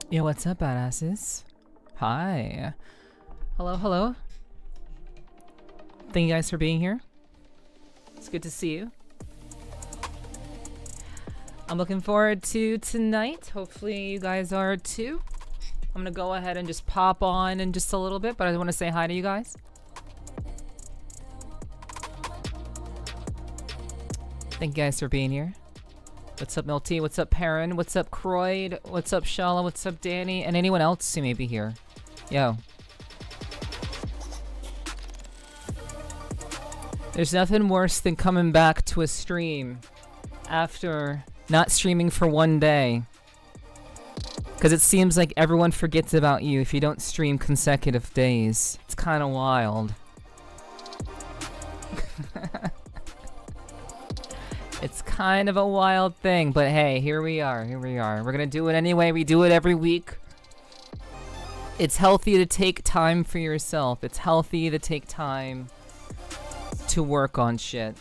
Yo, what's up, badasses? Hi. Hello, hello. Thank you guys for being here. It's good to see you. I'm looking forward to tonight. Hopefully you guys are too. I'm gonna go ahead and just pop on in just a little bit, but I want to say hi to you guys. Thank you guys for being here. What's up, Milty? What's up, Perrin? What's up, Croyd? What's up, Schala? What's up, Danny? And anyone else who may be here. Yo. There's nothing worse than coming back to a stream after not streaming for one day. Because it seems like everyone forgets about you if you don't stream consecutive days. It's kind of wild. It's kind of a wild thing, but hey, here we are, here we are. We're gonna do it anyway, we do it every week. It's healthy to take time for yourself. It's healthy to take time to work on shit.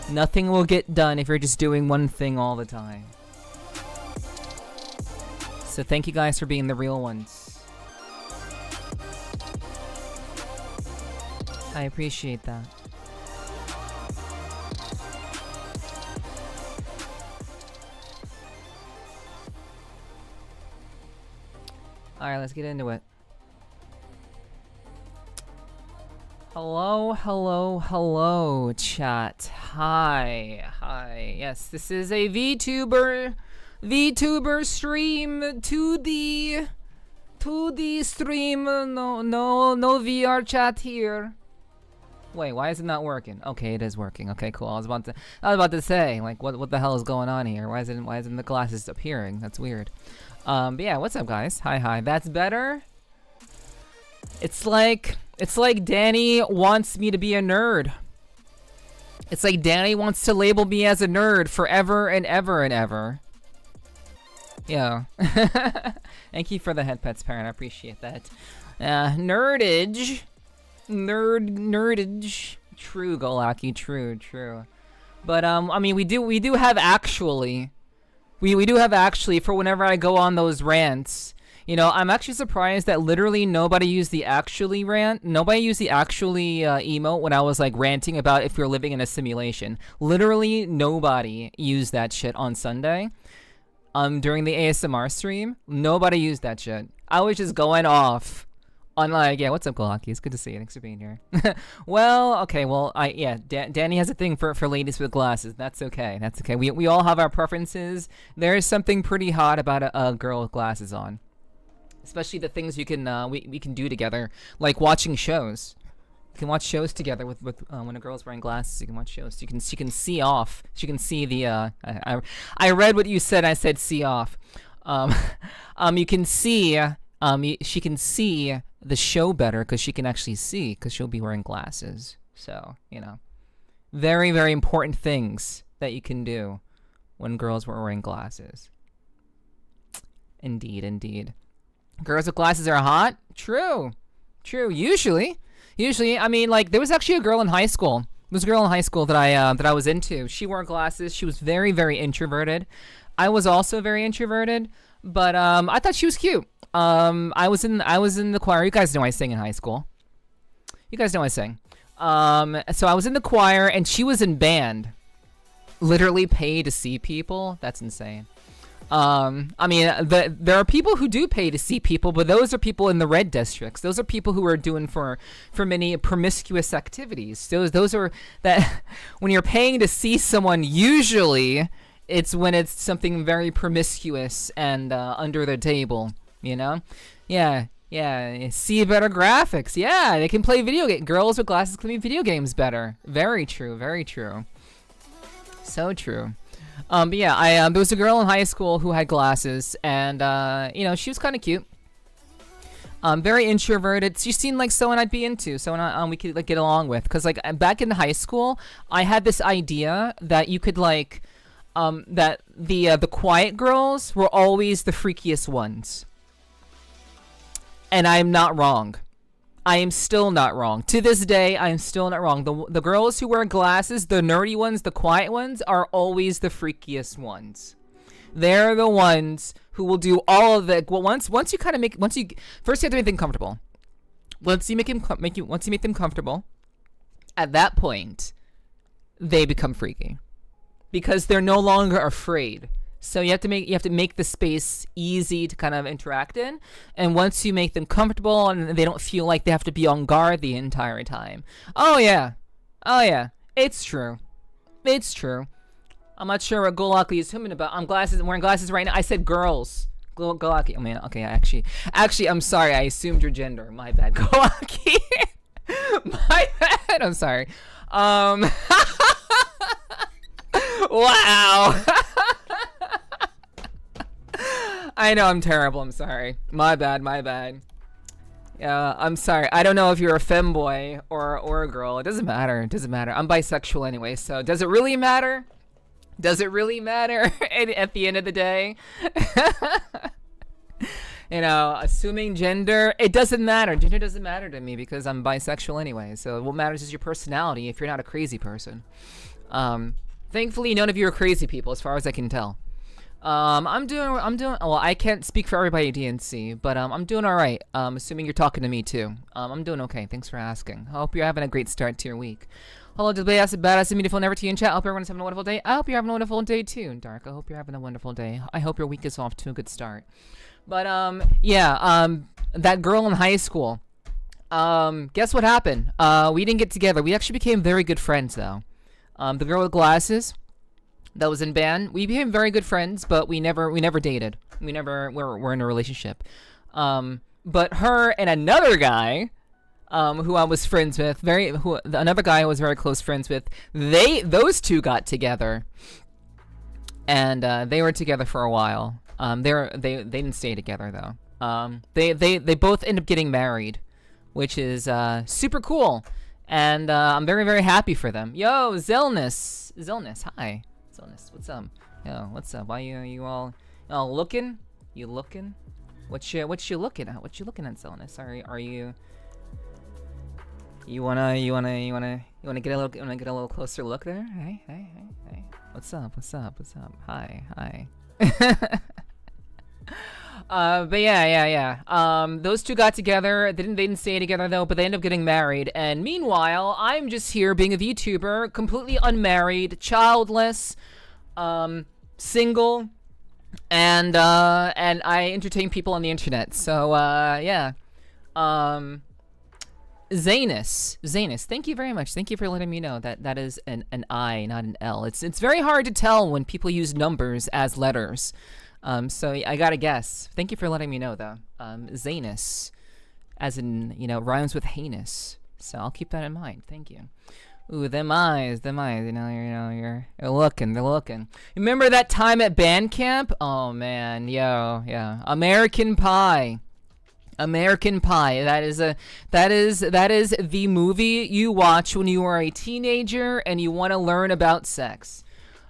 Nothing will get done if you're just doing one thing all the time. So thank you guys for being the real ones. I appreciate that. Alright, let's get into it. Hello, hello, hello, chat. Hi, hi. Yes, this is a VTuber stream to the stream. No VR chat here. Wait, why is it not working? Okay, it is working. Okay, cool. I was about to say, like, what the hell is going on here? Why isn't the glasses appearing? That's weird. But yeah, what's up, guys? Hi, hi. That's better. It's like Danny wants me to be a nerd. It's like Danny wants to label me as a nerd forever and ever and ever. Yeah. Thank you for the head pets, parent. I appreciate that. Nerdage. Nerdage. True, Golaki. True. But I mean, we do have actually. We do have actually for whenever I go on those rants. You know, I'm actually surprised that literally nobody used the actually rant. Nobody used the actually emote when I was like ranting about if you're living in a simulation. Literally nobody used that shit on Sunday. During the ASMR stream, nobody used that shit. I was just going off on like, yeah, what's up, Golaki? It's good to see you. Thanks for being here. Well, okay, well, Danny has a thing for ladies with glasses. That's okay. That's okay. We all have our preferences. There's something pretty hot about a girl with glasses on. Especially the things you can we can do together, like watching shows. You can watch shows together with when a girl's wearing glasses. You can watch shows. She can see off. She can see the. I read what you said. I said see off. You can see. She can see the show better because she can actually see because she'll be wearing glasses. So you know, very very important things that you can do when girls were wearing glasses. Indeed. Girls with glasses are hot? True. Usually, I mean, like, there was actually a girl in high school. There was a girl in high school that I was into. She wore glasses. She was very, very introverted. I was also very introverted, but I thought she was cute. I was in the choir. You guys know I sang in high school. You guys know I sang. So I was in the choir, and she was in band. Literally pay to see people. That's insane. I mean, there are people who do pay to see people, but those are people in the red districts. Those are people who are doing for many promiscuous activities. Those are that when you're paying to see someone, usually it's when it's something very promiscuous and under the table, you know? Yeah, see better graphics. Yeah, they can play video games. Girls with glasses can play video games better. Very true. So true. But yeah, there was a girl in high school who had glasses, and you know, she was kind of cute. Very introverted. She seemed like someone I'd be into, someone we could like get along with. Cause like back in high school, I had this idea that you could like, that the quiet girls were always the freakiest ones. And I'm not wrong. I am still not wrong. To this day, I am still not wrong. The girls who wear glasses, the nerdy ones, the quiet ones, are always the freakiest ones. They're the ones who will do all of the. Well, once you kind of first you have to make them comfortable. Once you make them comfortable, at that point, they become freaky, because they're no longer afraid. So you have to make the space easy to kind of interact in, and once you make them comfortable and they don't feel like they have to be on guard the entire time. Oh yeah, it's true. I'm not sure what Golaki is humming about. I'm wearing glasses right now. I said girls. Golaki. Oh man. Okay. Actually, I'm sorry. I assumed your gender. My bad. Golaki. My bad. I'm sorry. Wow. I know I'm terrible. I'm sorry. My bad. Yeah, I'm sorry. I don't know if you're a femboy or a girl. It doesn't matter. I'm bisexual anyway. So does it really matter? Does it really matter at the end of the day? You know, assuming gender, it doesn't matter. Gender doesn't matter to me because I'm bisexual anyway. So what matters is your personality if you're not a crazy person. Thankfully, none of you are crazy people as far as I can tell. I'm doing, well, I can't speak for everybody at DNC, but I'm doing all right. Assuming you're talking to me too. I'm doing okay. Thanks for asking. I hope you're having a great start to your week. Hello, Badass and beautiful Nepherti in chat. I hope everyone's having a wonderful day. I hope you're having a wonderful day too, Dark. I hope you're having a wonderful day. I hope your week is off to a good start. But yeah, that girl in high school. Guess what happened? We didn't get together. We actually became very good friends though. The girl with glasses that was in band, we became very good friends, but we never dated. We never were in a relationship. But her and another guy, who I was friends with, another guy I was very close friends with, those two got together, and they were together for a while. They didn't stay together though. They both end up getting married, which is super cool, and I'm very, very happy for them. Yo, Zelness, hi, Zelness, what's up? Yo, what's up? Why you all looking? You looking? What you looking at? What you looking at, Zelness? Are you? You wanna get a little closer look there? Hey. What's up? Hi. But yeah. Those two got together. They didn't stay together though, but they ended up getting married. And meanwhile, I'm just here being a VTuber, completely unmarried, childless, single, and I entertain people on the internet. So yeah. Zanus, thank you very much. Thank you for letting me know that is an I, not an L. It's very hard to tell when people use numbers as letters. So I gotta guess. Thank you for letting me know though. Zanus, as in, rhymes with heinous. So I'll keep that in mind. Thank you. Ooh, them eyes. You're looking. They're looking. Remember that time at band camp? Oh man, yeah. American Pie. That is the movie you watch when you are a teenager and you want to learn about sex.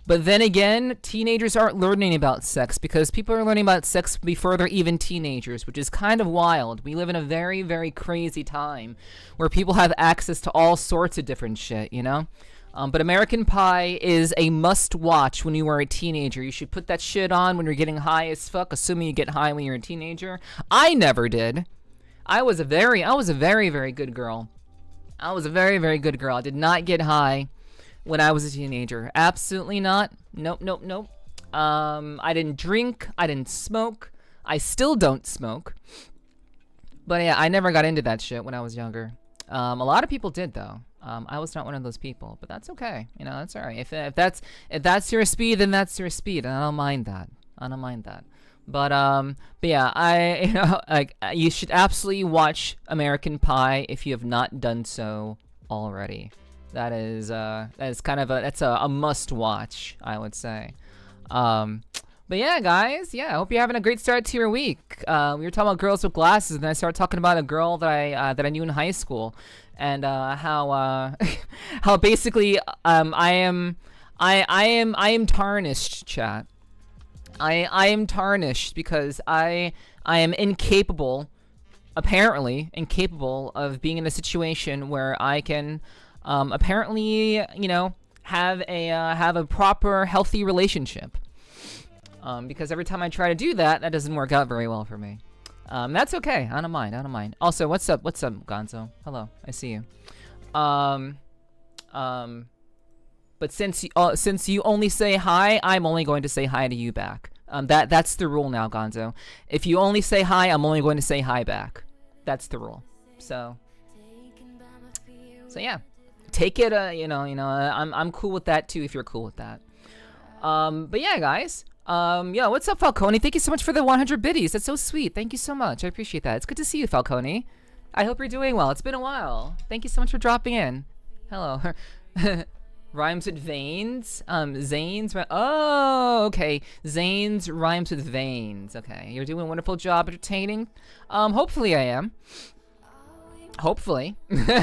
But then again, teenagers aren't learning about sex because people are learning about sex before they're even teenagers, which is kind of wild. We live in a very, very crazy time where people have access to all sorts of different shit, But American Pie is a must-watch when you are a teenager. You should put that shit on when you're getting high as fuck, assuming you get high when you're a teenager. I never did. I was a very, very good girl. I did not get high when I was a teenager. Absolutely not. Nope. I didn't drink. I didn't smoke. I still don't smoke. But yeah, I never got into that shit when I was younger. A lot of people did though. I was not one of those people, but that's okay. That's all right. If that's your speed, then that's your speed, and I don't mind that. But yeah, you should absolutely watch American Pie if you have not done so already. That is kind of a must watch, I would say. But yeah, guys, I hope you're having a great start to your week. We were talking about girls with glasses, and then I started talking about a girl that I knew in high school, and how how basically I am tarnished, chat. I am tarnished because I am incapable, apparently incapable of being in a situation where I can apparently have a proper healthy relationship. Because every time I try to do that, that doesn't work out very well for me. That's okay. I don't mind. Also, what's up, Gonzo? Hello, I see you. But since you only say hi, I'm only going to say hi to you back. That's the rule now, Gonzo. If you only say hi, I'm only going to say hi back. That's the rule. So yeah, take it. I'm cool with that too. If you're cool with that. But yeah, guys. What's up, Falcone? Thank you so much for the 100 biddies. That's so sweet. Thank you so much. I appreciate that. It's good to see you, Falcone. I hope you're doing well. It's been a while. Thank you so much for dropping in. Hello. Rhymes with veins. Zanes. Oh, okay. Zanes rhymes with veins. Okay. You're doing a wonderful job entertaining. Hopefully I am. Hopefully. What's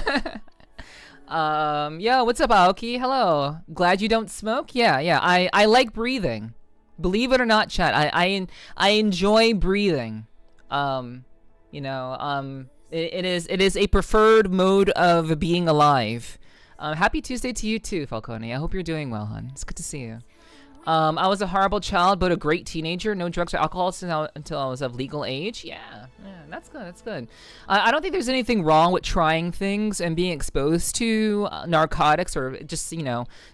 up, Aoki? Hello. Glad you don't smoke? Yeah. I like breathing. Believe it or not, chat, I enjoy breathing. It is a preferred mode of being alive. Happy Tuesday to you too, Falcone. I hope you're doing well, hon. It's good to see you. I was a horrible child, but a great teenager. No drugs or alcohol until I was of legal age. Yeah, that's good. That's good. I don't think there's anything wrong with trying things and being exposed to narcotics or just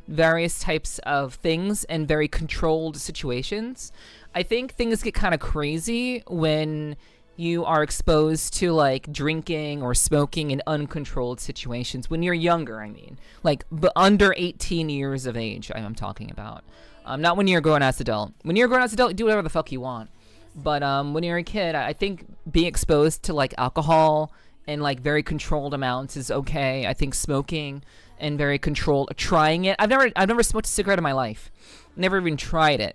various types of things in very controlled situations. I think things get kind of crazy when you are exposed to like drinking or smoking in uncontrolled situations when you're younger. I mean, like under 18 years of age. I'm talking about. Not when you're a grown-ass adult. When you're a grown-ass adult, do whatever the fuck you want. But when you're a kid, I think being exposed to like alcohol in like very controlled amounts is okay. I think smoking and very controlled, trying it. I've never smoked a cigarette in my life. Never even tried it.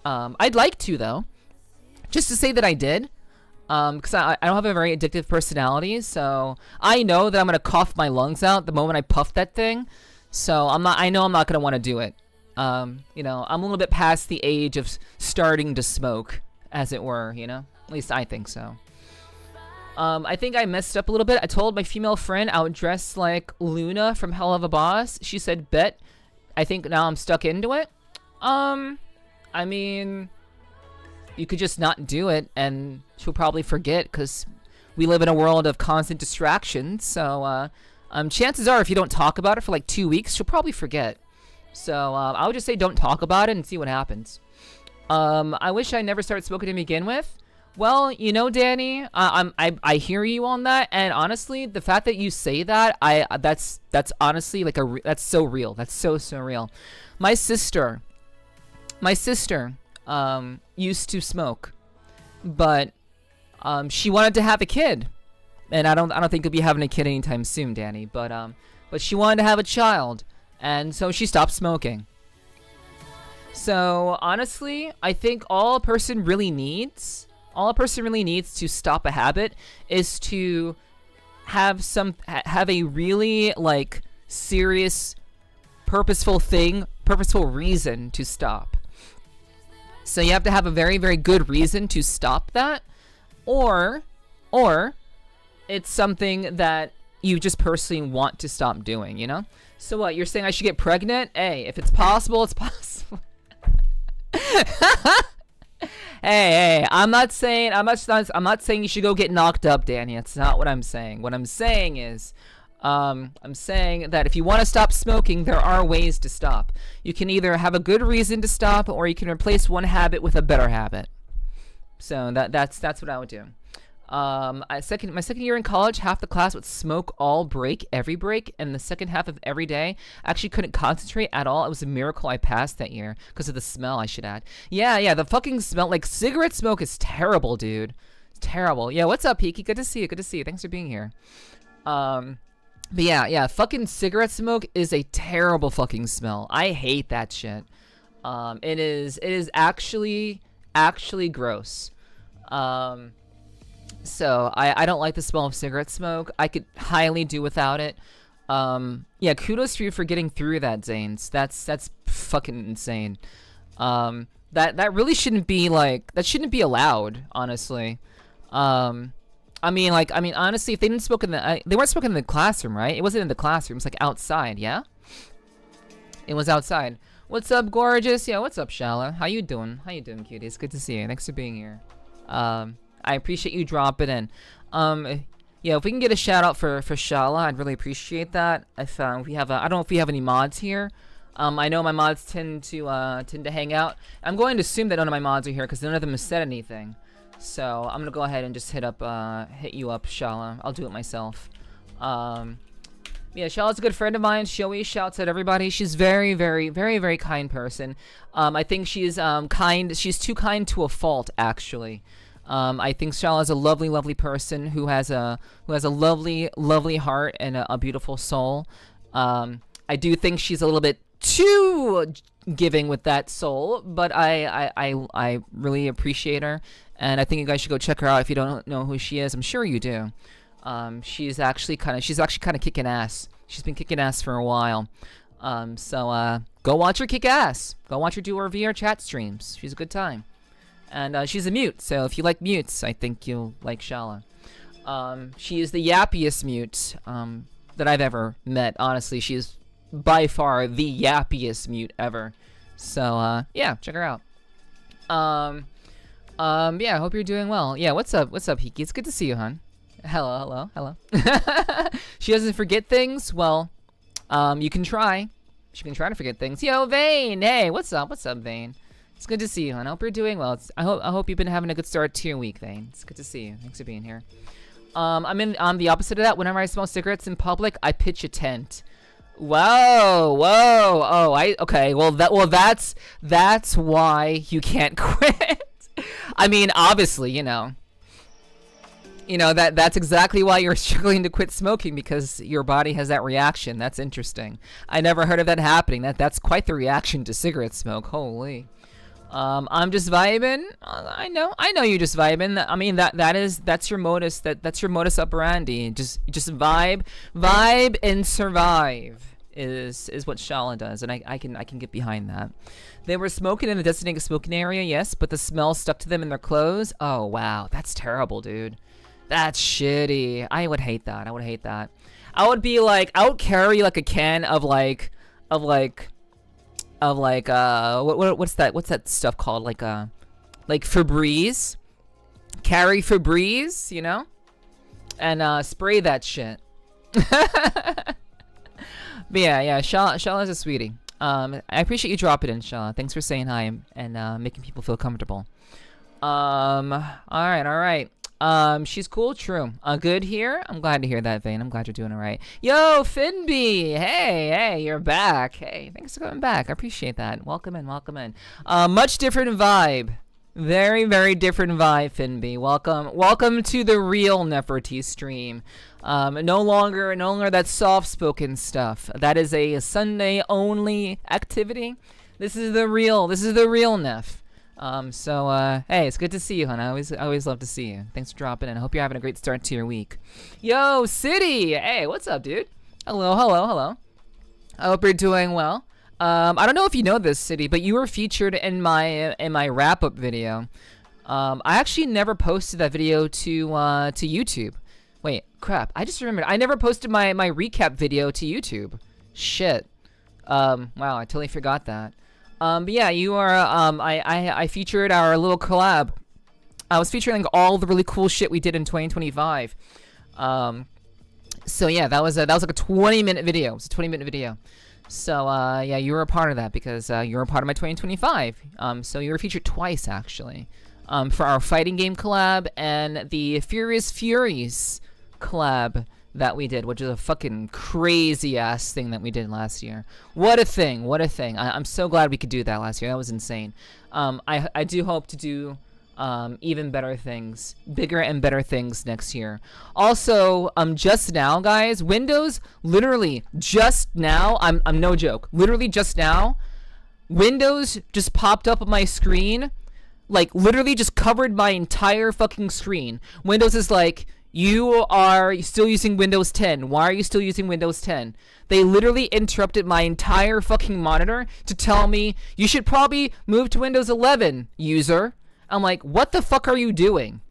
I'd like to though, just to say that I did. Because I don't have a very addictive personality, so I know that I'm gonna cough my lungs out the moment I puff that thing. So I know I'm not gonna want to do it. I'm a little bit past the age of starting to smoke, as it were, At least I think so. I think I messed up a little bit. I told my female friend I would dress like Luna from Hell of a Boss. She said, bet. I think now I'm stuck into it. I mean, you could just not do it, and she'll probably forget, because we live in a world of constant distractions. So, chances are, if you don't talk about it for like 2 weeks, she'll probably forget. So I would just say don't talk about it and see what happens. I wish I never started smoking to begin with. Well, Danny, I hear you on that, and honestly, the fact that you say that, that's honestly like that's so real. That's so real. My sister used to smoke, but she wanted to have a kid, and I don't think you'll be having a kid anytime soon, Danny. But she wanted to have a child. And so she stopped smoking. So honestly, I think all a person really needs to stop a habit is to have a really like serious, purposeful reason to stop. So you have to have a very, very good reason to stop that, or it's something that you just personally want to stop doing, So what, you're saying I should get pregnant? Hey, if it's possible, it's possible. Hey, I'm not saying you should go get knocked up, Danny. That's not what I'm saying. What I'm saying is, I'm saying that if you want to stop smoking, there are ways to stop. You can either have a good reason to stop, or you can replace one habit with a better habit. So that's what I would do. My second year in college, half the class would smoke every break, and the second half of every day, I actually couldn't concentrate at all. It was a miracle I passed that year because of the smell, I should add. Yeah, the fucking smell, like cigarette smoke is terrible, dude. It's terrible. Yeah, what's up, Peaky? Good to see you. Thanks for being here. But yeah, fucking cigarette smoke is a terrible fucking smell. I hate that shit. It is actually actually gross. So I don't like the smell of cigarette smoke. I could highly do without it. Yeah, kudos to you for getting through that, Zanes. That's fucking insane. That really shouldn't be like, that shouldn't be allowed, honestly. I mean, honestly, if they didn't smoke in the, they weren't smoking in the classroom, right? It wasn't in the classroom. It's like outside, yeah? It was outside. What's up, gorgeous? Yeah, what's up, Schala? How you doing? How you doing, cutie? It's good to see you. Thanks for being here. I appreciate you dropping in. Yeah, if we can get a shout out for Schala, I'd really appreciate that. If we have I don't know if we have any mods here. I know my mods tend to hang out. I'm going to assume that none of my mods are here because none of them have said anything. So I'm gonna go ahead and just hit you up, Schala. I'll do it myself. Yeah, Shala's a good friend of mine. She always shouts at everybody. She's very, very, very, very kind person. I think she's kind. She's too kind to a fault, actually. I think Schala is a lovely, lovely person who has a lovely, lovely heart and a beautiful soul. I do think she's a little bit too giving with that soul, but I really appreciate her, and I think you guys should go check her out if you don't know who she is. I'm sure you do. She's actually kind of kicking ass. She's been kicking ass for a while. So go watch her kick ass. Go watch her do her VR chat streams. She's a good time. And she's a mute, so if you like mutes, I think you'll like Schala. She is the yappiest mute that I've ever met. Honestly, she is by far the yappiest mute ever. So yeah, check her out. Yeah, I hope you're doing well. Yeah, what's up, Hiki? It's good to see you, hon. Hello. She doesn't forget things. Well, you can try. She can try to forget things. Yo, Vane. Hey, what's up, Vane? It's good to see you, hon. I hope you're doing well. I hope you've been having a good start to your week, Vane. It's good to see you. Thanks for being here. I'm the opposite of that. Whenever I smoke cigarettes in public, I pitch a tent. Whoa. Oh, okay. Well, that's why you can't quit. I mean, obviously, you know that's exactly why you're struggling to quit smoking, because your body has that reaction. That's interesting. I never heard of that happening. That's quite the reaction to cigarette smoke. Holy. I'm just vibing. I know you're just vibing. I mean, that's your modus. That's your modus operandi. Just vibe and survive is what Schala does, and I can get behind that. They were smoking in the designated smoking area, yes, but the smell stuck to them in their clothes. Oh wow, that's terrible, dude. That's shitty. I would hate that. I would be like, I would carry like a can of like what's that stuff called, like Febreze, carry Febreze, you know, and spray that shit. But yeah, Shala's a sweetie. I appreciate you dropping in, Schala. Thanks for saying hi and making people feel comfortable. All right. She's cool, true. Good here. I'm glad to hear that, Vane. I'm glad you're doing all right. Yo, Finby. Hey, you're back. Hey, thanks for coming back. I appreciate that. Welcome in. Much different vibe. Very, very different vibe, Finby. Welcome to the real Nepherti stream. No longer that soft-spoken stuff. That is a Sunday-only activity. This is the real Neph. Hey, it's good to see you, hon. I always love to see you. Thanks for dropping in. I hope you're having a great start to your week. Yo, City! Hey, what's up, dude? Hello. I hope you're doing well. I don't know if you know this, City, but you were featured in my wrap-up video. I actually never posted that video to YouTube. Wait, crap. I just remembered. I never posted my recap video to YouTube. Shit. Wow, I totally forgot that. But yeah, you are, I featured our little collab. I was featuring all the really cool shit we did in 2025. So yeah, that was like a 20-minute video. It was a 20-minute video. So, yeah, you were a part of that because, you were a part of my 2025. So you were featured twice, actually. For our fighting game collab and the Furious Furies collab that we did, which is a fucking crazy ass thing that we did last year. What a thing. I'm so glad we could do that last year. That was insane. I do hope to do even better things, bigger and better things next year. Also, just now, guys, Windows, literally just now, I'm no joke, literally just now, Windows just popped up on my screen like literally just covered my entire fucking screen. Windows is like, you are still using Windows 10. Why are you still using Windows 10? They literally interrupted my entire fucking monitor to tell me you should probably move to Windows 11, user. I'm like, what the fuck are you doing?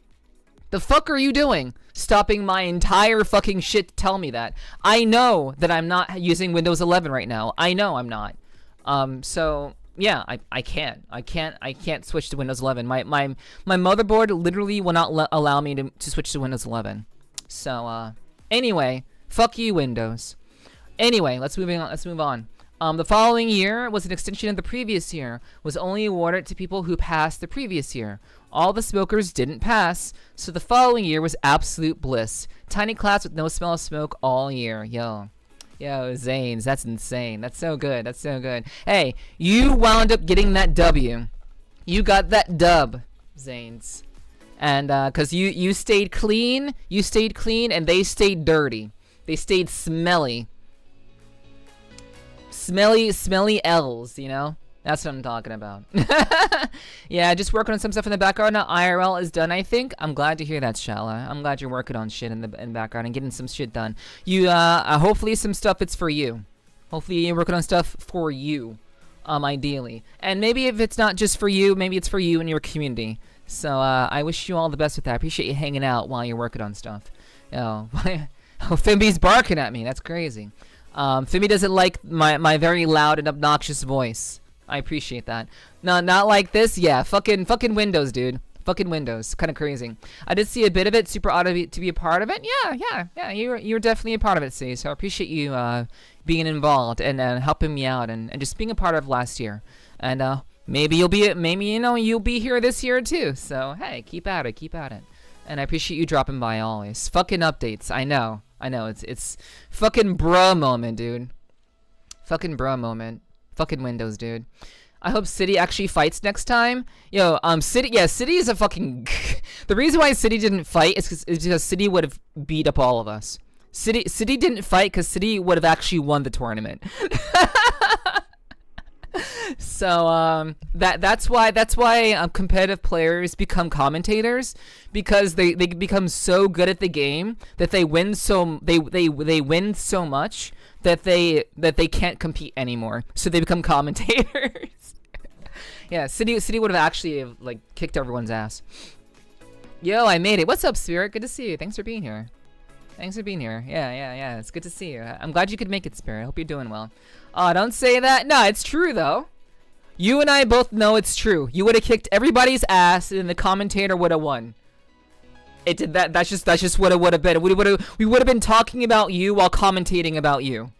The fuck are you doing? Stopping my entire fucking shit to tell me that. I know that I'm not using Windows 11 right now. I know I'm not. So yeah, I can't switch to Windows 11. My motherboard literally will not allow me to switch to Windows 11. So anyway, fuck you, Windows. Anyway, let's move on. The following year was an extension of the previous year, was only awarded to people who passed the previous year. All the smokers didn't pass, so the following year was absolute bliss. Tiny class with no smell of smoke all year. Yo, Zanes, that's insane. That's so good. That's so good. Hey, you wound up getting that W. You got that dub, Zanes. And cause you stayed clean, and they stayed dirty. They stayed smelly. Smelly L's, you know? That's what I'm talking about. Yeah, just working on some stuff in the background. Now IRL is done, I think. I'm glad to hear that, Schala. I'm glad you're working on shit in the background and getting some shit done. You, hopefully some stuff it's for you. Hopefully you're working on stuff for you, ideally. And maybe if it's not just for you, maybe it's for you and your community. So, I wish you all the best with that. I appreciate you hanging out while you're working on stuff. Oh, Fimby's barking at me. That's crazy. Fimby doesn't like my very loud and obnoxious voice. I appreciate that. No, not like this. Yeah, fucking Windows, dude. Fucking Windows. Kind of crazy. I did see a bit of it. Super odd to be a part of it. Yeah. You're definitely a part of it, see. So I appreciate you being involved and helping me out and just being a part of last year. And maybe you'll be here this year too. So hey, keep at it. And I appreciate you dropping by always. Fucking updates. I know. It's fucking bruh moment, dude. Fucking bruh moment. Fucking Windows, dude. I hope City actually fights next time. Yo, City is a fucking... The reason why City didn't fight is because City would have beat up all of us. City didn't fight because City would have actually won the tournament. So that's why competitive players become commentators, because they become so good at the game that they win they win so much that they can't compete anymore, so they become commentators. Yeah, City would have actually like kicked everyone's ass. Yo, I made it. What's up, Spirit? Good to see you. Thanks for being here. Yeah. It's good to see you. I'm glad you could make it, Spirit. I hope you're doing well. Oh, don't say that. No, it's true though. You and I both know it's true. You would have kicked everybody's ass, and the commentator would have won. It did that. That's just what it would have been. We would have been talking about you while commentating about you,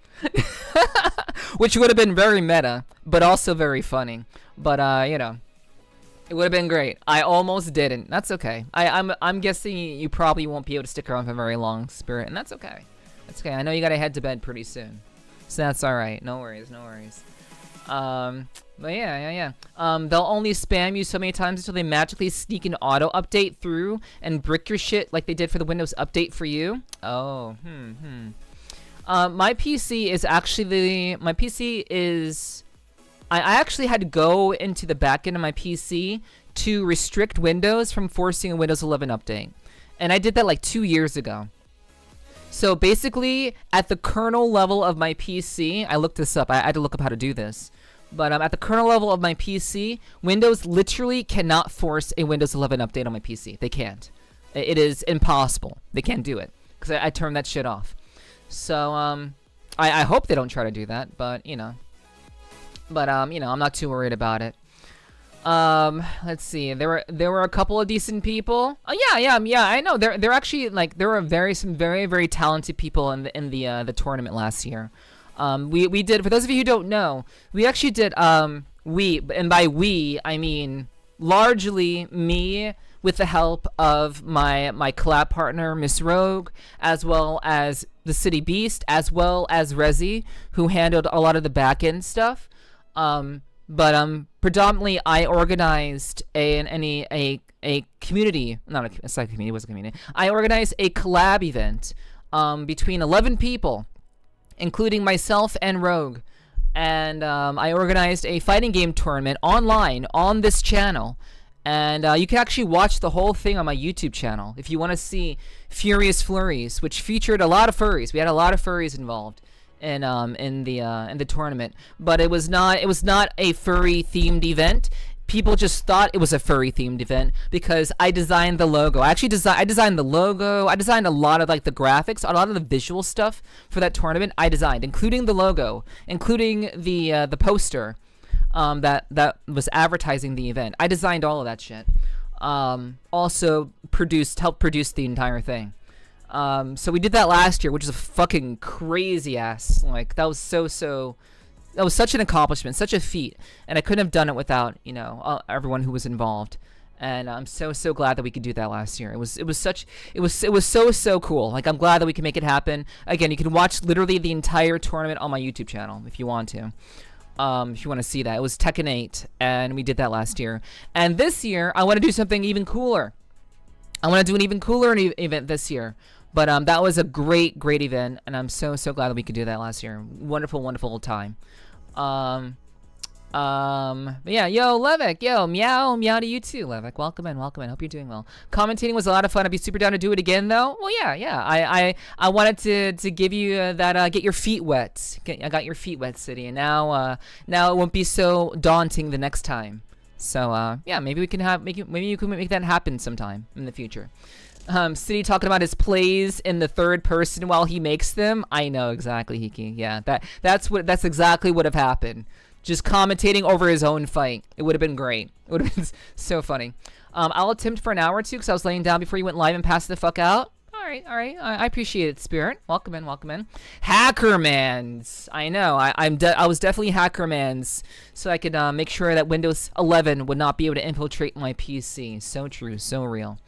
which would have been very meta, but also very funny. But it would have been great. I almost didn't. That's okay. I'm guessing you probably won't be able to stick around for very long, Spirit, and that's okay. That's okay. I know you gotta head to bed pretty soon, so that's all right. No worries. But yeah. They'll only spam you so many times until they magically sneak an auto update through and brick your shit like they did for the Windows update for you. Oh, my PC is I actually had to go into the back end of my PC to restrict Windows from forcing a Windows 11 update. And I did that like 2 years ago. So basically, at the kernel level of my PC, I looked this up. I had to look up how to do this. But at the kernel level of my PC, Windows literally cannot force a Windows 11 update on my PC. They can't. It is impossible. They can't do it. Because I turned that shit off. So, I hope they don't try to do that. But, I'm not too worried about it. Let's see. There were a couple of decent people. Oh yeah. I know. There actually there were some very very talented people in the tournament last year. We did, for those of you who don't know, we actually did and by we I mean largely me, with the help of my collab partner Miss Rogue, as well as the City Beast, as well as Rezi, who handled a lot of the back end stuff. But predominantly I organized a community, it's not a community, it was a community. I organized a collab event between 11 people, including myself and Rogue. And I organized a fighting game tournament online on this channel. And you can actually watch the whole thing on my YouTube channel if you want to see Furious Flurries, which featured a lot of furries. We had a lot of furries involved in the tournament, but it was not a furry themed event. People just thought it was a furry themed event because I designed the logo. I designed the logo. I designed a lot of like the graphics, a lot of the visual stuff for that tournament. I designed, including the logo, including the poster that was advertising the event. I designed all of that shit. Also helped produce the entire thing. So we did that last year, which is a fucking crazy ass. Like that was that was such an accomplishment, such a feat, and I couldn't have done it without everyone who was involved. And I'm so glad that we could do that last year. It was so cool. Like I'm glad that we can make it happen. Again, you can watch literally the entire tournament on my YouTube channel if you want to. If you want to see that. It was Tekken 8, and we did that last year. And this year, I want to do something even cooler. I want to do an even cooler event this year. But that was a great event, and I'm so glad that we could do that last year. Wonderful time. But yeah, yo, Levick, yo, meow to you too, Levick. Welcome in. Hope you're doing well. Commentating was a lot of fun. I'd be super down to do it again, though. Well, yeah. I wanted to give you that get your feet wet. I got your feet wet, City, and now it won't be so daunting the next time. So yeah, maybe you can make that happen sometime in the future. City talking about his plays in the third person while he makes them. I know exactly, Hiki. Yeah, that's exactly what have happened. Just commentating over his own fight. It would have been great. It would have been so funny. I'll attempt for an hour or two because I was laying down before you went live and passed the fuck out. All right. I appreciate it, Spirit. Welcome in. Hackermans. I know. I was definitely Hackermans, so I could make sure that Windows 11 would not be able to infiltrate my PC. So true. So real.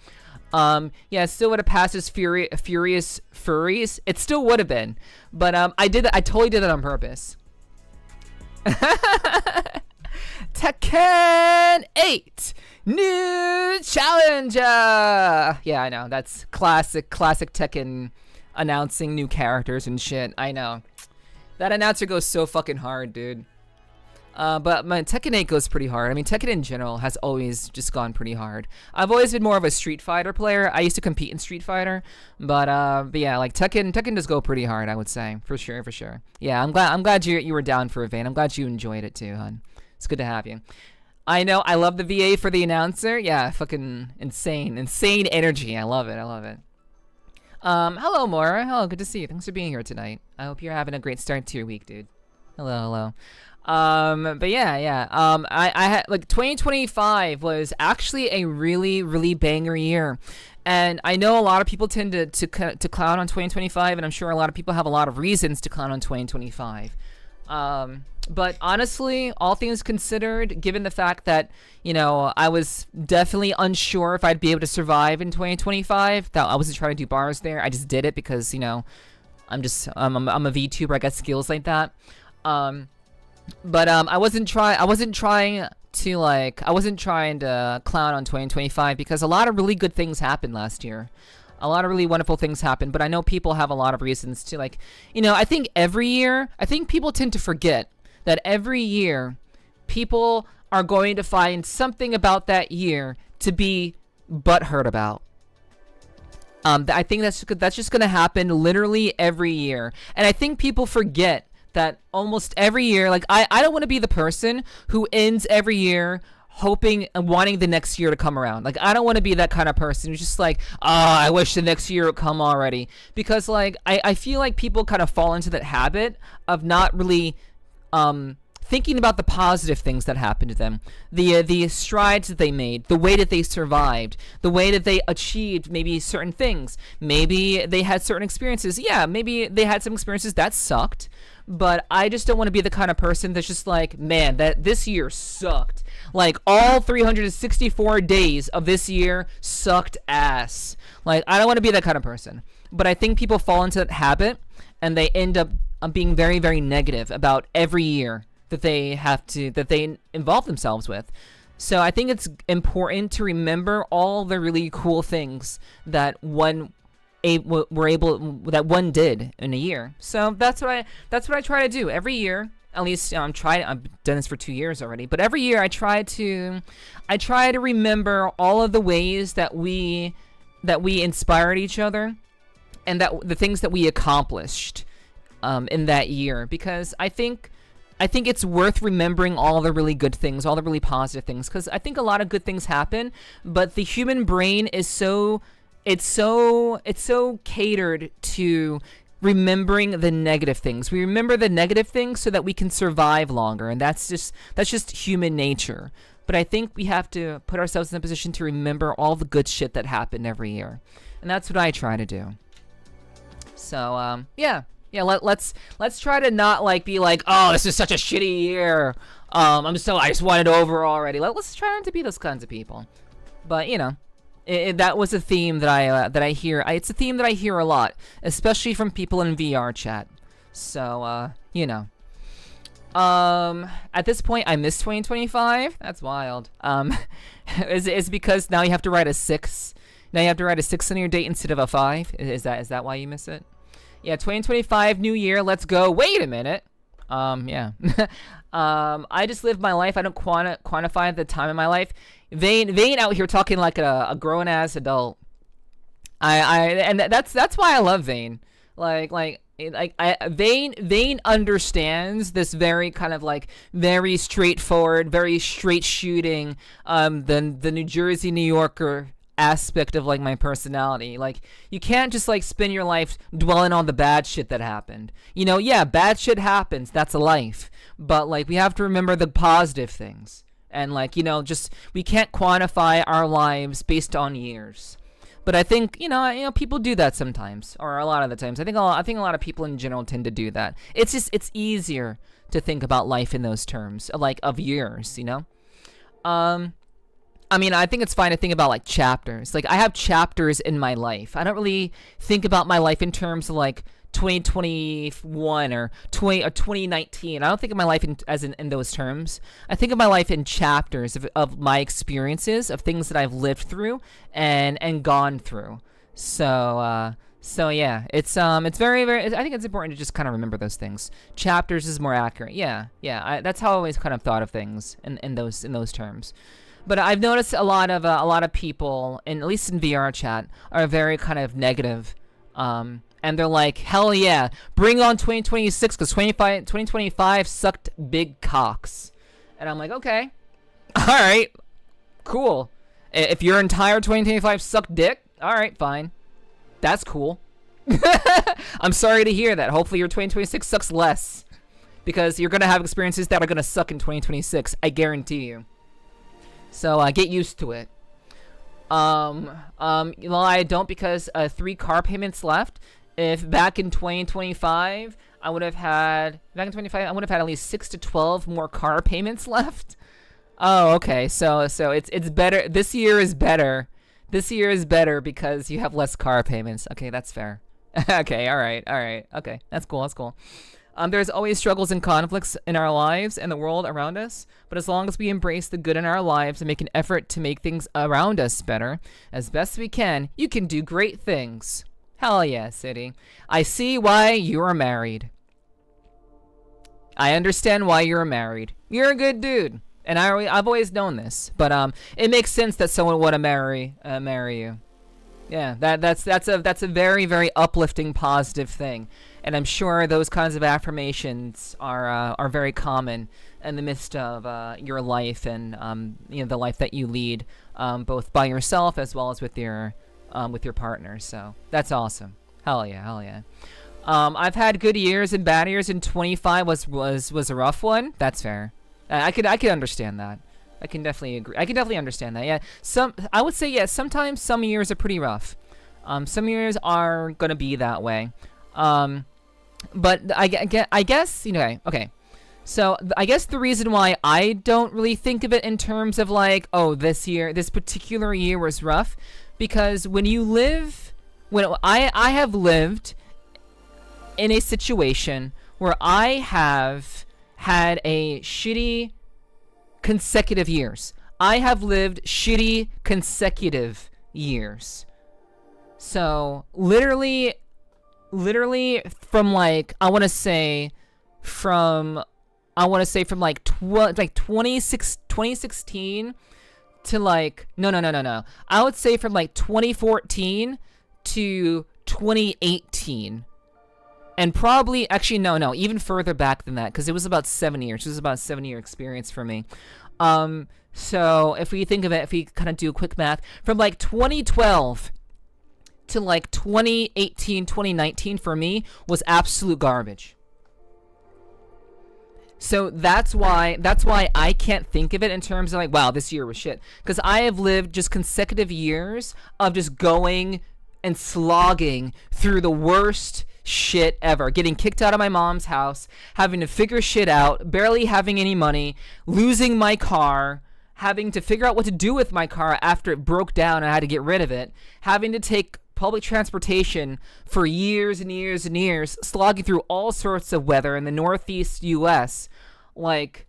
Yeah, it still would have passed as Furious Furries. It still would have been, but I totally did that on purpose. Tekken 8 new challenger. Yeah, I know. That's classic Tekken announcing new characters and shit. I know. That announcer goes so fucking hard, dude. But my Tekken 8 goes pretty hard. I mean, Tekken in general has always just gone pretty hard. I've always been more of a Street Fighter player. I used to compete in Street Fighter, but yeah, like Tekken does go pretty hard, I would say, for sure. Yeah, I'm glad you were down for a Vane. I'm glad you enjoyed it too, hon. It's good to have you. I know, I love the VA for the announcer. Yeah, fucking insane energy. I love it. Hello, Maura. Hello, good to see you. Thanks for being here tonight. I hope you're having a great start to your week, dude. Hello. But yeah. I had like 2025 was actually a really banger year, and I know a lot of people tend to clown on 2025, and I'm sure a lot of people have a lot of reasons to clown on 2025. But honestly, all things considered, given the fact that, I was definitely unsure if I'd be able to survive in 2025, that I wasn't trying to do bars there. I just did it because, I'm a VTuber. I got skills like that. But I wasn't trying to clown on 2025 because a lot of really good things happened last year. A lot of really wonderful things happened, but I know people have a lot of reasons to, I think every year, people tend to forget that every year people are going to find something about that year to be butthurt about. I think that's just going to happen literally every year. And I think people forget that almost every year, I don't want to be the person who ends every year hoping and wanting the next year to come around. I don't want to be that kind of person who's just I wish the next year would come already. Because, I feel like people kind of fall into that habit of not really thinking about the positive things that happened to them, the strides that they made, the way that they survived, the way that they achieved maybe certain things. Maybe they had certain experiences. Yeah, maybe they had some experiences that sucked. But I just don't want to be the kind of person that's just man, that this year sucked. All 364 days of this year sucked ass. I don't want to be that kind of person. But I think people fall into that habit, and they end up being very, very negative about every year that they involve themselves with. So I think it's important to remember all the really cool things that one did in a year. So that's what I try to do every year. At least I'm trying. I've done this for 2 years already. But every year I try to remember all of the ways that we inspired each other, and that the things that we accomplished in that year. Because I think it's worth remembering all the really good things, all the really positive things. Because I think a lot of good things happen, but the human brain is so catered to remembering the negative things. We remember the negative things so that we can survive longer, and that's just human nature. But I think we have to put ourselves in a position to remember all the good shit that happened every year, and that's what I try to do. So yeah. Let's try to not like be like, oh, this is such a shitty year. I just want it over already. Let's try not to be those kinds of people. But you know. That was a theme that I hear. It's a theme that I hear a lot, especially from people in VR chat. So you know. At this point, I miss 2025. That's wild. Is because now you have to write a 6. Now you have to write a 6 on your date instead of a 5. Is that why you miss it? Yeah, 2025, new year. Let's go. Wait a minute. Yeah. I just live my life. I don't quantify the time in my life. Vane out here talking like a grown ass adult. And that's why I love Vane. Vane understands this very kind of like very straightforward, very straight shooting, the New Jersey New Yorker aspect of like my personality. Like, you can't just like spend your life dwelling on the bad shit that happened. You know, yeah, bad shit happens. That's a life. But like, we have to remember the positive things. And like, you know, just we can't quantify our lives based on years. But I think, you know, people do that sometimes, or a lot of the times. I think a lot of people in general tend to do that. It's easier to think about life in those terms, like of years, you know. I mean, I think it's fine to think about like chapters. Like, I have chapters in my life. I don't really think about my life in terms of like 2021 or 2019. I don't think of my life in those terms. I think of my life in chapters of my experiences, of things that I've lived through and gone through. So yeah, it's very, very, I think it's important to just kind of remember those things. Chapters is more accurate. Yeah. That's how I always kind of thought of things in those terms. But I've noticed a lot of people, at least in VR chat, are very kind of negative. And they're like, hell yeah, bring on 2026, because 2025 sucked big cocks. And I'm like, okay, all right, cool. If your entire 2025 sucked dick, all right, fine. That's cool. I'm sorry to hear that. Hopefully your 2026 sucks less, because you're going to have experiences that are going to suck in 2026. I guarantee you. So get used to it. I don't, because 3 car payments left. If back in 2025, I would have had at least 6 to 12 more car payments left. Oh, okay. So it's better. This year is better. This year is better because you have less car payments. Okay, that's fair. Okay, all right. Okay, that's cool. There's always struggles and conflicts in our lives and the world around us, but as long as we embrace the good in our lives and make an effort to make things around us better as best we can, you can do great things. Hell yeah, City. I see why you are married. I understand why you're married. You're a good dude, and I've always known this, but it makes sense that someone would marry you. Yeah, that's a very, very uplifting, positive thing. And I'm sure those kinds of affirmations are very common in the midst of your life and the life that you lead, both by yourself as well as with your partner. So that's awesome. Hell yeah. I've had good years and bad years, and 25 was a rough one. That's fair. I could understand that. I can definitely agree. I can definitely understand that. Yeah. I would say yes. Sometimes some years are pretty rough. Some years are gonna be that way. But I guess, okay. So I guess the reason why I don't really think of it in terms of like, oh, this particular year was rough, because when I have lived in a situation where I have had a shitty consecutive years. I have lived shitty consecutive years. So literally from like, I want to say from I want to say from like 2016 to like no. I would say from like 2014 to 2018. And probably, actually, no, even further back than that, because it was about 7 years. It was about a 7-year experience for me. So if we think of it, if we kind of do a quick math, from like 2012 to like 2018, 2019 for me was absolute garbage. So that's why I can't think of it in terms of like, wow, this year was shit. Because I have lived just consecutive years of just going and slogging through the worst shit ever. Getting kicked out of my mom's house, having to figure shit out, barely having any money, losing my car, having to figure out what to do with my car after it broke down and I had to get rid of it, having to take public transportation for years and years and years, slogging through all sorts of weather in the Northeast US, like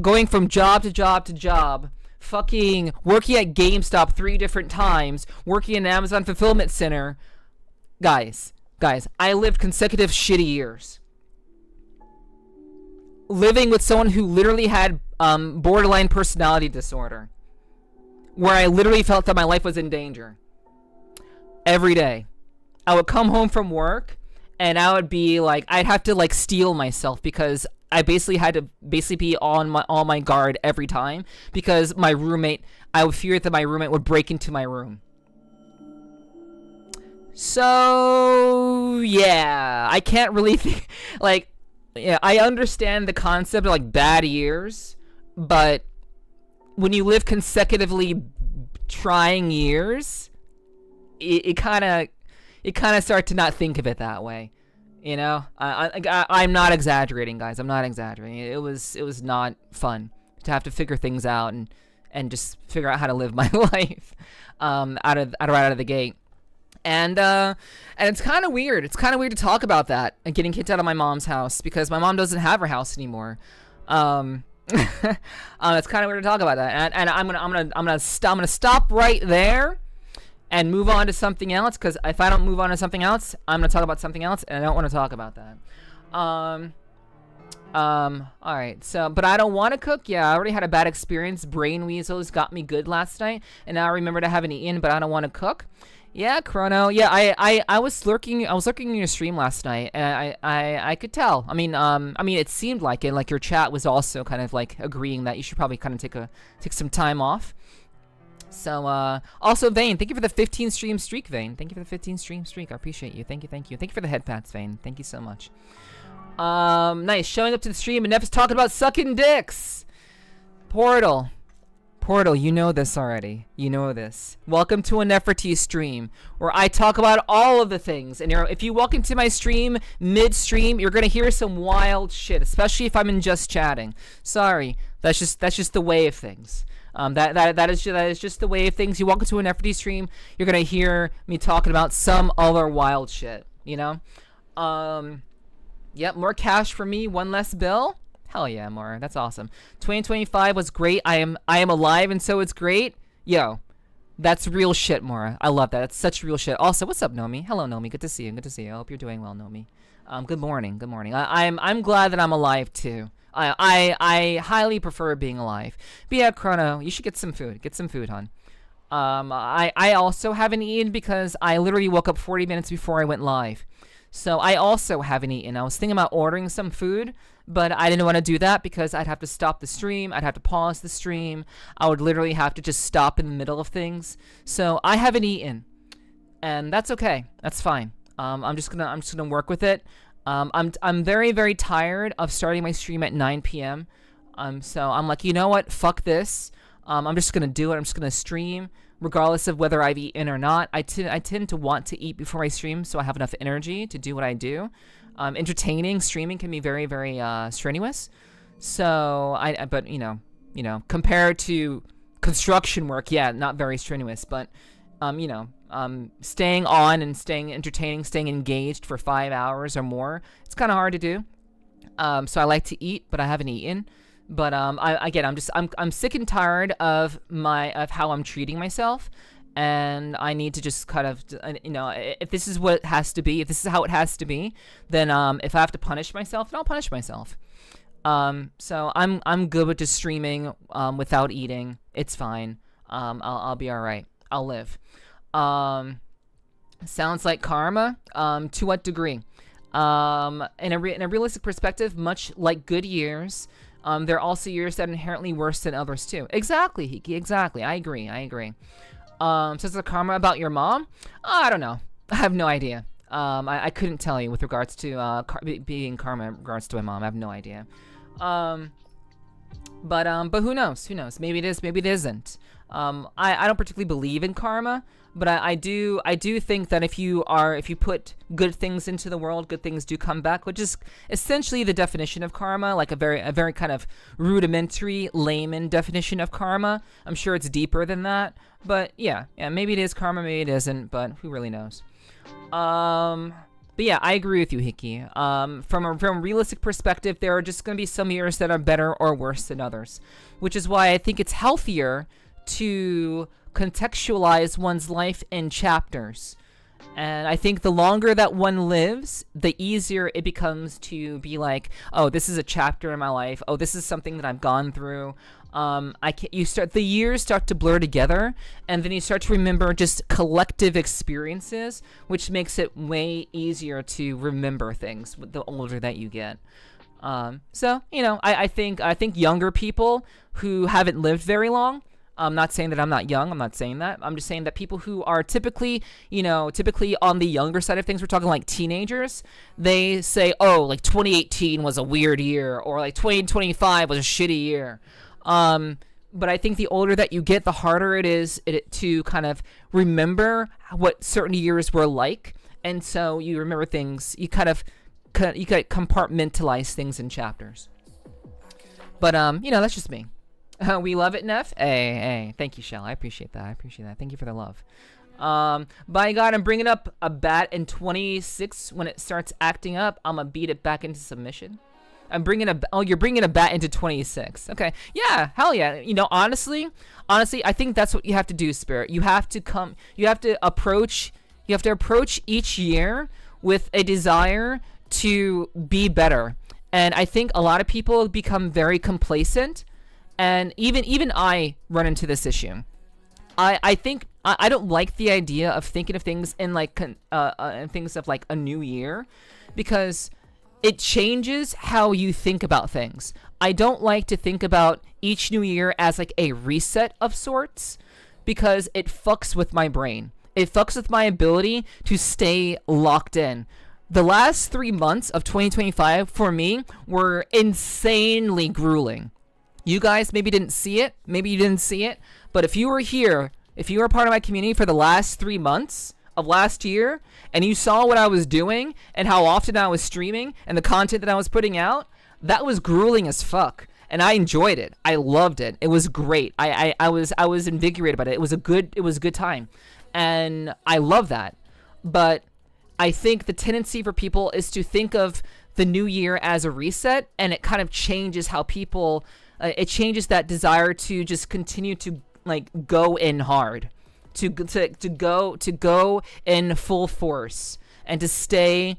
going from job to job to job, fucking working at GameStop 3 different times, working in an Amazon fulfillment center. Guys, I lived consecutive shitty years. Living with someone who literally had borderline personality disorder, where I literally felt that my life was in danger. Every day. I would come home from work, and I would be like, I'd have to like steel myself because I basically had to be on my guard every time because my roommate, I would fear that my roommate would break into my room. So yeah, I can't really think, like, yeah, I understand the concept of like bad years, but when you live consecutively trying years, it kind of start to not think of it that way, you know. I'm not exaggerating, guys. I'm not exaggerating. It was not fun to have to figure things out and just figure out how to live my life right out of the gate. And it's kind of weird. It's kind of weird to talk about that and getting kicked out of my mom's house because my mom doesn't have her house anymore. It's kind of weird to talk about that. And I'm gonna stop right there and move on to something else, because if I don't move on to something else, I'm gonna talk about something else, and I don't want to talk about that. All right. So, but I don't want to cook. Yeah, I already had a bad experience. Brain weasels got me good last night, and now I remember I haven't eaten, but I don't want to cook. Yeah, Chrono. Yeah, I was lurking in your stream last night, and I could tell. I mean, it seemed like it. Like your chat was also kind of like agreeing that you should probably kind of take some time off. So, also Vane, thank you for the 15 stream streak, Vane. Thank you for the 15 stream streak. I appreciate you. Thank you. Thank you for the head pats, Vane. Thank you so much. Nice. Showing up to the stream, and Neph's talking about sucking dicks. Portal, you know this already. You know this. Welcome to a Nepherti stream, where I talk about all of the things. And if you walk into my stream mid-stream, you're gonna hear some wild shit, especially if I'm in just chatting. Sorry, that's just the way of things. That is just the way of things. You walk into an Nepherti stream, you're gonna hear me talking about some other wild shit. You know. Yep. More cash for me. One less bill. Hell yeah, more. That's awesome. 2025 was great. I am alive, and so it's great. Yo, that's real shit, Mora. I love that. That's such real shit. Also, what's up, Nomi? Hello, Nomi. Good to see you. I hope you're doing well, Nomi. Good morning. I'm glad that I'm alive too. I highly prefer being alive. But yeah, Chrono, you should get some food. Get some food, hon. I also haven't eaten because I literally woke up 40 minutes before I went live. So I also haven't eaten. I was thinking about ordering some food, but I didn't want to do that because I'd have to stop the stream. I'd have to pause the stream. I would literally have to just stop in the middle of things. So I haven't eaten, and that's okay. That's fine. I'm just gonna work with it. I'm very, very tired of starting my stream at 9 p.m. So I'm like, you know what? Fuck this. I'm just gonna do it. I'm just gonna stream regardless of whether I've eaten or not. I tend to want to eat before I stream, so I have enough energy to do what I do. Entertaining streaming can be very, very strenuous. So but you know, compared to construction work, yeah, not very strenuous. But staying on and staying entertaining, staying engaged for 5 hours or more, it's kind of hard to do. So I like to eat, but I haven't eaten. But I'm sick and tired of how I'm treating myself, and I need to just kind of, if this is what it has to be, if this is how it has to be, then if I have to punish myself, then I'll punish myself. So I'm good with just streaming without eating. It's fine. I'll be all right. I'll live. Sounds like karma. To what degree? In a realistic perspective, much like good years, there are also years that are inherently worse than others too. Exactly, Hiki. Exactly. I agree. So is the karma about your mom? I don't know. I have no idea. I couldn't tell you with regards to being karma in regards to my mom. I have no idea. But who knows? Who knows? Maybe it is. Maybe it isn't. I don't particularly believe in karma, but I do think that if you put good things into the world, good things do come back, which is essentially the definition of karma, like a very kind of rudimentary layman definition of karma. I'm sure it's deeper than that, but yeah, maybe it is karma, maybe it isn't, but who really knows? But yeah, I agree with you, Hiki. From a realistic perspective, there are just going to be some years that are better or worse than others, which is why I think it's healthier to contextualize one's life in chapters. And I think the longer that one lives, the easier it becomes to be like, oh, this is a chapter in my life. Oh, this is something that I've gone through. The years start to blur together, and then you start to remember just collective experiences, which makes it way easier to remember things the older that you get. So I think younger people who haven't lived very long. I'm not saying that I'm not young. I'm not saying that. I'm just saying that people who are typically on the younger side of things, we're talking like teenagers, they say, oh, like 2018 was a weird year, or like 2025 was a shitty year. But I think the older that you get, the harder it is to kind of remember what certain years were like. And so you remember things, you compartmentalize things in chapters. But, that's just me. We love it, Neff. Hey, thank you, Schala. I appreciate that. Thank you for the love. By God, I'm bringing up a bat in 26. When it starts acting up, I'm gonna beat it back into submission. You're bringing a bat into 26. Okay. Yeah, hell yeah. Honestly, I think that's what you have to do, Spirit. You have to approach each year with a desire to be better. And I think a lot of people become very complacent. And even I run into this issue. I think I don't like the idea of thinking of things in things of like a new year, because it changes how you think about things. I don't like to think about each new year as like a reset of sorts, because it fucks with my brain. It fucks with my ability to stay locked in. The last 3 months of 2025 for me were insanely grueling. You guys maybe didn't see it. Maybe you didn't see it. But if you were here, if you were part of my community for the last 3 months of last year, and you saw what I was doing and how often I was streaming and the content that I was putting out, that was grueling as fuck. And I enjoyed it. I loved it. It was great. I was invigorated by it. It was a good time. And I love that. But I think the tendency for people is to think of the new year as a reset, and it kind of changes how people it changes that desire to just continue to like go in hard, to go in full force, and to stay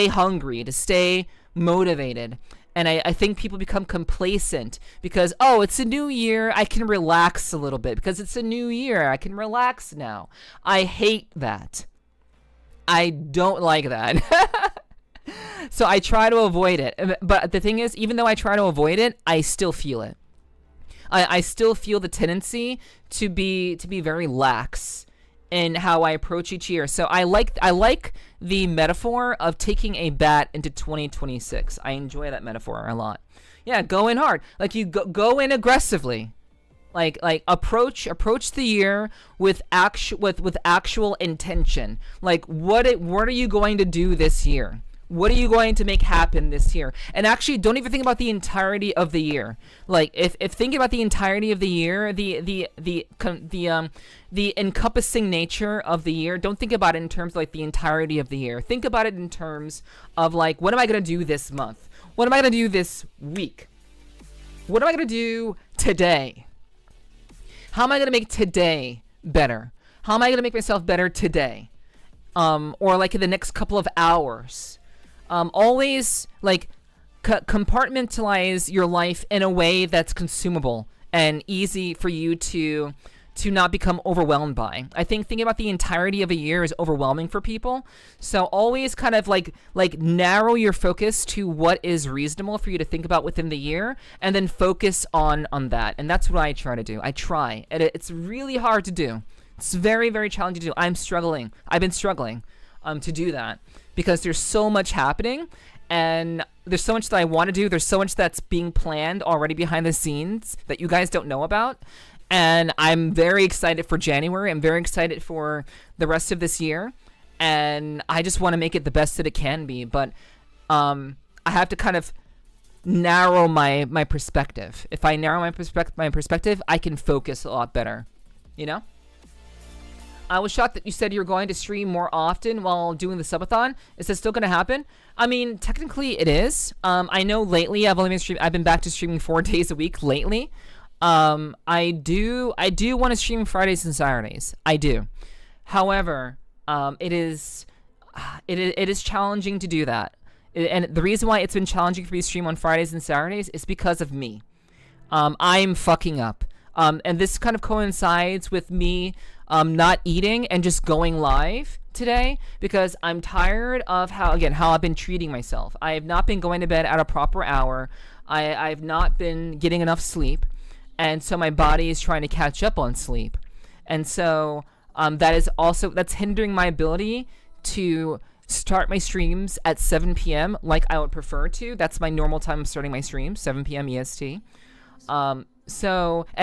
hungry, to stay motivated. And I think people become complacent because, oh, it's a new year, I can relax a little bit. Because it's a new year, I can relax now. I hate that. I don't like that. So I try to avoid it. But the thing is, even though I try to avoid it, I still feel it. I still feel the tendency to be very lax in how I approach each year. So I like the metaphor of taking a bat into 2026. I enjoy that metaphor a lot. Yeah, go in hard. Like you go in aggressively. Like approach the year with actual intention. Like what are you going to do this year? What are you going to make happen this year? And actually, don't even think about the entirety of the year. Like, if thinking about the entirety of the year, the encompassing nature of the year, don't think about it in terms of, like, the entirety of the year. Think about it in terms of, like, what am I going to do this month? What am I going to do this week? What am I going to do today? How am I going to make today better? How am I going to make myself better today? Or, like, in the next couple of hours? Always, like, compartmentalize your life in a way that's consumable and easy for you to not become overwhelmed by. I think thinking about the entirety of a year is overwhelming for people. So always kind of like narrow your focus to what is reasonable for you to think about within the year, and then focus on that. And that's what I try to do. I try. And it's really hard to do. It's very, very challenging to do. I've been struggling to do that because there's so much happening, and there's so much that I want to do. There's so much that's being planned already behind the scenes that you guys don't know about. And I'm very excited for January. I'm very excited for the rest of this year. And I just want to make it the best that it can be. But I have to kind of narrow my perspective. If I narrow my perspective, I can focus a lot better. You know? I was shocked that you said you're going to stream more often while doing the subathon. Is this still going to happen? I mean, technically it is. I know lately I've been back to streaming 4 days a week lately. I do want to stream Fridays and Saturdays. I do. However, it is challenging to do that. And the reason why it's been challenging for me to stream on Fridays and Saturdays is because of me. I'm fucking up. And this kind of coincides with me not eating and just going live today because I'm tired of how I've been treating myself. I have not been going to bed at a proper hour. I've not been getting enough sleep. And so my body is trying to catch up on sleep. And so that's hindering my ability to start my streams at 7 p.m. like I would prefer to. That's my normal time of starting my streams, 7 p.m. EST. And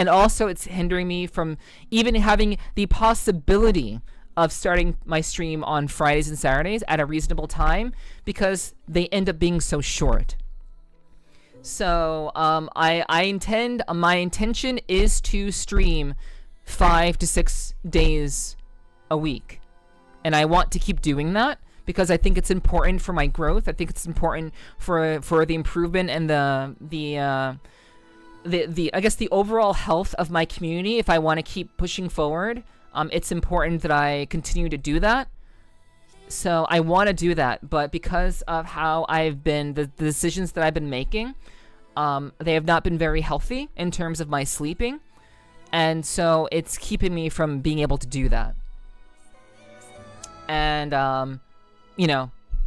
also it's hindering me from even having the possibility of starting my stream on Fridays and Saturdays at a reasonable time because they end up being so short. So my intention is to stream 5 to 6 days a week. And I want to keep doing that because I think it's important for my growth. I think it's important for the improvement and the I guess the overall health of my community. If I want to keep pushing forward, it's important that I continue to do that. So I want to do that, but because of how the decisions that I've been making, they have not been very healthy in terms of my sleeping, and so it's keeping me from being able to do that. And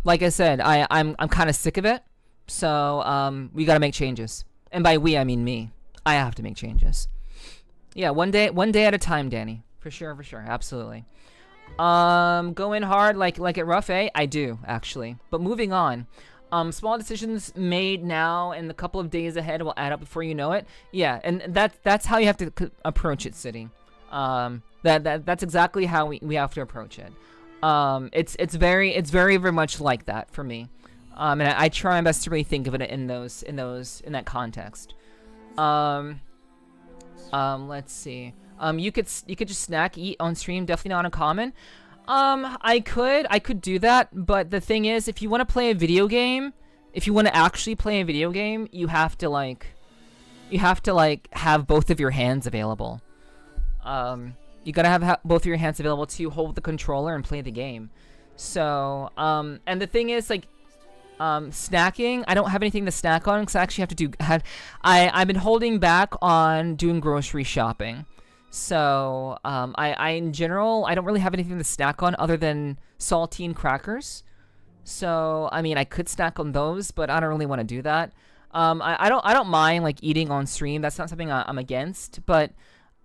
like I said, I'm kind of sick of it. So we got to make changes, and by we I mean me. I have to make changes. Yeah, one day at a time, Danny. For sure, absolutely. Going hard like at Rough A? I do, actually. But moving on. Small decisions made now and the couple of days ahead will add up before you know it. Yeah, and that's how you have to approach it, City. That's exactly how we have to approach it. It's very very much like that for me. And I try my best to really think of it in that context. Let's see. You could just eat on stream. Definitely not uncommon. I could do that, but the thing is, if you want to play a video game, if you want to actually play a video game, you have to have both of your hands available. You gotta have both of your hands available to hold the controller and play the game. So, and the thing is, snacking, I don't have anything to snack on because I actually I've been holding back on doing grocery shopping. So, I in general, I don't really have anything to snack on other than saltine crackers. So, I mean, I could snack on those, but I don't really want to do that. I don't mind eating on stream. That's not something I'm against, but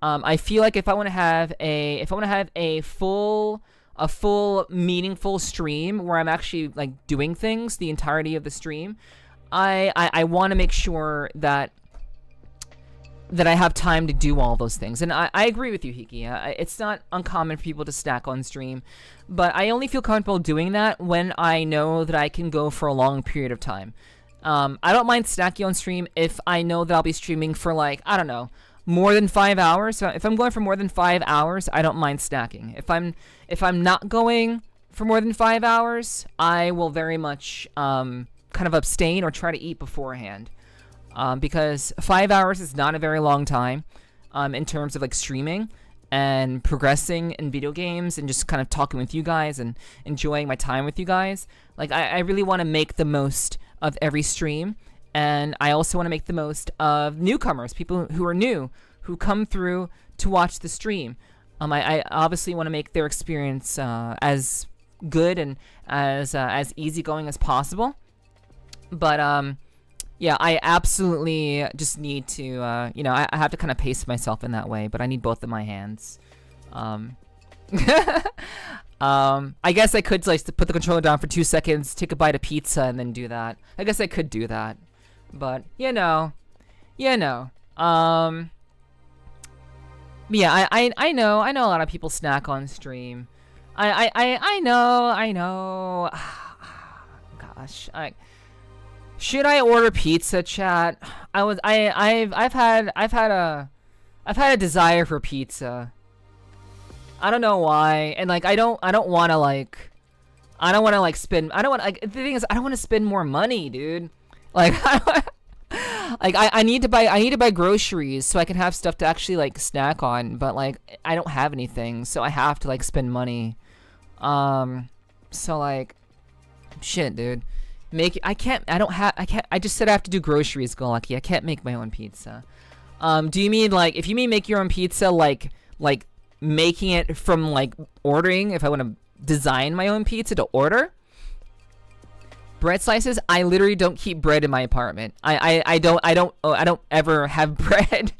I feel like if I want to have a full meaningful stream where I'm actually doing things the entirety of the stream, I want to make sure that I have time to do all those things. And I agree with you, Hiki. It's not uncommon for people to snack on stream, but I only feel comfortable doing that when I know that I can go for a long period of time. I don't mind snacking on stream if I know that I'll be streaming for I don't know, more than 5 hours. So if I'm going for more than 5 hours, I don't mind snacking. If I'm not going for more than 5 hours, I will very much kind of abstain or try to eat beforehand. Because 5 hours is not a very long time in terms of streaming and progressing in video games and just kind of talking with you guys and enjoying my time with you guys. I really want to make the most of every stream and I also want to make the most of newcomers, people who are new, who come through to watch the stream. I obviously want to make their experience as good and as easygoing as possible. But yeah, I absolutely just need to, I have to kind of pace myself in that way, but I need both of my hands. I guess I could like put the controller down for 2 seconds, take a bite of pizza, and then do that. I guess I could do that, but yeah, I know a lot of people snack on stream. I know. Gosh, should I order pizza, chat? I've had a desire for pizza. I don't know why, and like I don't want to like spend. The thing is, I don't want to spend more money, dude. Like I need to buy groceries so I can have stuff to actually like snack on, but like I don't have anything, so I have to like spend money. So like shit, dude. I just said I have to do groceries, Go Lucky. I can't make my own pizza. Do you mean like, if you mean make your own pizza, like making it from like ordering, if I want to design my own pizza to order? Bread slices? I literally don't keep bread in my apartment. I don't ever have bread.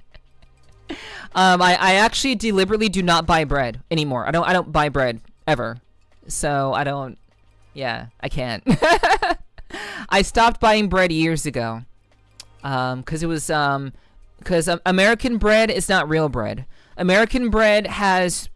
I actually deliberately do not buy bread anymore. I don't buy bread ever. So I can't. I stopped buying bread years ago. Because American bread is not real bread. American bread has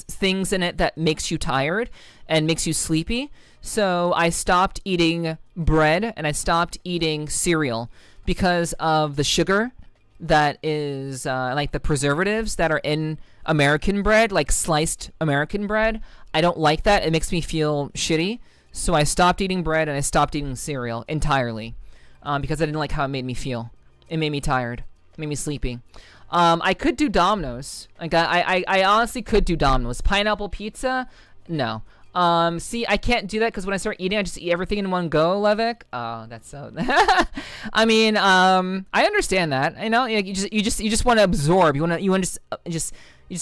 things in it that makes you tired and makes you sleepy. So I stopped eating bread and I stopped eating cereal because of the sugar that is like the preservatives that are in American bread, like sliced American bread. I don't like that. It makes me feel shitty. So I stopped eating bread and I stopped eating cereal entirely because I didn't like how it made me feel. It made me tired. It made me sleepy. I could do Domino's. Like I honestly could do Domino's. Pineapple pizza? No. See, I can't do that because when I start eating, I just eat everything in one go, Levick. Oh, that's so. I mean, I understand that. I know you just want to absorb. You want to just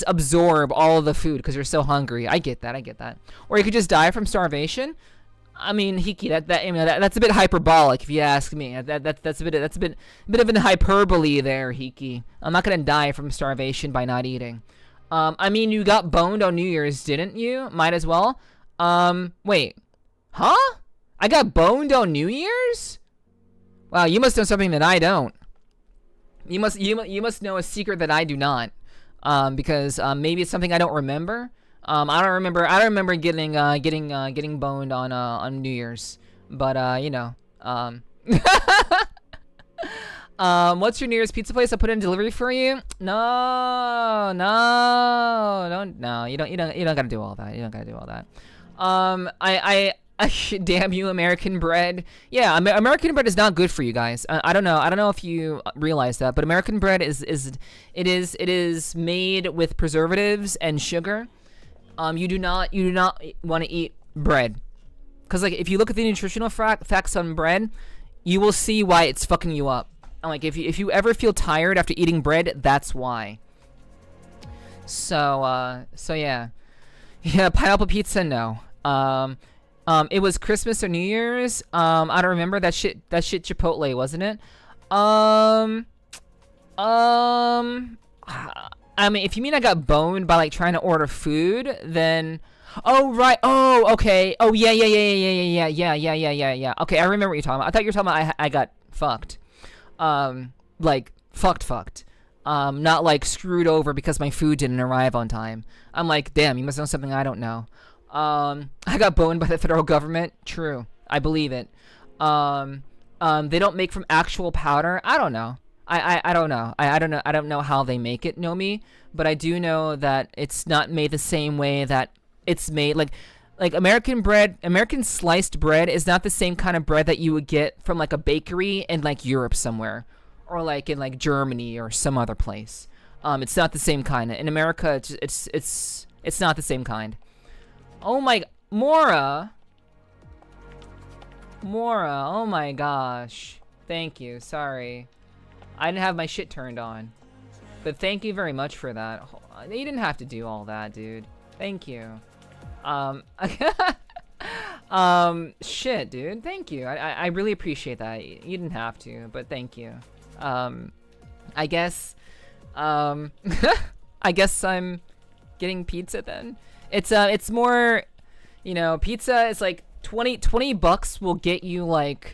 absorb all of the food because you're so hungry. I get that. Or you could just die from starvation. I mean, Hiki, that's a bit hyperbolic if you ask me. That's a bit of an hyperbole there, Hiki. I'm not gonna die from starvation by not eating. I mean, you got boned on New Year's, didn't you? Might as well. Wait, huh? I got boned on New Year's? Wow, you must know something that I don't. You must know a secret that I do not. Because maybe it's something I don't remember. I don't remember getting boned on New Year's, but what's your New Year's pizza place? I put in delivery for you. No, you don't gotta do all that. You don't gotta do all that. Damn you, American bread. Yeah, American bread is not good for you guys. I don't know if you realize that, but American bread is made with preservatives and sugar. You do not want to eat bread, because like if you look at the nutritional facts on bread, you will see why it's fucking you up. And like if you ever feel tired after eating bread, that's why. So yeah, pineapple pizza, no. It was Christmas or New Year's. I don't remember that shit. Chipotle, wasn't it? I mean, if you mean I got boned by like trying to order food, then oh right, oh okay, oh yeah. Okay, I remember what you're talking about. I thought you were talking about I got fucked, like fucked. Not like screwed over because my food didn't arrive on time. I'm like, damn, you must know something I don't know. I got boned by the federal government. True, I believe it. They don't make from actual powder. I don't know. I don't know. I don't know how they make it, Nomi, but I do know that it's not made the same way that it's made. Like American bread, American sliced bread is not the same kind of bread that you would get from like a bakery in like Europe somewhere, or like in like Germany or some other place. It's not the same kind. In America, it's not the same kind. Oh my, Mora, oh my gosh. Thank you. Sorry. I didn't have my shit turned on. But thank you very much for that. You didn't have to do all that, dude. Thank you. Shit, dude. Thank you. I really appreciate that. You didn't have to, but thank you. I guess, I guess I'm getting pizza then. It's more, you know, pizza is like 20 bucks will get you like,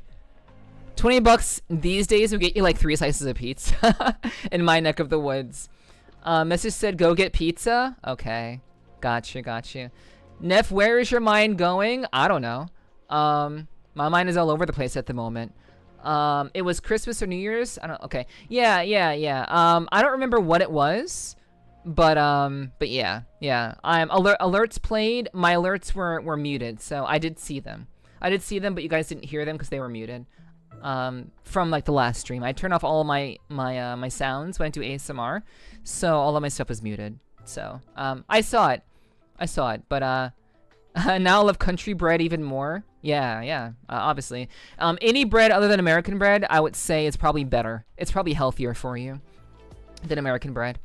20 bucks these days will get you like 3 slices of pizza in my neck of the woods. Message said, go get pizza. Okay. Gotcha. Neff, where is your mind going? I don't know. My mind is all over the place at the moment. It was Christmas or New Year's? I don't, okay. Yeah. I don't remember what it was, but yeah. Alerts played. My alerts were muted, so I did see them. But you guys didn't hear them because they were muted. From like the last stream. I turned off all of my sounds when I do ASMR, so all of my stuff was muted. So, I saw it, but, now I love country bread even more. Yeah, obviously. Any bread other than American bread, I would say is probably better. It's probably healthier for you than American bread.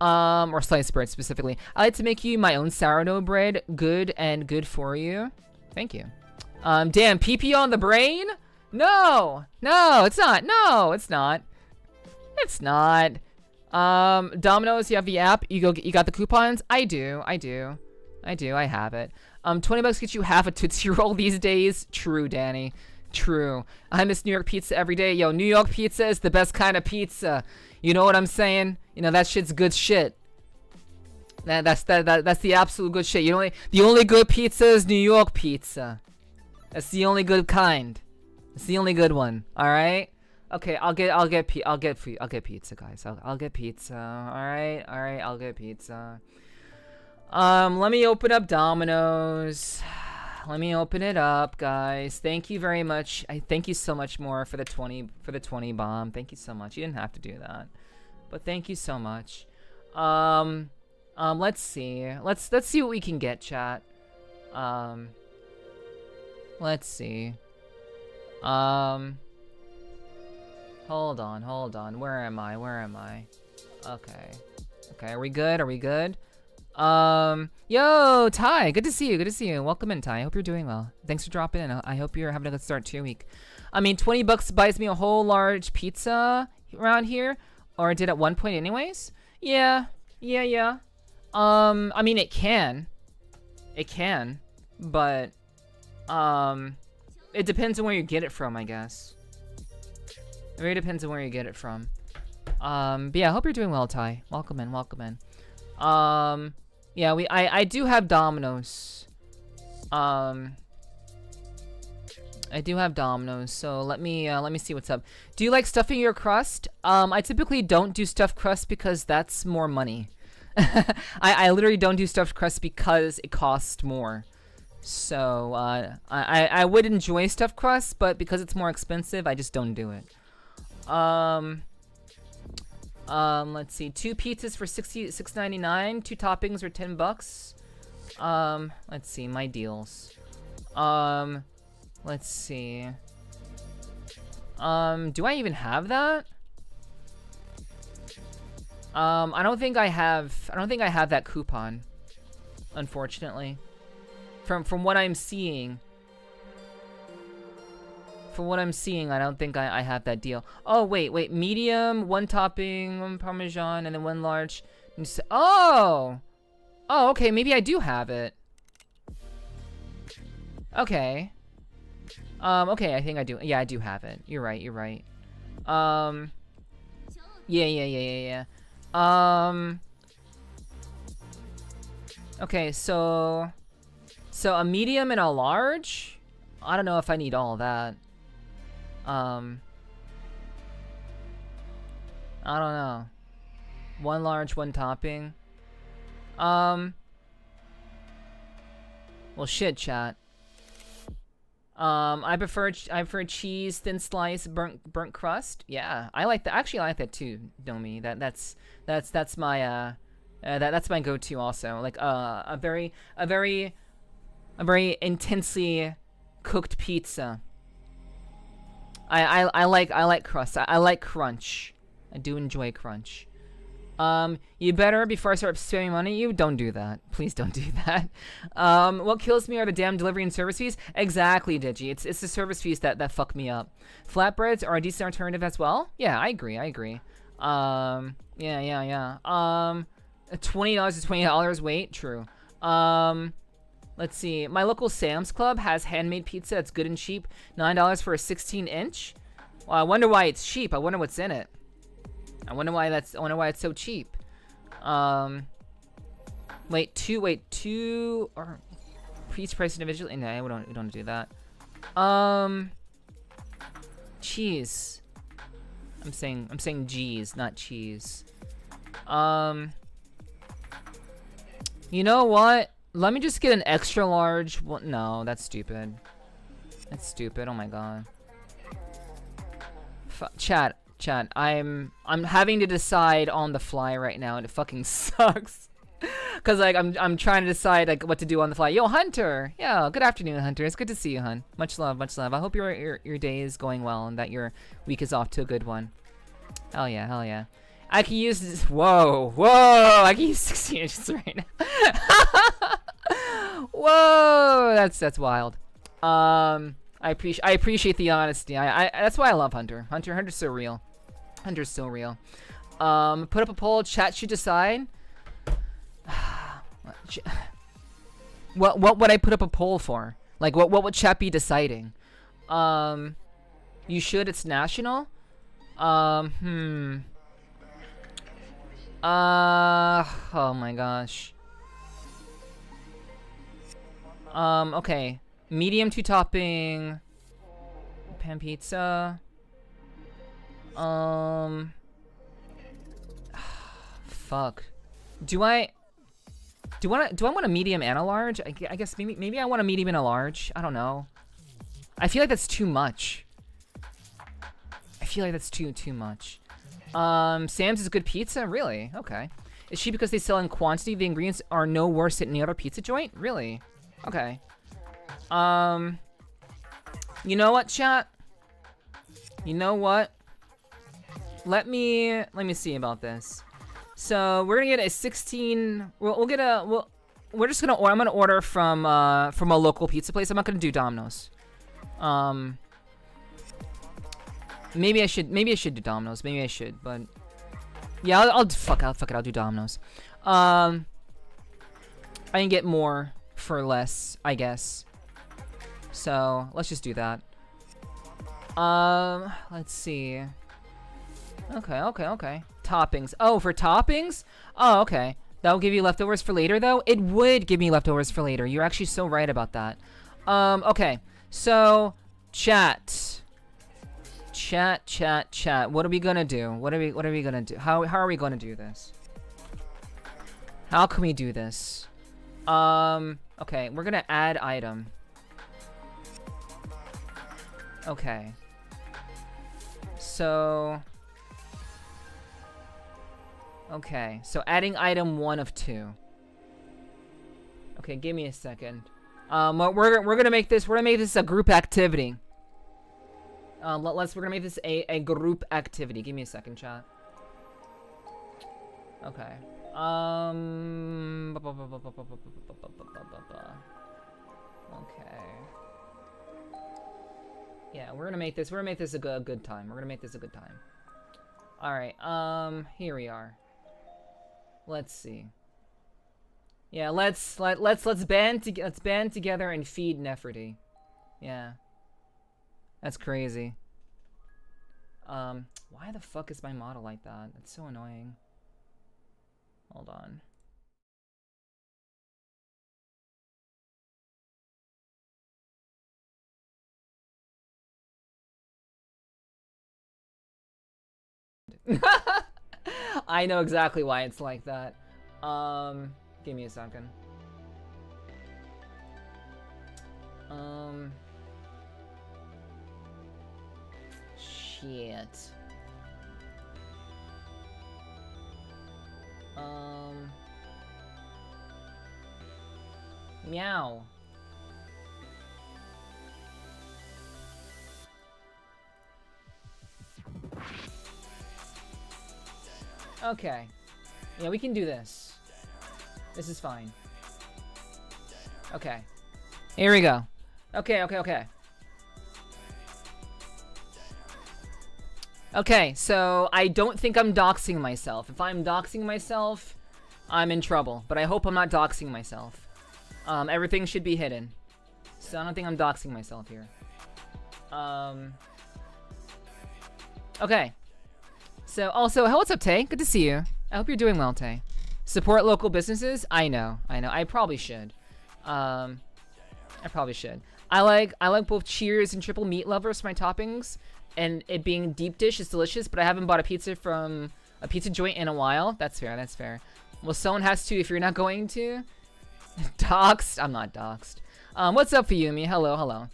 Or sliced bread specifically. I like to make you my own sourdough bread, good for you. Thank you. Damn, PP on the brain? No, it's not. It's not. Domino's, you have the app. You got the coupons? I do. I have it. 20 bucks gets you half a Tootsie Roll these days. True, Danny. True. I miss New York pizza every day. Yo, New York pizza is the best kind of pizza. You know what I'm saying? You know, that shit's good shit. That's the absolute good shit. The only good pizza is New York pizza. That's the only good kind. It's the only good one. All right. Okay, I'll get pizza, guys. I'll get pizza. All right. I'll get pizza. Let me open up Domino's. Let me open it up, guys. Thank you very much. I thank you so much more for the 20 bomb. Thank you so much. You didn't have to do that, but thank you so much. Let's see. Let's see what we can get, chat. Let's see. Hold on. Where am I? Okay, are we good? Yo, Ty, good to see you. Welcome in, Ty. I hope you're doing well. Thanks for dropping in. I hope you're having a good start to your week. I mean, 20 bucks buys me a whole large pizza around here, or it did at one point anyways. Yeah. I mean, it can, but, it depends on where you get it from, I guess. It really depends on where you get it from. But yeah, I hope you're doing well, Ty. Welcome in. Yeah, I do have Domino's. I do have Domino's, so let me see what's up. Do you like stuffing your crust? I typically don't do stuffed crust because that's more money. I literally don't do stuffed crust because it costs more. So, I would enjoy stuffed crust, but because it's more expensive, I just don't do it. Let's see. 2 pizzas for $6.99. 2 toppings are 10 bucks. Let's see. My deals. Let's see. Do I even have that? I don't think I have that coupon, unfortunately. From what I'm seeing. I don't think I have that deal. Oh, wait. Medium, 1 topping, 1 Parmesan, and then 1 large. Oh, okay. Maybe I do have it. Okay. Okay, I think I do. Yeah, I do have it. You're right. Yeah. Okay, so a medium and a large? I don't know if I need all that. I don't know. 1 large, 1 topping. Well, shit, chat. I prefer cheese, thin slice, burnt crust. Yeah, I like that. Actually, I like that too, Domi. That's my that's my go-to also. Like a very intensely cooked pizza. I like crust. I like crunch. I do enjoy crunch. You better, before I start spamming money, you don't do that. Please don't do that. What kills me are the damn delivery and service fees. Exactly, Digi. It's the service fees that fuck me up. Flatbreads are a decent alternative as well. Yeah, I agree. Yeah. $20 is $20. Wait, true. Let's see. My local Sam's Club has handmade pizza. It's good and cheap. $9 for a 16-inch. Well, I wonder why it's cheap. I wonder what's in it. I wonder why it's so cheap. Wait, two or piece price individually? No, we don't do that. Cheese. I'm saying G's, not cheese. You know what? Let me just get an extra large. Well, no, that's stupid. That's stupid. Oh my god. Chat. I'm having to decide on the fly right now, and it fucking sucks. Cause like I'm trying to decide like what to do on the fly. Yo, Hunter. Yeah, good afternoon, Hunter. It's good to see you, hun. Much love. I hope your day is going well and that your week is off to a good one. Hell yeah. I can use this. Whoa. I can use 16 inches right now. Whoa, that's wild. I appreciate the honesty. I that's why I love Hunter. Hunter's so real. Hunter's so real. Put up a poll. Chat should decide. What would I put up a poll for? Like what would chat be deciding? You should. It's national. Oh my gosh. Okay. Medium 2 topping. Pan pizza. Fuck. Do I want a medium and a large? I guess maybe I want a medium and a large. I don't know. I feel like that's too much. I feel like that's too much. Sam's is good pizza? Really? Okay. Is she because they sell in quantity? The ingredients are no worse than any other pizza joint? Really? Okay. You know what, chat? You know what? Let me see about this. So we're gonna get a 16. We're just gonna. I'm gonna order from a local pizza place. I'm not gonna do Domino's. Maybe I should do Domino's. Maybe I should, but yeah, I'll fuck it. I'll do Domino's. I can get more for less, I guess. So let's just do that. Let's see. Okay. Toppings. Oh, for toppings? Oh, okay. That'll give you leftovers for later, though? It would give me leftovers for later. You're actually so right about that. Okay. So, chat. What are we gonna do? What are we gonna do? How are we gonna do this? How can we do this? Okay. We're gonna add item. Okay. So... Okay, so adding item 1 of 2. Okay, give me a second. We're gonna make this a group activity. We're gonna make this a group activity. Give me a second, chat. Okay. Okay. Yeah, we're gonna make this a good time. We're gonna make this a good time. All right. Here we are. Let's see. Yeah, let's band together and feed Nepherti. Yeah. That's crazy. Why the fuck is my model like that? That's so annoying. Hold on. I know exactly why it's like that. Give me a second. Shit. Meow. Okay. Yeah, we can do this. This is fine. Okay. Here we go. Okay. Okay, so I don't think I'm doxing myself. If I'm doxing myself, I'm in trouble. But I hope I'm not doxing myself. Everything should be hidden. So I don't think I'm doxing myself here. Okay. So, also, what's up, Tay? Good to see you. I hope you're doing well, Tay. Support local businesses? I know. I probably should. I like both Cheers and Triple Meat Lovers for my toppings. And it being deep dish is delicious, but I haven't bought a pizza from a pizza joint in a while. That's fair. Well, someone has to if you're not going to. Doxed? I'm not doxed. What's up for Yumi? Hello.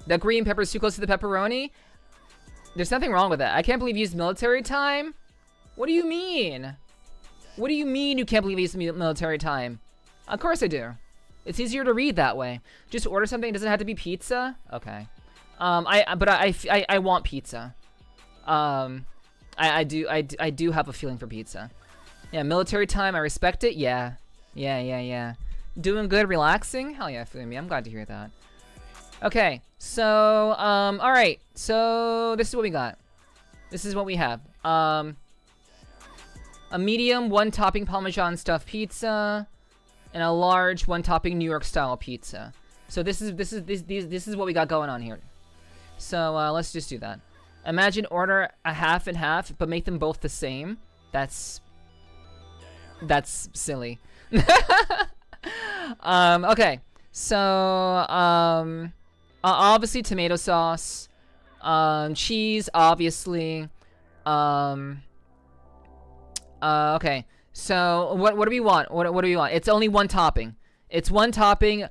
The green pepper is too close to the pepperoni? There's nothing wrong with that. I can't believe you used military time? What do you mean? What do you mean you can't believe you used military time? Of course I do. It's easier to read that way. Just order something. It doesn't have to be pizza. Okay. I want pizza. I do have a feeling for pizza. Yeah, military time. I respect it. Yeah. Doing good, relaxing. Hell yeah, Fumi. I'm glad to hear that. Okay, so all right. So this is what we got. This is what we have. A medium 1-topping Parmesan stuffed pizza, and a large 1-topping New York style pizza. So this is what we got going on here. So let's just do that. Imagine order a half and half, but make them both the same. That's silly. Okay. So obviously tomato sauce, cheese, obviously. Okay. So what do we want? What do we want? It's only 1 topping. It's 1 topping.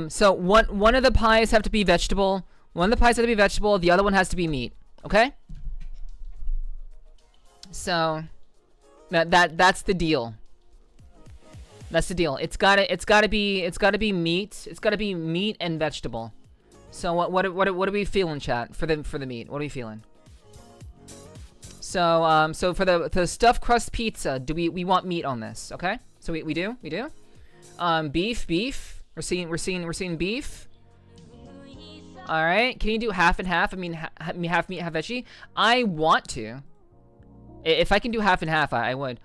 So one of the pies have to be vegetable. One of the pies have to be vegetable. The other one has to be meat. Okay. So that's the deal. That's the deal. It's gotta be meat. It's gotta be meat and vegetable. So what are we feeling, chat? For the meat, what are we feeling? So so for the stuffed crust pizza, we want meat on this? Okay. So we do. Beef. We're seeing beef. All right. Can you do half and half? I mean, half meat, half veggie. I want to. If I can do half and half, I would.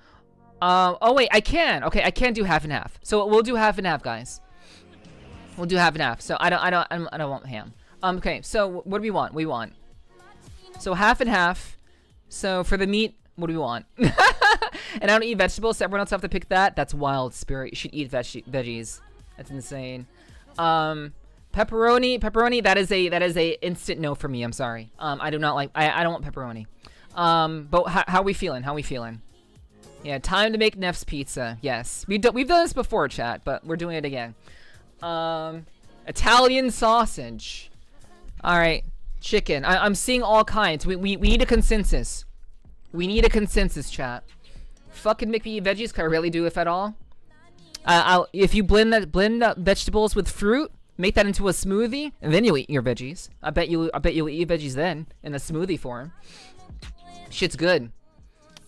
Oh wait, I can. Okay, I can do half and half. So we'll do half and half, guys. We'll do half and half. So I don't want ham. Okay. So what do we want? We want. So half and half. So for the meat, what do we want? And I don't eat vegetables, so everyone else have to pick that. That's wild, Spirit. You should eat veggies. That's insane. Pepperoni. That is a instant no for me. I'm sorry. I do not like. I don't want pepperoni. But how we feeling? How we feeling? Yeah, time to make Neff's pizza. Yes, we've done this before, chat, but we're doing it again. Italian sausage. All right, chicken. I'm seeing all kinds. We need a consensus. We need a consensus, chat. Fucking make me eat veggies. Can I really do if at all? If you blend vegetables with fruit, make that into a smoothie, and then you'll eat your veggies. I bet you'll eat veggies then in a smoothie form. Shit's good.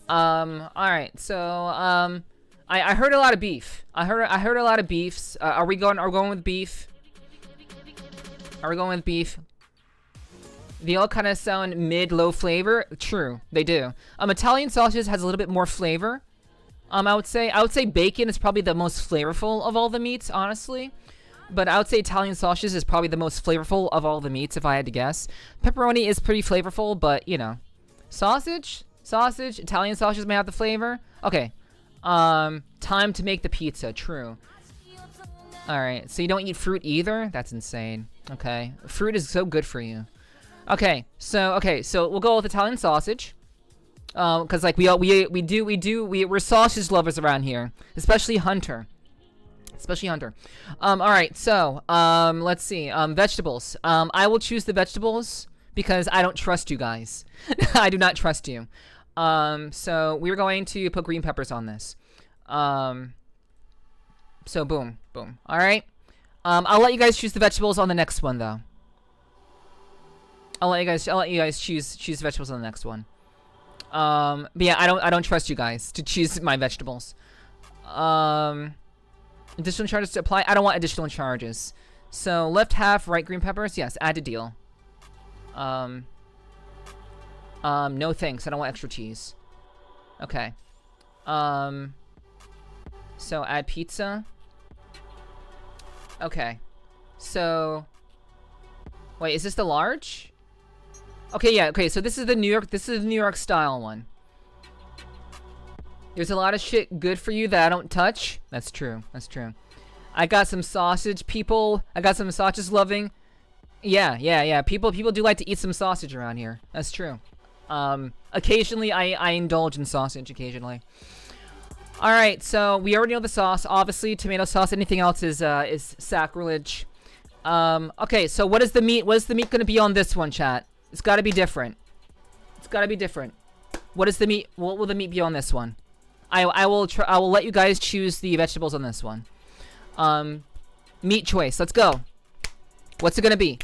All right. So I heard a lot of beef. I heard a lot of beefs. Are we going with beef? Are we going with beef? They all kind of sound mid-low flavor. True, they do. Italian sausages has a little bit more flavor. I would say bacon is probably the most flavorful of all the meats, honestly. But I would say Italian sausages is probably the most flavorful of all the meats, if I had to guess. Pepperoni is pretty flavorful, but you know, sausage, Italian sausages may have the flavor. Okay, time to make the pizza. True. All right, so you don't eat fruit either? That's insane. Okay, fruit is so good for you. Okay, so we'll go with Italian sausage. Cause like we're sausage lovers around here, especially Hunter. All right, so let's see. Vegetables. I will choose the vegetables because I don't trust you guys. I do not trust you. So we're going to put green peppers on this. So boom. All right. I'll let you guys choose the vegetables on the next one though. I'll let you guys choose vegetables on the next one. But yeah, I don't trust you guys to choose my vegetables. Additional charges to apply. I don't want additional charges. So left half, right green peppers. Yes, add to deal. No thanks. I don't want extra cheese. Okay. So add pizza. Okay. So wait, is this the large? Okay, yeah. Okay, so this is the New York style one. There's a lot of shit good for you that I don't touch. That's true. That's true. I got some sausage, people. I got some sausage loving. Yeah. People do like to eat some sausage around here. That's true. Occasionally I indulge in sausage occasionally. All right, so we already know the sauce. Obviously, tomato sauce. Anything else is sacrilege. Okay, so what is the meat? What is the meat going to be on this one, chat? It's got to be different. It's got to be different. What is the meat? What will the meat be on this one? I will let you guys choose the vegetables on this one. Meat choice. Let's go. What's it going to be?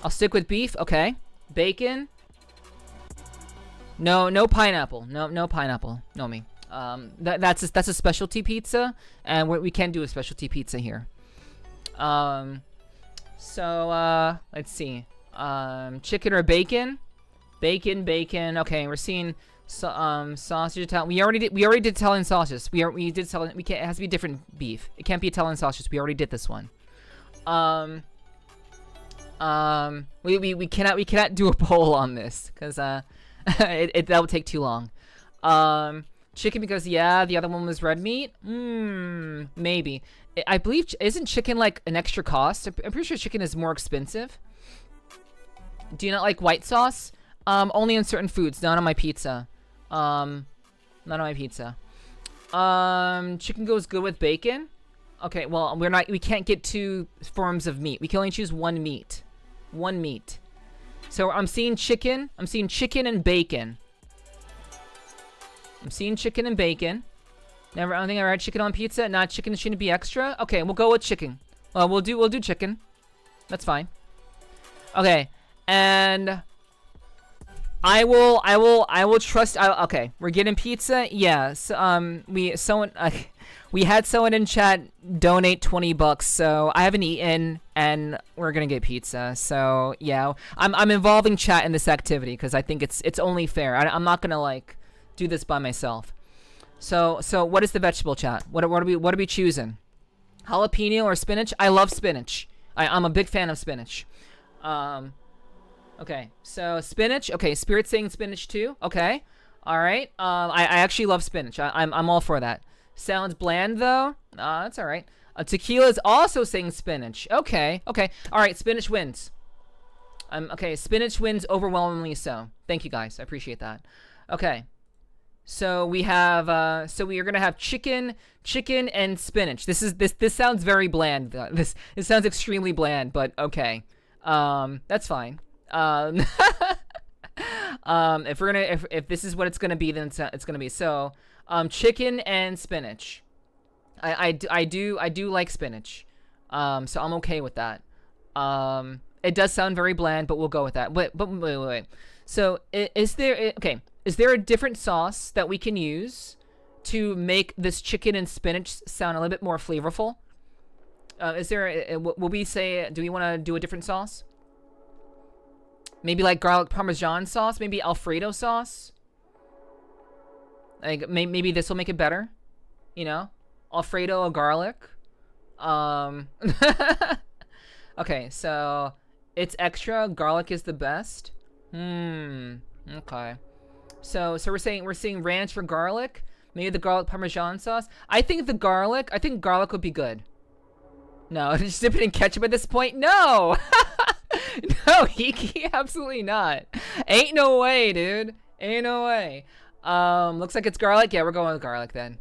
I'll stick with beef. Okay. Bacon. No pineapple. No pineapple. No me. That's a specialty pizza, and we can't do a specialty pizza here. So let's see. Chicken or bacon? Bacon. Okay, we're seeing sausage Italian. We already did Italian sausages. We did Italian. We can't. It has to be different beef. It can't be Italian sausages. We already did this one. We cannot do a poll on this because that would take too long. Chicken because yeah, the other one was red meat. Maybe. I believe isn't chicken like an extra cost? I'm pretty sure chicken is more expensive. Do you not like white sauce? Only on certain foods, not on my pizza. Not on my pizza. Chicken goes good with bacon. Okay, well we can't get two forms of meat. We can only choose one meat. One meat. So I'm seeing chicken. I'm seeing chicken and bacon. I'm seeing chicken and bacon. I don't think I ever had chicken on pizza. Not chicken shouldn't be extra. Okay, we'll go with chicken. We'll do chicken. That's fine. Okay, and I will trust. Okay, we're getting pizza. Yeah. So, we had someone in chat donate $20, so I haven't eaten, and we're gonna get pizza. So yeah, I'm involving chat in this activity because I think it's only fair. I'm not gonna like do this by myself. So what is the vegetable, chat? What are we choosing? Jalapeno or spinach? I love spinach. I'm a big fan of spinach. Okay, so spinach. Okay, Spirit's saying spinach too. Okay, all right. I actually love spinach. I'm all for that. Sounds bland though. That's all right. Tequila is also saying spinach. Okay. All right, spinach wins. Okay, spinach wins overwhelmingly so. Thank you guys. I appreciate that. Okay. So we have so we are gonna have chicken and spinach. This sounds very bland. This sounds extremely bland, but okay. That's fine. If this is what it's gonna be, then it's gonna be so. Chicken and spinach. I do like spinach. So I'm okay with that. It does sound very bland, but we'll go with that. Wait. So is there a different sauce that we can use to make this chicken and spinach sound a little bit more flavorful? Is there? Will we say? Do we want to do a different sauce? Maybe like garlic parmesan sauce. Maybe Alfredo sauce. Like maybe this will make it better. You know, Alfredo or garlic. Okay, so it's extra. Garlic is the best. Okay. So we're seeing ranch for garlic. Maybe the garlic parmesan sauce. I think garlic would be good. No, just dip it in ketchup at this point. No. No, Hiki, absolutely not. Ain't no way, dude. Ain't no way. Looks like it's garlic. Yeah, we're going with garlic then.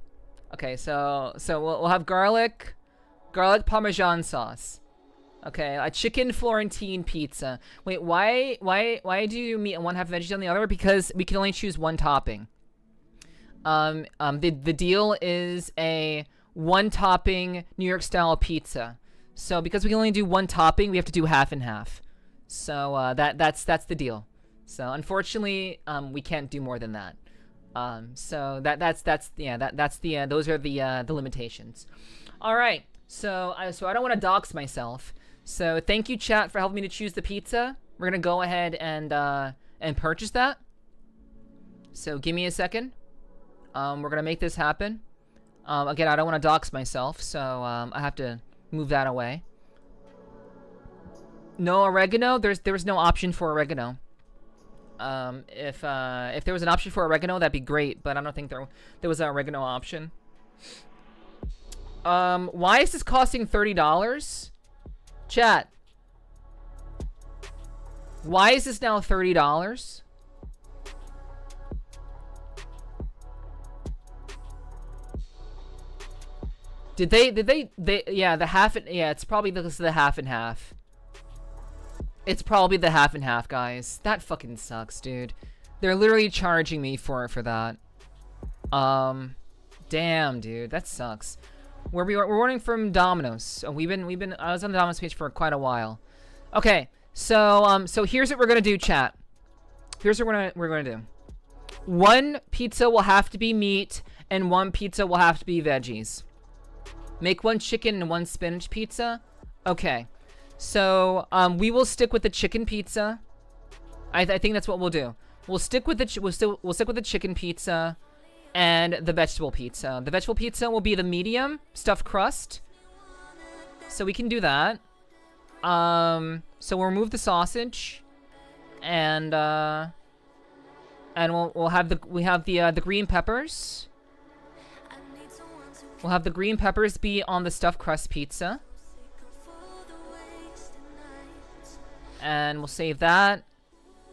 Okay, so we'll have garlic parmesan sauce. Okay, a chicken Florentine pizza. Wait, why do you meat on one, have veggies on the other? Because we can only choose one topping. The deal is a one topping New York style pizza. So because we can only do one topping, we have to do half and half. So that's the deal. So unfortunately, we can't do more than that. So that's the those are the limitations. All right. So I don't want to dox myself. So thank you, chat, for helping me to choose the pizza. We're gonna go ahead and purchase that. So give me a second. We're gonna make this happen. Again, I don't want to dox myself, so I have to move that away. No oregano. There was no option for oregano. If there was an option for oregano, that'd be great, but I don't think there was an oregano option. Why is this costing $30? Chat. Why is this now $30? Did they yeah, the half and yeah, it's probably because of the half and half. It's probably the half and half, guys. That fucking sucks, dude. They're literally charging me for that. Damn, dude, that sucks. We're ordering from Domino's. I was on the Domino's page for quite a while. Okay, so here's what we're gonna do, chat. Here's what we're gonna do. One pizza will have to be meat, and one pizza will have to be veggies. Make one chicken and one spinach pizza. Okay. So, we will stick with the chicken pizza. I think that's what we'll do. We'll stick with the we'll stick with the chicken pizza and the vegetable pizza. The vegetable pizza will be the medium stuffed crust. So we can do that. So we'll remove the sausage, and we'll have the green peppers. We'll have the green peppers be on the stuffed crust pizza. And we'll save that.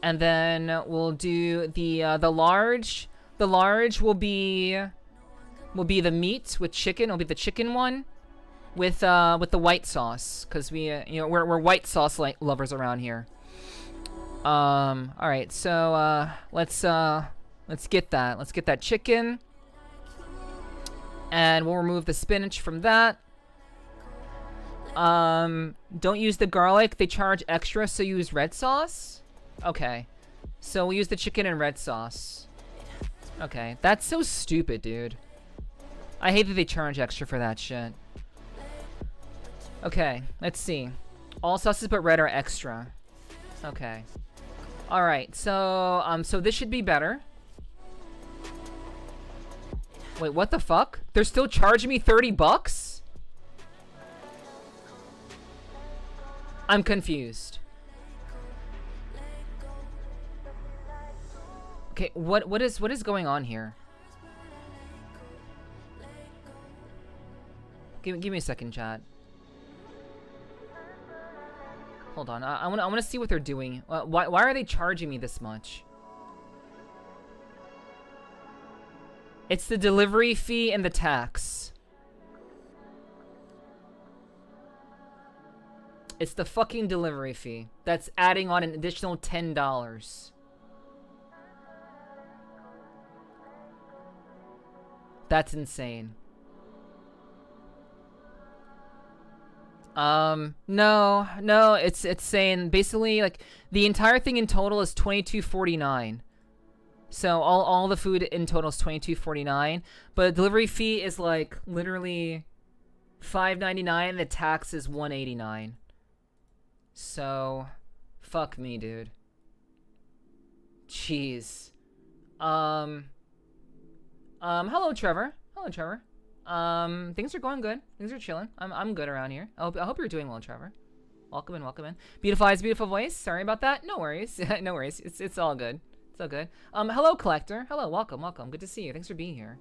And then we'll do the large. The large will be the meat with chicken. It'll be the chicken one with the white sauce, cuz we're white sauce lovers around here. All right. So let's get that. Let's get that chicken. And we'll remove the spinach from that. Don't use the garlic. They charge extra, so use red sauce. Okay. So we'll use the chicken and red sauce. Okay. That's so stupid, dude. I hate that they charge extra for that shit. Okay. Let's see. All sauces but red are extra. Okay. Alright. So this should be better. Wait, what the fuck? They're still charging me $30? I'm confused. Okay, what is going on here? Give me a second, chat. Hold on. I want to see what they're doing. Why are they charging me this much? It's the delivery fee and the tax. It's the fucking delivery fee. That's adding on an additional $10. That's insane. No, it's saying basically like the entire thing in total is $22.49. So all the food in total is $22.49, but the delivery fee is like literally $5.99. The tax is $1.89. So, fuck me, dude. Jeez. Hello, Trevor. Hello, Trevor. Things are going good. Things are chilling. I'm good around here. I hope you're doing well, Trevor. Welcome in, welcome in. Beautiful eyes, beautiful voice. Sorry about that. No worries. No worries. It's all good. It's all good. Hello, Collector. Hello, welcome. Good to see you. Thanks for being here.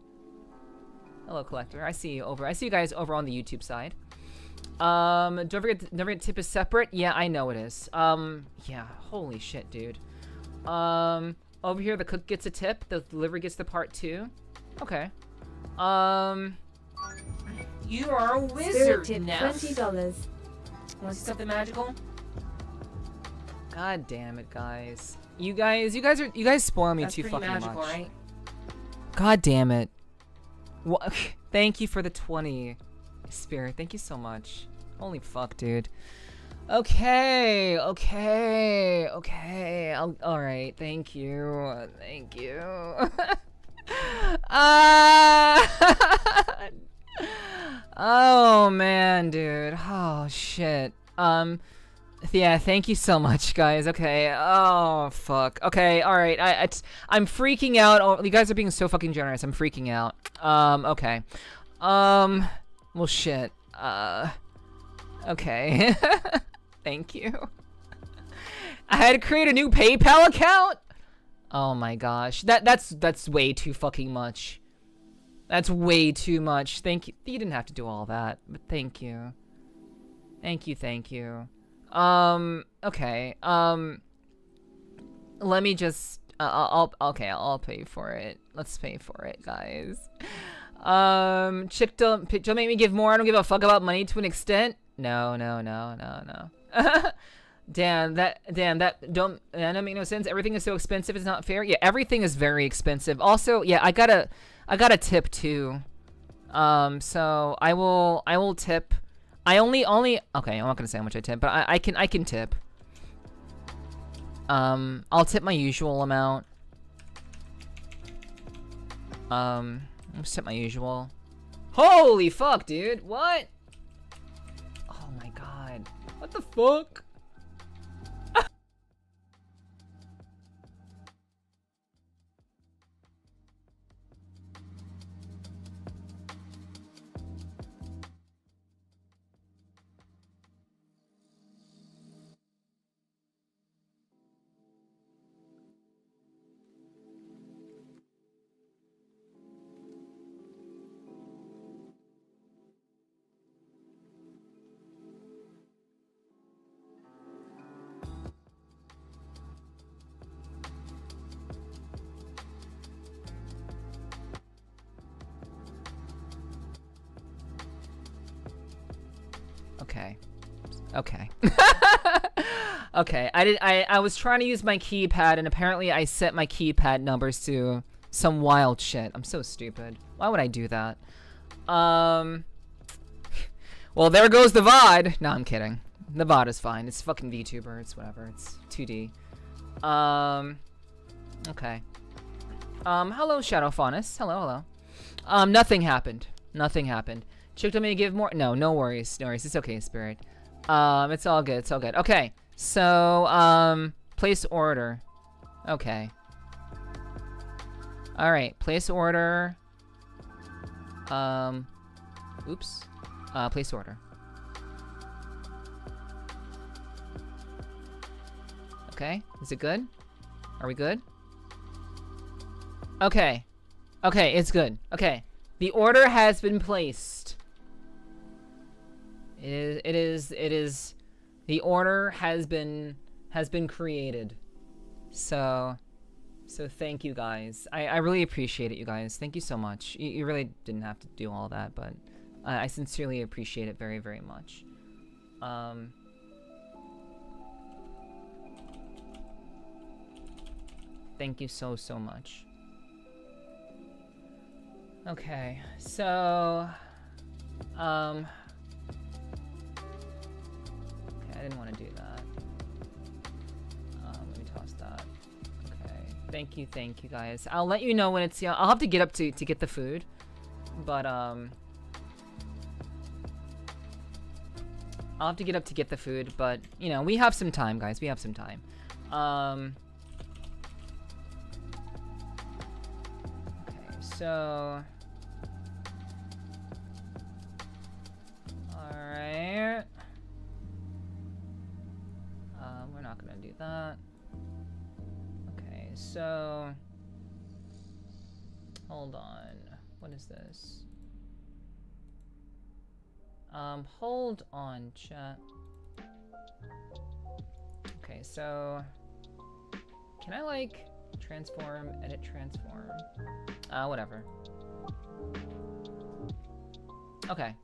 Hello, Collector. I see you guys over on the YouTube side. Don't forget tip is separate. Yeah, I know it is. Yeah, holy shit, dude. Over here the cook gets a tip, the delivery gets the part 2. Okay. You are a wizard now. $20. Want to see something magical? God damn it, guys. You guys spoil me too fucking magical, much. Right? God damn it. Thank you for the 20. Spirit, thank you so much. Holy fuck, dude. Okay, okay, okay. All right. Thank you. Thank you. Ah. Oh man, dude. Oh shit. Yeah. Thank you so much, guys. Okay. Oh fuck. Okay. All right. I'm freaking out. Oh, you guys are being so fucking generous. I'm freaking out. Okay. Well, shit. Okay. Thank you. I had to create a new PayPal account. Oh my gosh, that's way too fucking much. That's way too much. Thank you. You didn't have to do all that, but thank you. Thank you. Thank you. Okay. Let me just. I'll pay for it. Let's pay for it, guys. Chick, don't make me give more. I don't give a fuck about money to an extent. No. Damn, that don't make no sense. Everything is so expensive. It's not fair. Yeah, everything is very expensive. Also, yeah, I got a tip too. So I will tip. I only okay. I'm not gonna say how much I tip, but I can tip. I'll tip my usual amount. I'll tip my usual. Holy fuck, dude! What? Oh my god! What the fuck? Okay. Okay. I was trying to use my keypad and apparently I set my keypad numbers to some wild shit. I'm so stupid. Why would I do that? Well, there goes the VOD. No, I'm kidding. The VOD is fine. It's fucking VTuber. It's whatever. It's 2D. Okay. Hello, Shadow Faunus. Hello. Nothing happened. Chick told me to give more. No worries. It's okay, Spirit. It's all good. Okay. So, place order. Okay. Alright, place order. Oops. Place order. Okay, is it good? Are we good? Okay, it's good. Okay, the order has been placed. It is. The order has been created. So thank you guys. I really appreciate it, you guys. Thank you so much. You really didn't have to do all that, but I sincerely appreciate it very, very much. Thank you so much. Okay, so okay, I didn't want to do that. Let me toss that. Okay, thank you guys. I'll let you know when it's, I'll have to get up to get the food, but I'll have to get up to get the food, but you know, we have some time, guys. We have some time. Okay, so alright. We're not gonna do that. Okay, so hold on. What is this? Hold on, chat. Okay, so can I like transform, edit transform? Whatever. Okay.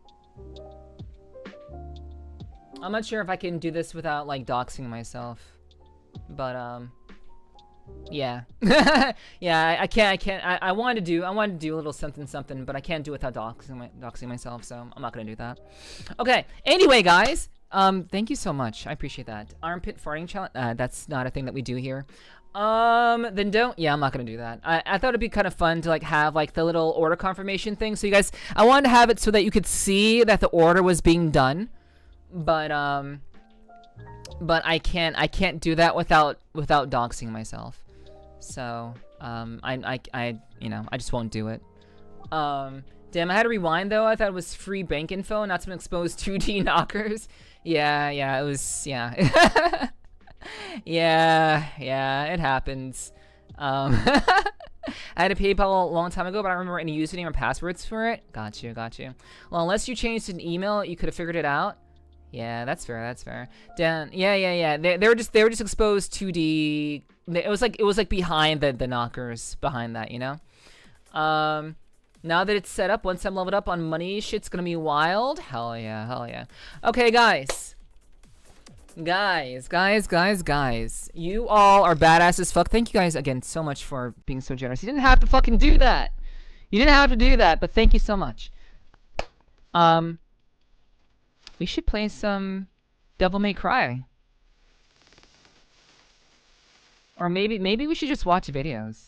I'm not sure if I can do this without like doxing myself, but yeah. Yeah, I can't. I wanted to do a little something, but I can't do it without doxing myself, so I'm not gonna do that. Okay. Anyway, guys, Thank you so much. I appreciate that. Armpit farting challenge? That's not a thing that we do here. Then don't. Yeah, I'm not gonna do that. I thought it'd be kind of fun to like have like the little order confirmation thing. So you guys, I wanted to have it so that you could see that the order was being done, but I can't do that without doxing myself. So I you know, I just won't do it. Damn, I had to rewind though. I thought it was free bank info, not some exposed 2D knockers. Yeah, it was, yeah. yeah, it happens. I had a PayPal a long time ago, but I don't remember any username or passwords for it. Got you. Well, unless you changed an email, you could have figured it out. Yeah, that's fair. Dan, yeah. They were just exposed 2D. It was like behind the knockers behind that, you know. Now that it's set up, once I'm leveled up on money, shit's gonna be wild. Hell yeah. Okay, guys. Guys. You all are badass as fuck. Thank you guys again so much for being so generous. You didn't have to fucking do that. But thank you so much. We should play some Devil May Cry. Or maybe we should just watch videos.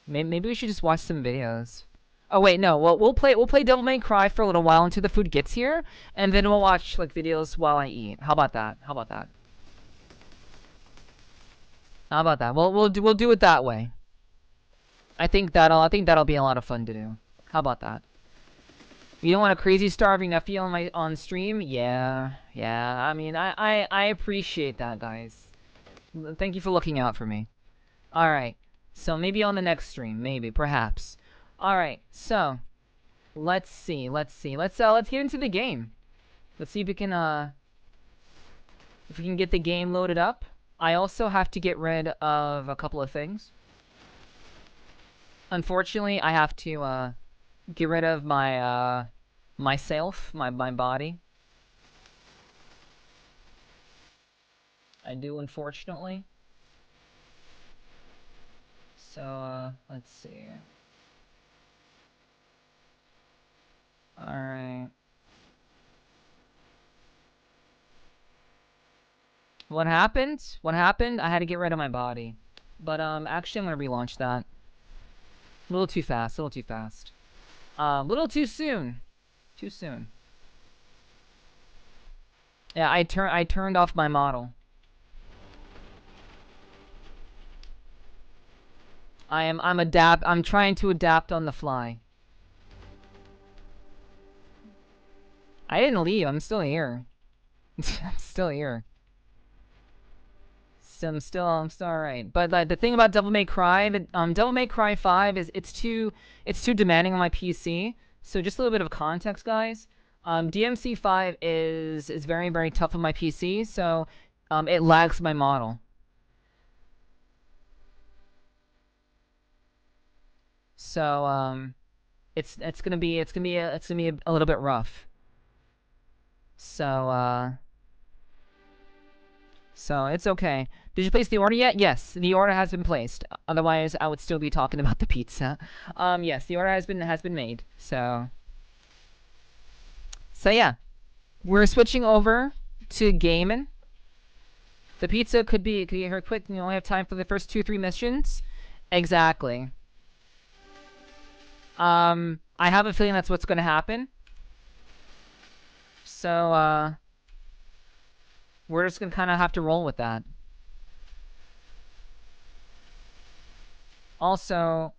Maybe we should just watch some videos. Oh wait, no. Well, we'll play Devil May Cry for a little while until the food gets here, and then we'll watch like videos while I eat. How about that? We'll do it that way. I think that'll be a lot of fun to do. How about that? You don't want a crazy starving nephew on stream? Yeah. I mean, I appreciate that, guys. Thank you for looking out for me. All right. So maybe on the next stream, perhaps. All right. So let's see. Let's get into the game. Let's see if we can get the game loaded up. I also have to get rid of a couple of things. Unfortunately, I have to get rid of my myself, my body. I do, unfortunately. So let's see. All right. What happened? I had to get rid of my body. But actually I'm gonna relaunch that. A little too fast. Little too soon. Yeah, I turned off my model. I'm trying to adapt on the fly. I didn't leave. I'm still here. I'm still here. So I'm still alright. But the thing about Devil May Cry, Devil May Cry 5 is it's too demanding on my PC. So just a little bit of context, guys. DMC5 is very, very tough on my PC, so it lags my model. So it's gonna be a little bit rough. So it's okay. Did you place the order yet? Yes, the order has been placed. Otherwise, I would still be talking about the pizza. Yes, the order has been made. So yeah, we're switching over to gaming. The pizza could be here quick. You only have time for the first 2-3 missions. Exactly. I have a feeling that's what's gonna happen. So we're just gonna kind of have to roll with that. Also,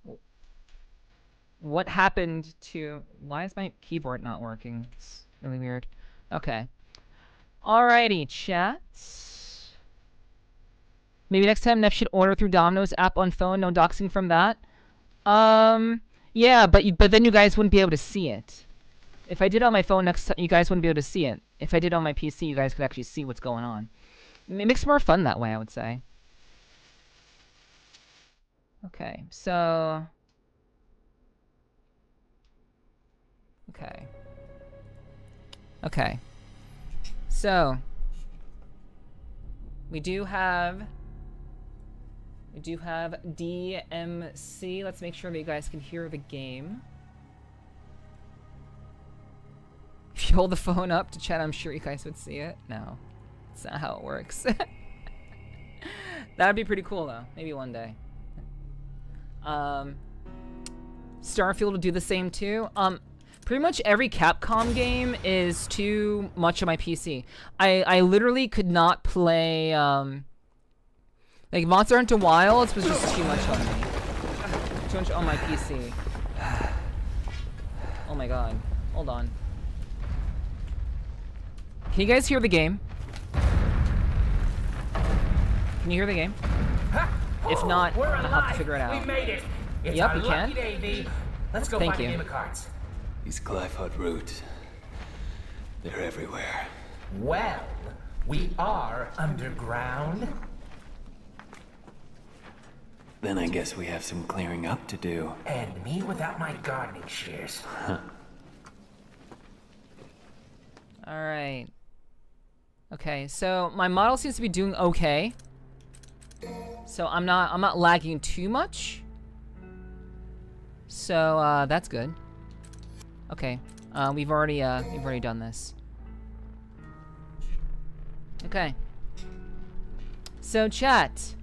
what happened to... Why is my keyboard not working? It's really weird. Okay. Alrighty, chat. Maybe next time Nef should order through Domino's app on phone, no doxing from that. Yeah, but then you guys wouldn't be able to see it. If I did on my phone next time, you guys wouldn't be able to see it. If I did on my PC, you guys could actually see what's going on. It makes more fun that way, I would say. Okay, so... Okay. So... We do have DMC. Let's make sure that you guys can hear the game. If you hold the phone up to chat, I'm sure you guys would see it. No, that's not how it works. That'd be pretty cool though. Maybe one day. Starfield will do the same too. Pretty much every Capcom game is too much on my PC. I literally could not play like Monster Hunter Wilds was just too much on me. Too much on my PC. Oh my god. Hold on. Can you guys hear the game? Can you hear the game? If not, I'll have to figure it out. We made it. It's Yep, we our can. lucky day, V. Let's go Thank find you. a game of cards. These Glyphod roots, they're everywhere. Well, we are underground. Then I guess we have some clearing up to do. And me without my gardening shears. Alright. Okay, so my model seems to be doing okay. So I'm not lagging too much. So that's good. Okay. We've already done this. Okay. So chat.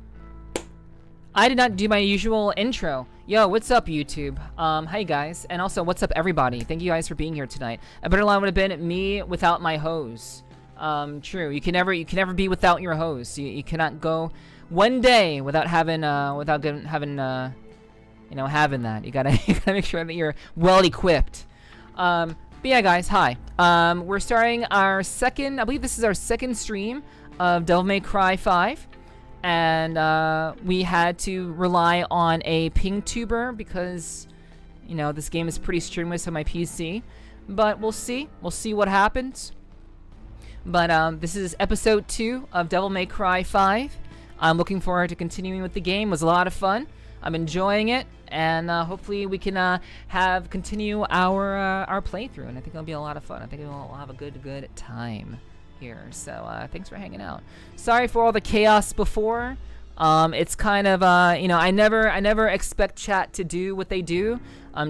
I did not do my usual intro. Yo, what's up, YouTube? Hi guys, and also what's up, everybody? Thank you guys for being here tonight. A better line would have been me without my hose. True. You can never be without your hose. You cannot go one day without having having that. You gotta make sure that you're well equipped. But yeah, guys, hi. We're starting our second. I believe this is our second stream of Devil May Cry 5. And we had to rely on a ping tuber because, you know, this game is pretty streamless on my PC. But we'll see. We'll see what happens. But this is episode 2 of Devil May Cry 5. I'm looking forward to continuing with the game. It was a lot of fun. I'm enjoying it, and hopefully we can continue our playthrough. And I think it'll be a lot of fun. I think we'll have a good time here. So thanks for hanging out. Sorry for all the chaos before. It's kind of you know, I never expect chat to do what they do.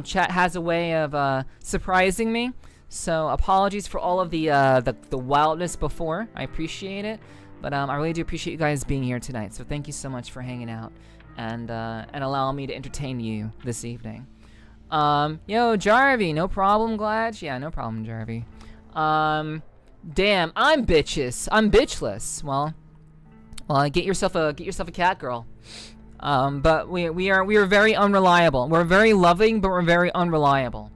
Chat has a way of surprising me. So apologies for all of the wildness before. I appreciate it, but I really do appreciate you guys being here tonight. So thank you so much for hanging out and allowing me to entertain you this evening. Yo, Jarvie, no problem, Glad. Yeah, no problem, Jarvie. Damn, I'm bitches. I'm bitchless. Well, get yourself a cat girl. But we are very unreliable. We're very loving, but we're very unreliable.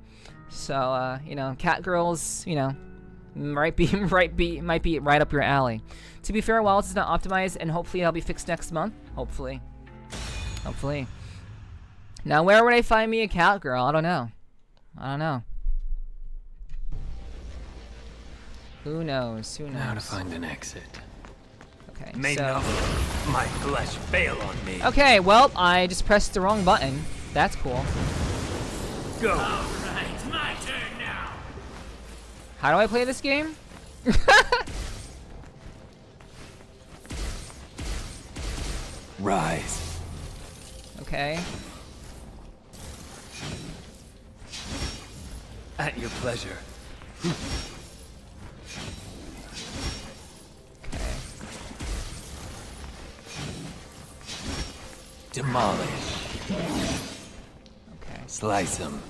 So you know, cat girls, you know, might be right up your alley. To be fair, Wilds is not optimized, and hopefully it'll be fixed next month. Hopefully. Now, where would I find me a cat girl? I don't know. Who knows? Now to find an exit. Okay, May so... not my flesh fail on me. Okay, well, I just pressed the wrong button. That's cool. Go. Alright, my turn now. How do I play this game? Rise. Okay. At your pleasure. Okay. Demolish. Okay. Slice them.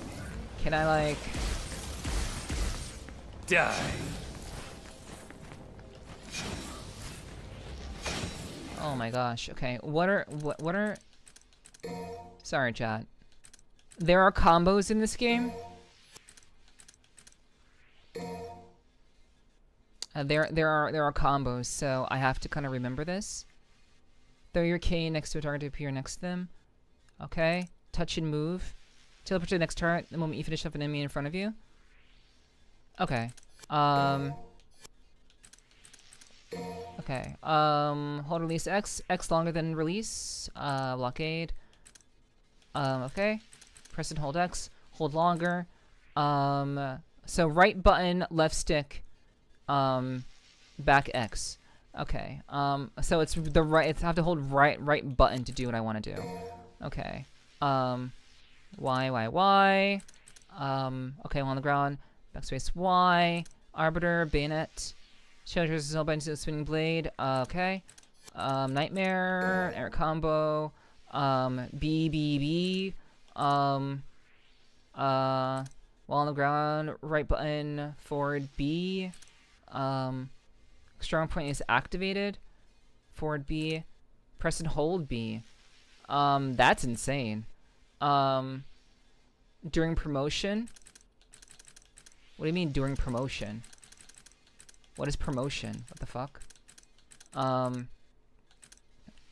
Can I, like... Die. Oh my gosh. Okay. What are... Sorry, chat. There are combos in this game. There are combos, so I have to kind of remember this. Throw your cane next to a target to appear next to them. Okay. Touch and move. Teleport to the next target the moment you finish up an enemy in front of you. Okay. Okay. Hold release X. X longer than release. Blockade. Okay. Press and hold X. Hold longer. So right button, left stick, back X. Okay. So it's the right. It's I have to hold right button to do what I want to do. Okay. Y. Okay, I'm on the ground. Backspace Y. Arbiter, Bayonet. Shelters is by a spinning blade. Okay. Nightmare, air combo. BBB. While on the ground, right button, forward B. Strong point is activated. Forward B. Press and hold B. That's insane. During promotion. What do you mean during promotion? What is promotion? What the fuck?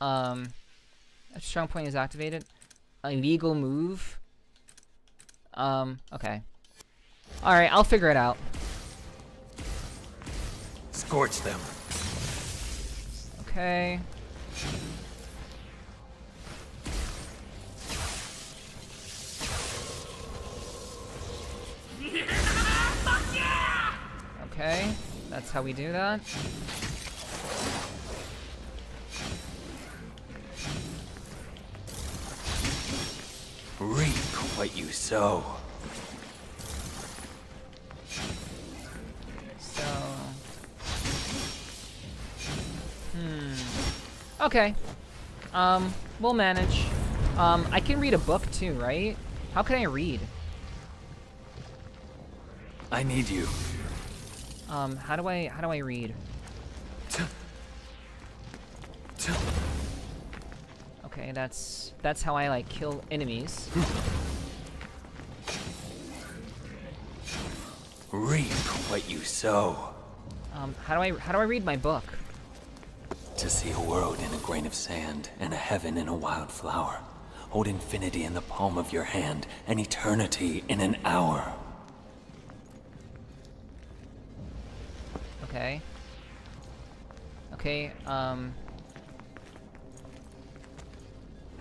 A strong point is activated. Illegal move. Okay. Alright, I'll figure it out. Scorch them. Okay. Okay, that's how we do that. Reap what you sow. So... Okay. We'll manage. I can read a book too, right? How can I read? I need you. How do I read? Okay, that's how I like kill enemies. Reap what you sow. How do I read my book? To see a world in a grain of sand and a heaven in a wild flower. Hold infinity in the palm of your hand and eternity in an hour. Okay. Okay, how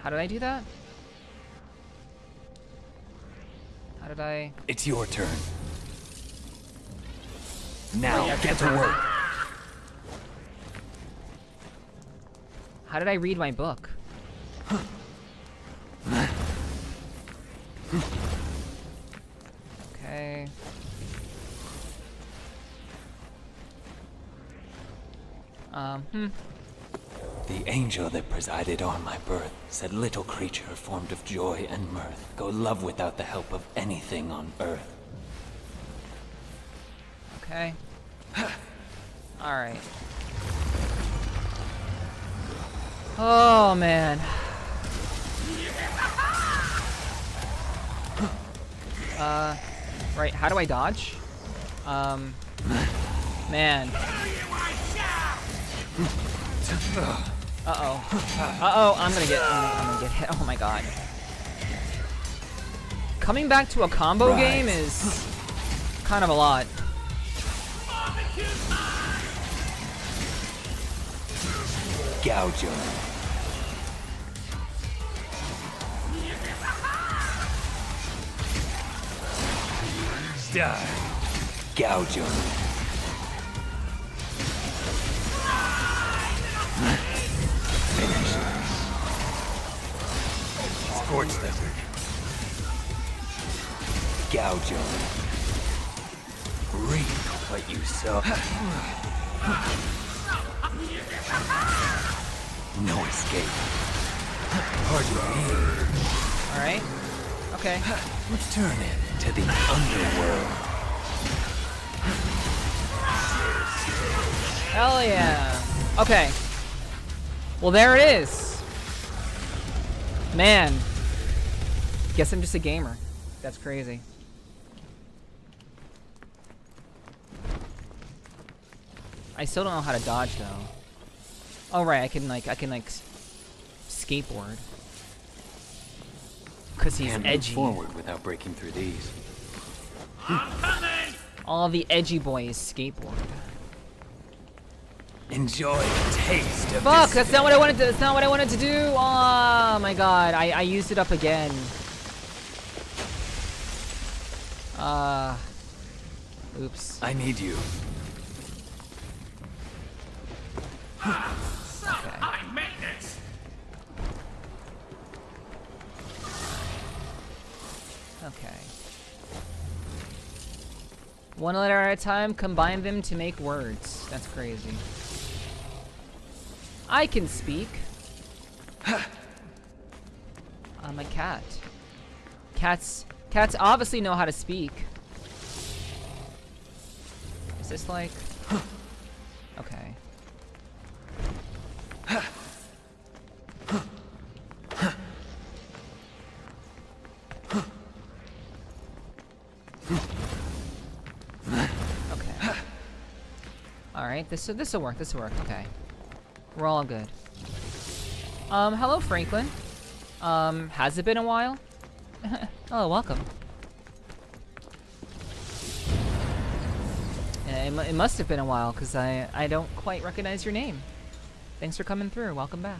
did I do that? How did I... It's your turn. Now, get to work. How did I read my book? Okay. The angel that presided on my birth said, little creature formed of joy and mirth, go love without the help of anything on earth. Okay. Alright. Oh, man. Right, how do I dodge? Man. Uh-oh. Uh-oh, I'm gonna get hit. Oh my god. Coming back to a combo game is kind of a lot. Gouge him. Die. Gouge him. Finish him. Scorch them. Gouge him. Reap what you sow. No escape. Pardon me. Alright. Okay. Return it to the underworld. Hell yeah. Okay. Well, there it is. Man. Guess I'm just a gamer. That's crazy. I still don't know how to dodge though. Oh right, I can like skateboard. Cause he's Can't edgy. move forward without breaking through these. I'm coming! All the edgy boys skateboard. Enjoy the taste of Fuck, this. that's not what I wanted to. That's not what I wanted to do. Oh my god, I used it up again. Oops. I need you. So high maintenance! Okay. One letter at a time, combine them to make words. That's crazy. I can speak. I'm a cat. Cats obviously know how to speak. Is this like... Okay. Okay. Alright, this'll work, okay. We're all good. Hello Franklin. Has it been a while? Oh, welcome. Yeah, it must have been a while, because I don't quite recognize your name. Thanks for coming through, welcome back.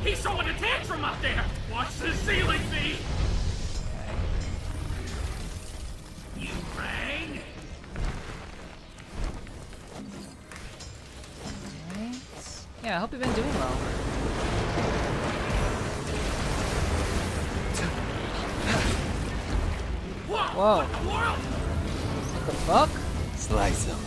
He's throwing a tantrum up there! Watch the ceiling be! Okay. You rang? Right. Yeah, I hope you've been doing well. Whoa. What the world? What the fuck? Slice him.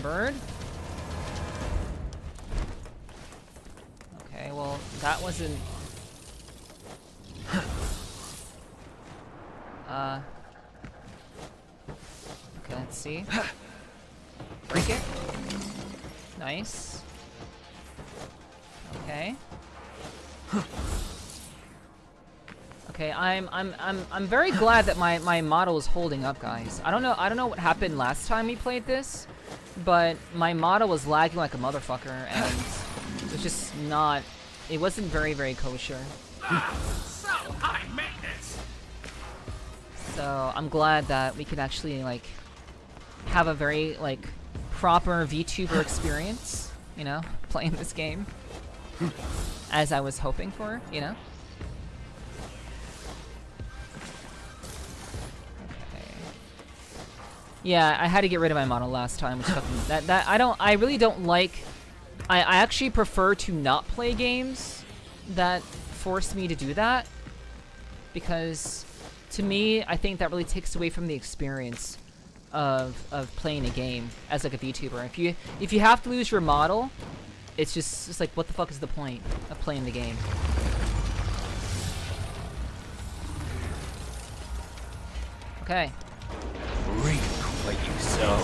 Bird? Okay, well, that wasn't... Okay, let's see. Break it. Nice. Okay. Okay, I'm very glad that my model is holding up, guys. I don't know what happened last time we played this, but my model was lagging like a motherfucker, and it was just not. It wasn't very kosher. So high maintenance. So I'm glad that we could actually like have a very like proper VTuber experience, you know, playing this game, as I was hoping for, you know. Yeah, I had to get rid of my model last time, which fucking I really don't like. I actually prefer to not play games that force me to do that, because to me, I think that really takes away from the experience of playing a game as like a VTuber. If you have to lose your model, it's like, what the fuck is the point of playing the game? Okay. Reap what you sow.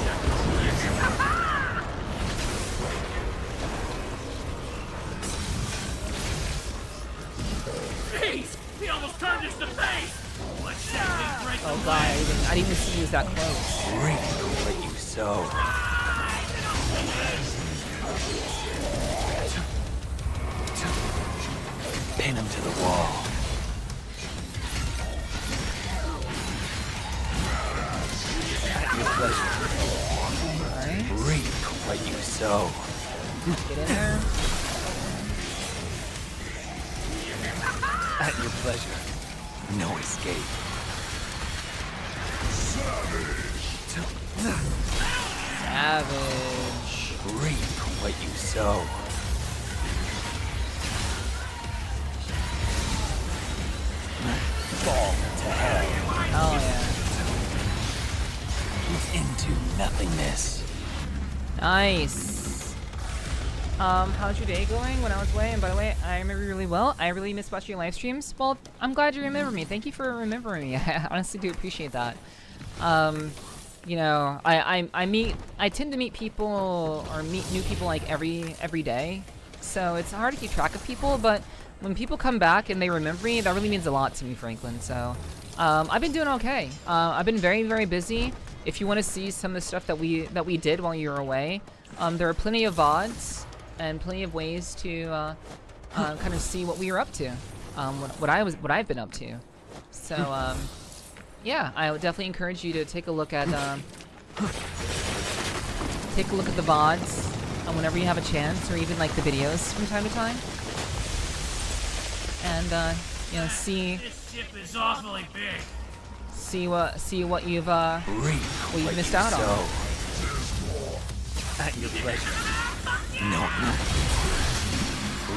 Jeez, he almost turned us to face. Let's gently break Oh the god, I leg. didn't even see he was that close. Reap what you sow. Pin him to the wall. At your pleasure. Alright, Reap what you sow. get in there. At your pleasure. No escape. Savage. Reap what you sow. Fall to hell. Oh yeah. Into nothingness. Nice. How's your day going when I was away? And by the way, I remember you really well. I really miss watching your live streams. Well, I'm glad you remember me. Thank you for remembering me. I honestly do appreciate that. You know, I tend to meet people or meet new people like every day. So it's hard to keep track of people, but when people come back and they remember me, that really means a lot to me, Franklin. So, I've been doing okay. I've been very busy. If you want to see some of the stuff that we did while you were away, there are plenty of VODs and plenty of ways to kind of see what we were up to, what I've been up to. So, yeah, I would definitely encourage you to take a look at the VODs whenever you have a chance, or even like the videos from time to time, and you know, see ship is awfully big. See what you've Reap what missed you out on. sow. At your pleasure. No.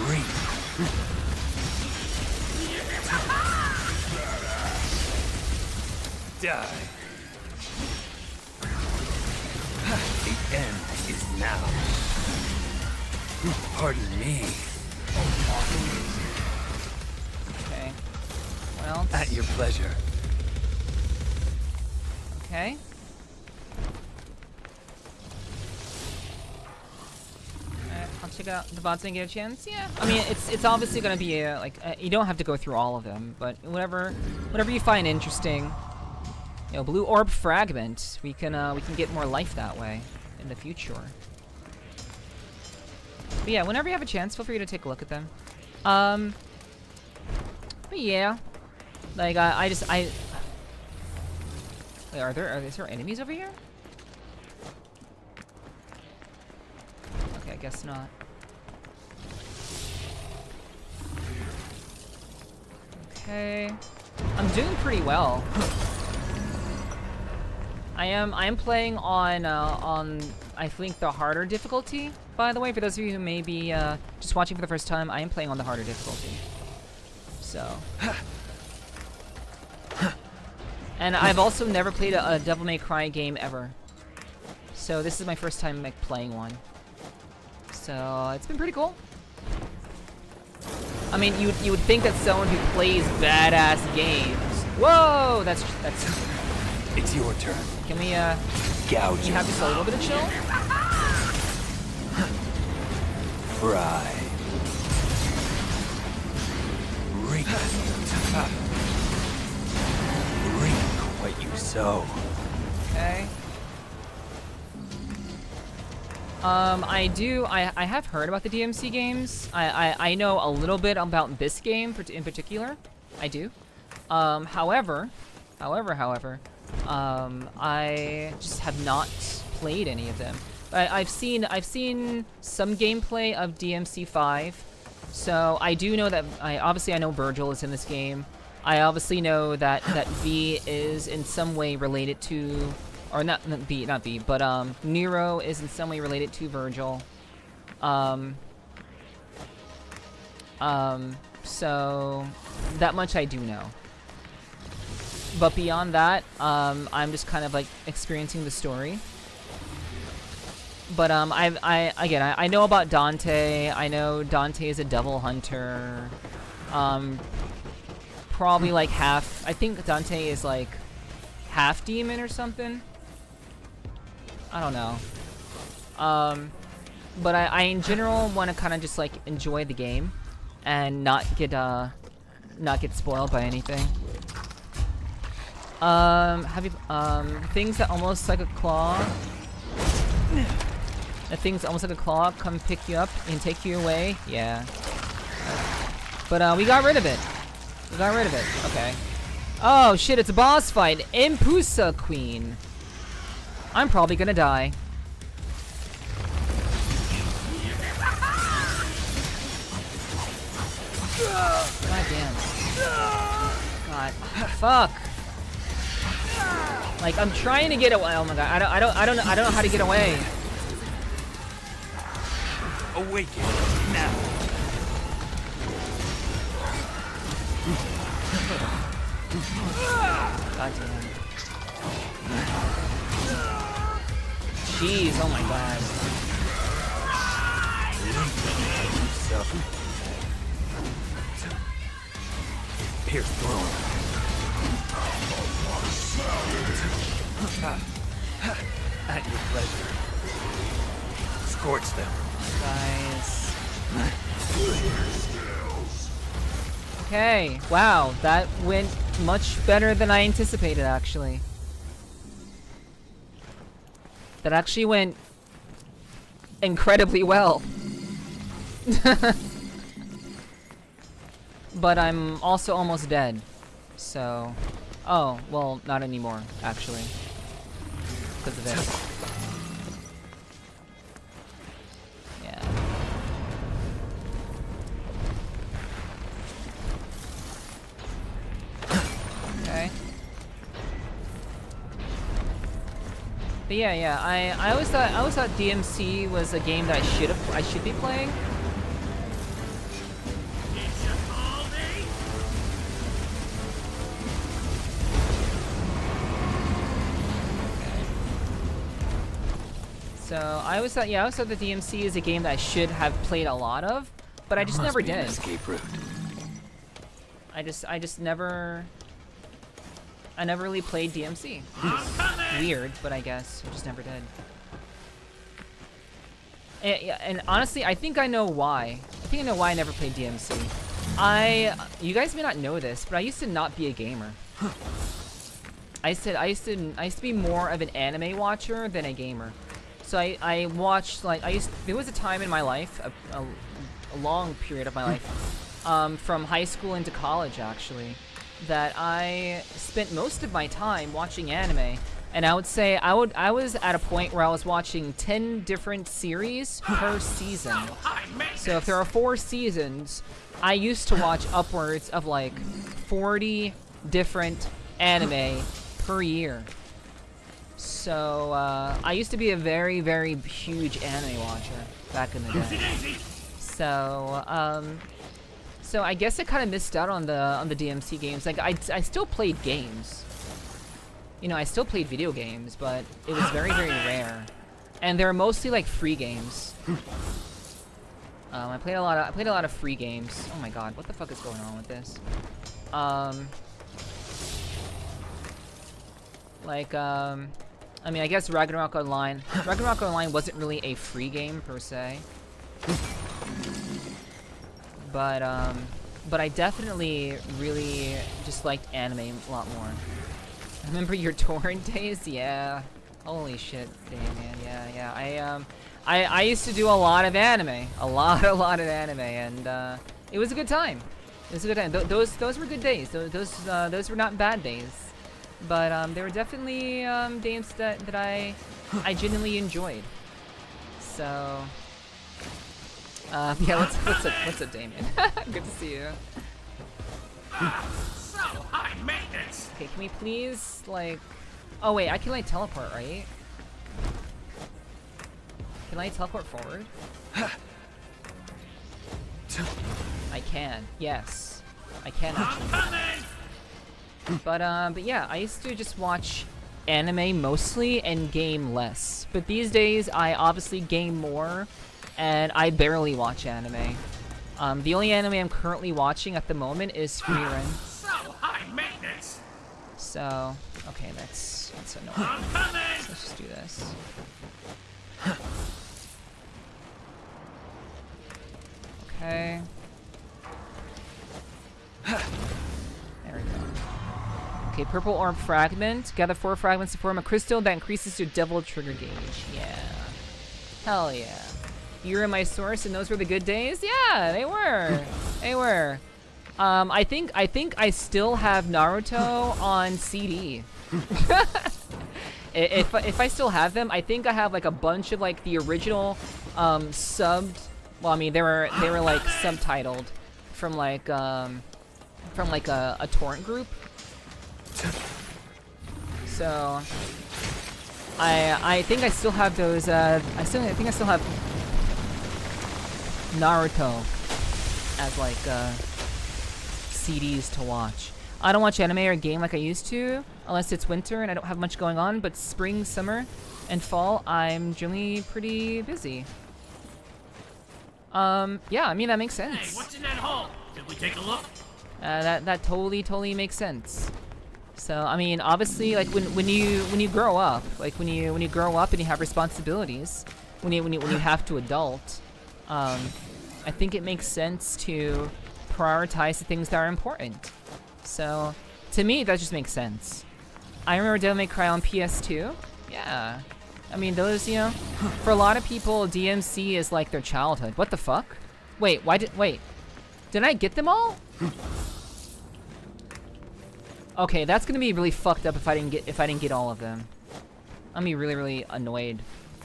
Reap. Die. The end is now. Pardon me. Okay. What else? At your pleasure. Okay. I'll check out the bots and get a chance. Yeah. I mean, it's obviously gonna be you don't have to go through all of them, but whatever you find interesting. You know, blue orb fragment. We can get more life that way in the future. But yeah, whenever you have a chance, feel free to take a look at them. But yeah, like wait, are there enemies over here? Okay, I guess not. Okay, I'm doing pretty well. I am playing on I think the harder difficulty. By the way, for those of you who may be just watching for the first time, I am playing on the harder difficulty. So, and I've also never played a Devil May Cry game ever. So this is my first time like playing one. So it's been pretty cool. I mean, you would think that someone who plays badass games. Whoa, that's. It's your turn. Can we Gouge. you have just a little bit of chill? Fry. Reap. Reap what you sow. Okay. I have heard about the DMC games. I know a little bit about this game in particular. I do. However, I just have not played any of them. I've seen some gameplay of DMC5, so I do know that I know Virgil is in this game. I obviously know that V is in some way related to, or not V, but Nero is in some way related to Virgil. So that much I do know. But beyond that, I'm just kind of like experiencing the story. But I know about Dante. I know Dante is a devil hunter. Probably like half. I think Dante is like half demon or something. I don't know. But I in general want to kind of just like enjoy the game and not get spoiled by anything. Have you things that almost like a claw? The things almost like a claw come pick you up and take you away. Yeah. But we got rid of it. We got rid of it. Okay. Oh shit! It's a boss fight. Impusa Queen. I'm probably gonna die. God damn. God. Fuck. Like I'm trying to get away. Oh my god. I don't know how to get away. Awaken now. God damn. Jeez, oh my god. Pierce through. At your pleasure. Scorch them. Guys. Okay, wow, that went much better than I anticipated, actually. That actually went incredibly well. But I'm also almost dead, so... Oh, well, not anymore, actually. Because of this. Yeah. But yeah, I always thought DMC was a game that I should be playing. It's your all day. So I always thought that DMC is a game that I should have played a lot of, but I just Must never be an did. escape route. I never really played DMC. Weird, but I guess I just never did. And honestly, I think I know why. I think I know why I never played DMC. You guys may not know this, but I used to not be a gamer. I used to be more of an anime watcher than a gamer. So I watched, like, there was a time in my life, a long period of my life, from high school into college actually, that I spent most of my time watching anime. And I would say I was at a point where I was watching 10 different series per season. So if there are 4 seasons, I used to watch upwards of like 40 different anime per year. So I used to be a very, very huge anime watcher back in the day. So I guess I kind of missed out on the DMC games. Like I still played games. You know, I still played video games, but it was very, very rare. And they're mostly like free games. I played a lot of free games. Oh my god, what the fuck is going on with this? I mean, I guess Ragnarok Online. Ragnarok Online wasn't really a free game per se. But I definitely really just liked anime a lot more. Remember your torrent days? Yeah. Holy shit, man. Yeah. I used to do a lot of anime. A lot of anime, and it was a good time. It was a good time. Those were good days. Those were not bad days. But they were definitely games that I genuinely enjoyed. So yeah, what's up, Damien? Good to see you. So high maintenance. Okay, can we please like? Oh wait, I can like teleport, right? Can I teleport forward? I can. Yes, I can actually. But yeah, I used to just watch anime mostly and game less. But these days, I obviously game more, and I barely watch anime. The only anime I'm currently watching at the moment is Frieren. So high maintenance. So, okay, that's annoying. So let's just do this. Okay. There we go. Okay, purple orb fragment. Gather 4 fragments to form a crystal that increases your devil trigger gauge. Yeah. Hell yeah. You were my source and those were the good days? Yeah, they were. They were. I think I still have Naruto on CD. If I still have them, I think I have like a bunch of like the original subbed. Well, I mean they were like subtitled from like a torrent group. So I think I still have those. I think I still have Naruto as like CDs to watch. I don't watch anime or game like I used to unless it's winter and I don't have much going on. But spring, summer, and fall, I'm generally pretty busy. Yeah, I mean that makes sense. Hey, what's in that hole? Did we take a look? That totally makes sense. So I mean, obviously, like when you grow up, like when you grow up and you have responsibilities, when you have to adult, I think it makes sense to prioritize the things that are important. So to me, that just makes sense. I remember Devil May Cry on PS2. Yeah, I mean those, you know, for a lot of people, DMC is like their childhood. What the fuck? Wait, did I get them all? Okay, that's gonna be really fucked up if I didn't get all of them. I'm gonna be really annoyed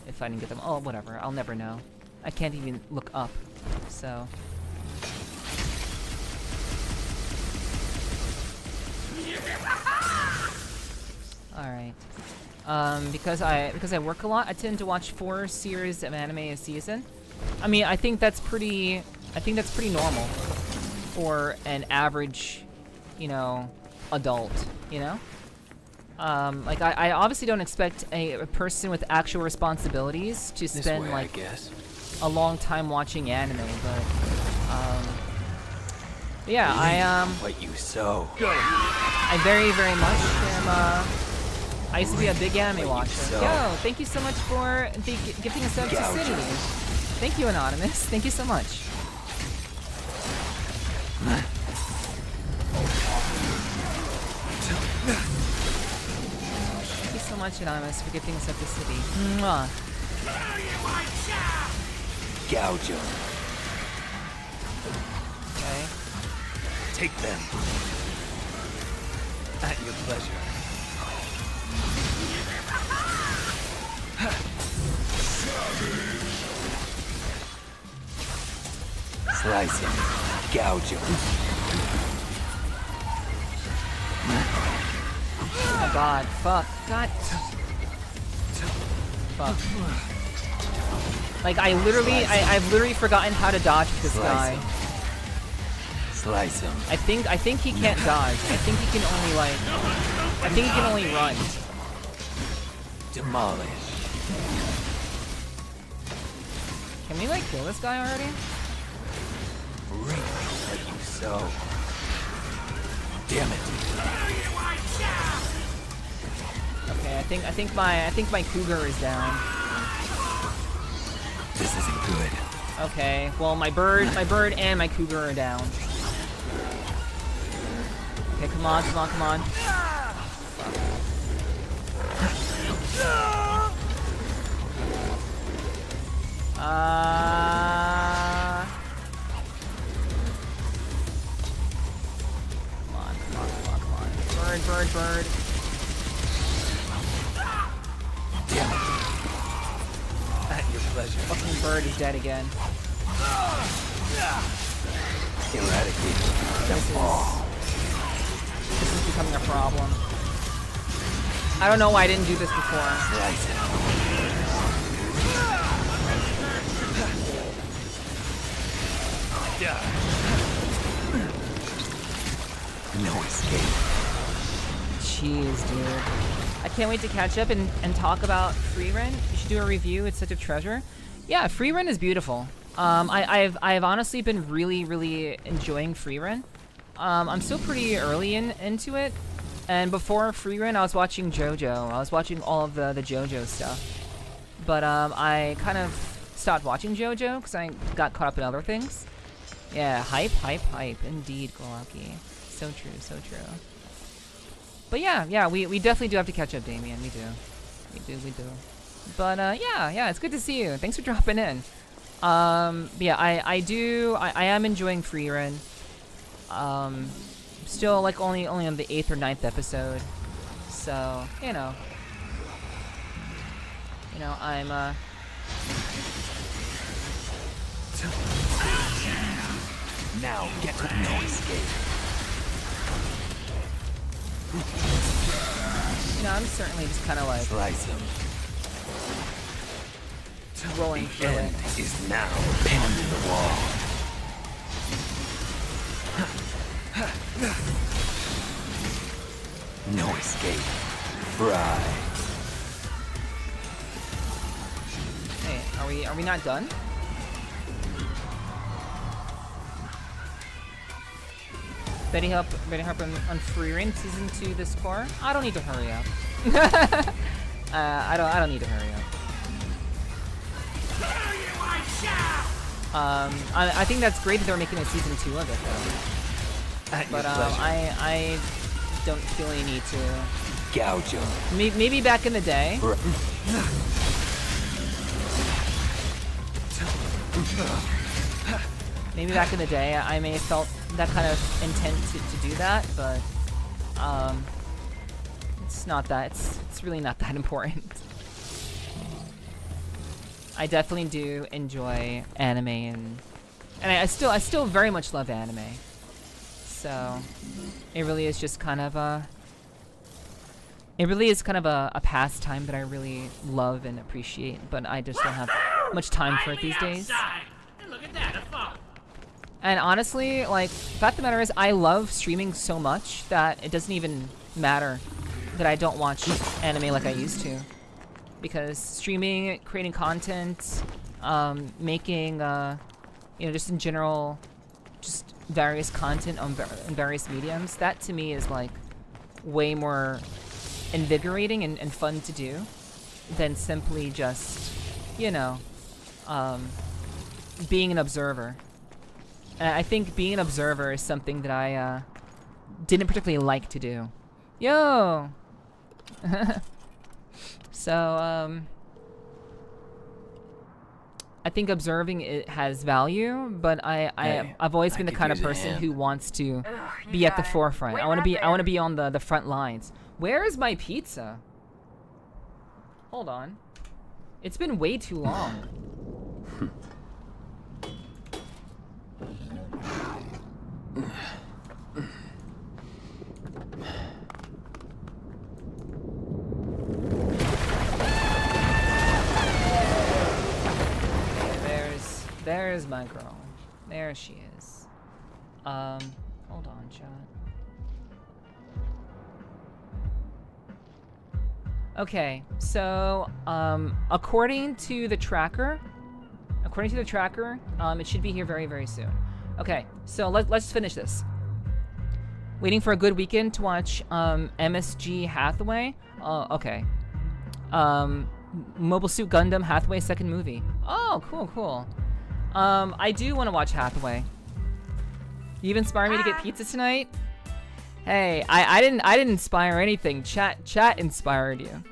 if I didn't get them. Oh, whatever. I'll never know. I can't even look up. So. All right. Because I work a lot, I tend to watch 4 series of anime a season. I mean, I think that's pretty normal for an average, you know, adult, you know? Like, I obviously don't expect a person with actual responsibilities to spend, like, a long time watching anime, but, yeah, What you sow. I very, very much am, I used to be a big anime watcher. So. Yo, thank you so much for gifting a sub to City. Thank you, Anonymous. Thank you so much. Thank you so much, Anonymous, for gifting a sub to City. Mwah. Gouge 'em. Okay. Take them. At your pleasure. Slice him. Gouge him. Oh my god. Fuck. God. Fuck. Like, I've literally forgotten how to dodge with this guy. Slice him. I think he can't dodge. I think he can only, like... I think he can only run. Demolish. Can we, like, kill this guy already? Reap what you sow. Damn it. Okay, I think my cougar is down. This isn't good. Okay, well my bird and my cougar are down. Okay, come on. Come on. Bird. Damn it. At your pleasure. Fucking bird is dead again. Eradicate them all. This is becoming a problem. I don't know why I didn't do this before. Slice it. No escape. Jeez, dude. I can't wait to catch up and talk about Freerun. You should do a review. It's such a treasure. Yeah, Freerun is beautiful. I've honestly been really enjoying Freerun. I'm still pretty early into it. And before Freerun, I was watching JoJo. I was watching all of the JoJo stuff. But I kind of stopped watching JoJo because I got caught up in other things. Yeah, hype. Indeed, Golaki. So true. But yeah, we definitely do have to catch up, Damien. We do. But yeah, it's good to see you. Thanks for dropping in. Yeah, I am enjoying Freerun. Still like only on the 8th or 9th episode. So, you know, I'm Now get no escape. I'm certainly just kind of like Slice him. rolling The through end it. is now pinned to the wall. No escape. Fry. Hey, are we not done? Betty Harp on Freerun Season 2 this core? I don't need to hurry up. I don't need to hurry up. I think that's great that they're making a Season 2 of it though. But I don't feel any need to. Gouge him. Maybe back in the day. Maybe back in the day, I may have felt that kind of intent to do that, but it's not that. It's really not that important. I definitely do enjoy anime, and I still very much love anime. So it really is just kind of It really is kind of a pastime that I really love and appreciate, but I just don't have much time for it these days. Outside. And look at that, a phone. And honestly, like, the fact of the matter is, I love streaming so much that it doesn't even matter that I don't watch anime like I used to. Because streaming, creating content, making, you know, just in general, just various content on various mediums, that to me is like way more invigorating and fun to do than simply just, you know, being an observer. And I think being an observer is something that I didn't particularly like to do. Yo! So, I think observing it has value, but I've always been the kind of person who wants to be at the forefront. I want to be on the front lines. Where is my pizza? Hold on. It's been way too long. There's my girl. There she is. Hold on, chat. Okay, so, according to the tracker, it should be here very, very soon. Okay, so let's finish this. Waiting for a good weekend to watch, MSG Hathaway. Okay. Mobile Suit Gundam Hathaway second movie. Oh, cool. I do want to watch Hathaway. You've inspired me to get pizza tonight? Hey, I didn't inspire anything. Chat inspired you.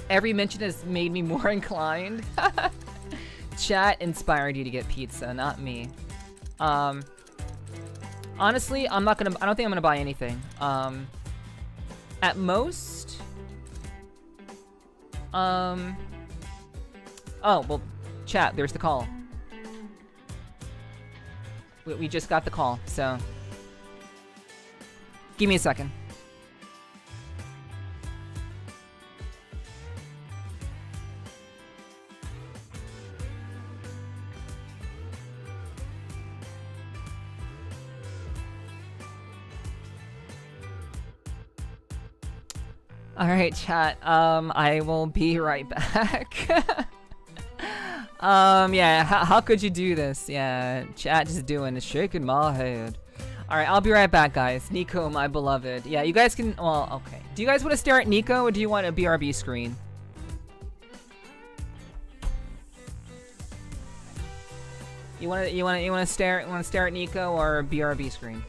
Every mention has made me more inclined. Chat inspired you to get pizza, not me. Honestly, I don't think I'm gonna buy anything. At most, oh, well, chat, there's the call. We just got the call, so give me a second. All right, chat. I will be right back. Yeah, how could you do this? Yeah, chat just doing it, shaking my head. Alright, I'll be right back, guys. Nico, my beloved. Yeah, you guys can, well, okay. Do you guys want to stare at Nico, or do you want a BRB screen? You wanna stare at Nico or a BRB screen?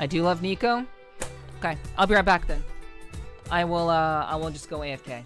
I do love Nico. Okay, I'll be right back then. I will just go AFK.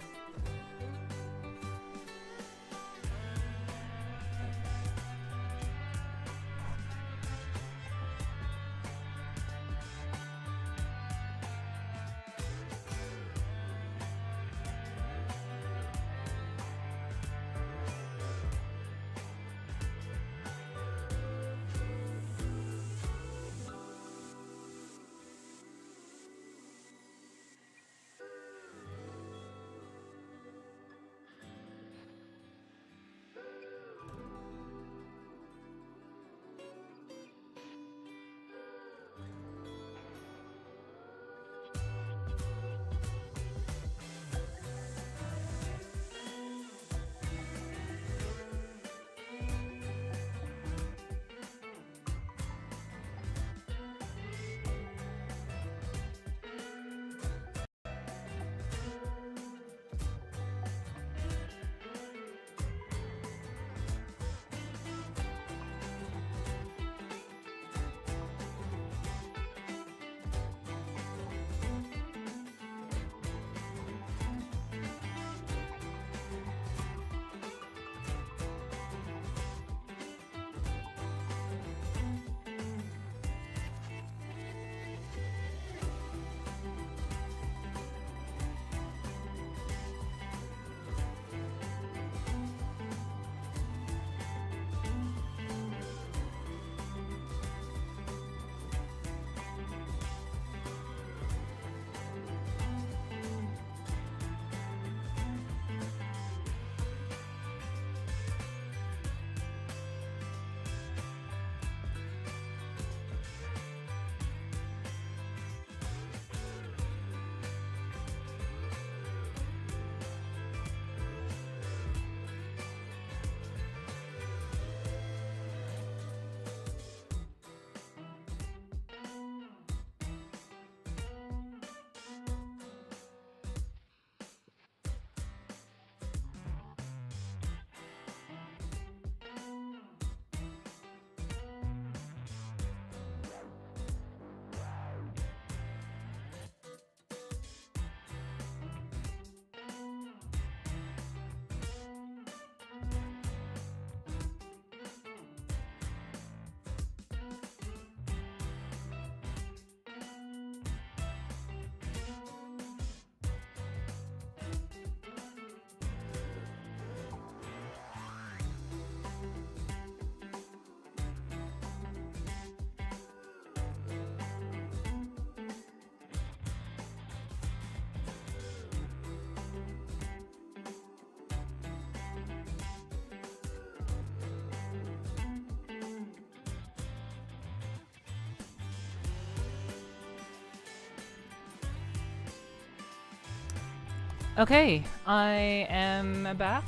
Okay, I am back.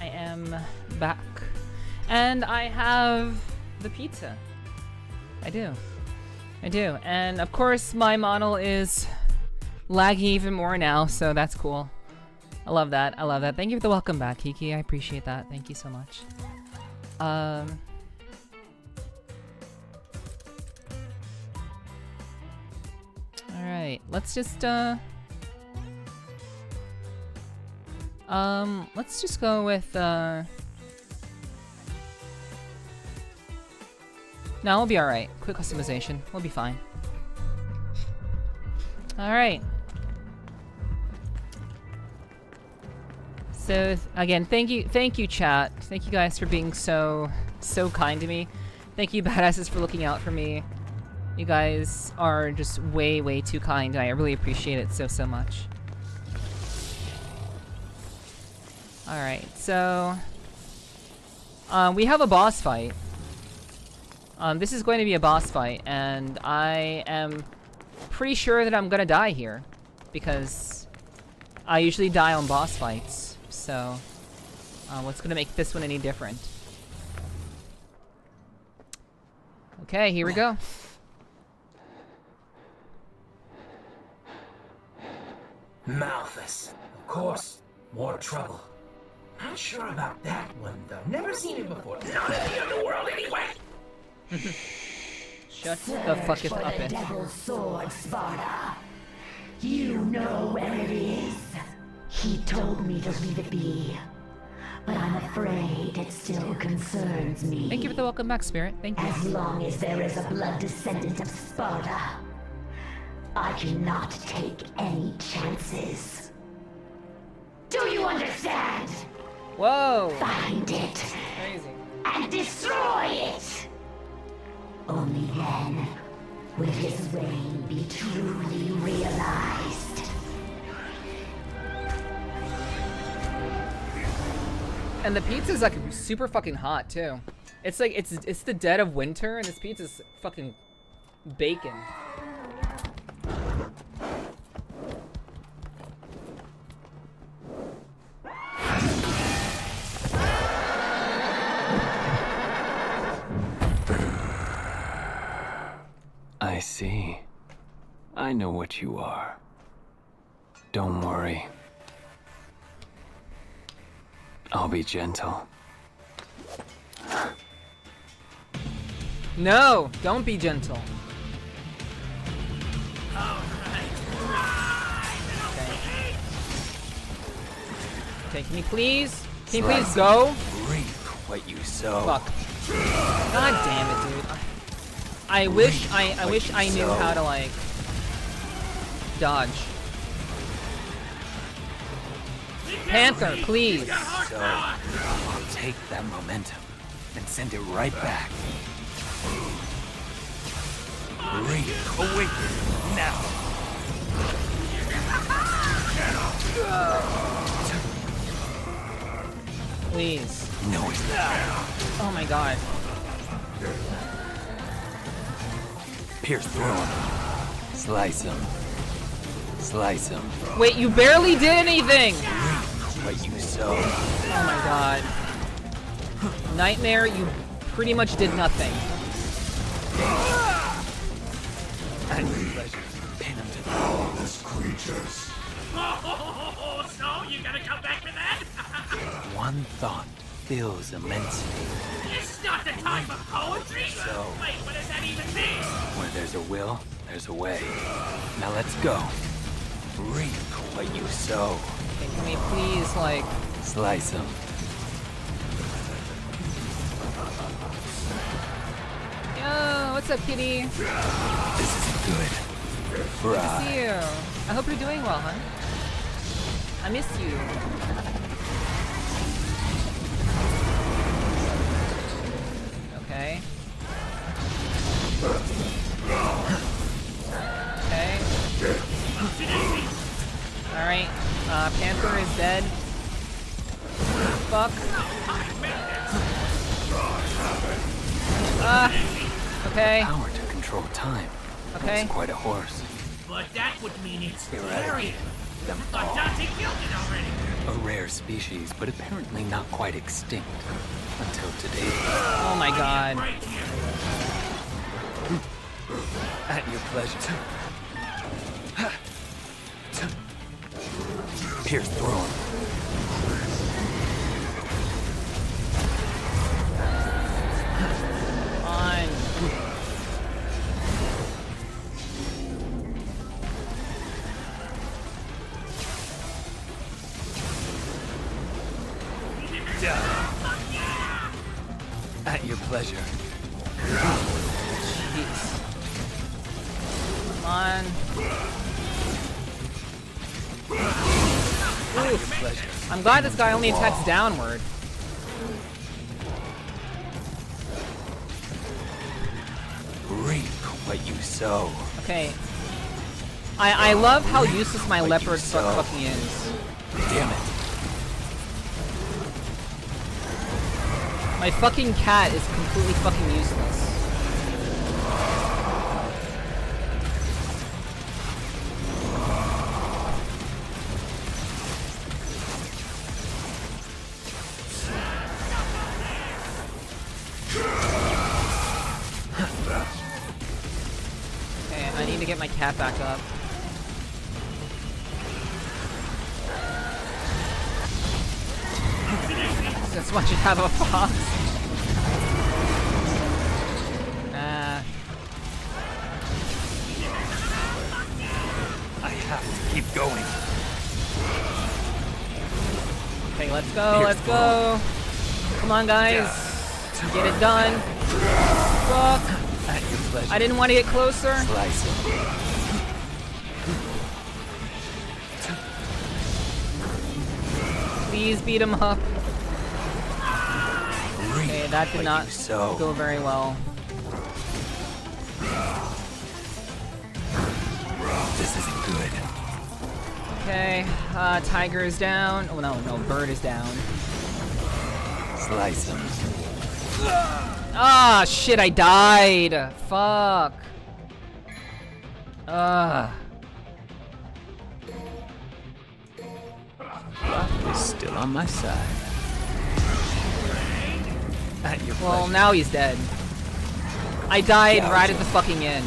I am back. And I have the pizza. I do. I do. And of course, my model is laggy even more now, so that's cool. I love that. I love that. Thank you for the welcome back, Kiki. I appreciate that. Thank you so much. Alright, let's just go with, no, we'll be alright. Quick customization. We'll be fine. Alright. So, again, thank you, chat. Thank you guys for being so kind to me. Thank you, badasses, for looking out for me. You guys are just way too kind, and I really appreciate it so much. Alright, so... we have a boss fight. This is going to be a boss fight, and I am pretty sure that I'm gonna die here. Because I usually die on boss fights, so... what's gonna make this one any different? Okay, here we go. Malthus, of course. More trouble. Not sure about that one, though. Never seen it before. Not in the underworld, anyway. Shut the fuck up, the devil's sword, Sparta. You know where it is. He told me to leave it be, but I'm afraid it still concerns me. Thank you for the welcome back, Spirit. Thank you. As long as there is a blood descendant of Sparta, I cannot take any chances. Do you understand? Whoa! Find it Crazy. and destroy it. Only then will his reign be truly realized. And the pizza's like super fucking hot too. It's like it's the dead of winter, and this pizza's fucking bacon. I see. I know what you are. Don't worry. I'll be gentle. No! Don't be gentle. Okay, can you please? Can you please go? Reap what you sow. Fuck. God damn it, dude. I wish I knew how to, like, dodge. Panther, please. So, I'll take that momentum and send it right back. Reap, awaken now. Please. No, it's not. Oh my god. Pierce through him. Slice him. Slice him. Wait, you barely did anything! What you sow. Oh my god. Nightmare, you pretty much did nothing. And pin him to the Lawless creatures. Oh, so you gonna come back for that? one thought fills immensity. It's not the time for poetry. So- Wait, what does that even mean? Where there's a will, there's a way. Now let's go. Reap what you sow. Okay, can we please, like... Slice him. Yo, what's up, kitty? This is good. Fry. See you. I hope you're doing well, huh? I miss you. Okay. Okay. Alright. Panther is dead. Fuck. Okay. Power to control time. Okay. It's quite a horse. But that would mean it's You're right. scary. them Thought all. Dante killed it already. A rare species, but apparently not quite extinct. Until today. Oh my god. Right here. At your pleasure. Pierce thrown. Fine. At your pleasure. Jeez. Come on. Ooh. Pleasure. I'm glad this guy only attacks downward. Reap what you sow. Okay. I love how useless my What leopard you sow. fucking is. Damn it. My fucking cat is completely fucking useless. Okay, I need to get my cat back up. That's why you have a fox. I have to keep going. Okay, let's go, let's go. Come on, guys. Get it done. Fuck. At your pleasure. I didn't want to get closer. Slice it. Please beat him up. Okay, that did what not you sow. go very well. This isn't good. Okay, tiger is down. Oh no, bird is down. Slice him. Ah, shit, I died. Fuck. Is still on my side. At your Well, pleasure. now he's dead. I died Gouge right at him. the fucking end.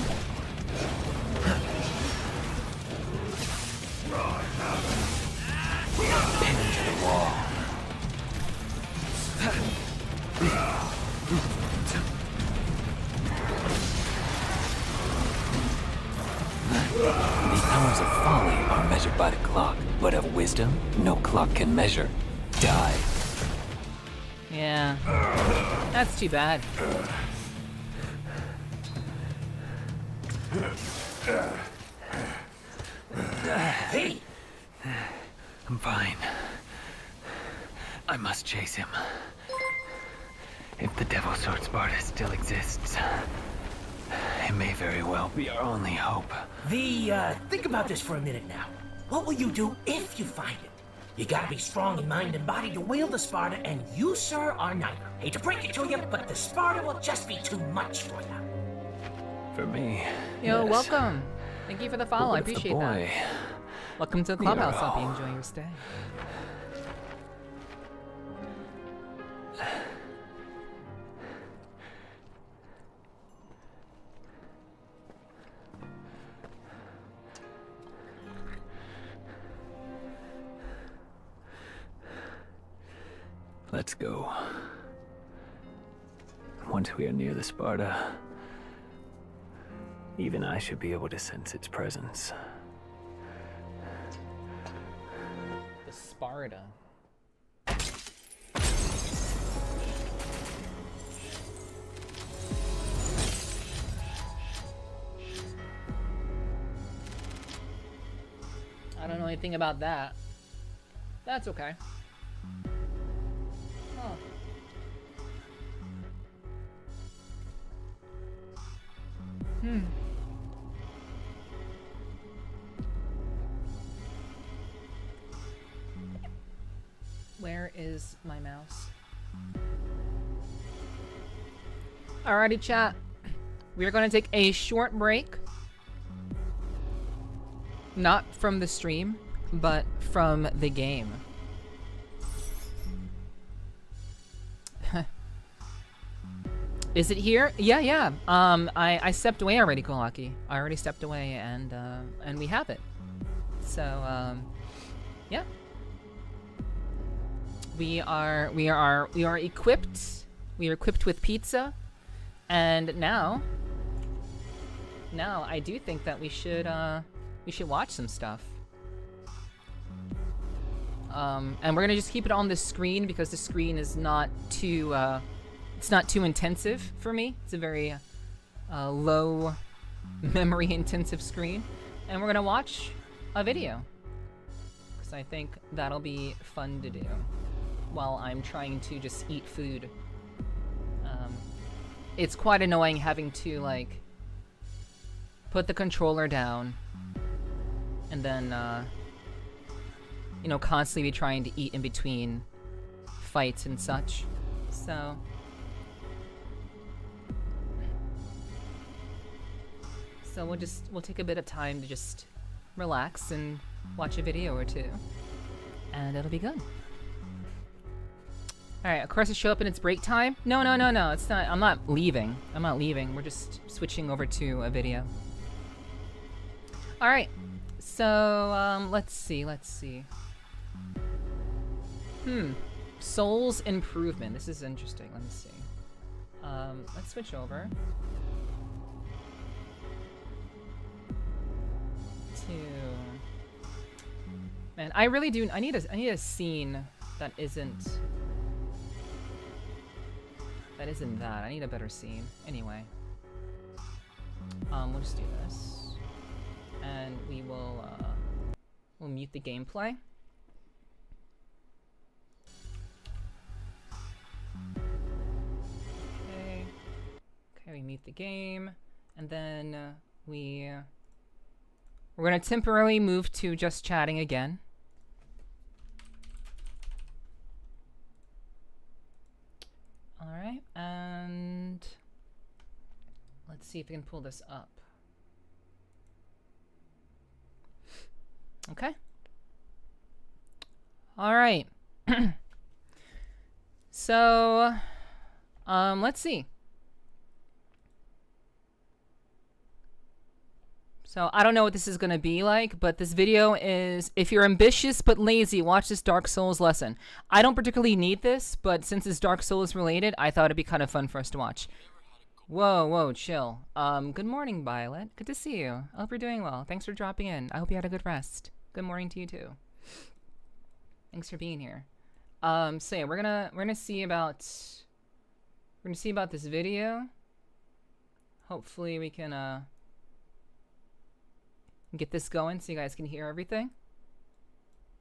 Pin him to the wall. The hours of folly are measured by the clock, but of wisdom, no clock can measure. Die. Yeah. That's too bad. Hey, I'm fine. I must chase him. If the Devil Sword Sparta still exists, it may very well be our only hope. think about this for a minute now. What will you do if you find it? You gotta be strong in mind and body to wield the Sparta, and you, sir, are neither. Hate to break it to you, but the Sparta will just be too much for you. For me. Yo, yes. welcome. Thank you for the But follow. I what if the appreciate that. boy- Welcome to the You're clubhouse. Hope you all- enjoy your stay. Let's go. Once we are near the Sparta, even I should be able to sense its presence. The Sparta. I don't know anything about that. That's okay. Huh. Where is my mouse? Alrighty, chat. We are going to take a short break. Not from the stream. but from the game. Is it here? Yeah. I stepped away already, Kolaki. I already stepped away, and we have it. So, yeah. We are equipped. We are equipped with pizza, and now I do think that we should watch some stuff. And we're gonna just keep it on the screen because the screen is not too it's not too intensive for me. It's a very low memory intensive screen, and we're gonna watch a video because I think that'll be fun to do while I'm trying to just eat food. It's quite annoying having to like put the controller down and then you know, constantly be trying to eat in between fights and such. So we'll take a bit of time to just relax and watch a video or two, and it'll be good. Alright, of course it show up in its break time? No, it's not. I'm not leaving. We're just switching over to a video. Alright, so, let's see. Souls improvement. This is interesting. Let me see. Let's switch over to... Man, I really do... I need a scene that isn't that. I need a better scene. Anyway. We'll just do this. And we will, we'll mute the gameplay. Okay, we mute the game. And then, we're gonna temporarily move to just chatting again. Alright, and let's see if we can pull this up. Okay. Alright. So, let's see. So, I don't know what this is going to be like, but this video is, if you're ambitious but lazy, watch this Dark Souls lesson. I don't particularly need this, but since it's Dark Souls related, I thought it'd be kind of fun for us to watch. Whoa, chill. Good morning, Violet. Good to see you. I hope you're doing well. Thanks for dropping in. I hope you had a good rest. Good morning to you too. Thanks for being here. So yeah, we're gonna see about this video. Hopefully we can get this going so you guys can hear everything.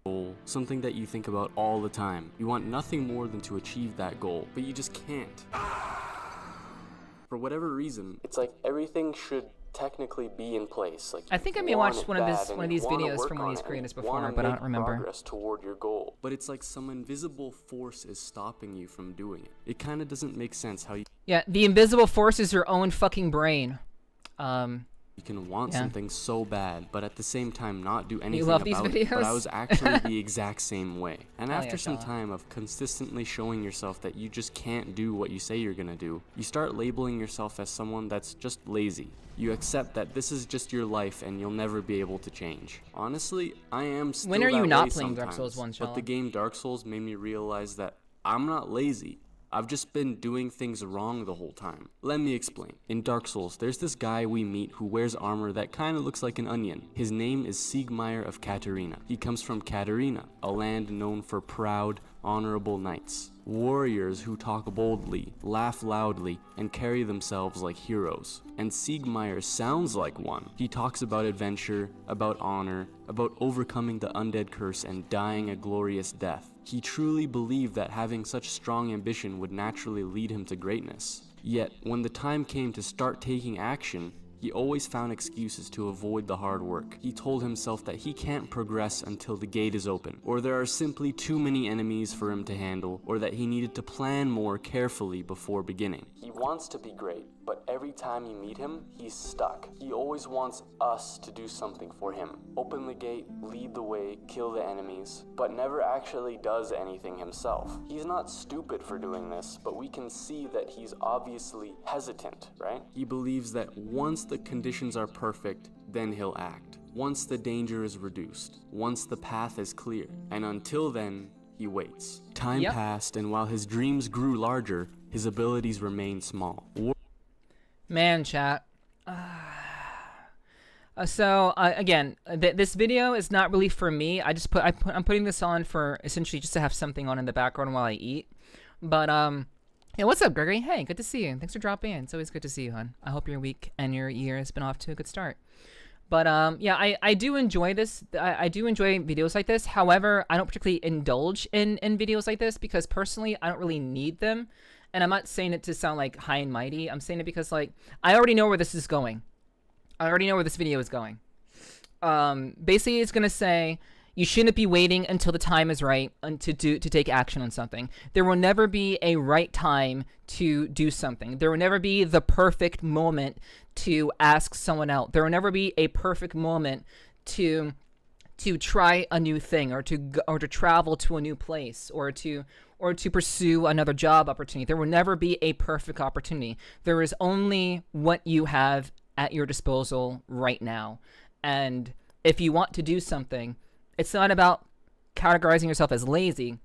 Goal, something that you think about all the time. You want nothing more than to achieve that goal, but you just can't. For whatever reason, it's like everything should technically be in place. Like, I think I may have watched one of these videos from one of these creators before, but I don't remember. Progress toward your goal, but it's like some invisible force is stopping you from doing it. It kind of doesn't make sense how you. Yeah, the invisible force is your own fucking brain. You can want something so bad, but at the same time not do anything love about these it. videos? But I was actually the exact same way. And Hell after yeah, some Schala. time of consistently showing yourself that you just can't do what you say you're gonna do, you start labeling yourself as someone that's just lazy. You accept that this is just your life and you'll never be able to change. Honestly, I am still When are you that not way playing Dark sometimes, Souls 1, but the Schala? game Dark Souls made me realize that I'm not lazy. I've just been doing things wrong the whole time. Let me explain. In Dark Souls, there's this guy we meet who wears armor that kinda looks like an onion. His name is Siegmeyer of Katarina. He comes from Katarina, a land known for proud, honorable knights. Warriors who talk boldly, laugh loudly, and carry themselves like heroes. And Siegmeyer sounds like one. He talks about adventure, about honor, about overcoming the undead curse and dying a glorious death. He truly believed that having such strong ambition would naturally lead him to greatness. Yet, when the time came to start taking action, he always found excuses to avoid the hard work. He told himself that he can't progress until the gate is open, or there are simply too many enemies for him to handle, or that he needed to plan more carefully before beginning. He wants to be great, but every time you meet him, he's stuck. He always wants us to do something for him. Open the gate, lead the way, kill the enemies, but never actually does anything himself. He's not stupid for doing this, but we can see that he's obviously hesitant, right? He believes that once the conditions are perfect, then he'll act. Once the danger is reduced, once the path is clear, and until then, he waits. Time passed, and while his dreams grew larger, his abilities remained small. Man, chat. Again, this video is not really for me. I'm putting this on for essentially just to have something on in the background while I eat. But yeah, what's up, Gregory? Hey, good to see you. Thanks for dropping in. It's always good to see you, hon. I hope your week and your year has been off to a good start. But yeah, I do enjoy this. I do enjoy videos like this. However, I don't particularly indulge in videos like this because personally, I don't really need them. And I'm not saying it to sound like high and mighty. I'm saying it because like I already know where this is going. I already know where this video is going. Basically, it's gonna say you shouldn't be waiting until the time is right to take action on something. There will never be a right time to do something. There will never be the perfect moment to ask someone out. There will never be a perfect moment to try a new thing or to travel to a new place or to pursue another job opportunity. There will never be a perfect opportunity. There is only what you have at your disposal right now. And if you want to do something, it's not about categorizing yourself as lazy.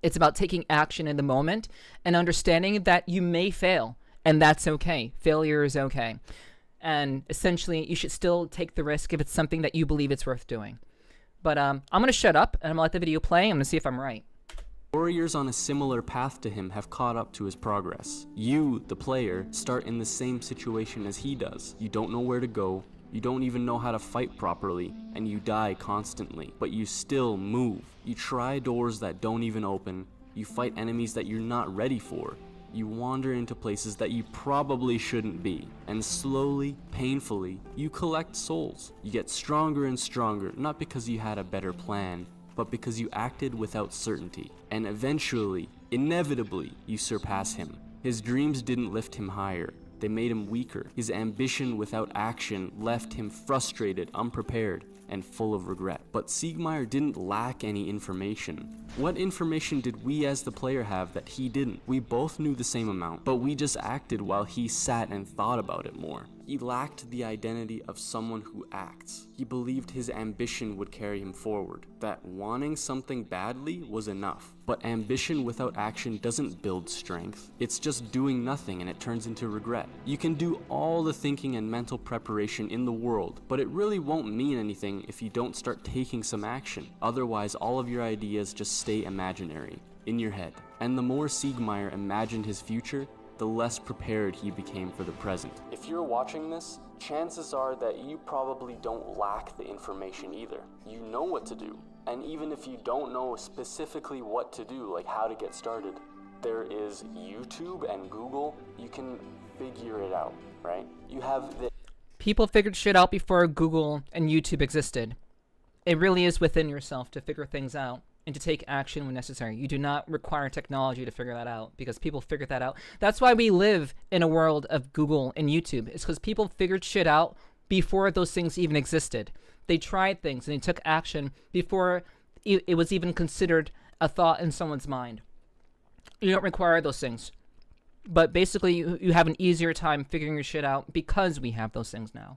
It's about taking action in the moment and understanding that you may fail, and that's okay. Failure is okay. And essentially, you should still take the risk if it's something that you believe it's worth doing. But I'm going to shut up, and I'm going to let the video play. I'm going to see if I'm right. Warriors on a similar path to him have caught up to his progress. You, the player, start in the same situation as he does. You don't know where to go, you don't even know how to fight properly, and you die constantly, but you still move. You try doors that don't even open, you fight enemies that you're not ready for, you wander into places that you probably shouldn't be, and slowly, painfully, you collect souls. You get stronger and stronger, not because you had a better plan, but because you acted without certainty. And eventually, inevitably, you surpass him. His dreams didn't lift him higher. They made him weaker. His ambition without action left him frustrated, unprepared, and full of regret. But Siegmeyer didn't lack any information. What information did we as the player have that he didn't? We both knew the same amount, but we just acted while he sat and thought about it more. He lacked the identity of someone who acts. He believed his ambition would carry him forward, that wanting something badly was enough. But ambition without action doesn't build strength. It's just doing nothing and it turns into regret. You can do all the thinking and mental preparation in the world, but it really won't mean anything if you don't start taking some action. Otherwise, all of your ideas just stay imaginary, in your head. And the more Siegmeyer imagined his future, the less prepared he became for the present. If you're watching this, chances are that you probably don't lack the information either. You know what to do. And even if you don't know specifically what to do, like how to get started, there is YouTube and Google. You can figure it out, right? You have the... People figured shit out before Google and YouTube existed. It really is within yourself to figure things out and to take action when necessary. You do not require technology to figure that out because people figured that out. That's why we live in a world of Google and YouTube. It's because people figured shit out before those things even existed. They tried things and they took action before it was even considered a thought in someone's mind. You don't require those things. But basically, you have an easier time figuring your shit out because we have those things now.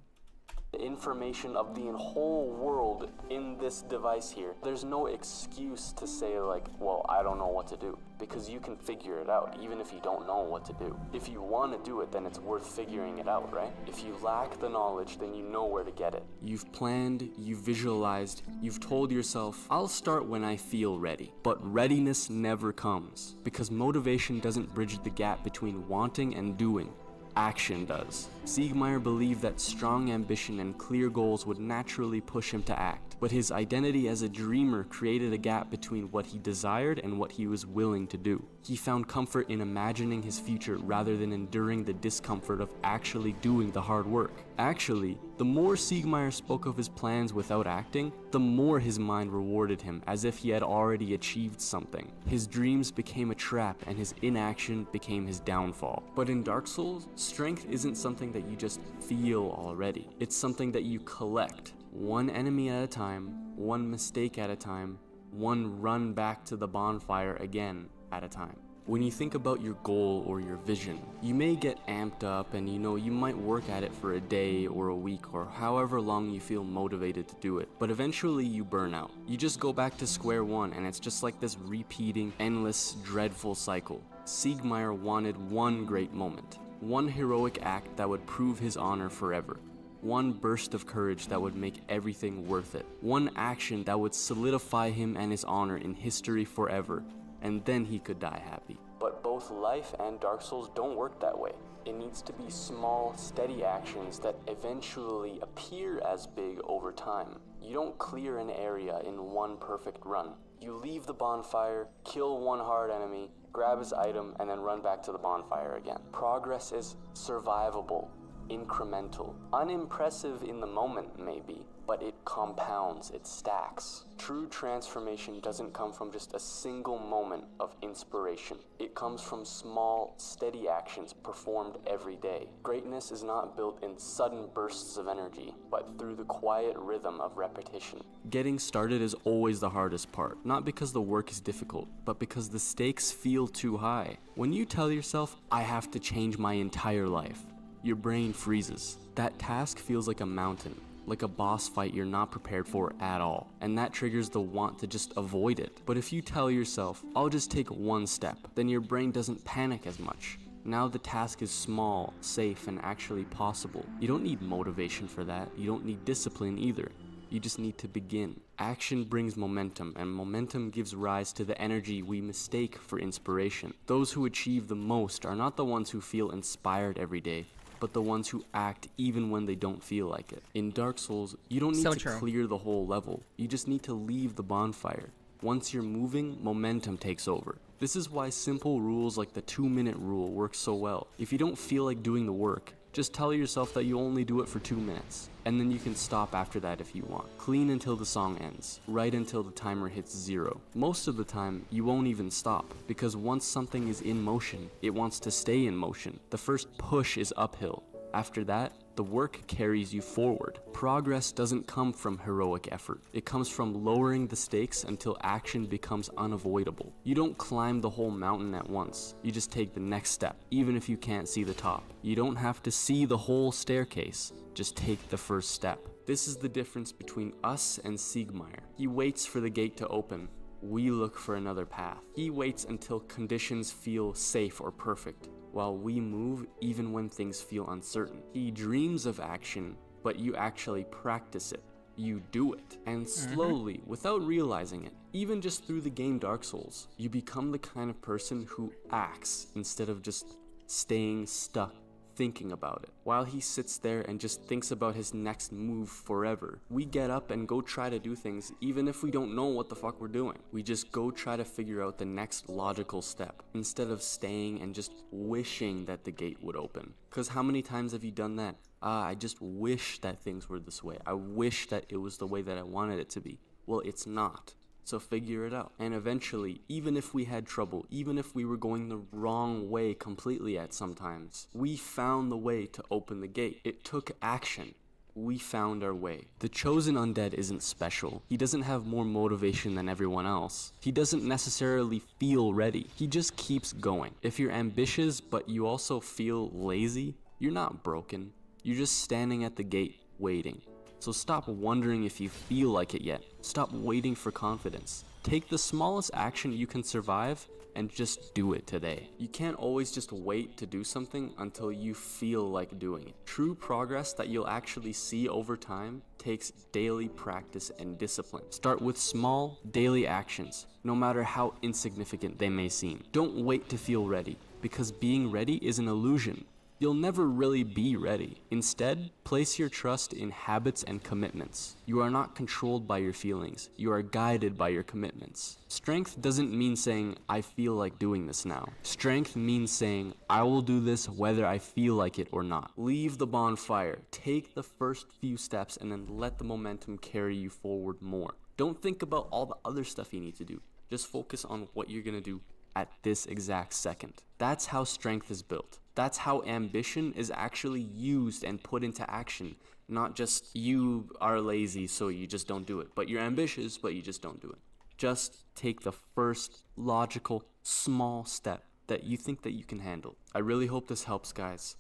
Information of the whole world in this device here. There's no excuse to say like, well, I don't know what to do, because you can figure it out even if you don't know what to do. If you want to do it, then it's worth figuring it out, right? If you lack the knowledge, then you know where to get it. You've planned, you've visualized, you've told yourself, I'll start when I feel ready. But readiness never comes, because motivation doesn't bridge the gap between wanting and doing. Action does. Siegmeyer believed that strong ambition and clear goals would naturally push him to act. but his identity as a dreamer created a gap between what he desired and what he was willing to do. He found comfort in imagining his future rather than enduring the discomfort of actually doing the hard work. Actually, the more Siegmeyer spoke of his plans without acting, the more his mind rewarded him as if he had already achieved something. His dreams became a trap and his inaction became his downfall. But in Dark Souls, strength isn't something that you just feel already. It's something that you collect, one enemy at a time, one mistake at a time, one run back to the bonfire again at a time. When you think about your goal or your vision, you may get amped up and you might work at it for a day or a week or however long you feel motivated to do it, but eventually you burn out. You just go back to square one and it's just like this repeating, endless, dreadful cycle. Siegmeyer wanted one great moment, one heroic act that would prove his honor forever. One burst of courage that would make everything worth it. One action that would solidify him and his honor in history forever, and then he could die happy. But both life and Dark Souls don't work that way. It needs to be small, steady actions that eventually appear as big over time. You don't clear an area in one perfect run. You leave the bonfire, kill one hard enemy, grab his item, and then run back to the bonfire again. Progress is survivable, incremental, unimpressive in the moment maybe, but it compounds, it stacks. True transformation doesn't come from just a single moment of inspiration. It comes from small, steady actions performed every day. Greatness is not built in sudden bursts of energy, but through the quiet rhythm of repetition. Getting started is always the hardest part, not because the work is difficult, but because the stakes feel too high. When you tell yourself, I have to change my entire life, your brain freezes. That task feels like a mountain, like a boss fight you're not prepared for at all, and that triggers the want to just avoid it. But if you tell yourself, I'll just take one step, then your brain doesn't panic as much. Now the task is small, safe, and actually possible. You don't need motivation for that. You don't need discipline either. You just need to begin. Action brings momentum, and momentum gives rise to the energy we mistake for inspiration. Those who achieve the most are not the ones who feel inspired every day, but the ones who act even when they don't feel like it. In Dark Souls, you don't need to clear the whole level. You just need to leave the bonfire. Once you're moving, momentum takes over. This is why simple rules like the 2-minute rule work so well. If you don't feel like doing the work, just tell yourself that you only do it for 2 minutes, and then you can stop after that if you want. Clean until the song ends, right until the timer hits 0. Most of the time, you won't even stop, because once something is in motion, it wants to stay in motion. The first push is uphill. After that, the work carries you forward. Progress doesn't come from heroic effort. It comes from lowering the stakes until action becomes unavoidable. You don't climb the whole mountain at once. You just take the next step, even if you can't see the top. You don't have to see the whole staircase. Just take the first step. This is the difference between us and Siegmeyer. He waits for the gate to open. We look for another path. He waits until conditions feel safe or perfect, while we move even when things feel uncertain. He dreams of action, but you actually practice it. You do it. And slowly, without realizing it, even just through the game Dark Souls, you become the kind of person who acts instead of just staying stuck thinking about it. While he sits there and just thinks about his next move forever, we get up and go try to do things even if we don't know what the fuck we're doing. We just go try to figure out the next logical step instead of staying and just wishing that the gate would open. Cause how many times have you done that? I just wish that things were this way. I wish that it was the way that I wanted it to be. Well, it's not. So figure it out. And eventually, even if we had trouble, even if we were going the wrong way completely at sometimes, we found the way to open the gate. It took action. We found our way. The chosen undead isn't special. He doesn't have more motivation than everyone else. He doesn't necessarily feel ready. He just keeps going. If you're ambitious, but you also feel lazy, you're not broken. You're just standing at the gate, waiting. So stop wondering if you feel like it yet. Stop waiting for confidence. Take the smallest action you can survive and just do it today. You can't always just wait to do something until you feel like doing it. True progress that you'll actually see over time takes daily practice and discipline. Start with small, daily actions, no matter how insignificant they may seem. Don't wait to feel ready, because being ready is an illusion. you'll never really be ready. Instead, place your trust in habits and commitments. You are not controlled by your feelings. You are guided by your commitments. Strength doesn't mean saying, I feel like doing this now. Strength means saying, I will do this whether I feel like it or not. Leave the bonfire. Take the first few steps and then let the momentum carry you forward more. Don't think about all the other stuff you need to do. Just focus on what you're gonna do at this exact second. That's how strength is built. That's how ambition is actually used and put into action. Not just you are lazy so you just don't do it, but you're ambitious but you just don't do it. Just take the first logical small step that you think that you can handle. I really hope this helps, guys.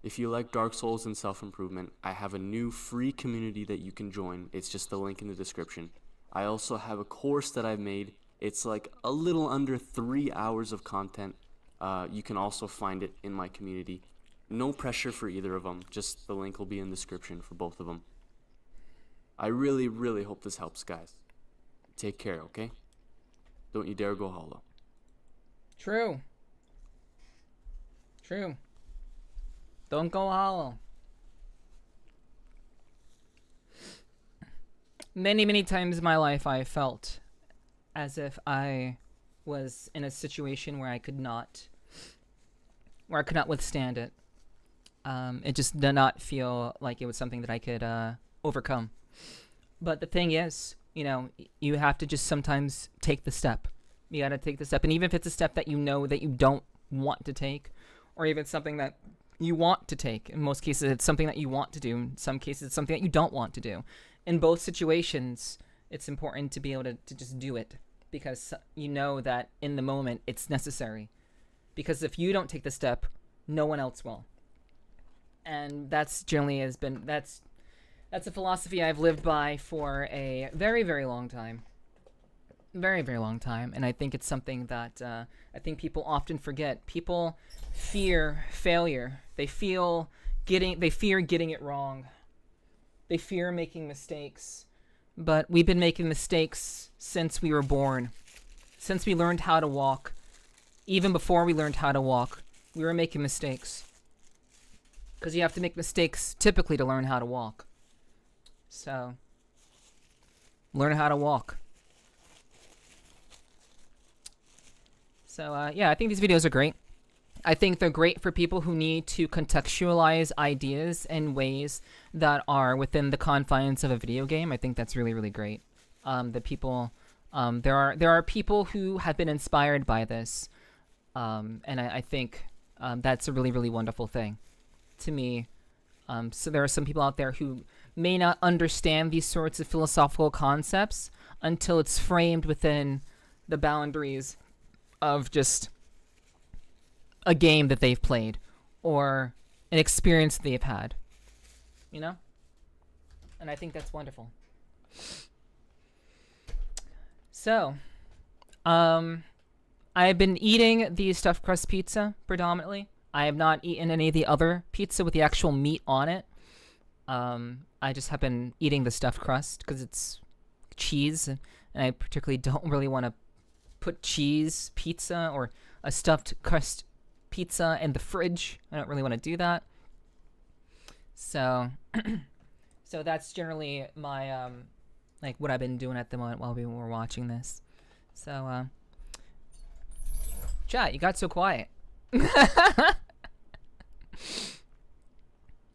If you like Dark Souls and self-improvement, I have a new free community that you can join. It's just the link in the description. I also have a course that I've made. It's like a little under 3 hours of content. You can also find it in my community. No pressure for either of them. Just the link will be in the description for both of them. I really, really hope this helps, guys. Take care, okay? Don't you dare go hollow. True. True. Don't go hollow. Many, many times in my life I felt as if I was in a situation where I could not withstand it. It just did not feel like it was something that I could overcome. But the thing is, you know, you have to just sometimes take the step. You gotta take the step, and even if it's a step that you know that you don't want to take, or even something that you want to take. In most cases, it's something that you want to do. In some cases, it's something that you don't want to do. In both situations, it's important to be able to just do it, because you know that in the moment it's necessary. Because if you don't take the step, no one else will. And that's generally that's a philosophy I've lived by for a very, very long time. Very, very long time. And I think it's something that I think people often forget. People fear failure. They fear getting it wrong. They fear making mistakes. But we've been making mistakes since we were born. Since we learned how to walk. Even before we learned how to walk, we were making mistakes. Because you have to make mistakes typically to learn how to walk. So, learn how to walk. So, yeah, I think these videos are great. I think they're great for people who need to contextualize ideas in ways that are within the confines of a video game. I think that's really, really great. There are people who have been inspired by this, and I think that's a really, really wonderful thing to me. So there are some people out there who may not understand these sorts of philosophical concepts until it's framed within the boundaries of just a game that they've played or an experience they've had, you know? And I think that's wonderful. So, I've been eating the stuffed crust pizza predominantly. I have not eaten any of the other pizza with the actual meat on it. I just have been eating the stuffed crust because it's cheese, and I particularly don't really want to put cheese pizza or a stuffed crust pizza in the fridge. I don't really want to do that. So, so that's generally my like what I've been doing at the moment while we were watching this. So, chat, you got so quiet.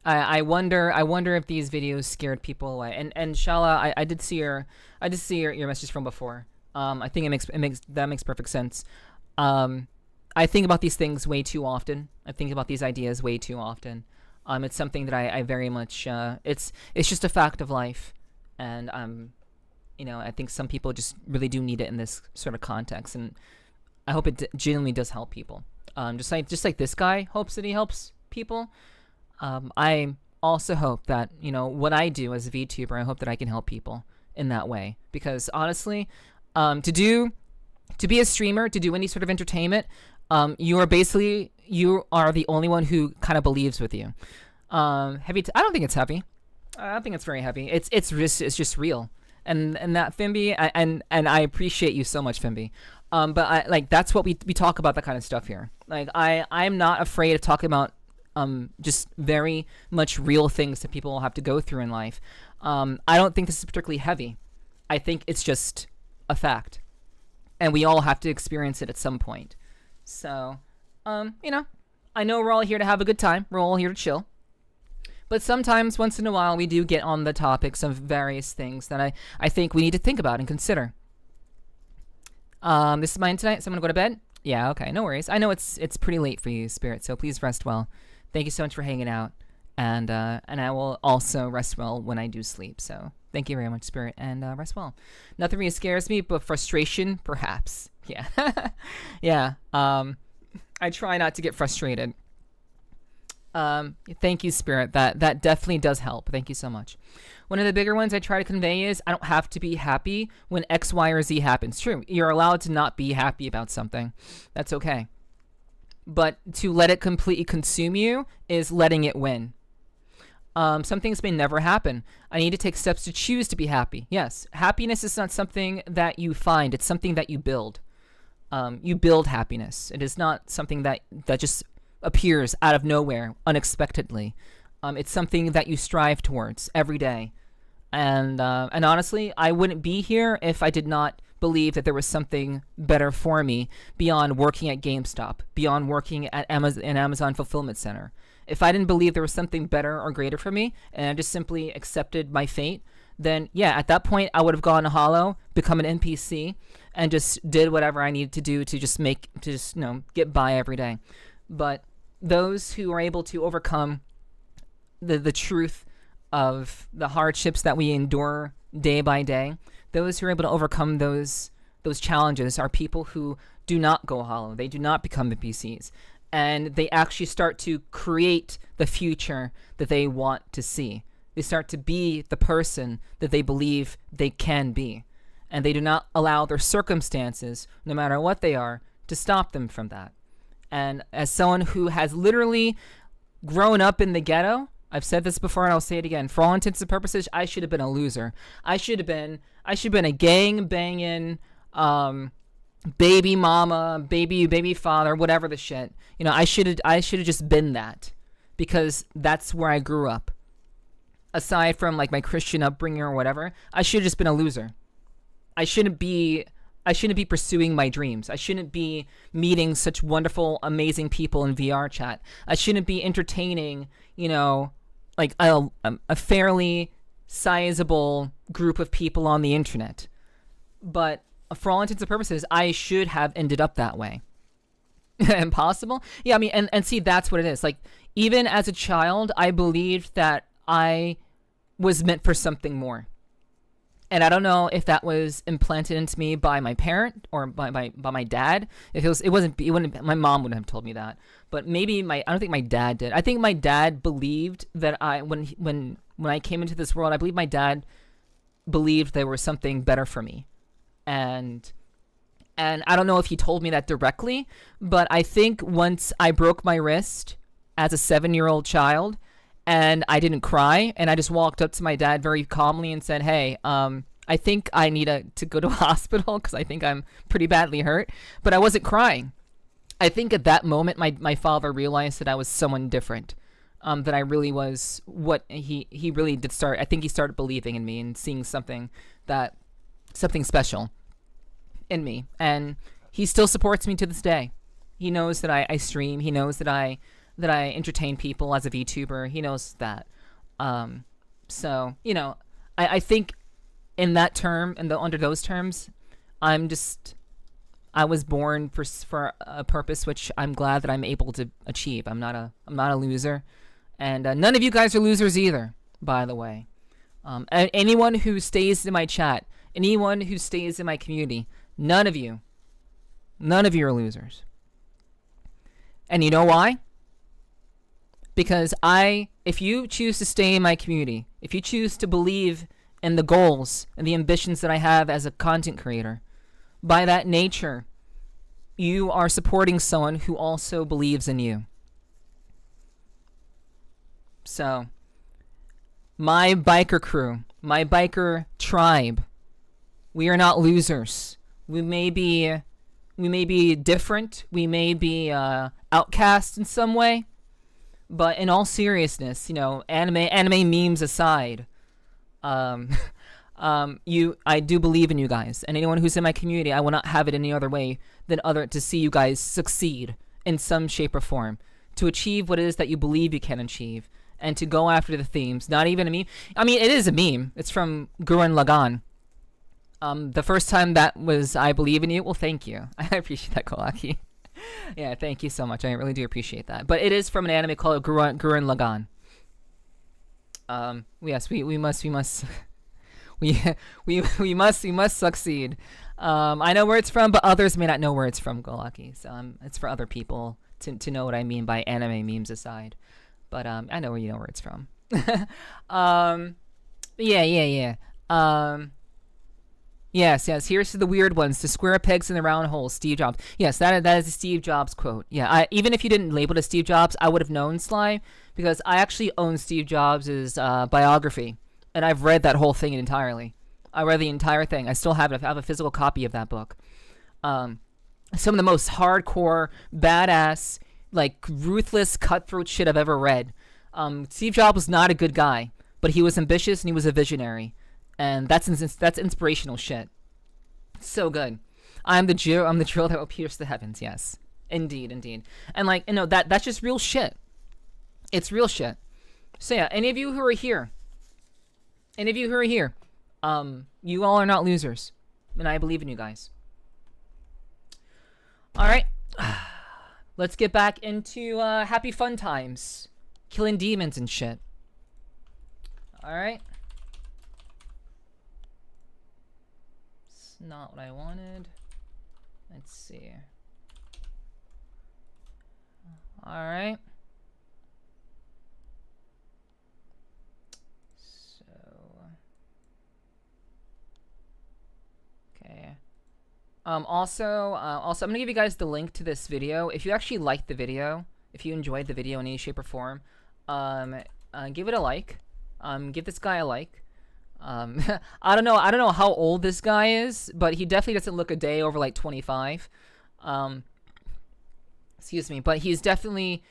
I wonder if these videos scared people away. And Schala, I did see your message from before. I think that makes perfect sense. I think about these things way too often. I think about these ideas way too often. It's something that I very much it's just a fact of life, and you know, I think some people just really do need it in this sort of context, and I hope it genuinely does help people. Just like this guy hopes that he helps people. I also hope that, you know, what I do as a VTuber, I hope that I can help people in that way. Because honestly, to be a streamer, to do any sort of entertainment, you are the only one who kind of believes with you. Heavy? I don't think it's heavy. I don't think it's very heavy. It's just real. And that Fimby, and I appreciate you so much, Fimby. But that's what we talk about, that kind of stuff here. Like I'm not afraid of talking about just very much real things that people have to go through in life. I don't think this is particularly heavy. I think it's just a fact, and we all have to experience it at some point. So, I know we're all here to have a good time. We're all here to chill. But sometimes, once in a while, we do get on the topics of various things that I think we need to think about and consider. This is mine tonight, so I'm going to go to bed. Yeah, okay, no worries. I know it's pretty late for you, Spirit, so please rest well. Thank you so much for hanging out. And I will also rest well when I do sleep. So thank you very much, Spirit, and rest well. Nothing really scares me, but frustration, perhaps. Yeah. Yeah. I try not to get frustrated. Thank you, Spirit. That definitely does help. Thank you so much. One of the bigger ones I try to convey is I don't have to be happy when X, Y, or Z happens. True, you're allowed to not be happy about something. That's okay. But to let it completely consume you is letting it win. Some things may never happen. I need to take steps to choose to be happy. Yes, happiness is not something that you find. It's something that you build. You build happiness. It is not something that just appears out of nowhere, unexpectedly. It's something that you strive towards every day. And honestly, I wouldn't be here if I did not believe that there was something better for me beyond working at GameStop, beyond working at an Amazon fulfillment center. If I didn't believe there was something better or greater for me, and I just simply accepted my fate, then yeah, at that point I would have gone hollow, become an NPC, and just did whatever I needed to do to just get by every day. But those who are able to overcome the truth of the hardships that we endure day by day, those who are able to overcome those challenges are people who do not go hollow. They do not become NPCs. And they actually start to create the future that they want to see. They start to be the person that they believe they can be. And they do not allow their circumstances, no matter what they are, to stop them from that. And as someone who has literally grown up in the ghetto, I've said this before and I'll say it again. For all intents and purposes, I should have been a loser. I should have been a gang banging, baby mama, baby father, whatever the shit. I should have just been that, because that's where I grew up. Aside from like my Christian upbringing or whatever, I should have just been a loser. I shouldn't be pursuing my dreams. I shouldn't be meeting such wonderful, amazing people in VR chat. I shouldn't be entertaining, like a fairly sizable group of people on the internet. But for all intents and purposes, I should have ended up that way. Impossible? Yeah, I mean, and see, that's what it is. Like, even as a child, I believed that I was meant for something more. And I don't know if that was implanted into me by my parent or by my dad. If it wouldn't, my mom wouldn't have told me that. But maybe I don't think my dad did. I think my dad believed that when I came into this world, I believe my dad believed there was something better for me. And I don't know if he told me that directly, but I think once I broke my wrist as a 7-year-old child, and I didn't cry, and I just walked up to my dad very calmly and said, hey, I think I need to go to a hospital because I think I'm pretty badly hurt. But I wasn't crying. I think at that moment, my father realized that I was someone different, that I really was what he really did start. I think he started believing in me and seeing something special in me. And he still supports me to this day. He knows that I stream. He knows that I entertain people as a VTuber. He knows that. So, I think in that term, under those terms, I was born for a purpose, which I'm glad that I'm able to achieve. I'm not a loser. And none of you guys are losers either, by the way. Anyone who stays in my chat, anyone who stays in my community, none of you are losers. And you know why? Because if you choose to stay in my community, if you choose to believe in the goals and the ambitions that I have as a content creator, by that nature, you are supporting someone who also believes in you. So, my biker crew, my biker tribe, we are not losers. We may be different. We may be outcast in some way. But in all seriousness, you know, anime memes aside, I do believe in you guys, and anyone who's in my community, I will not have it any other way than to see you guys succeed in some shape or form, to achieve what it is that you believe you can achieve, and to go after the themes. Not even a meme. I mean, it is a meme. It's from Gurren Lagann. The first time that was I believe in you. Well, thank you. I appreciate that, Kolaki. Yeah, thank you so much. I really do appreciate that. But it is from an anime called Gurren Lagann. Yes, we must we must succeed. I know where it's from, but others may not know where it's from, Golaki. So it's for other people to know what I mean by anime memes aside. But I know where it's from. Yeah. Yes. Here's to the weird ones, the square pegs in the round holes. Steve Jobs. Yes, that is a Steve Jobs quote. Yeah. Even if you didn't label it as Steve Jobs, I would have known, Sly, because I actually own Steve Jobs' biography, and I've read that whole thing entirely. I read the entire thing. I still have it. I have a physical copy of that book. Some of the most hardcore, badass, like ruthless, cutthroat shit I've ever read. Steve Jobs was not a good guy, but he was ambitious and he was a visionary. And that's inspirational shit. So good. I'm the drill that will pierce the heavens. Yes, indeed. And like, that's just real shit. It's real shit. So yeah, any of you who are here, you all are not losers, and I believe in you guys. All right, let's get back into happy fun times, killing demons and shit. All right. Not what I wanted. Let's see. Alright. So. Okay. Also, I'm gonna give you guys the link to this video. If you actually liked the video, if you enjoyed the video in any shape or form, give it a like. Give this guy a like. I don't know how old this guy is, but he definitely doesn't look a day over like 25. Excuse me, but he definitely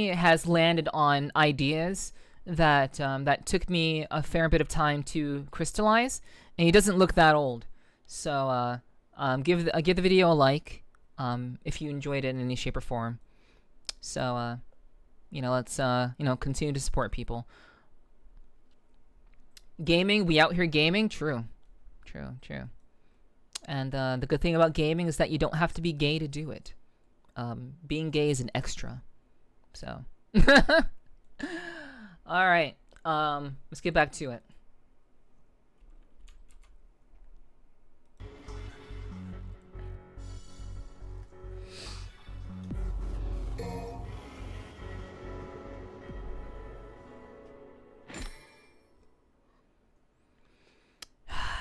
has landed on ideas that that took me a fair bit of time to crystallize, and he doesn't look that old. So give the video a like if you enjoyed it in any shape or form. So let's continue to support people. Gaming, we out here gaming. True. And the good thing about gaming is that you don't have to be gay to do it. Being gay is an extra. So all right, let's get back to it.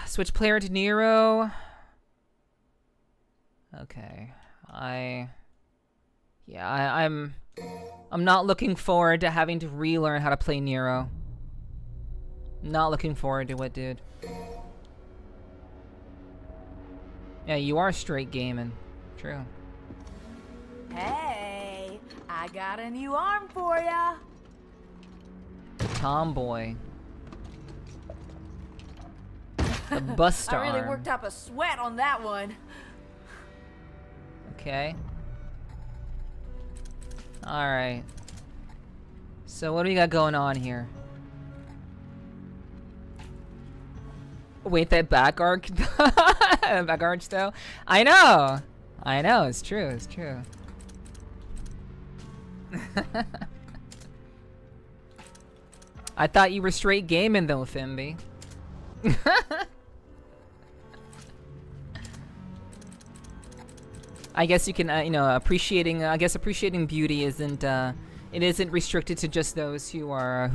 Switch player to Nero. Okay. I'm not looking forward to having to relearn how to play Nero. Not looking forward to it, dude. Yeah, you are straight gaming. True. Hey, I got a new arm for ya. Tomboy. The Buster I really arm. worked up a sweat on that one. Okay. Alright. So what do we got going on here? Wait, that back arc? Back arch though? I know, it's true. I thought you were straight gaming though, Fimby. I guess you can, appreciating beauty isn't, it isn't restricted to just those who are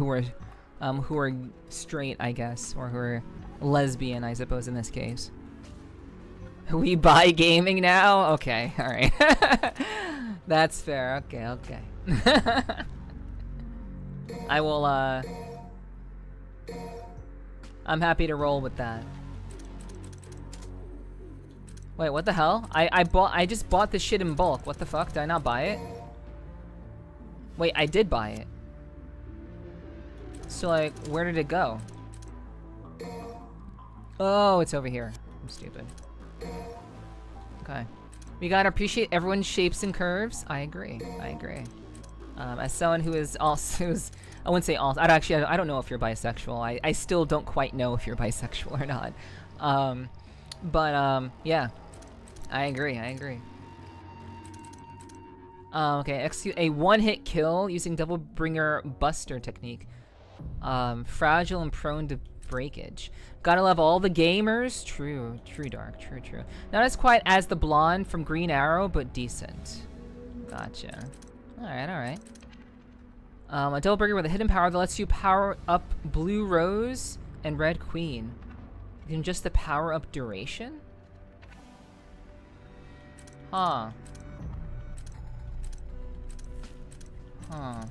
straight, I guess, or who are lesbian, I suppose, in this case. We buy gaming now? Okay, alright. That's fair, okay. I will, I'm happy to roll with that. Wait, what the hell? I just bought this shit in bulk. What the fuck? Did I not buy it? Wait, I did buy it. So like, where did it go? Oh, it's over here. I'm stupid. Okay. We gotta appreciate everyone's shapes and curves. I agree. I agree. As someone who is also, I wouldn't say also, I don't know if you're bisexual. I still don't quite know if you're bisexual or not. Yeah. I agree. I agree. Okay, execute a one-hit kill using Double Bringer Buster technique. Fragile and prone to breakage. Gotta love all the gamers. True, Dark. True. Not as quiet as the blonde from Green Arrow, but decent. Gotcha. Alright. A Double Bringer with a hidden power that lets you power up Blue Rose and Red Queen. In just the power up duration? Huh. I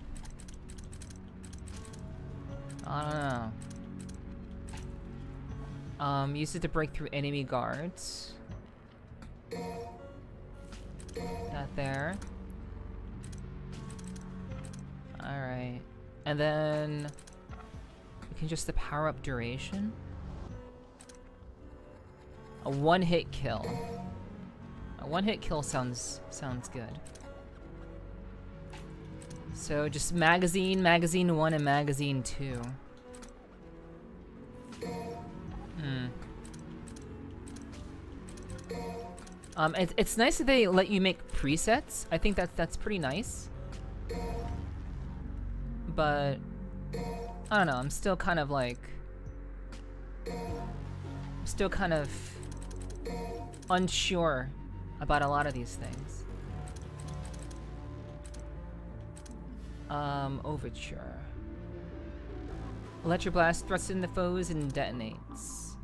don't know. Use it to break through enemy guards. Got there. Alright. And then we can just the power up duration. A one-hit kill. A one-hit kill sounds good. So just magazine 1 and magazine 2. It's nice that they let you make presets. I think that's pretty nice. But I don't know, I'm still kind of unsure about a lot of these things. Overture. Electroblast thrusts into foes and detonates.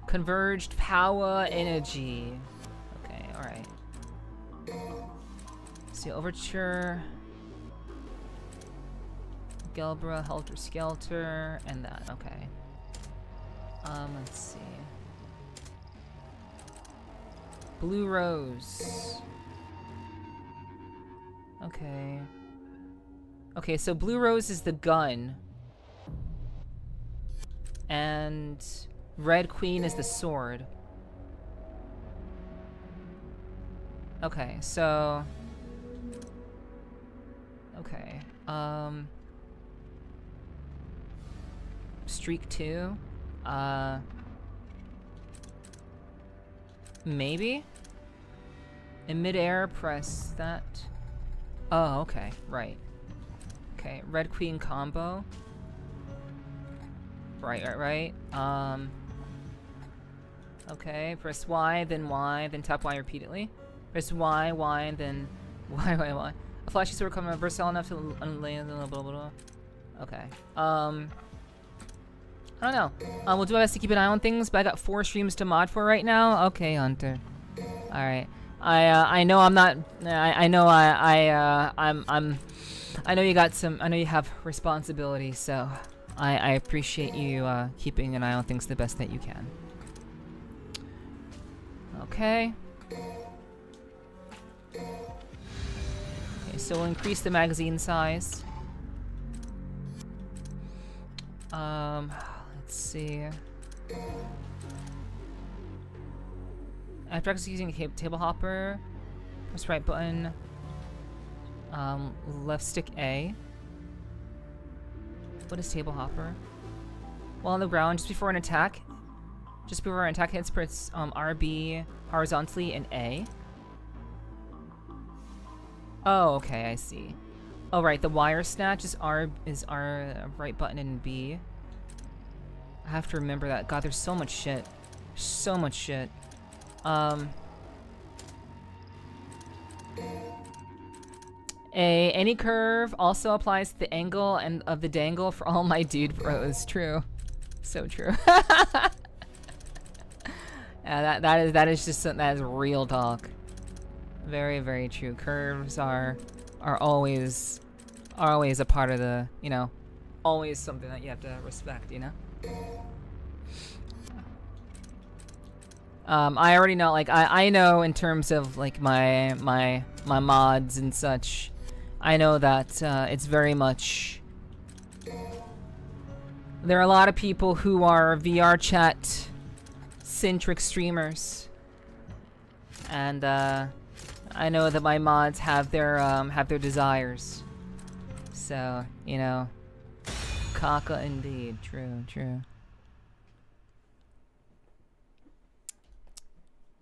Converged power energy. Okay, alright. See, Overture. Gelbra, Helter Skelter, and that, okay. Let's see. Blue Rose. Okay. Okay, so Blue Rose is the gun. And Red Queen is the sword. Okay, so... Okay, Streak 2? Maybe? In midair, press that. Oh, okay, right. Okay, Red Queen combo. Right. Okay, press Y, then tap Y repeatedly. Press Y, and then Y. A flashy sword coming versatile enough to unlay blah blah blah. Okay. I don't know. We'll do our best to keep an eye on things, but I got 4 streams to mod for right now. Okay, Hunter. All right. I know I'm not. I know I know you got some. I know you have responsibility, so I appreciate you keeping an eye on things the best that you can. Okay. Okay, so we'll increase the magazine size. Let's see. After executing a table hopper, press right button. Left stick A. What is table hopper? While on the ground, just before an attack. Just before an attack hits, press RB horizontally and A. Oh, okay, I see. Oh, right, the wire snatch is R right button and B. I have to remember that. God, there's so much shit. So much shit. Any curve also applies to the angle and of the dangle for all my dude bros. True. So true. Yeah, that is real talk. Very, very true. Curves are always a part of the, you know, always something that you have to respect, you know? I already know, like, I know in terms of, like, my mods and such, I know that, it's very much, there are a lot of people who are VR chat centric streamers, and I know that my mods have their desires. So, you know, Kaka indeed. True, true.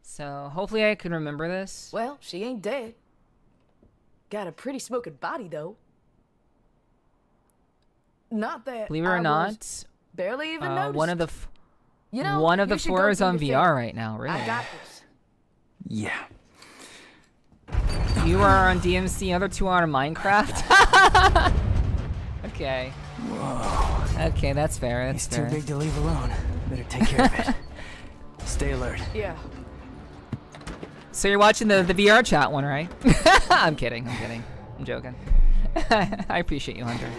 So, hopefully I can remember this. Well, she ain't dead. Got a pretty smoking body, though. Not that Believe it or I not, was barely even noticed. one of the You know, one of you the should go four is do on your VR thing. right now, really. I got this. Yeah. You are on DMC, other two are on Minecraft. Okay. Whoa. Okay, that's fair. That's He's fair. too big to leave alone. Better take care of it. Stay alert. Yeah. So you're watching the VR chat one, right? I'm kidding. I'm kidding. I'm joking. I appreciate you, Hunter.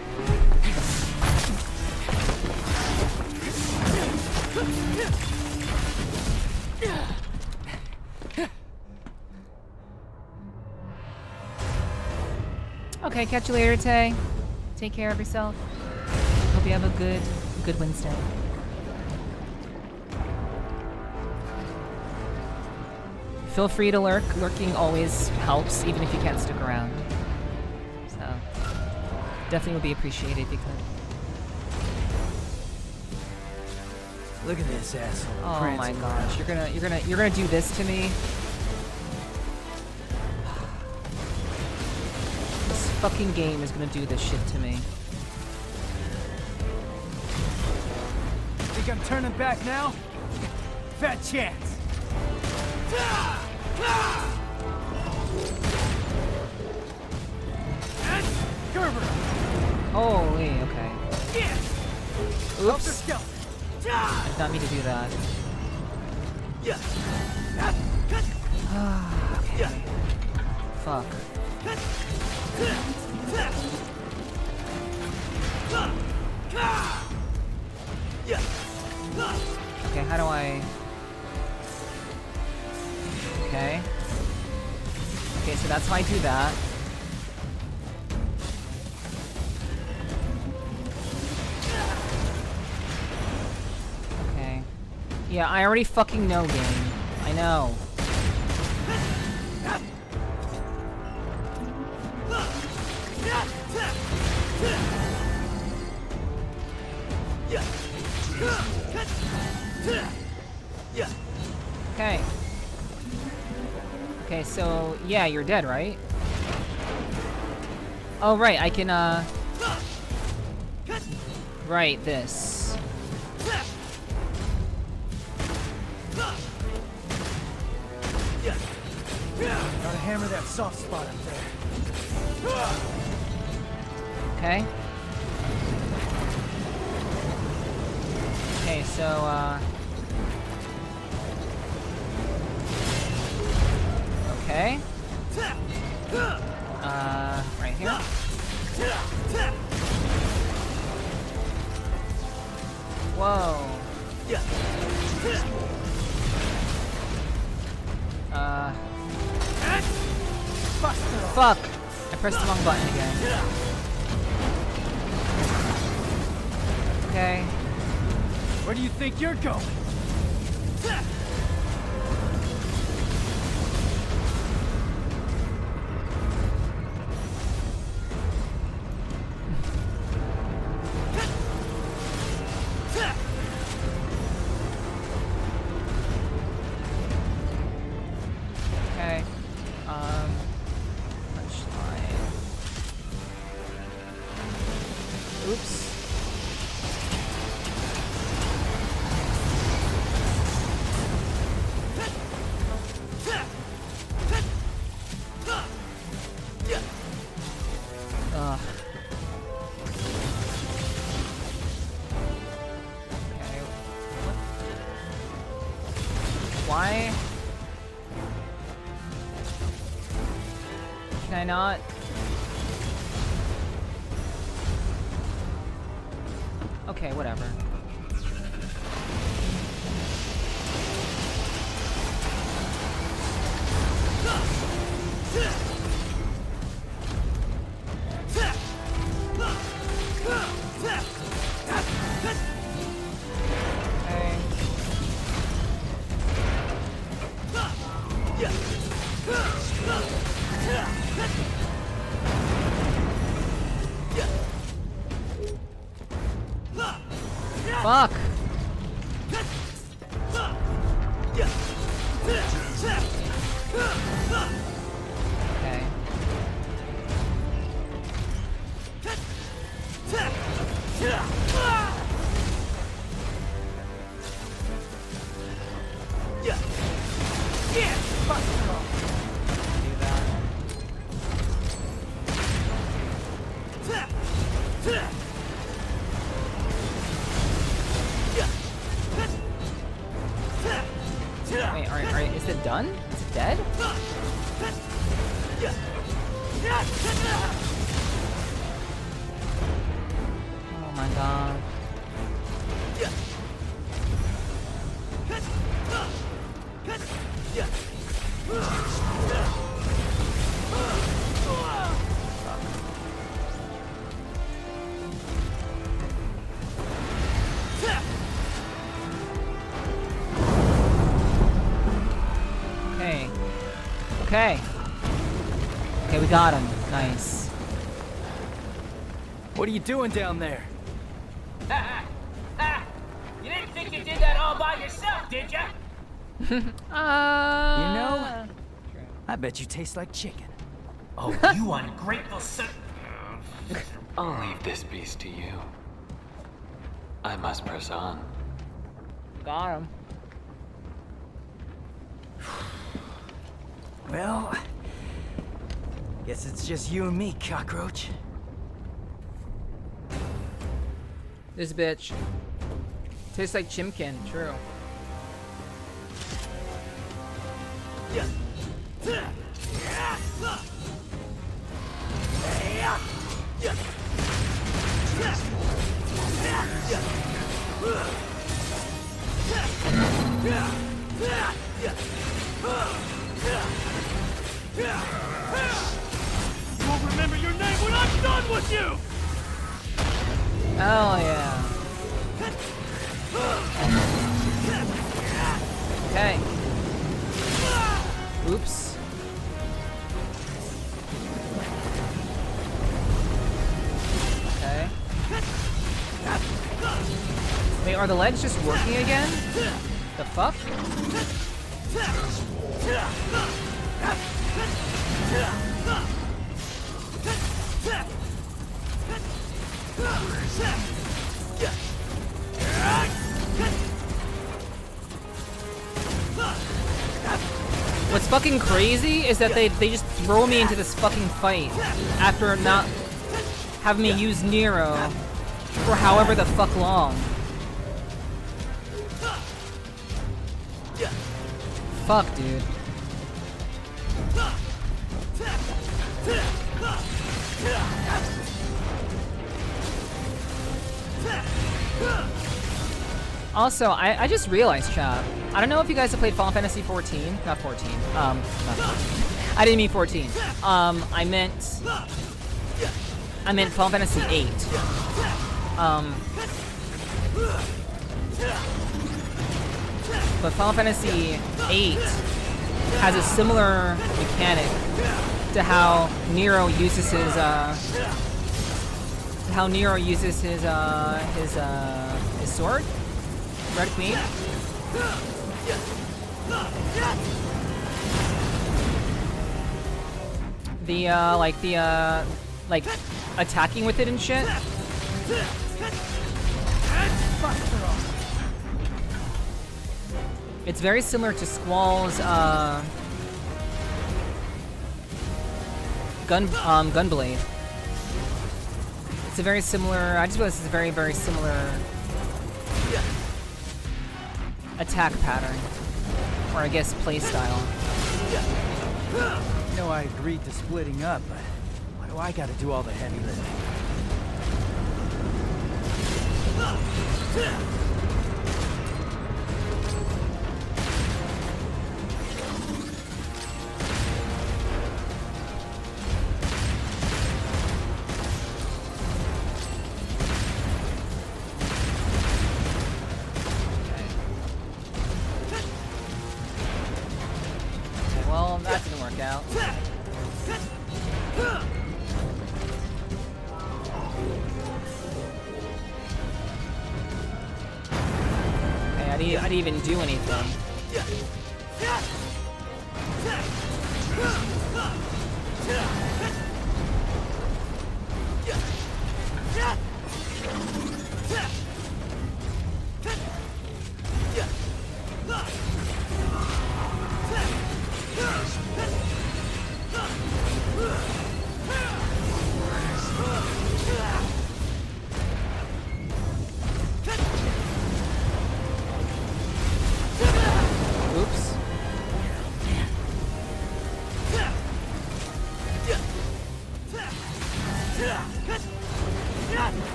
Okay, catch you later, Tay. Take care of yourself. Hope you have a good Wednesday. Feel free to lurk. Lurking always helps, even if you can't stick around. So, definitely would be appreciated if you could. Look at this asshole. Oh my gosh, you're gonna do this to me? This fucking game is gonna do this shit to me. Think I'm turning back now? Fat chance. Holy, okay. Oops. I did not mean to do that. Okay. Fuck. Okay, how do I... Okay. Okay, so that's how I do that. Okay. Yeah, I already fucking know, game. I know. Okay. Okay, so, yeah, you're dead, right? Oh, right, I can, right, this. Gotta hammer that soft spot up there. Okay. Okay, so, okay. Right here. Whoa. Fuck! I pressed the wrong button again. Okay. Where do you think you're going? Okay. Punchline. Oops. Ugh. Okay. What? Why? Can I not? Okay, whatever. Fuck. Okay. Do that. Wait, alright, is it done? Is it dead? Oh my god. Okay. Okay. Okay, we got him. Nice. What are you doing down there? You didn't think you did that all by yourself, did ya? You know, I bet you taste like chicken. Oh, you ungrateful son. I'll leave this beast to you. I must press on. Got him. Well, guess it's just you and me, cockroach. This bitch. Tastes like chimkin, true. You'll remember your name when I'm done with you! Oh yeah. Okay. Oops. Okay. Wait, are the legs just working again? The fuck? What's fucking crazy is that they just throw me into this fucking fight after not having me use Nero for however the fuck long. Fuck, dude. Also, I just realized, chat. I don't know if you guys have played Final Fantasy 14. Not 14. Not 14. I didn't mean 14. I meant Final Fantasy 8. But Final Fantasy 8 has a similar mechanic to how Nero uses his sword. Red Queen. Like attacking with it and shit. It's very similar to Squall's Gunblade. It's a very similar. I just realized it's a very, very similar attack pattern, or I guess play style. You know I agreed to splitting up, but why do I gotta do all the heavy lifting? Well, that didn't work out. I didn't even do anything. Oops.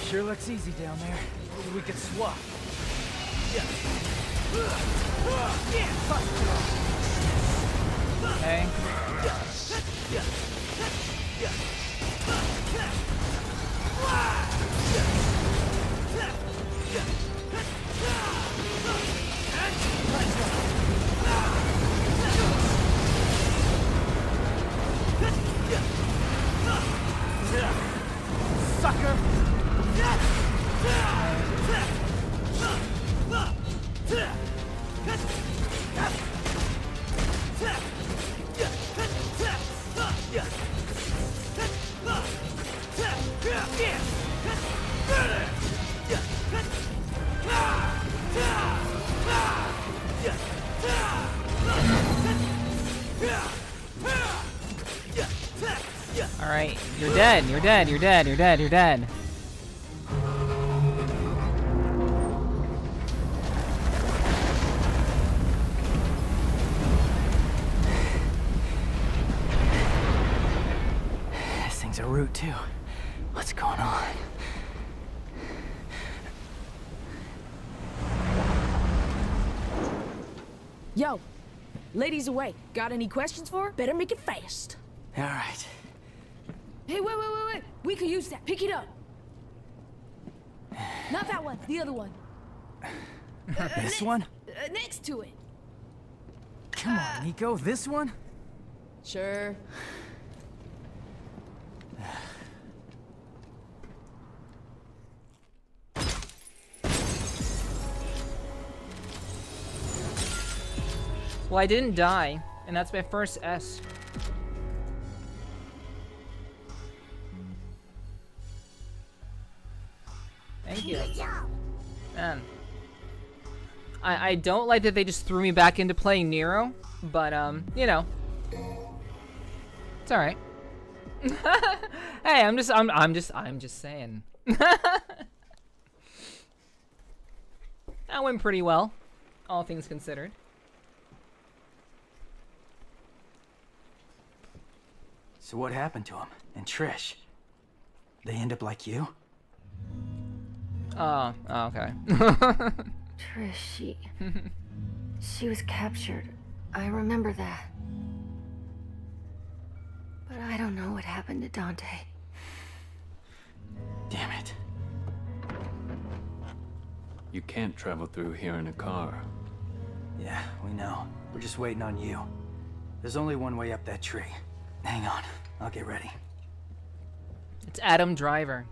Sure looks easy down there. Maybe we could swap. Okay. Sucker! Alright, you're dead, you're dead, you're dead, you're dead, you're dead. This thing's a root too. What's going on? Yo, ladies away. Got any questions for her? Better make it fast. All right. Hey, wait. We could use that. Pick it up. Not that one. The other one. This one? Next to it. Come on, Nico. This one? Sure. Well, I didn't die, and that's my first S. Thank you. Man. I don't like that they just threw me back into playing Nero, but you know. It's alright. Hey, I'm just saying. That went pretty well, all things considered. So what happened to him? And Trish? They end up like you? Oh, okay. Trish, she was captured. I remember that. But I don't know what happened to Dante. Damn it. You can't travel through here in a car. Yeah, we know. We're just waiting on you. There's only one way up that tree. Hang on, I'll get ready. It's Adam Driver.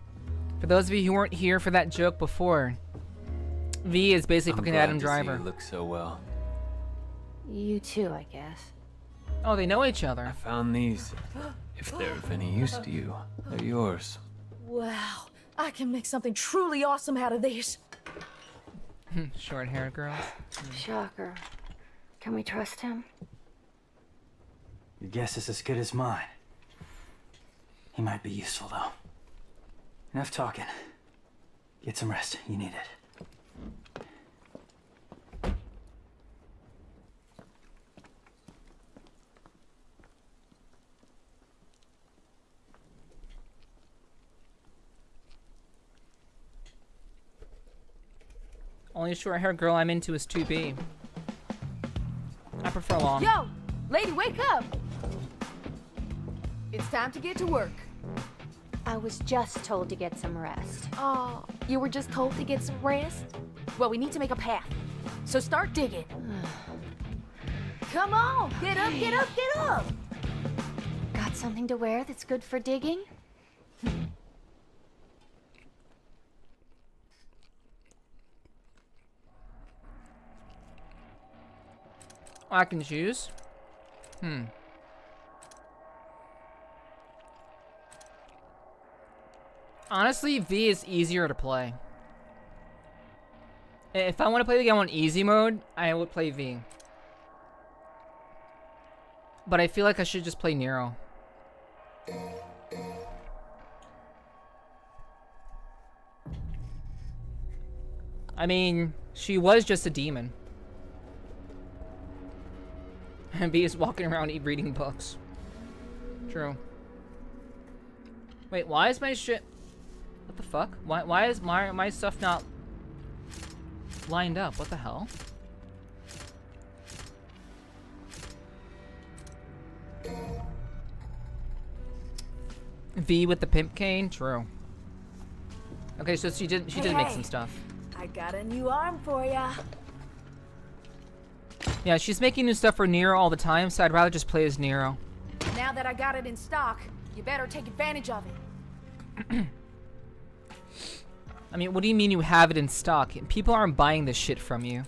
For those of you who weren't here for that joke before, V is basically fucking Adam Driver. You look so well. You too, I guess. Oh, they know each I other. found these. If they're of any use to you, they're yours. Wow. I can make something truly awesome out of these. Short-haired girls. Shocker. Can we trust him? Your guess is as good as mine. He might be useful, though. Enough talking. Get some rest. You need it. Only short-haired girl I'm into is 2B. I prefer long. Yo, lady, wake up. It's time to get to work. I was just told to get some rest. Oh, you were just told to get some rest? Well, we need to make a path. So start digging. Come on, get up, get up, get up! Got something to wear that's good for digging? I can choose. Honestly, V is easier to play. If I want to play the game on easy mode, I would play V. But I feel like I should just play Nero. I mean, she was just a demon. And V is walking around reading books. True. Wait, why is my shit... What the fuck? Why is my stuff not lined up? What the hell? V with the pimp cane? True. Okay, so she did make some stuff. I got a new arm for ya. Yeah, she's making new stuff for Nero all the time, so I'd rather just play as Nero. Now that I got it in stock, you better take advantage of it. I mean, what do you mean you have it in stock? People aren't buying this shit from you.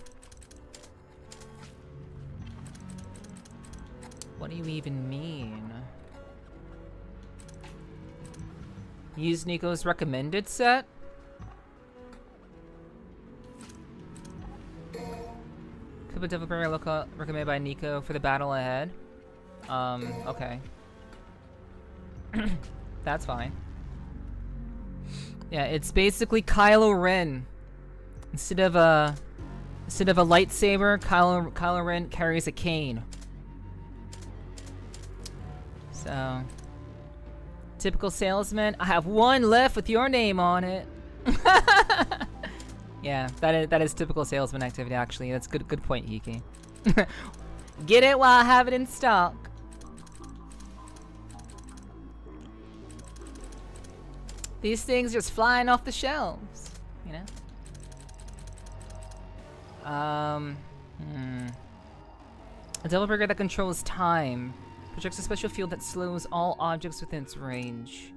What do you even mean? Use Nico's recommended set? Could be Devil Barrier recommended by Nico for the battle ahead. Okay. That's fine. Yeah, it's basically Kylo Ren. Instead of a lightsaber, Kylo Ren carries a cane. So, typical salesman. I have one left with your name on it. Yeah, that is typical salesman activity. Actually, that's good point, Hiki. Get it while I have it in stock. These things just flying off the shelves, you know? A double breaker that controls time. Projects a special field that slows all objects within its range.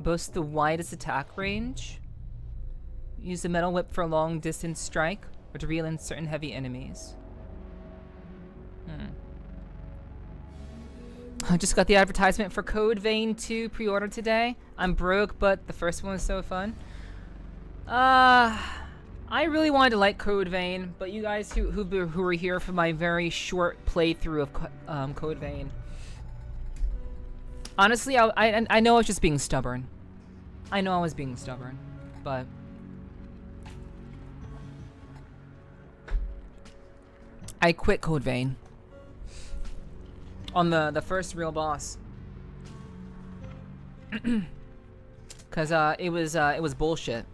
Boasts the widest attack range. Use the metal whip for a long distance strike, or to reel in certain heavy enemies. I just got the advertisement for Code Vein 2 pre-order today. I'm broke, but the first one was so fun. I really wanted to like Code Vein, but you guys who were here for my very short playthrough of Code Vein, honestly, I know I was just being stubborn. I know I was being stubborn, but I quit Code Vein on the first real boss, cause it was bullshit.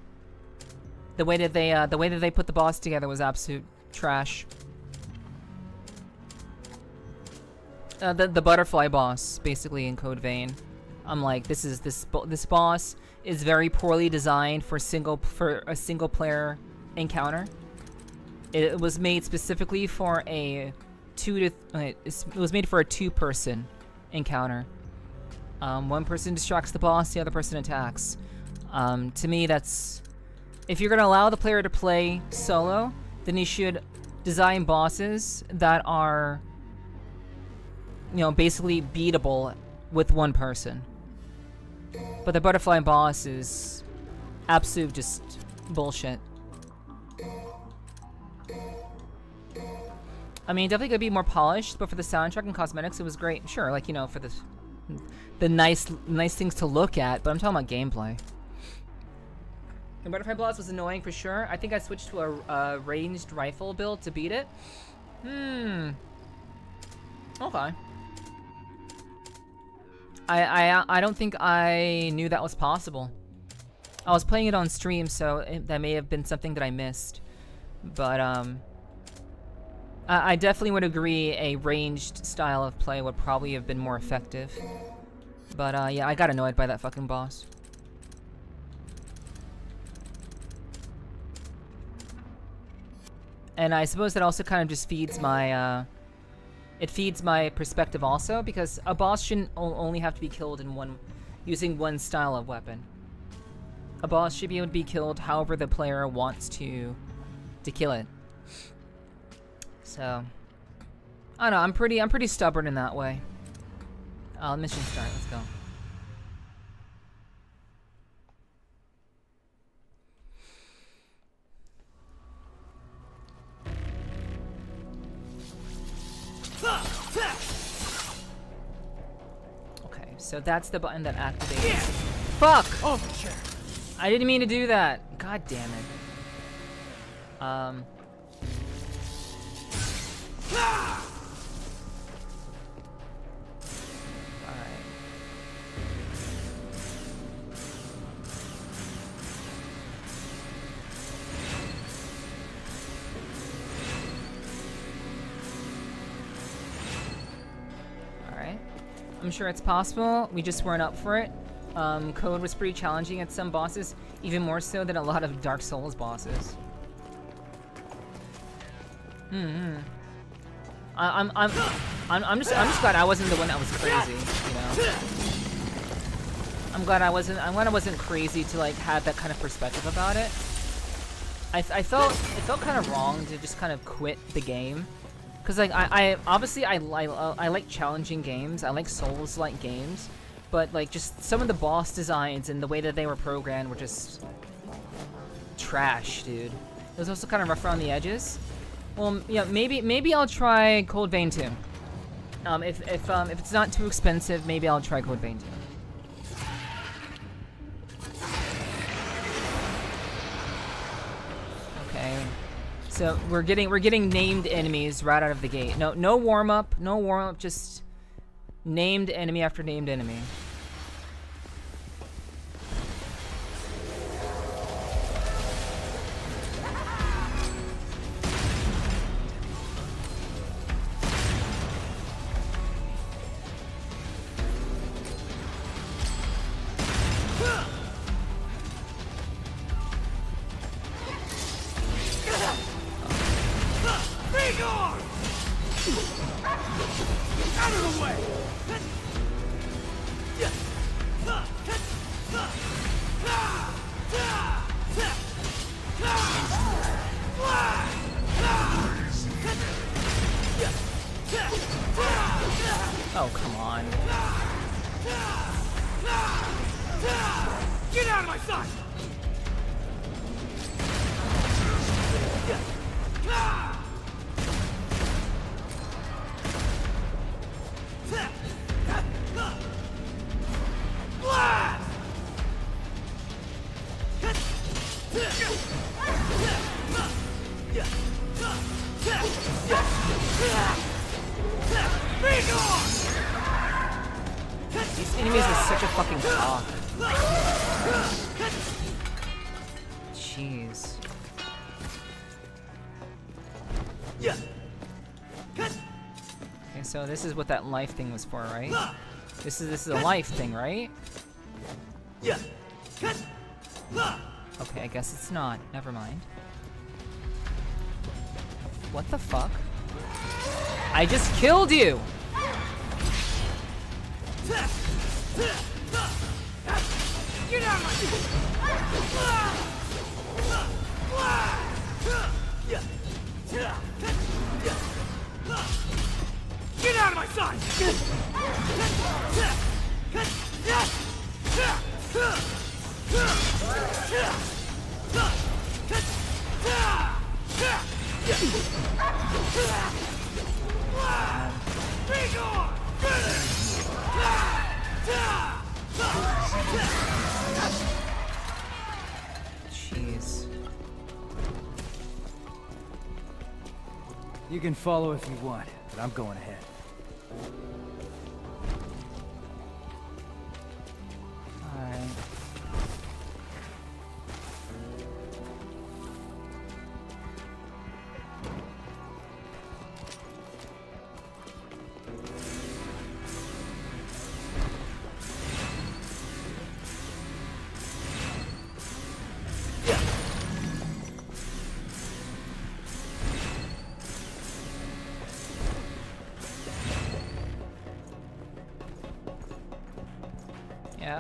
The way that they put the boss together was absolute trash. The butterfly boss, basically in Code Vein, I'm like, this boss is very poorly designed for a single player encounter. It was made specifically for a it was made for a two-person encounter. One person distracts the boss, the other person attacks. To me, that's... If you're gonna allow the player to play solo, then you should design bosses that are, you know, basically beatable with one person. But the butterfly boss is absolute just bullshit. I mean, definitely could be more polished, but for the soundtrack and cosmetics, it was great. Sure, like, you know, for the nice things to look at, but I'm talking about gameplay. The butterfly boss was annoying for sure. I think I switched to a ranged rifle build to beat it. Okay. I don't think I knew that was possible. I was playing it on stream, so that may have been something that I missed. But I definitely would agree a ranged style of play would probably have been more effective. But yeah, I got annoyed by that fucking boss. And I suppose that also kind of just feeds my, it feeds my perspective also, because a boss shouldn't only have to be killed in using one style of weapon. A boss should be able to be killed however the player wants to kill it. So, I don't know, I'm pretty stubborn in that way. Mission start, let's go. Okay, so that's the button that activates. Fuck! Oh, sure. I didn't mean to do that. God damn it. Alright. Alright. I'm sure it's possible. We just weren't up for it. Code was pretty challenging at some bosses, even more so than a lot of Dark Souls bosses. I'm just glad I wasn't the one that was crazy, you know. I'm glad I wasn't crazy to like have that kind of perspective about it. It felt kind of wrong to just kind of quit the game, cause like I obviously I like challenging games. I like Souls-like games. But like just some of the boss designs and the way that they were programmed were just trash, dude. It was also kind of rough around the edges. Well, yeah, maybe I'll try Cold Vein 2. If it's not too expensive, maybe I'll try Cold Vein 2. Okay. So we're getting named enemies right out of the gate. No warm up, just named enemy after named enemy. Out of the way! Oh, come on. Get out of my sight! These enemies are such a fucking cock. Jeez. Okay, so this is what that life thing was for, right? This is a life thing, right? Okay, I guess it's not. Never mind. What the fuck? I just killed you! Get out of my Get out of my sight! Be gone! Jeez. You can follow if you want, but I'm going ahead. Alright.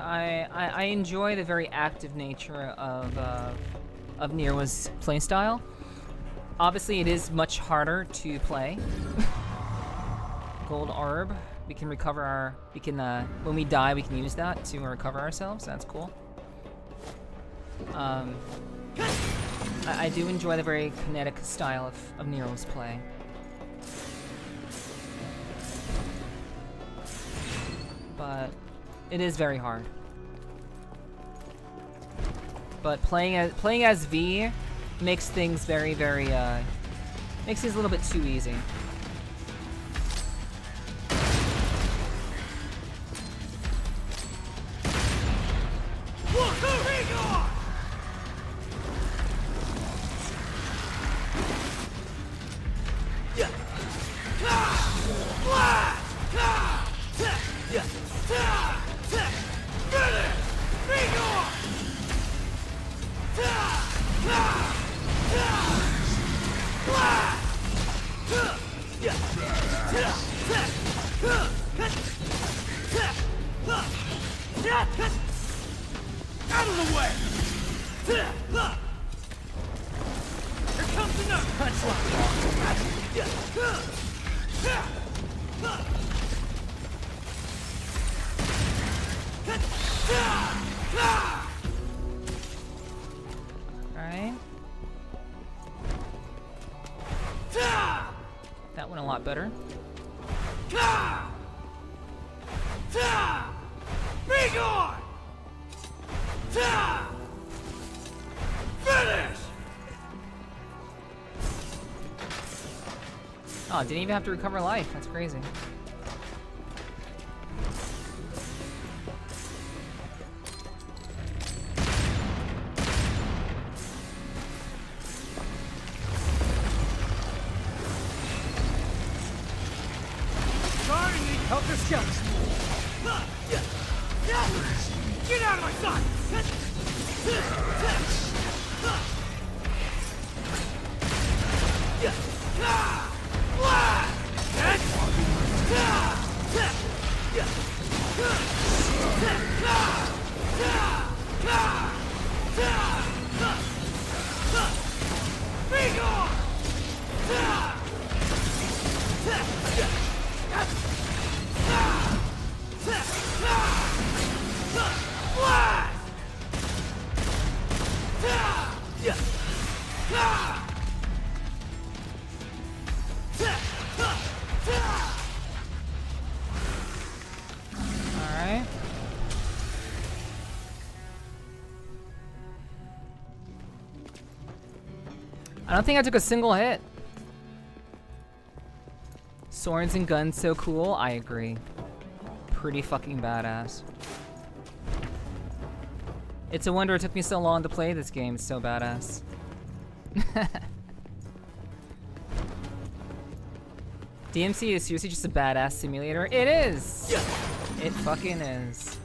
I enjoy the very active nature of Nero's playstyle. Obviously, it is much harder to play. Gold orb. We can recover our. We can when we die, we can use that to recover ourselves. That's cool. I do enjoy the very kinetic style of Nero's play. But it is very hard. But playing as V makes things very makes things a little bit too easy. Out of the way! Here comes another punchline! Alright. That went a lot better. Be gone! Finish! Oh, didn't even have to recover life. That's crazy. Sorry, need help your skills. Get out of my sight! Be gone! Alright. I don't think I took a single hit. Swords and guns so cool. I agree. Pretty fucking badass. It's a wonder it took me so long to play this game. It's so badass. DMC is seriously just a badass simulator. It is! It fucking is.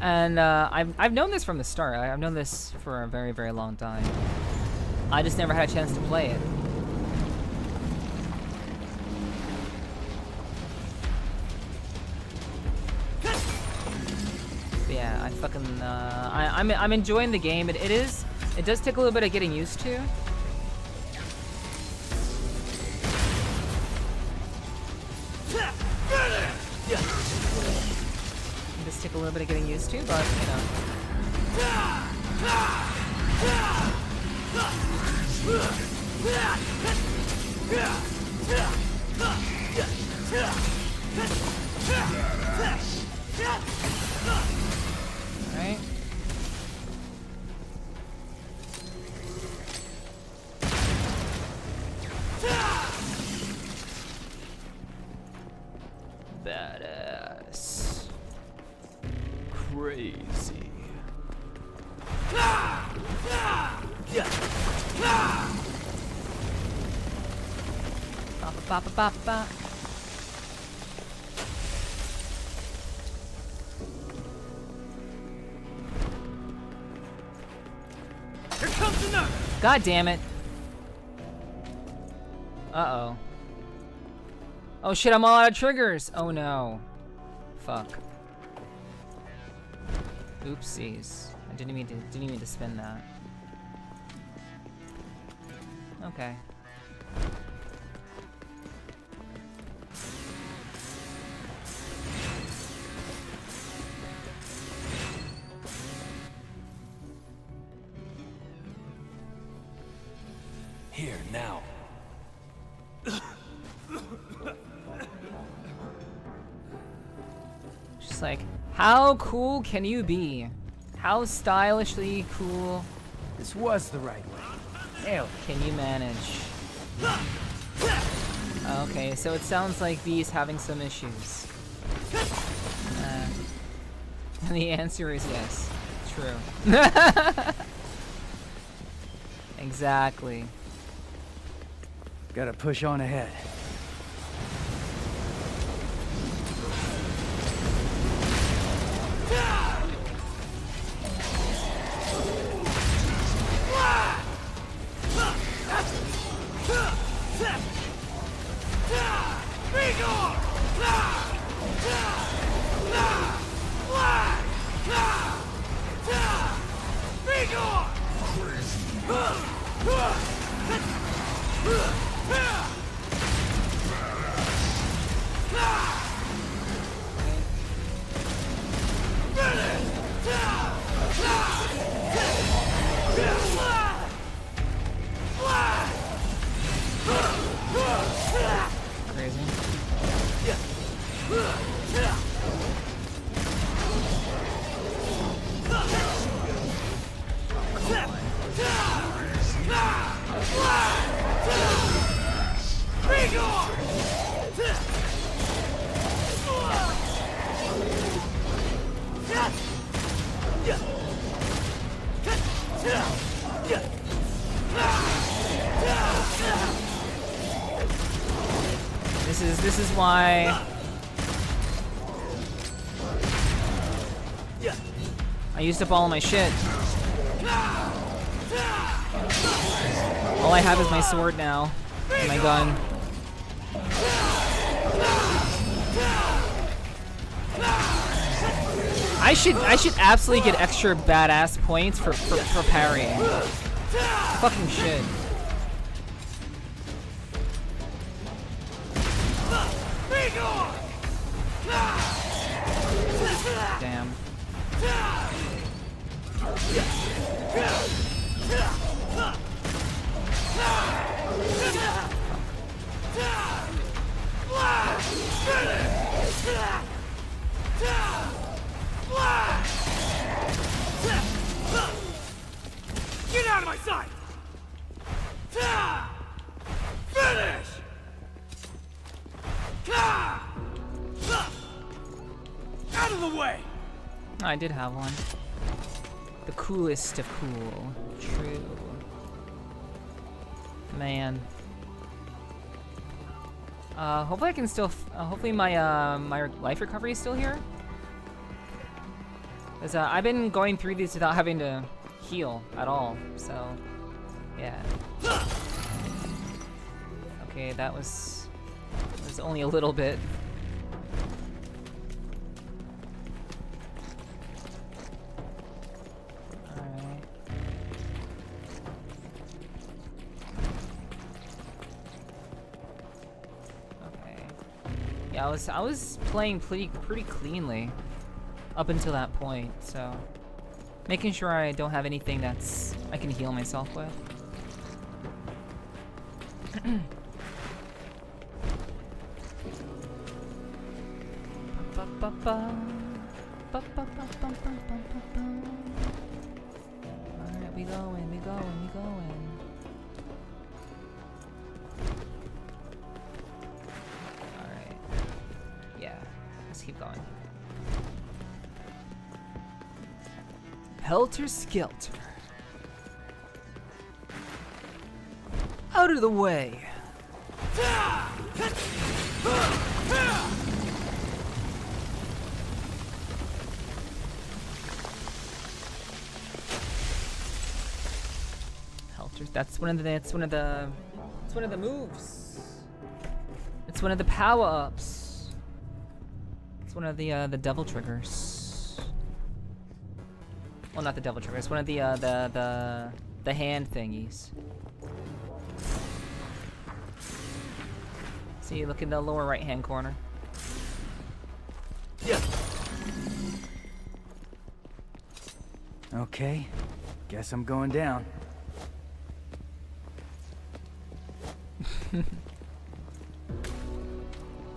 And I've known this from the start. I've known this for a very, very long time. I just never had a chance to play it. But yeah, I fucking I'm enjoying the game. It does take a little bit of getting used to. It does take a little bit of getting used to, but you know. Right? Badass. Crazy. Ba ba ba ba. Here comes another! God damn it. Uh-oh. Oh shit, I'm all out of triggers. Oh no. Fuck. Oopsies. I didn't mean to spin that. Okay. Here, now. Just like, how cool can you be? How stylishly cool This was the right way. Hell, can you manage? Okay, so it sounds like V's having some issues. And the answer is yes. True. Exactly. Gotta push on ahead. Crazy. This is why I used up all of my shit. All I have is my sword now and my gun. I should absolutely get extra badass points for parrying. Fucking shit. Damn. Get out of my sight! Finish! Out of the way! I did have one. The coolest of cool. True. Man. Hopefully I can still. Hopefully my my life recovery is still here. Cause I've been going through these without having to heal at all. So, yeah. Okay, that was only a little bit. Yeah, I was playing pretty cleanly up until that point, so making sure I don't have anything that's I can heal myself with. Alright, we going. Let's keep going. Helter Skelter. Out of the way. Helter. That's one of the moves. It's one of the power-ups. It's one of the devil triggers. Well, not the devil triggers. One of the hand thingies. See, look in the lower right-hand corner. Yeah. Okay. Guess I'm going down.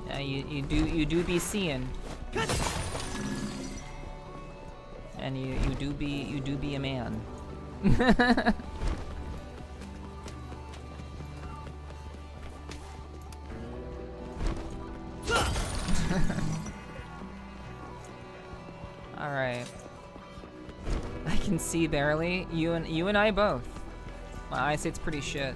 Yeah, you do be seeing. And you do be a man. All right. I can see barely. You and I both. My eyesight's pretty shit.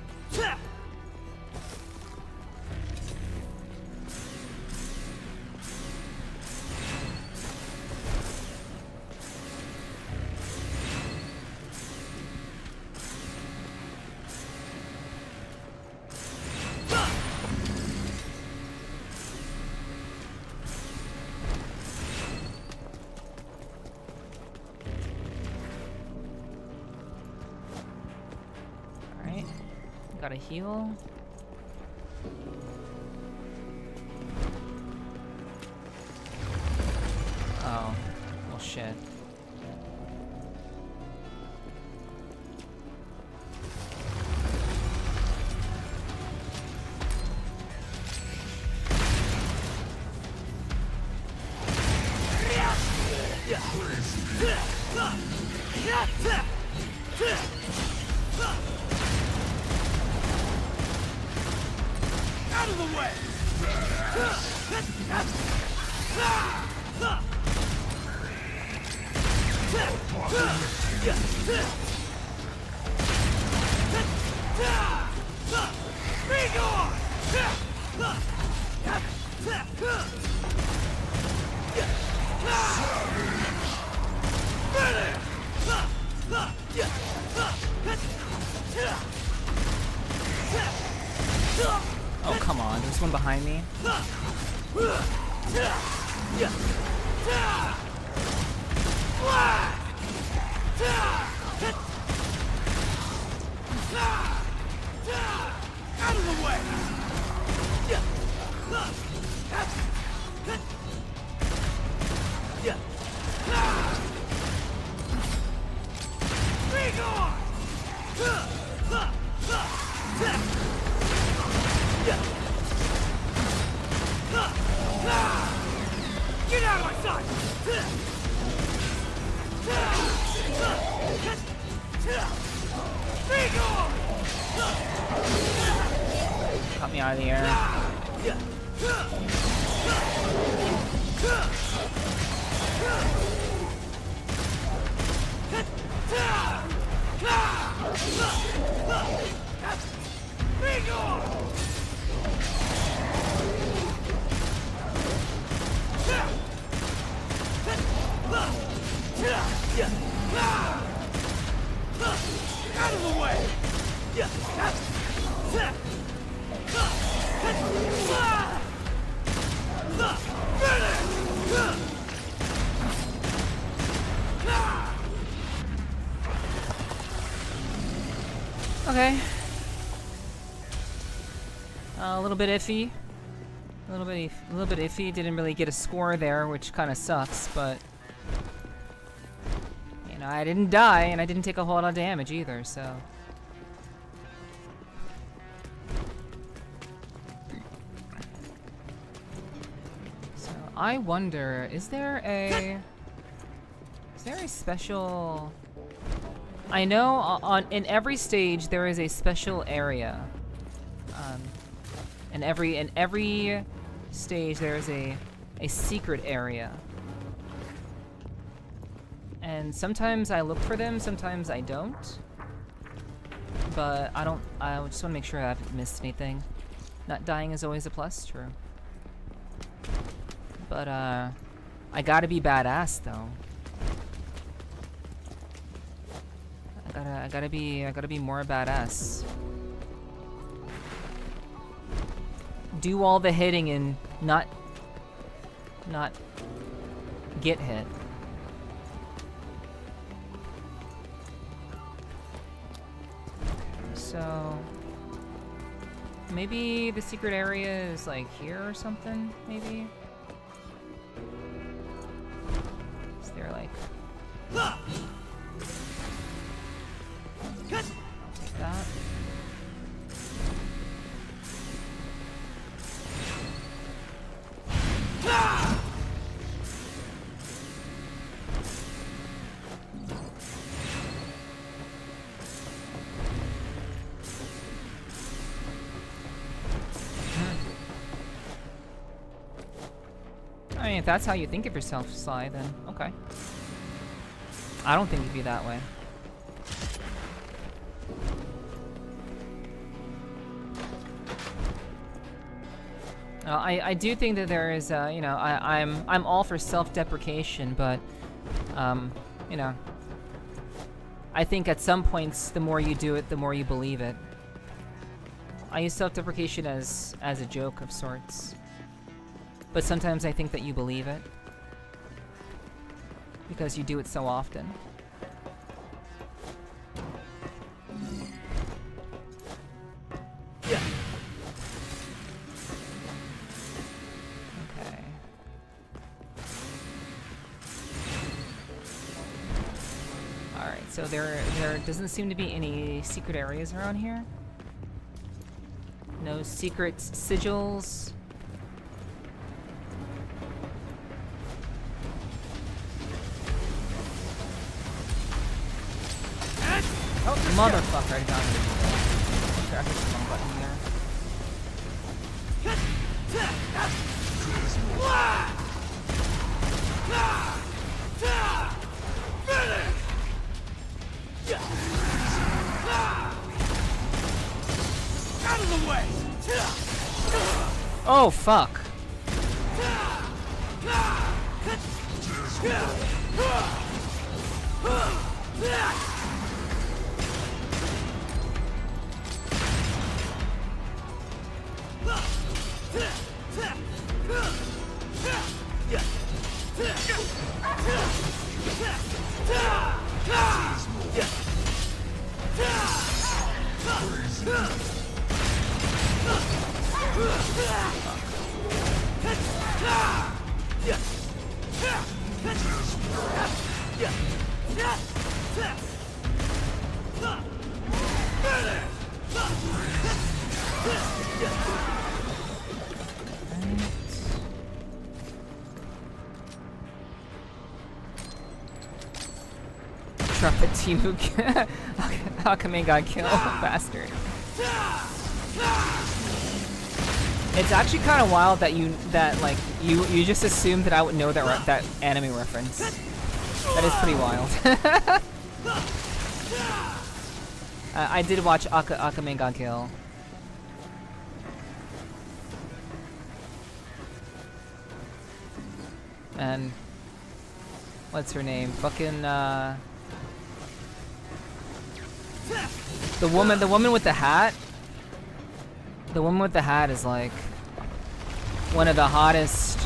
Gotta heal. Oh, well shit. Out of the way! Be gone! Oh, come on. There's one behind me. Out of the way! Be gone! Get out of my sight! Be gone! Cut me out of the air. Be gone! Out of the way! Okay. A little bit iffy. A little bit iffy. Didn't really get a score there, which kind of sucks, but you know, I didn't die and I didn't take a whole lot of damage either, so. So I wonder, is there a special? I know in every stage there is a special area. In every stage there is a secret area. And sometimes I look for them, sometimes I don't. But I just want to make sure I haven't missed anything. Not dying is always a plus, true. But I gotta be badass though. I gotta be more badass. Do all the hitting and not get hit. So maybe the secret area is like here or something, maybe? Is there like... I'll take that. I mean, if that's how you think of yourself, Sly, then okay. I don't think you'd be that way. I do think that there is, you know, I'm all for self-deprecation, but, you know, I think at some points, the more you do it, the more you believe it. I use self-deprecation as a joke of sorts. But sometimes I think that you believe it. Because you do it so often. Yeah. Okay. Alright, so there doesn't seem to be any secret areas around here. No secret sigils. Oh, motherfucker, I got it. Sure, I hit the wrong button there. Out of the way! Oh, fuck. Truck the team who Akame got killed, bastard. It's actually kind of wild that you just assumed that I would know that anime reference. That is pretty wild. I did watch Akame got killed. And what's her name? Fucking the woman with the hat. The woman with the hat is like one of the hottest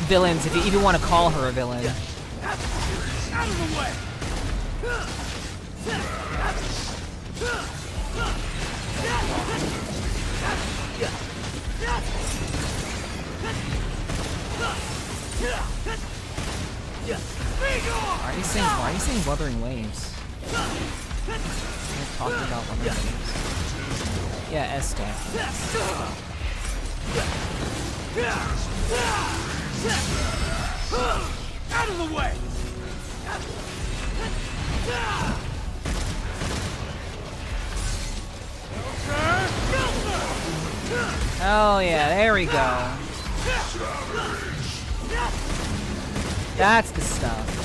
villains, if you even want to call her a villain. Out of the way! Why are you saying Wuthering Waves? You're talking about Wuthering Waves. Yeah, S-Stan. Out of the way! Oh yeah, there we go. That's the stuff.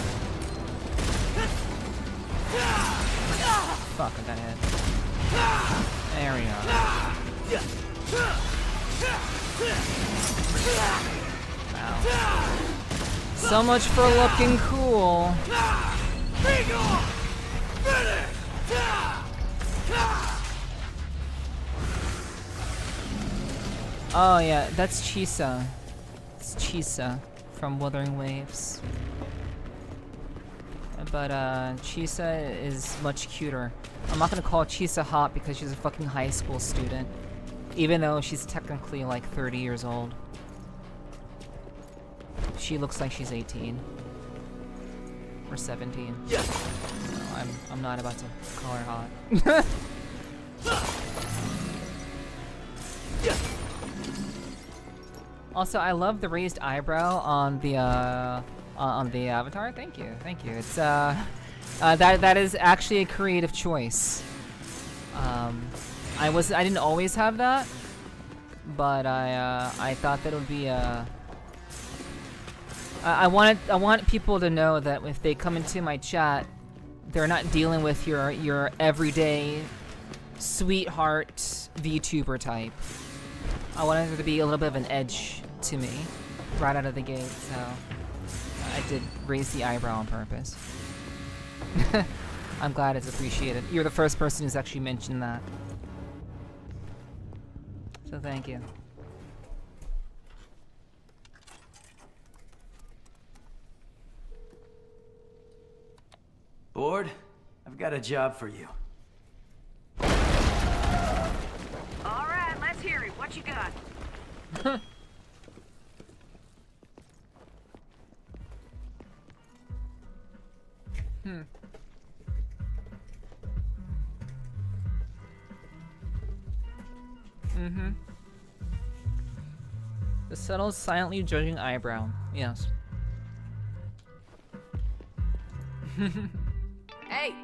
Fuck, I got hit. There we are. Wow. So much for looking cool. Oh yeah, that's Chisa. It's Chisa from Wuthering Waves. But Chisa is much cuter. I'm not gonna call Chisa hot because she's a fucking high school student. Even though she's technically like 30 years old. She looks like she's 18. Or 17. Yeah. No, I'm not about to call her hot. Also, I love the raised eyebrow on the avatar. Thank you, thank you. It's that is actually a creative choice. I didn't always have that, but I thought that it would be I want people to know that if they come into my chat, they're not dealing with your everyday sweetheart VTuber type. I wanted there to be a little bit of an edge to me right out of the gate, so I did raise the eyebrow on purpose. I'm glad it's appreciated. You're the first person who's actually mentioned that. So thank you. Bored? I've got a job for you. Alright, let's hear it. What you got? The subtle, silently judging eyebrow. Yes. Hey!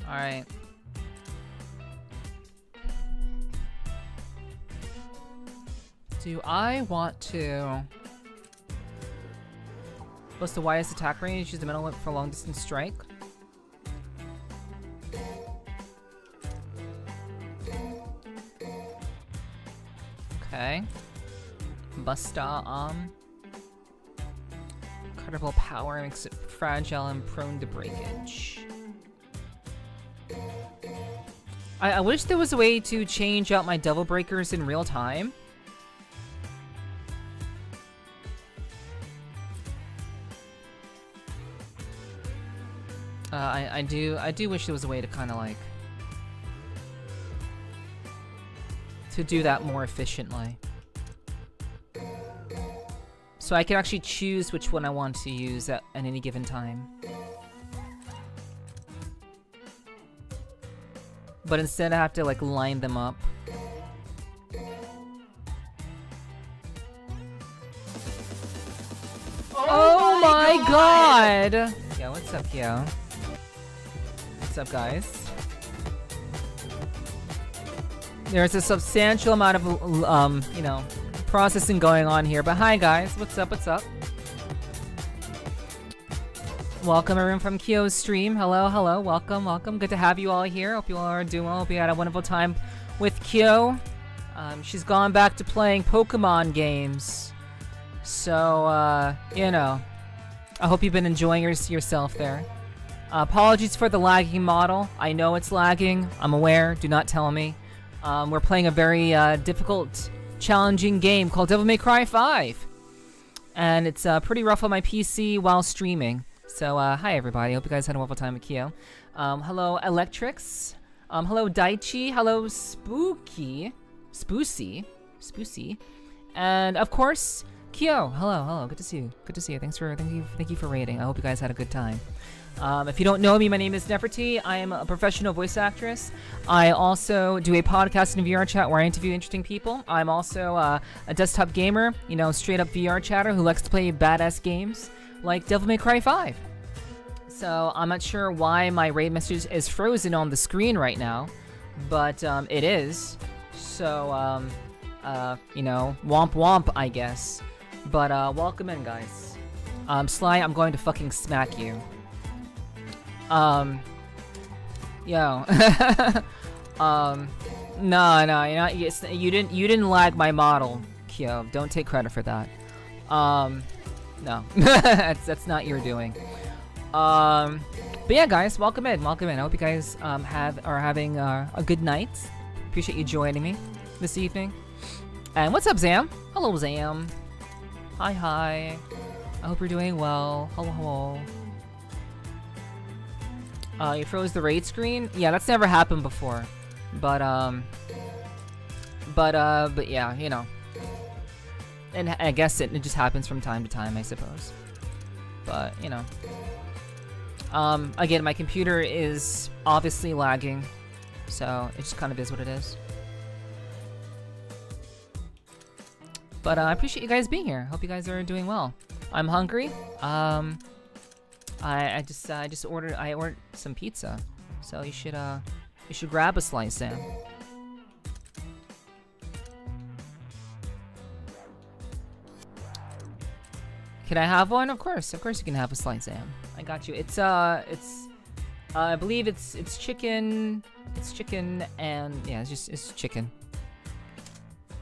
Alright. Do I want to... What's the widest attack range? Use the metal whip for long distance strike. Okay. Busta, incredible power makes it fragile and prone to breakage. I wish there was a way to change out my devil breakers in real time. I do wish there was a way to kind of like to do that more efficiently. So I can actually choose which one I want to use at any given time. But instead I have to like line them up. Oh my god! Yo, what's up, yo? What's up, guys? There's a substantial amount of, you know, processing going on here, but hi guys, what's up, what's up? Welcome everyone from Kyo's stream. Hello, hello, welcome, welcome. Good to have you all here. Hope you all are doing well. Hope you had a wonderful time with Kyo. She's gone back to playing Pokemon games. So, you know, I hope you've been enjoying yourself there. Apologies for the lagging model. I know it's lagging. I'm aware. Do not tell me. We're playing a very difficult, challenging game called Devil May Cry 5. And it's pretty rough on my PC while streaming. So, hi everybody. Hope you guys had a wonderful time with Kyo. Hello, Electrix. Hello, Daichi. Hello, Spoosy. And, of course, Kyo. Hello, hello. Good to see you. Good to see you. Thank you for raiding. I hope you guys had a good time. If you don't know me, my name is Nepherti. I am a professional voice actress. I also do a podcast and VR chat where I interview interesting people. I'm also a desktop gamer, you know, straight up VR chatter who likes to play badass games like Devil May Cry 5. So I'm not sure why my raid message is frozen on the screen right now, but it is. So, you know, womp womp, I guess. But welcome in, guys. Sly, I'm going to fucking smack you. Yo. No, you didn't lag my model, Kyo. Don't take credit for that. No. that's not your doing. But yeah, guys, welcome in. I hope you guys are having a good night. Appreciate you joining me this evening. And what's up, Zam? Hello, Zam. Hi, hi. I hope you're doing well. Hello, hello. You froze the raid screen? Yeah, that's never happened before. But yeah, you know. And I guess it just happens from time to time, I suppose. But, you know. Again, my computer is obviously lagging. So, it just kind of is what it is. But I appreciate you guys being here. Hope you guys are doing well. I'm hungry. I just ordered some pizza. So you should grab a slice, Sam. Can I have one? Of course you can have a slice, Sam. I got you. I believe it's chicken. It's chicken and yeah, it's chicken.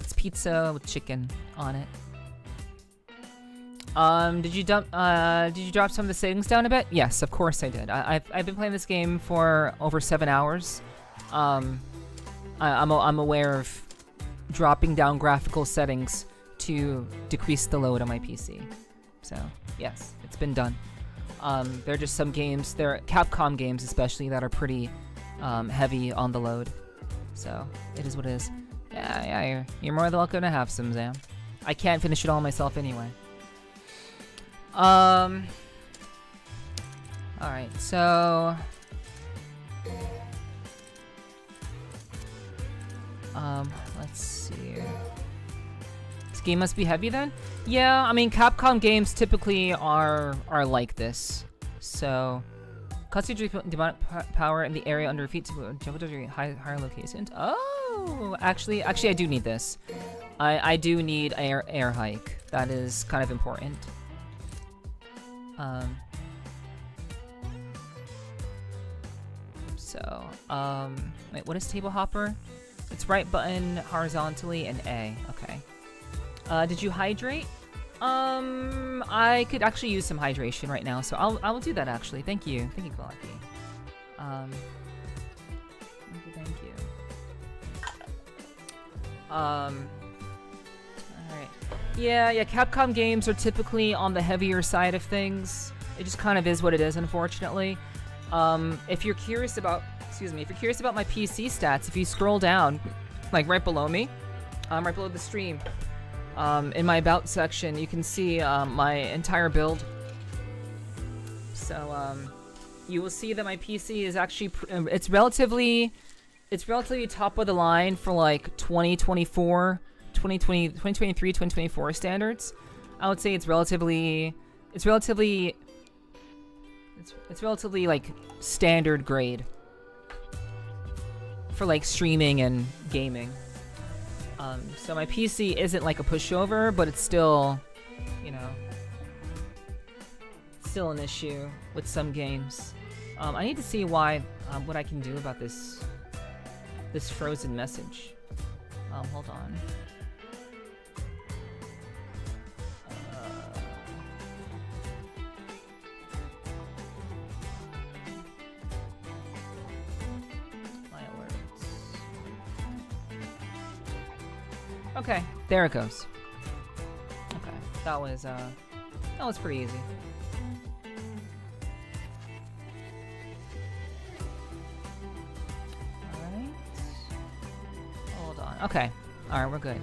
It's pizza with chicken on it. Did you drop some of the settings down a bit? Yes, of course I did. I've been playing this game for over 7 hours. I'm aware of dropping down graphical settings to decrease the load on my PC. So, yes, it's been done. There are just some games, there are Capcom games especially, that are pretty heavy on the load. So, it is what it is. Yeah, you're more than welcome to have some, Zam. I can't finish it all myself anyway. Alright, so... let's see here. This game must be heavy then? Yeah, I mean, Capcom games typically are like this. So, concentrate demonic power in the area under feet to jump to higher locations. Oh, actually, I do need this. I do need air hike. That is kind of important. Wait, what is table hopper? It's right button horizontally and A. Okay. Did you hydrate? I could actually use some hydration right now, so I'll do that actually. Thank you, Kalaki. Thank you. Alright. Yeah, Capcom games are typically on the heavier side of things. It just kind of is what it is, unfortunately. If you're curious about my PC stats, if you scroll down, like right below me, right below the stream, in my about section, you can see my entire build. So you will see that my PC is actually it's relatively top of the line for like 2023, 2024 standards. I would say it's relatively like standard grade for like streaming and gaming. So my PC isn't like a pushover, but it's still, you know, still an issue with some games. I need to see what I can do about this frozen message. Hold on. Okay, there it goes. Okay, that was pretty easy. Alright. Hold on. Okay. Alright, we're good.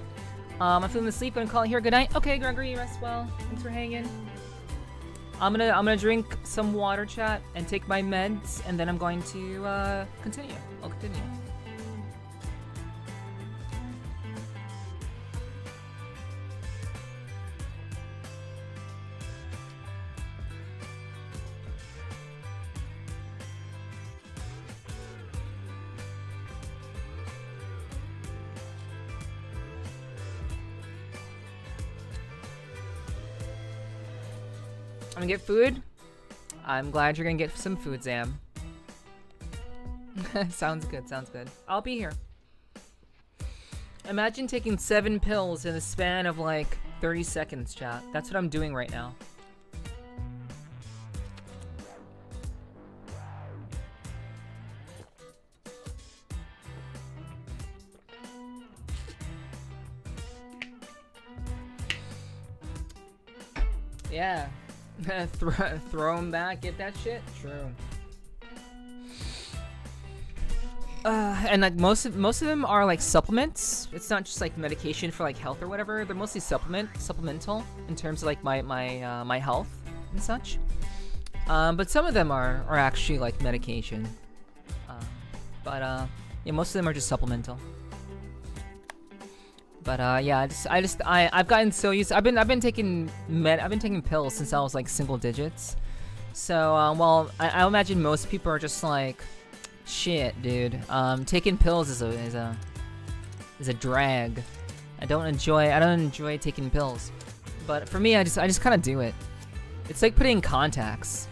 I'm feeling asleep and call it here. Good night. Okay, Gregory, rest well. Thanks for hanging. I'm gonna drink some water, chat, and take my meds, and then I'm going to continue. I'll continue. I'm gonna get food. I'm glad you're gonna get some food, Zam. Sounds good, sounds good. I'll be here. Imagine taking 7 pills in the span of like 30 seconds, chat. That's what I'm doing right now. Yeah. Throw them back, get that shit? True. And like most of them are like supplements. It's not just like medication for like health or whatever. They're mostly supplemental in terms of like my health and such. But some of them are actually like medication. Yeah, most of them are just supplemental. But yeah, I've gotten so used. I've been taking pills since I was like single digits. So well, I imagine most people are just like, shit, dude. Taking pills is a drag. I don't enjoy taking pills. But for me, I just kind of do it. It's like putting contacts.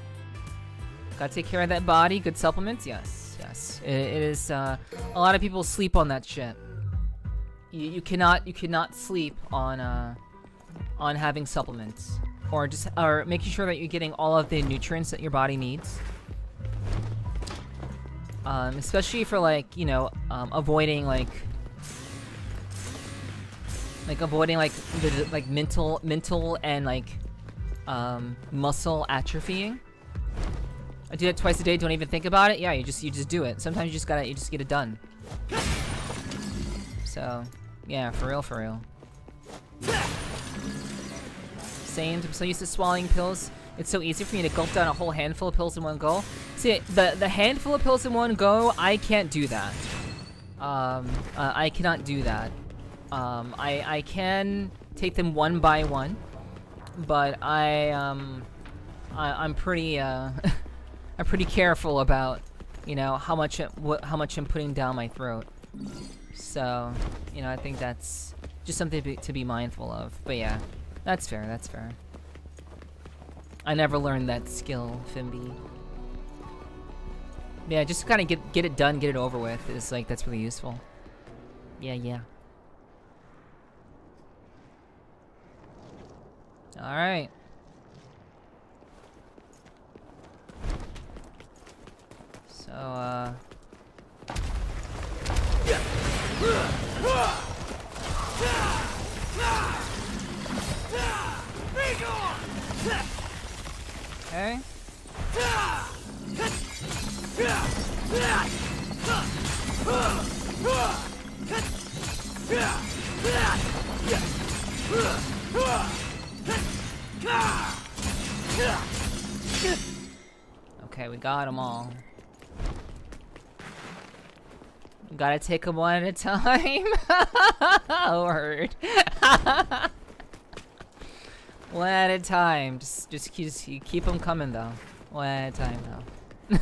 Gotta take care of that body. Good supplements, yes. It is. A lot of people sleep on that shit. You cannot sleep on having supplements, or making sure that you're getting all of the nutrients that your body needs. Especially for like, you know, avoiding like the mental and like muscle atrophying. I do that twice a day. Don't even think about it. Yeah, you just do it. Sometimes you just get it done. So, yeah, for real. Same. I'm so used to swallowing pills. It's so easy for me to gulp down a whole handful of pills in one go. See, the handful of pills in one go, I can't do that. I cannot do that. I can take them one by one, but I'm pretty I'm pretty careful about, you know, how much I'm putting down my throat. So, you know, I think that's just something to be mindful of. But yeah, that's fair. I never learned that skill, Fimby. Yeah, just kind of get it done, get it over with. Is like, that's really useful. Yeah. All right. So, okay. Okay, we got them all. Gotta take them one at a time. Word. One at a time. Just keep them coming though. One at a time though.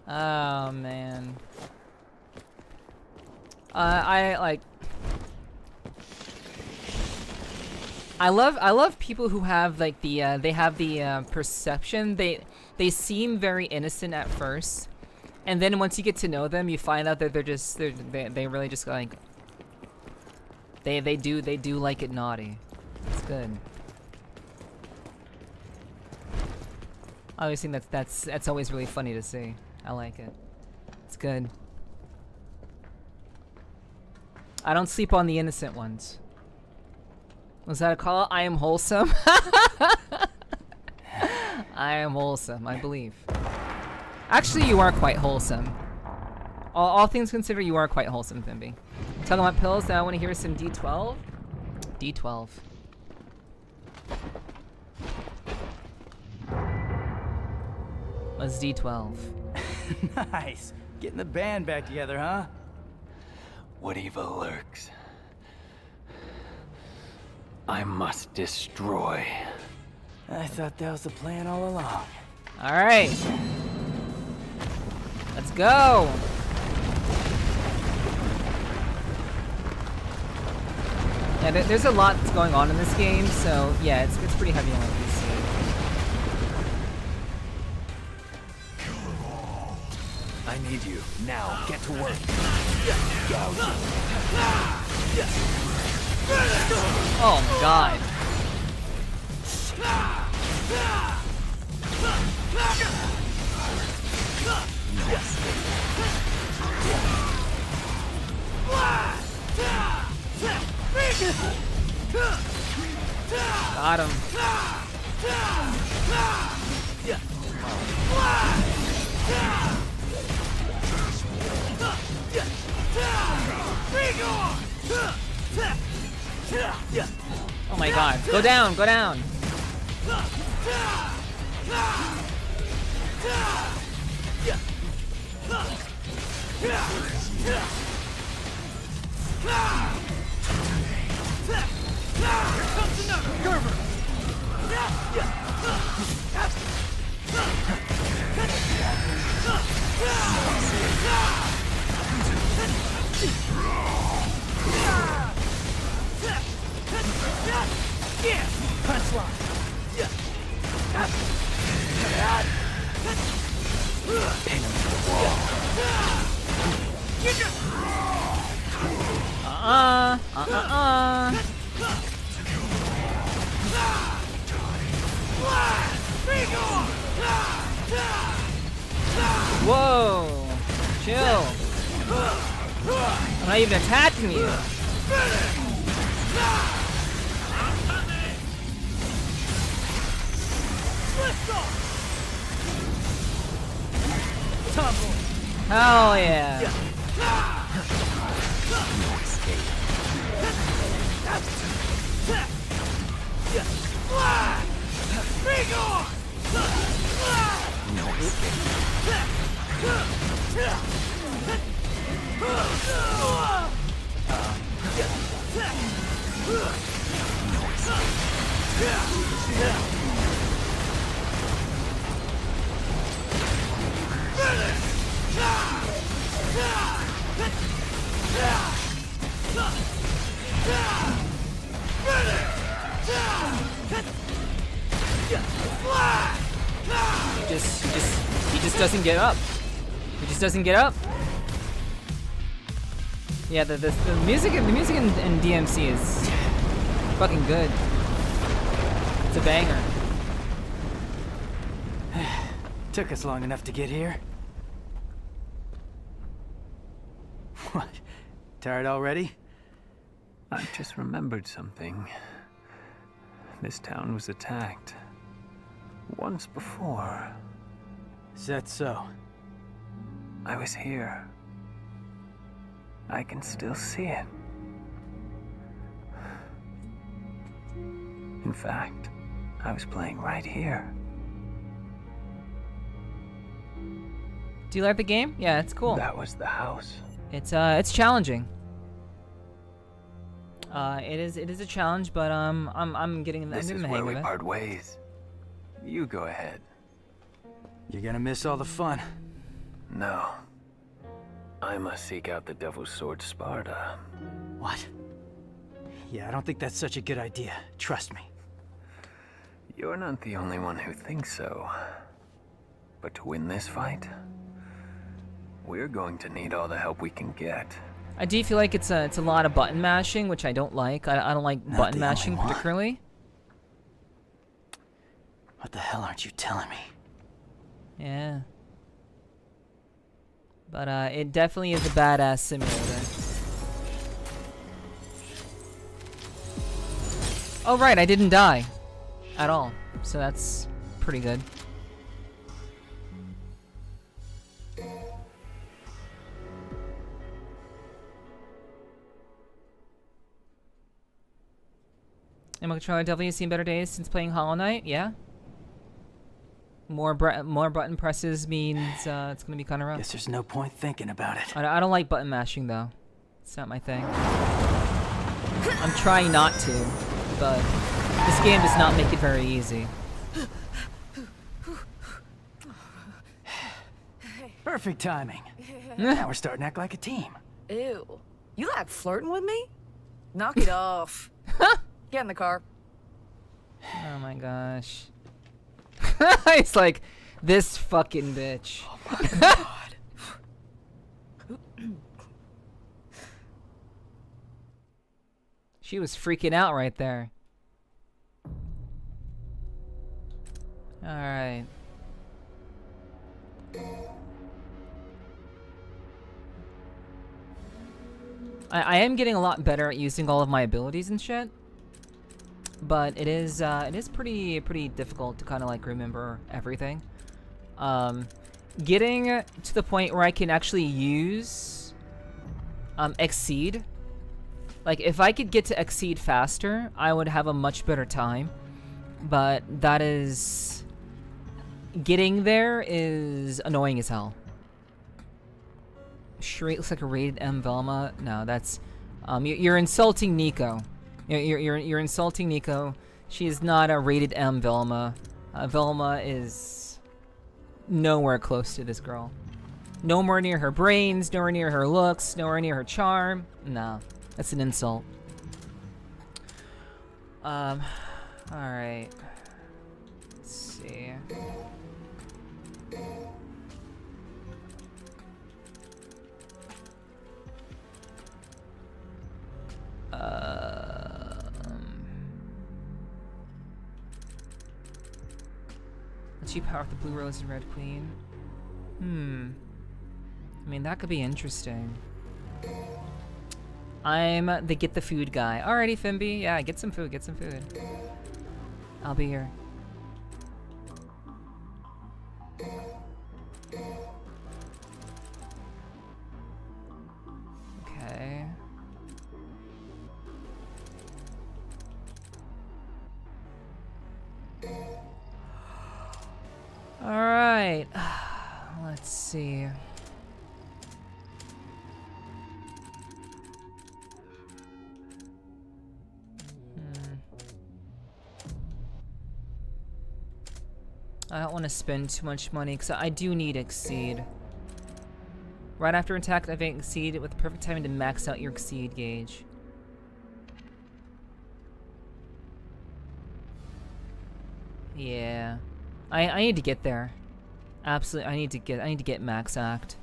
Oh man. I love people who have like the they have the perception. They seem very innocent at first, and then once you get to know them, you find out that they really just like they do like it naughty. It's good. I always think that's always really funny to see. I like it. It's good. I don't sleep on the innocent ones. Was that a call? I am wholesome. I am wholesome, I believe. Actually, you are quite wholesome. All things considered, you are quite wholesome, Fimby. Talking about pills, now I want to hear some D12. D12. What's D12? Nice. Getting the band back together, huh? What evil lurks? I must destroy. I thought that was the plan all along. Alright. Let's go! Yeah, there's a lot that's going on in this game, so yeah, it's pretty heavy on PC. I need you. Now, get to work. Oh my god. Got him. Oh my god. Go down, go down. Whoa! Chill. I'm not even attacking you. Hell yeah. He just doesn't get up. He just doesn't get up. Yeah, the music in DMC is fucking good. It's a banger. Took us long enough to get here. What? Tired already? I've just remembered something. This town was attacked. Once before. Is that so? I was here. I can still see it. In fact, I was playing right here. Do you like the game? Yeah, it's cool. That was the house. It's challenging. It is a challenge, but I'm getting the hang of it. This is where we part ways. You go ahead. You're gonna miss all the fun. No. I must seek out the Devil's Sword Sparta. What? Yeah, I don't think that's such a good idea. Trust me. You're not the only one who thinks so. But to win this fight, we're going to need all the help we can get. I do feel like it's a lot of button mashing, which I don't like. I don't like button mashing particularly. What the hell aren't you telling me? Yeah. But it definitely is a badass simulator. Oh right, I didn't die at all, so that's pretty good. Am I controller definitely seen better days since playing Hollow Knight? Yeah. More button presses means it's gonna be kind of rough. Guess there's no point thinking about it. I don't like button mashing though. It's not my thing. I'm trying not to, but this game does not make it very easy. Perfect timing. Now we're starting to act like a team. Ew. You like flirting with me? Knock it off. Get in the car. Oh my gosh. It's like, this fucking bitch. Oh my god. She was freaking out right there. Alright. I am getting a lot better at using all of my abilities and shit. but it is pretty difficult to kind of like remember everything. Getting to the point where I can actually use exceed. Like if I could get to exceed faster, I would have a much better time. But that is, getting there is annoying as hell. Shrek looks like a rated M Velma. No, that's you're insulting Nico. You're insulting Nico. She is not a rated M Velma. Velma is nowhere close to this girl. Nowhere near her brains, nowhere near her looks, nowhere near her charm. No, that's an insult. Alright. Let's see. Let's you power with the blue rose and red queen. I mean, that could be interesting. I'm the get the food guy. Alrighty, Fimby. Yeah, get some food, get some food. I'll be here. Okay. Alright. Let's see. I don't want to spend too much money because I do need Exceed. Right after attack, activate Exceed with the perfect timing to max out your Exceed gauge. Yeah, I need to get there. Absolutely, I need to get max act.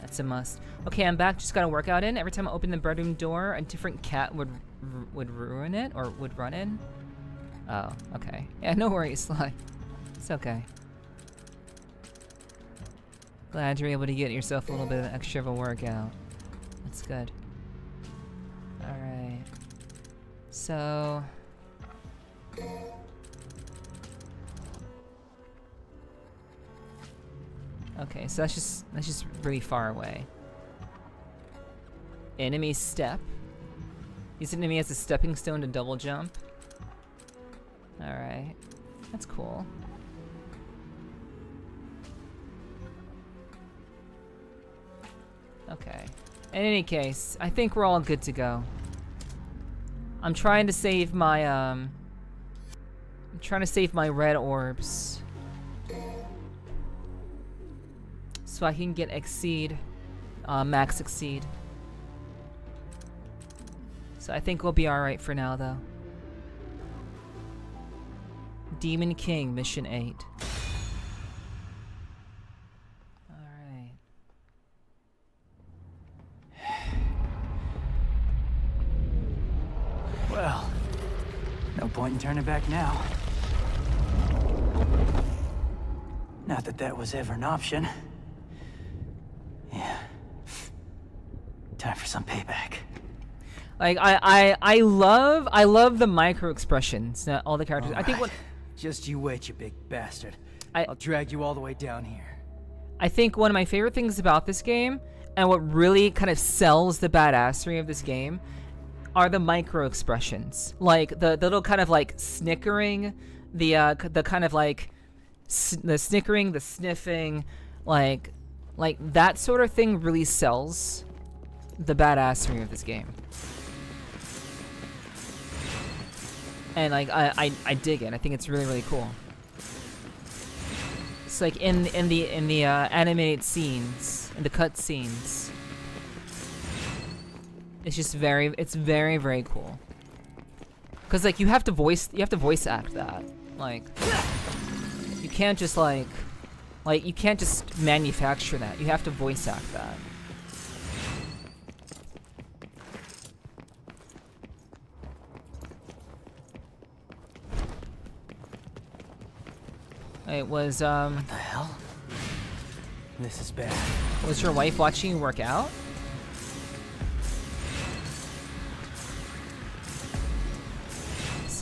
That's a must. Okay, I'm back. Just got a workout in. Every time I open the bedroom door, a different cat would ruin it or would run in. Oh, okay. Yeah, no worries, Sly. It's okay. Glad you're able to get yourself a little bit of extra of a workout. That's good. Alright. So... okay, so that's just really far away. Enemy step. This enemy has a stepping stone to double jump. Alright. That's cool. Okay. In any case, I think we're all good to go. I'm trying to save my, I'm trying to save my red orbs. So I can get Exceed. Max Exceed. So I think we'll be alright for now, though. Demon King, Mission 8. Alright. Well, no point in turning back now. Not that that was ever an option. Yeah. Time for some payback. Like I love the micro expressions that all the characters. All I think right. what Just you wait, you big bastard. I'll drag you all the way down here. I think one of my favorite things about this game, and what really kind of sells the badassery of this game, are the micro expressions. Like the little kind of like snickering, the kind of like the snickering, the sniffing, like that sort of thing really sells the badassery of this game. And like I dig it. I think it's really cool. It's like in the animated scenes, in the cut scenes. It's just very cool. Cause like you have to voice act that. Like you can't just like you can't just manufacture that. You have to voice act that. It was What the hell? This is bad. Was your wife watching you work out?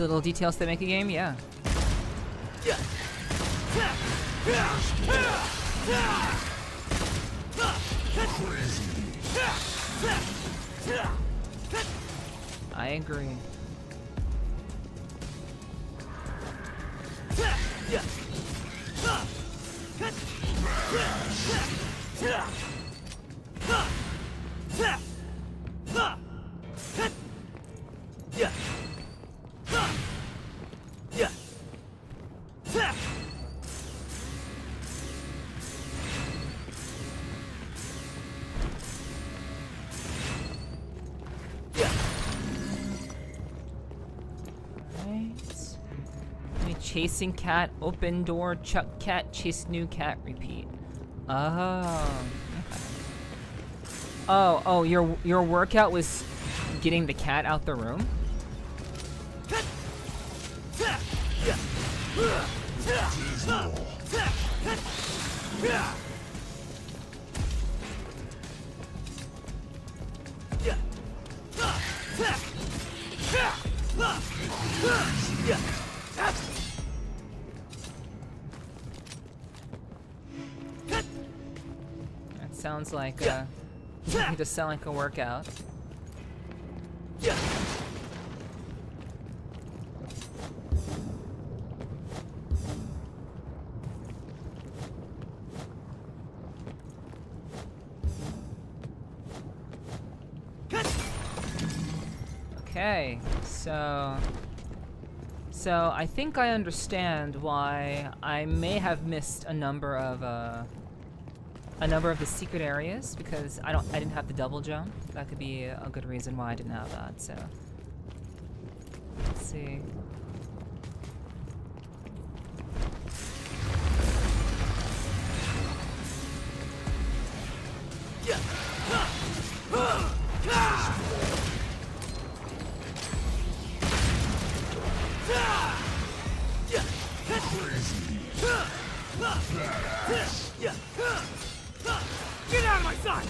the little details that make a game, yeah. I agree. Chasing cat, open door, chuck cat, chase new cat, repeat. Oh. Okay. Oh, your workout was getting the cat out the room? Sounds like it does sound like a workout. Okay, so I think I understand why I may have missed a number of the secret areas, because I didn't have the double jump. That could be a good reason why I didn't have that. So let's see. Get out of my sight!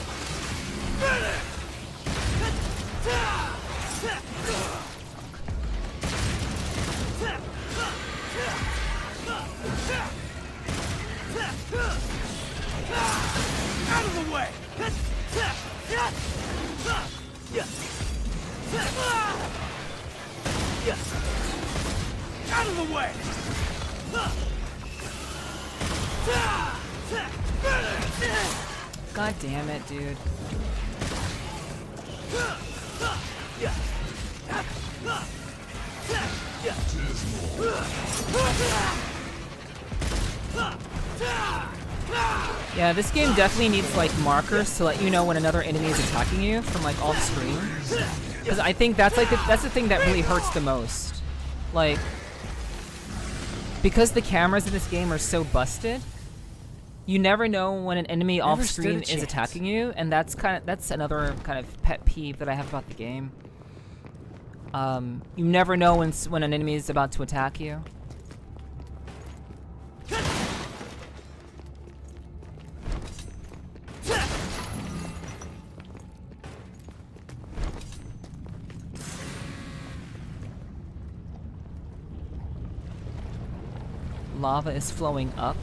Out of the way! Out of the way! God damn it, dude. Yeah, this game definitely needs like markers to let you know when another enemy is attacking you from like off screen. Because I think that's like that's the thing that really hurts the most. Like, because the cameras in this game are so busted, you never know when an enemy off screen is attacking you, and that's another kind of pet peeve that I have about the game. You never know when an enemy is about to attack you. Lava is flowing up.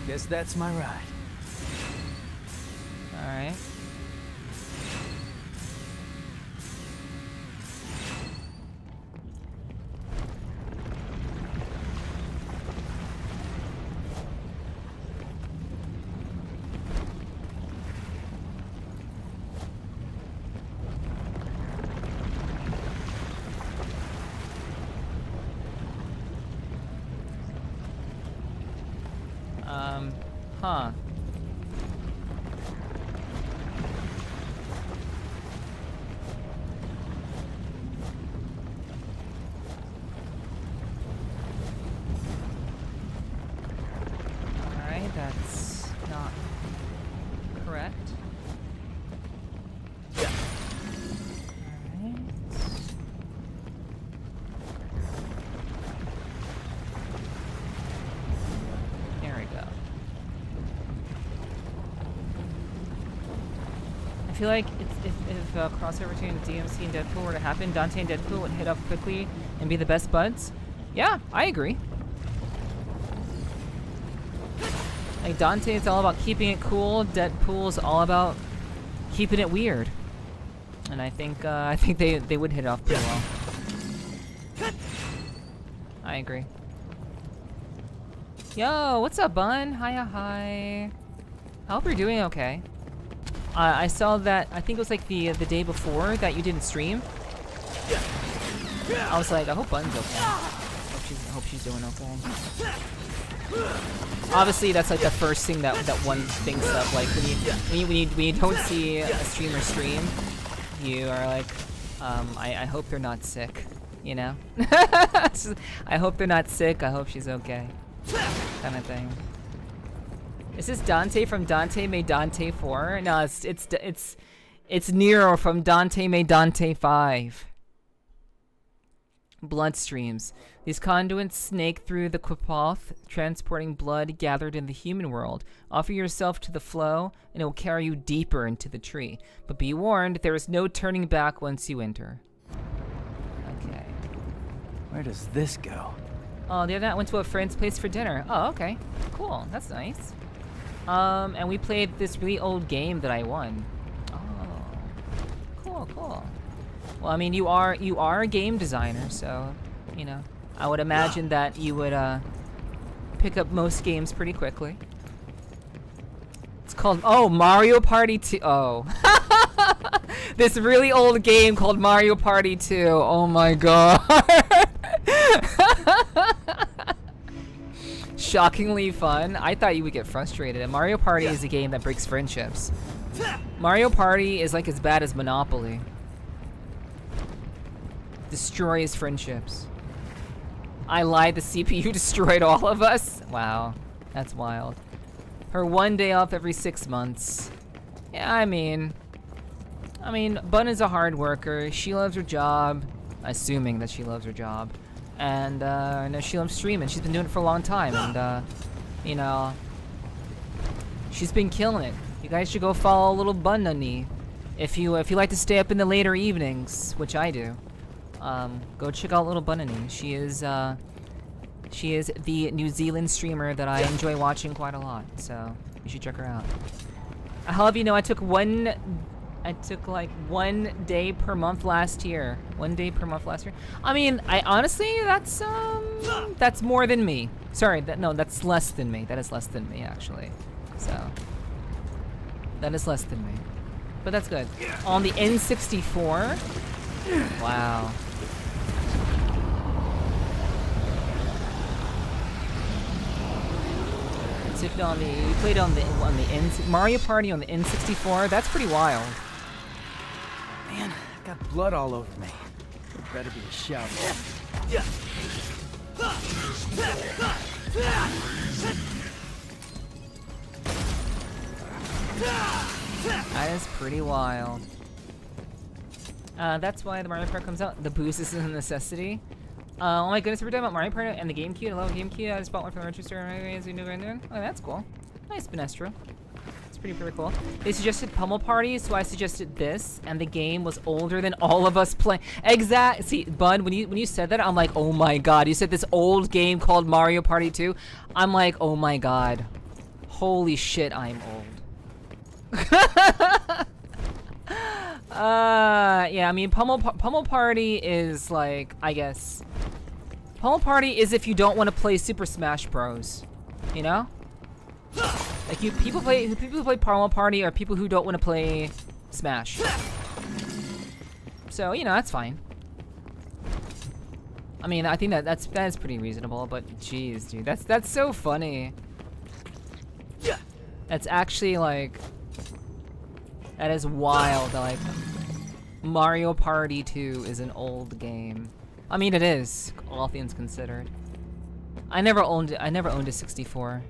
Guess that's my ride. Alright. Huh. Alright, that's not correct. Alright. There we go. I feel like if crossover between DMC and Deadpool were to happen, Dante and Deadpool would hit up quickly and be the best buds. Yeah, I agree. Like Dante is all about keeping it cool. Deadpool is all about keeping it weird. And I think they would hit it off pretty well. I agree. Yo, what's up, Bun? Hiya, hi. I hope you're doing okay. I saw that, I think it was like the day before that you didn't stream. I was like, I hope Bun's okay. I hope she's doing okay. Obviously, that's like the first thing that one thinks of. Like when you don't see a streamer stream, you are like, I hope they're not sick. You know? I hope they're not sick. I hope she's okay. Kind of thing. Is this Dante from Dante May Dante 4? No, it's Nero from Dante May Dante 5. Bloodstreams. These conduits snake through the Quipoth, transporting blood gathered in the human world. Offer yourself to the flow, and it will carry you deeper into the tree. But be warned, there is no turning back once you enter. Okay. Where does this go? Oh, the other night I went to a friend's place for dinner. Oh, okay. Cool. That's nice. And we played this really old game that I won. Oh. Cool, cool. Well, I mean, you are a game designer, so, you know, I would imagine that you would pick up most games pretty quickly. It's called Mario Party 2. Oh. This really old game called Mario Party 2. Oh my god. Shockingly fun. I thought you would get frustrated. And Mario Party is a game that breaks friendships. Mario Party is like as bad as Monopoly. Destroys friendships. I lied, the CPU destroyed all of us? Wow, that's wild. Her one day off every 6 months. Yeah, I mean, Bun is a hard worker. She loves her job, assuming that she loves her job. And, I know she loves streaming. She's been doing it for a long time, and, you know, she's been killing it. You guys should go follow little Bun Nunny. If you like to stay up in the later evenings, which I do. Go check out little Bunny. She is the New Zealand streamer that I enjoy watching quite a lot, so you should check her out. I'll have you know I took like 1 day per month last year. 1 day per month last year. I mean, I honestly, that's more than me. Sorry, that's less than me. That is less than me, actually. So, that is less than me. But that's good. On the N64, wow. You played on the Mario Party on the N64. That's pretty wild. Man, I got blood all over me. There better be a shout. That is pretty wild. That's why the Mario Party comes out. The boost is a necessity. Oh my goodness, we're talking about Mario Party and the GameCube. I love GameCube. I just bought one from the register. As we knew right there. Oh, that's cool. Nice, Benestro. It's pretty cool. They suggested Pummel Party, so I suggested this, and the game was older than all of us playing. See, Bud, when you said that, I'm like, oh my god. You said this old game called Mario Party 2. I'm like, oh my god. Holy shit, I'm old. Yeah, I mean, Pummel Party is like, I guess, Pummel Party is if you don't want to play Super Smash Bros. You know, like people who play Pummel Party are people who don't want to play Smash. So you know, that's fine. I mean, I think that is pretty reasonable. But jeez, dude, that's so funny. That's actually like. That is wild. Like, Mario Party 2 is an old game. I mean, it is, all things considered. I never owned a 64.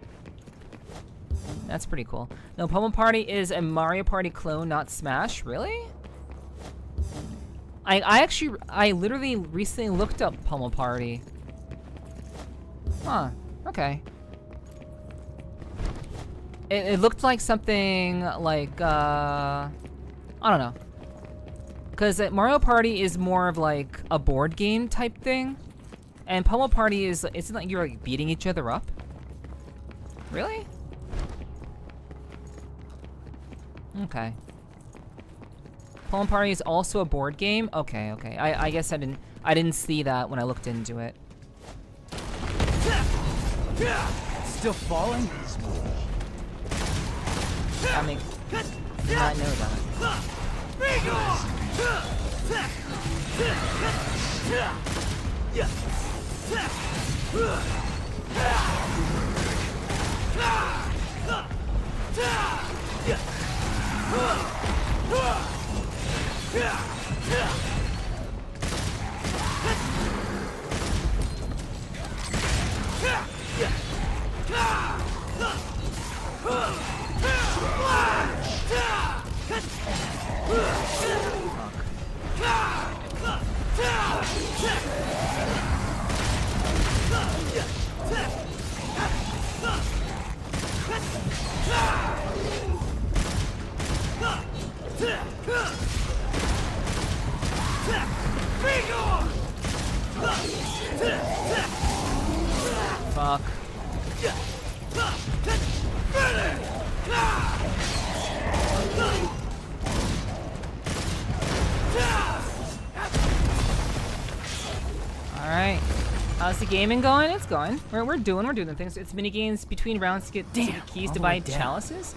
That's pretty cool. No, Pummel Party is a Mario Party clone, not Smash. Really? I literally recently looked up Pummel Party. Huh. Okay. It looked like something like, I don't know. Because Mario Party is more of like a board game type thing, and Pummel Party is, isn't like you're like beating each other up? Really? Okay. Pummel Party is also a board game? Okay, okay. I guess I didn't see that when I looked into it. Still falling? I mean, did not know that. Fuck. Alright. How's the gaming going? It's going. We're doing things. It's mini games between rounds to get keys to buy chalices.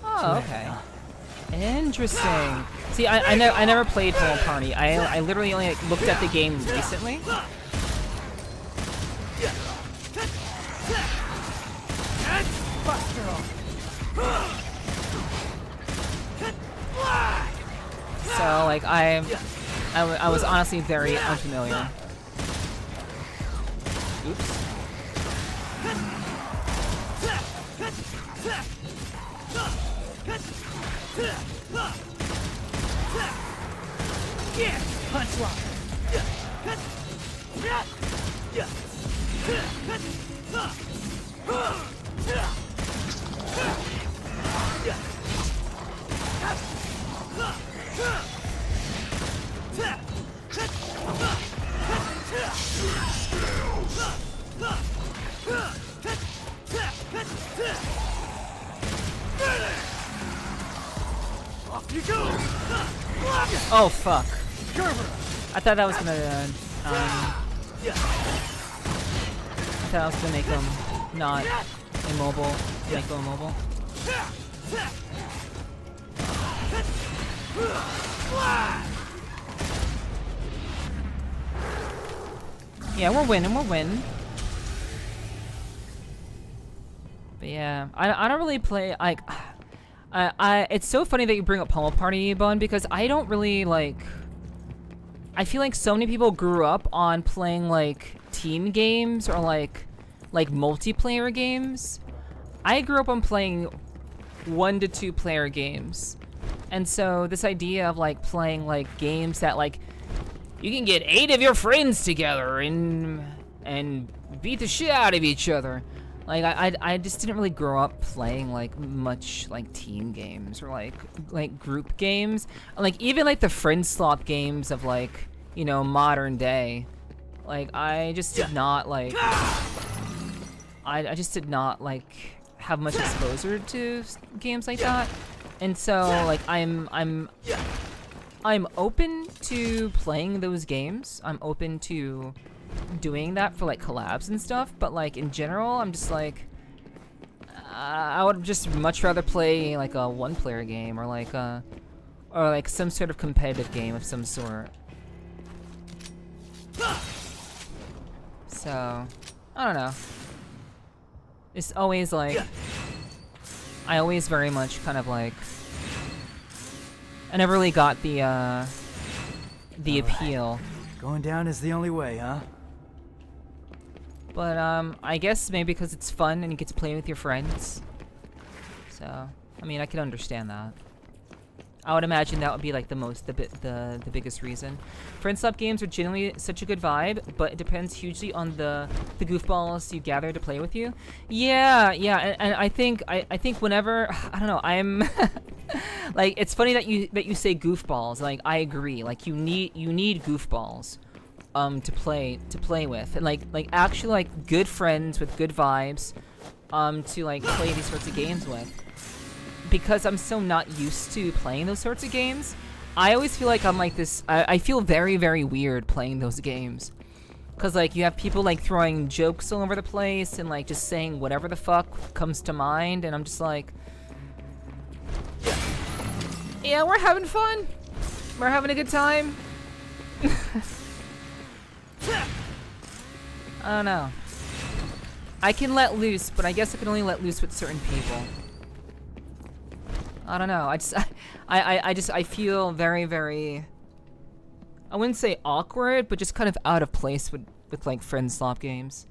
Oh, okay. Interesting. See, I never played Pummel Party. I literally only like, looked at the game recently. So like I was honestly very unfamiliar. Oops. Punch lock. Oh fuck. I thought that was gonna I thought I was gonna make him not immobile, make him immobile. Yeah, we're winning. But yeah, I don't really play like it's so funny that you bring up Pummel Party, Bun, because I don't really like. I feel like so many people grew up on playing like team games or like multiplayer games. I grew up on playing 1 to 2 player games, and so this idea of like playing like games that like you can get 8 of your friends together and beat the shit out of each other. Like I just didn't really grow up playing like much like team games or like group games. Like even like the friend slot games of like, you know, modern day. Like I just did not like I just did not like have much exposure to games like that. And so like I'm open to playing those games. I'm open to doing that for like collabs and stuff, but like in general I'm just like I would just much rather play like a 1-player game or like some sort of competitive game of some sort. So I don't know, it's always like I always very much kind of like I never really got the appeal. Going down is the only way, huh? But I guess maybe because it's fun and you get to play with your friends. So I mean, I can understand that. I would imagine that would be like the biggest reason. Friend swap games are generally such a good vibe, but it depends hugely on the goofballs you gather to play with you. Yeah, and I think whenever I don't know, Like, it's funny that you say goofballs. Like, I agree. Like, you need goofballs to play with, and like actually like good friends with good vibes to like play these sorts of games with. Because I'm so not used to playing those sorts of games, I always feel like I'm like this. I feel very, very weird playing those games. Cause like you have people like throwing jokes all over the place and like just saying whatever the fuck comes to mind, and I'm just like, yeah, we're having fun. We're having a good time. I don't know. I can let loose, but I guess I can only let loose with certain people. I don't know. I feel very, very, I wouldn't say awkward, but just kind of out of place with like friend slop games.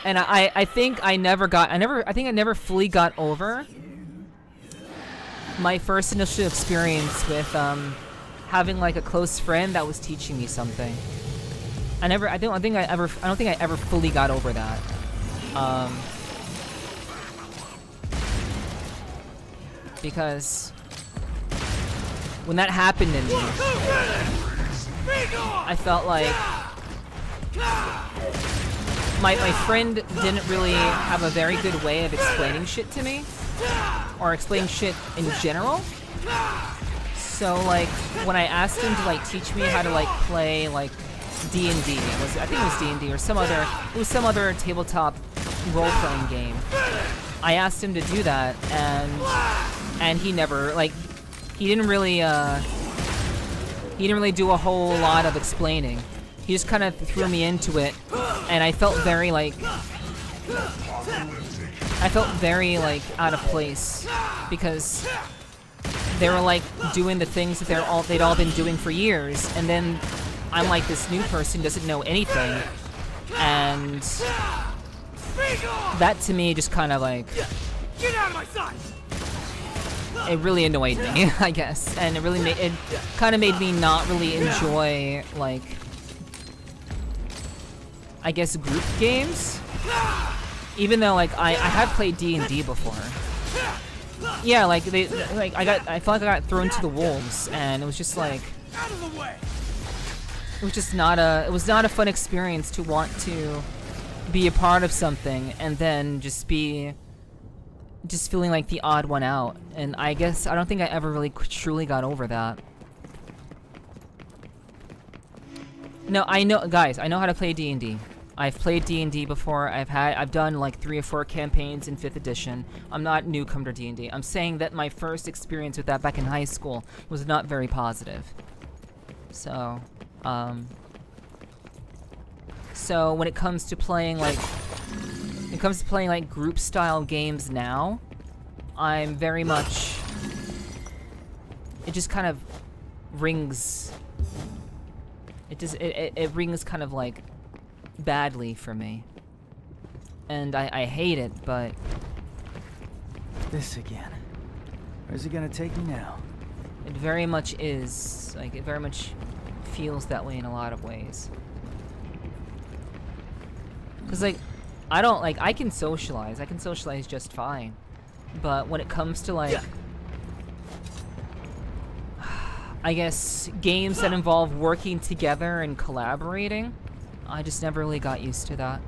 And I think I never fully got over my first initial experience with having like a close friend that was teaching me something. I don't think I ever fully got over that. Because when that happened to me, I felt like my friend didn't really have a very good way of explaining shit to me, or explaining shit in general. So like when I asked him to like teach me how to like play like D&D, I think it was D&D or some other tabletop role-playing game. I asked him to do that, and he never he didn't really do a whole lot of explaining. He just kind of threw me into it, and I felt very out of place because they were like doing the things that they'd all been doing for years, and then I'm like this new person doesn't know anything, and that to me just kind of like, Get out of my sight! It really annoyed me, I guess, and it kind of made me not really enjoy like, I guess, group games. Even though like I have played D&D before. Yeah, like I felt like I got thrown to the wolves, and it was just like, Out of the way! it was not a fun experience to want to be a part of something and then just feeling like the odd one out. And I guess I don't think I ever really truly got over that. No, I know, guys, I know how to play D&D. I've played D&D before. I've done like 3 or 4 campaigns in 5th edition. I'm not newcomer to D&D. I'm saying that my first experience with that back in high school was not very positive. So, so when it comes to playing like group style games now, I'm very much, it just kind of rings, it rings kind of like badly for me, and I hate it, but This again. Where's it gonna take me now? it very much is, like, it very much feels that way in a lot of ways. Because, like, I can socialize just fine, but when it comes to, like, I guess, games that involve working together and collaborating, I just never really got used to that.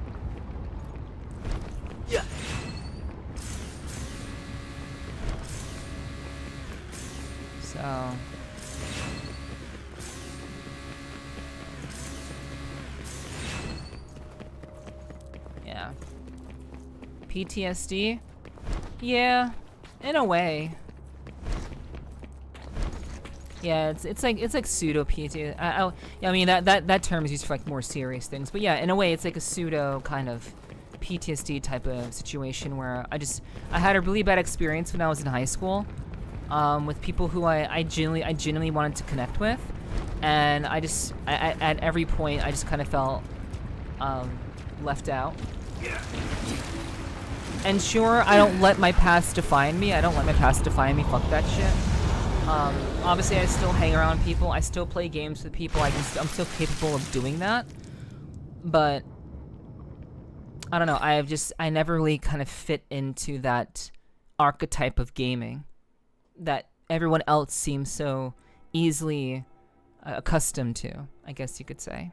So... yeah. PTSD? Yeah, in a way. Yeah, it's like pseudo PTSD. I mean that term is used for like more serious things, but yeah, in a way it's like a pseudo kind of PTSD type of situation where I had a really bad experience when I was in high school, with people who I genuinely wanted to connect with, and at every point I just kind of felt left out. And sure, I don't let my past define me. Fuck that shit. Obviously, I still hang around people. I still play games with people. I'm still capable of doing that. But I don't know. I never really kind of fit into that archetype of gaming that everyone else seems so easily accustomed to, I guess you could say.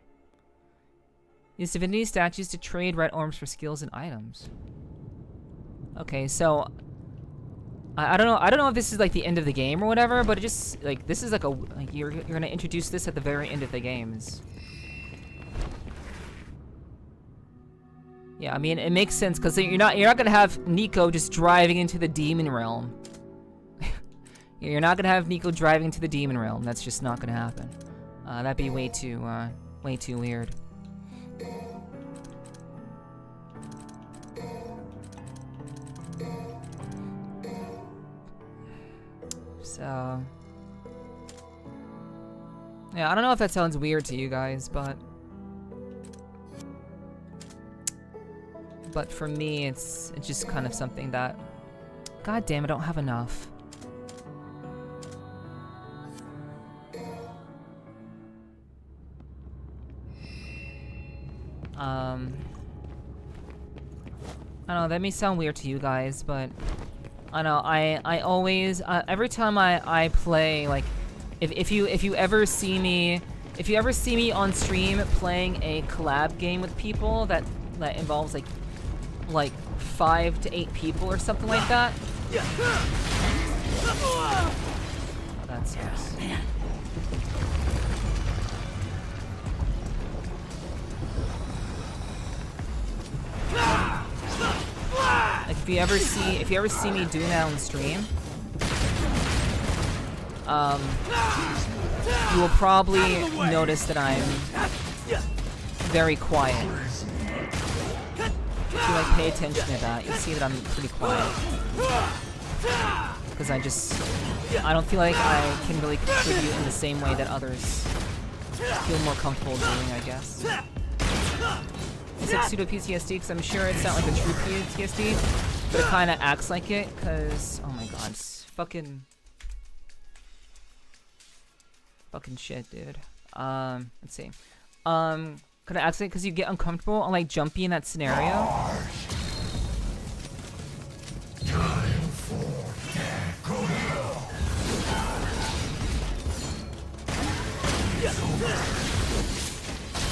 Use divinity statues to trade red orbs for skills and items. Okay, so I don't know if this is like the end of the game or whatever, but it just like this is like you're gonna introduce this at the very end of the games. Yeah, I mean it makes sense because you're not gonna have Nico just driving into the demon realm. You're not gonna have Nico driving into the demon realm. That's just not gonna happen. That'd be way too weird. So, yeah, I don't know if that sounds weird to you guys, but for me, it's just kind of something that, god damn, I don't have enough. I don't know, that may sound weird to you guys, but I know, I always, every time I play, like, if you ever see me on stream playing a collab game with people that involves, like 5 to 8 people or something like that. Oh, that sucks. Like if you ever see me doing that on stream, you will probably notice that I'm very quiet. If you like pay attention to that, you'll see that I'm pretty quiet. Because I don't feel like I can really contribute in the same way that others feel more comfortable doing, I guess. It's like pseudo PTSD because I'm sure it's not like a true PTSD, but it kind of acts like it because, oh my god, it's fucking shit, dude. Let's see. Could it act like because you get uncomfortable and like jumpy in that scenario?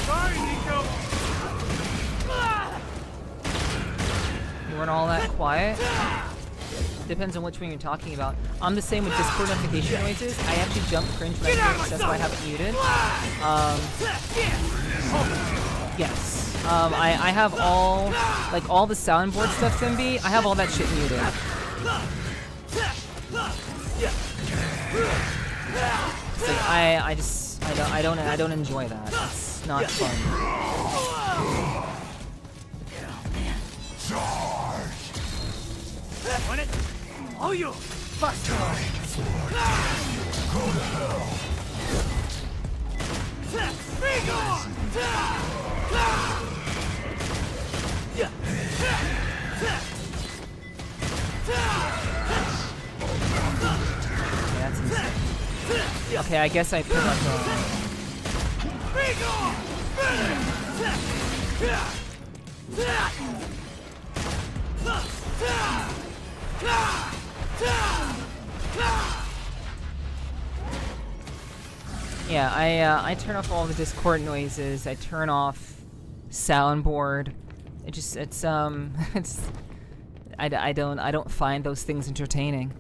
Sorry, Nico. You weren't all that quiet? Depends on which one you're talking about. I'm the same with Discord notification noises. I actually jump cringe when I hear it, so that's why I have it muted. Yes. I have all the soundboard stuff, Simbi. I have all that shit muted. It's like I don't enjoy that. It's not fun. On it. Oh, you. Faster. Go to hell. Be gone. Yeah. That's insane. Okay, I guess I put like yeah, I turn off all the Discord noises. I turn off soundboard. I don't find those things entertaining.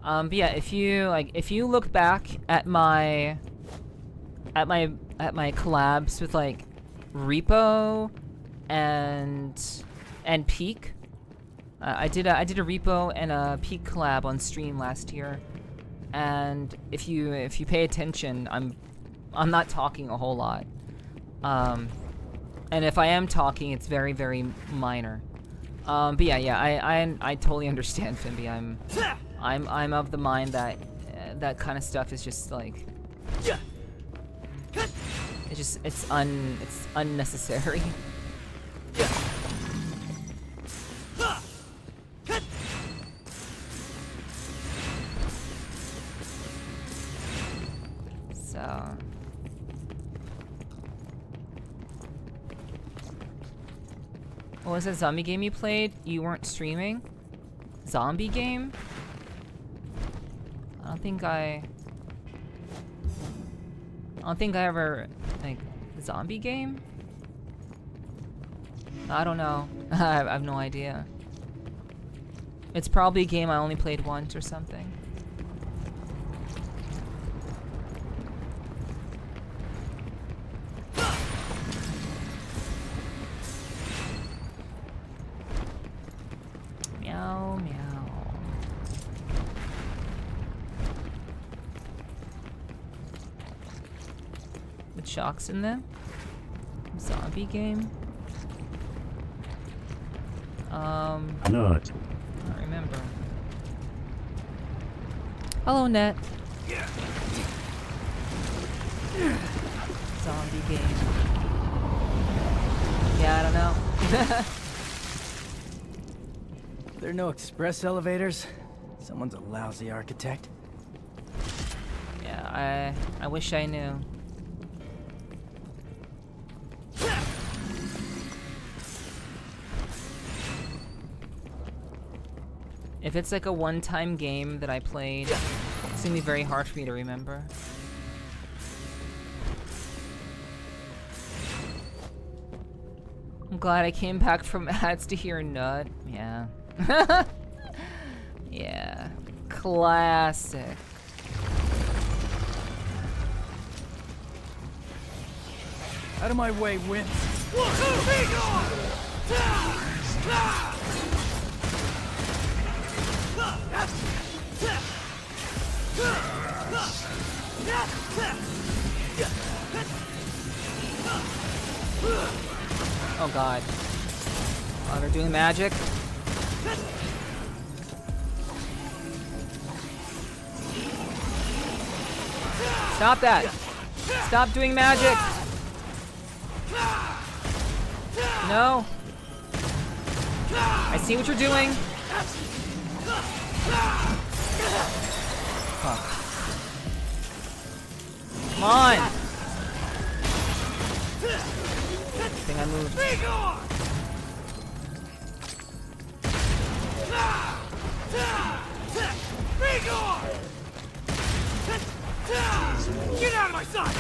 But yeah, if you look back at my collabs with like Repo and Peak, I did a Repo and a Peak collab on stream last year, and if you pay attention, I'm not talking a whole lot, and if I am talking, it's very, very minor. But yeah, I totally understand, Fimby. I'm of the mind that that kind of stuff is just like it's unnecessary. So what was that zombie game you played? You weren't streaming? Zombie game? I don't think I ever, like, zombie game? I don't know. I have no idea. It's probably a game I only played once or something. Meow, meow. With shocks in them? Zombie game? I know it. I don't remember. Hello, Net. Zombie game. Yeah, I don't know. There are no express elevators. Someone's a lousy architect. Yeah, I wish I knew. If it's like a one-time game that I played, it's gonna be very hard for me to remember. I'm glad I came back from ads to hear Nut. Yeah. Yeah. Classic. Out of my way, Wince. Oh god. Oh, they're doing magic. Stop that! Stop doing magic! No! I see what you're doing! Fuck. Come on! I think I moved. Get out of my sight!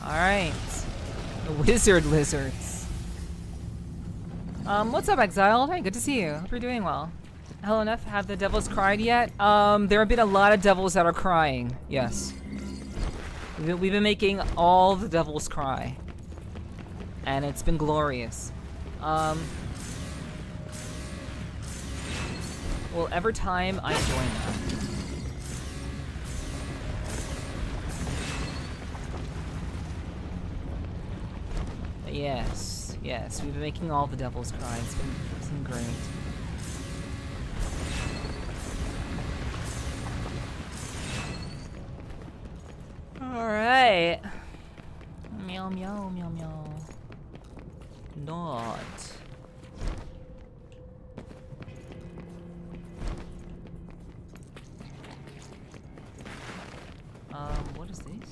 Alright. The wizard lizards. What's up, Exile? Hey, good to see you. Hope you're doing well. Hello, Neff. Have the devils cried yet? There have been a lot of devils that are crying. Yes. We've been making all the devils cry. And it's been glorious. Well, every time I join them. But yes, yes, we've been making all the devils cry. It's been great. Alright. Meow meow meow meow. Not. What is this?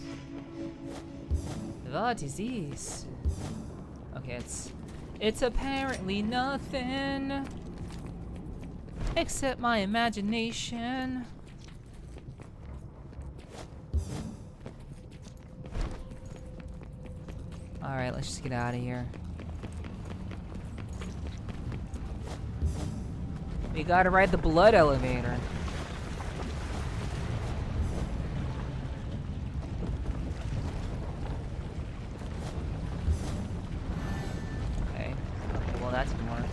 What is this? Okay, it's apparently nothing except my imagination. Alright, let's just get out of here. We gotta ride the blood elevator. Okay, well that's more.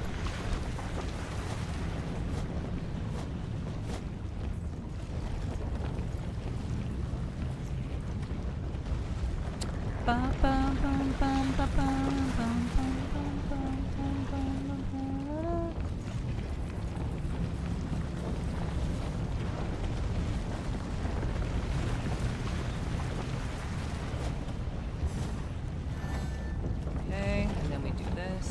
Bum, bum, bum, bum, bum, bum, bum, bum, bum, bum, bum, bum. Okay, and then we do this.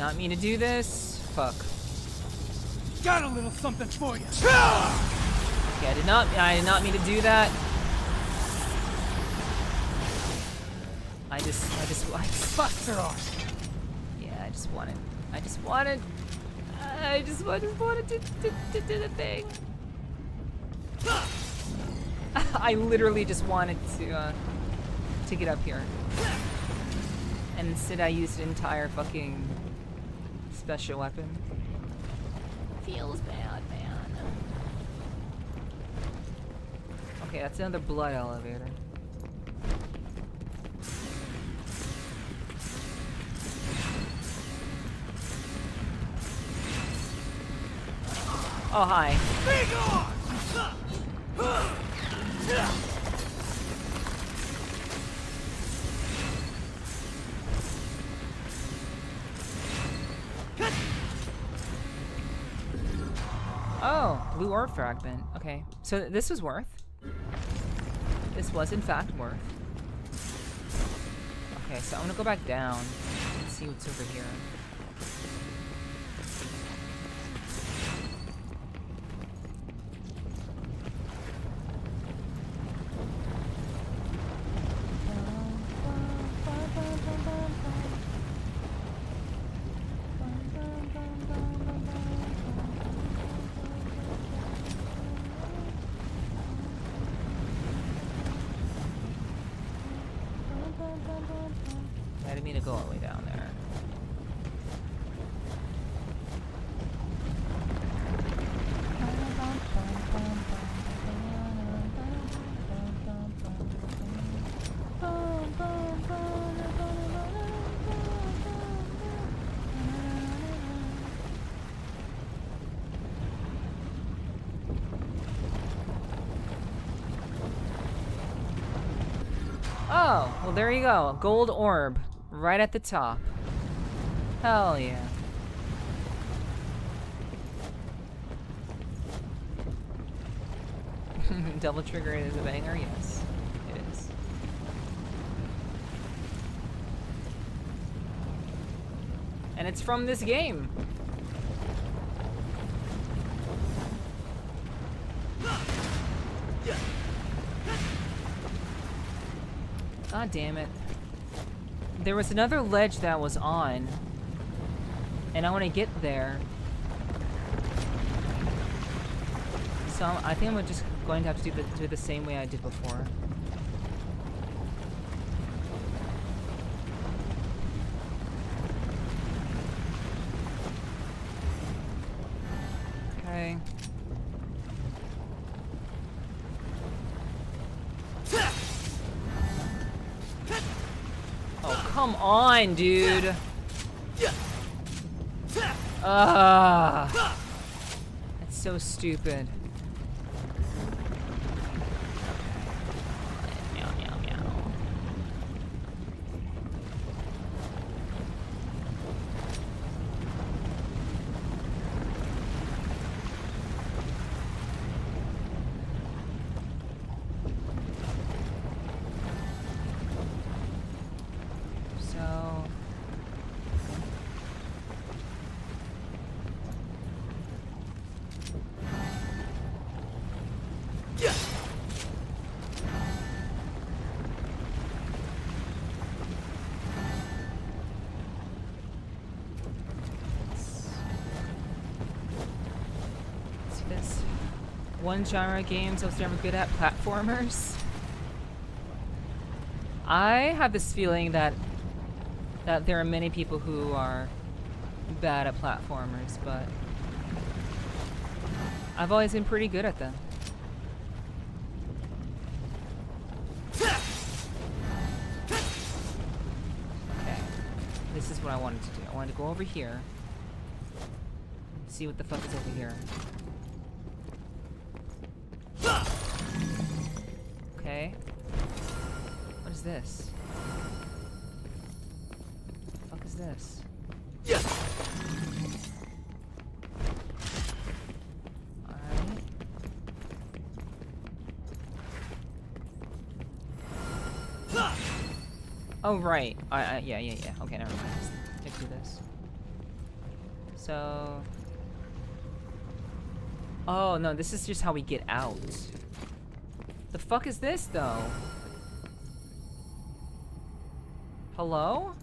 not mean to do this. Fuck. Got a little something for you. Okay, I did not mean to do that. I just Buster off. Yeah, I just wanted to do the thing. I literally just wanted to get up here. And instead I used an entire fucking special weapon. Feels bad, man. Okay, that's another blood elevator. Oh, hi. Oh, blue ore fragment. Okay, so this was worth. This was in fact worth. Okay, so I'm gonna go back down and see what's over here. I didn't mean to go all the way down there. Oh, well there you go. A gold orb. Right at the top. Hell yeah. Double trigger is a banger? Yes, it is. And it's from this game. God damn it. There was another ledge that was on, and I want to get there. So I think I'm just going to have to do it the same way I did before. Okay. Oh, come on, dude. That's so stupid. Meow, meow, meow. So see this one genre of games I was never good at, platformers. I have this feeling that there are many people who are bad at platformers, but I've always been pretty good at them. Okay, this is what I wanted to do. I wanted to go over here, see what the fuck is over here. Okay. What is this? What the fuck is this? Alright. Oh, right. Yeah. Okay, never mind. Let's do this. So... Oh, no, this is just how we get out. The fuck is this, though? Hello?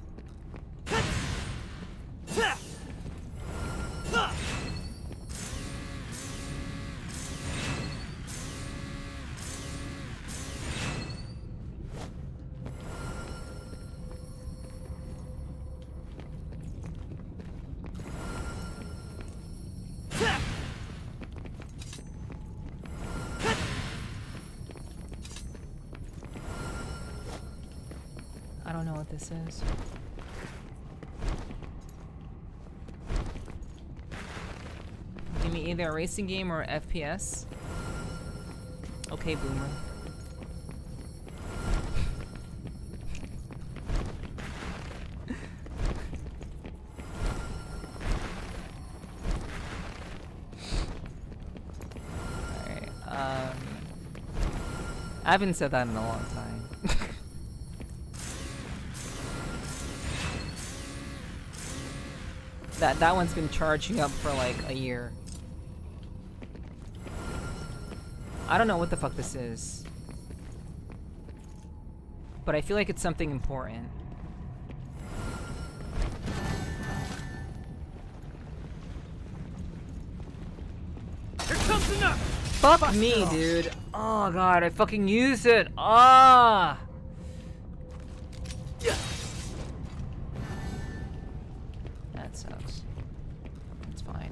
I don't know what this is. Give me either a racing game or FPS. Okay, boomer. Alright, I haven't said that in a long time. That one's been charging up for like a year. I don't know what the fuck this is. But I feel like it's something important. Here comes the nut! Fuck me, dude. Oh god, I fucking used it. Ah! That sucks. It's fine.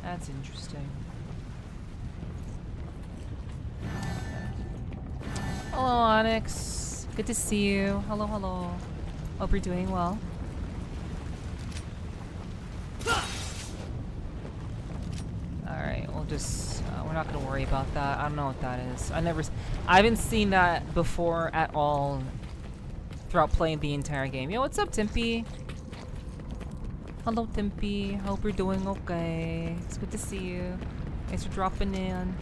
That's interesting. Hello, Onyx. Good to see you. Hello, hello. Hope you're doing well. Alright, we'll just... we're not gonna worry about that. I don't know what that is. I haven't seen that before at all throughout playing the entire game. Yo, what's up, Timpy? Hello, Timpy. Hope you're doing okay. It's good to see you. Thanks for dropping in.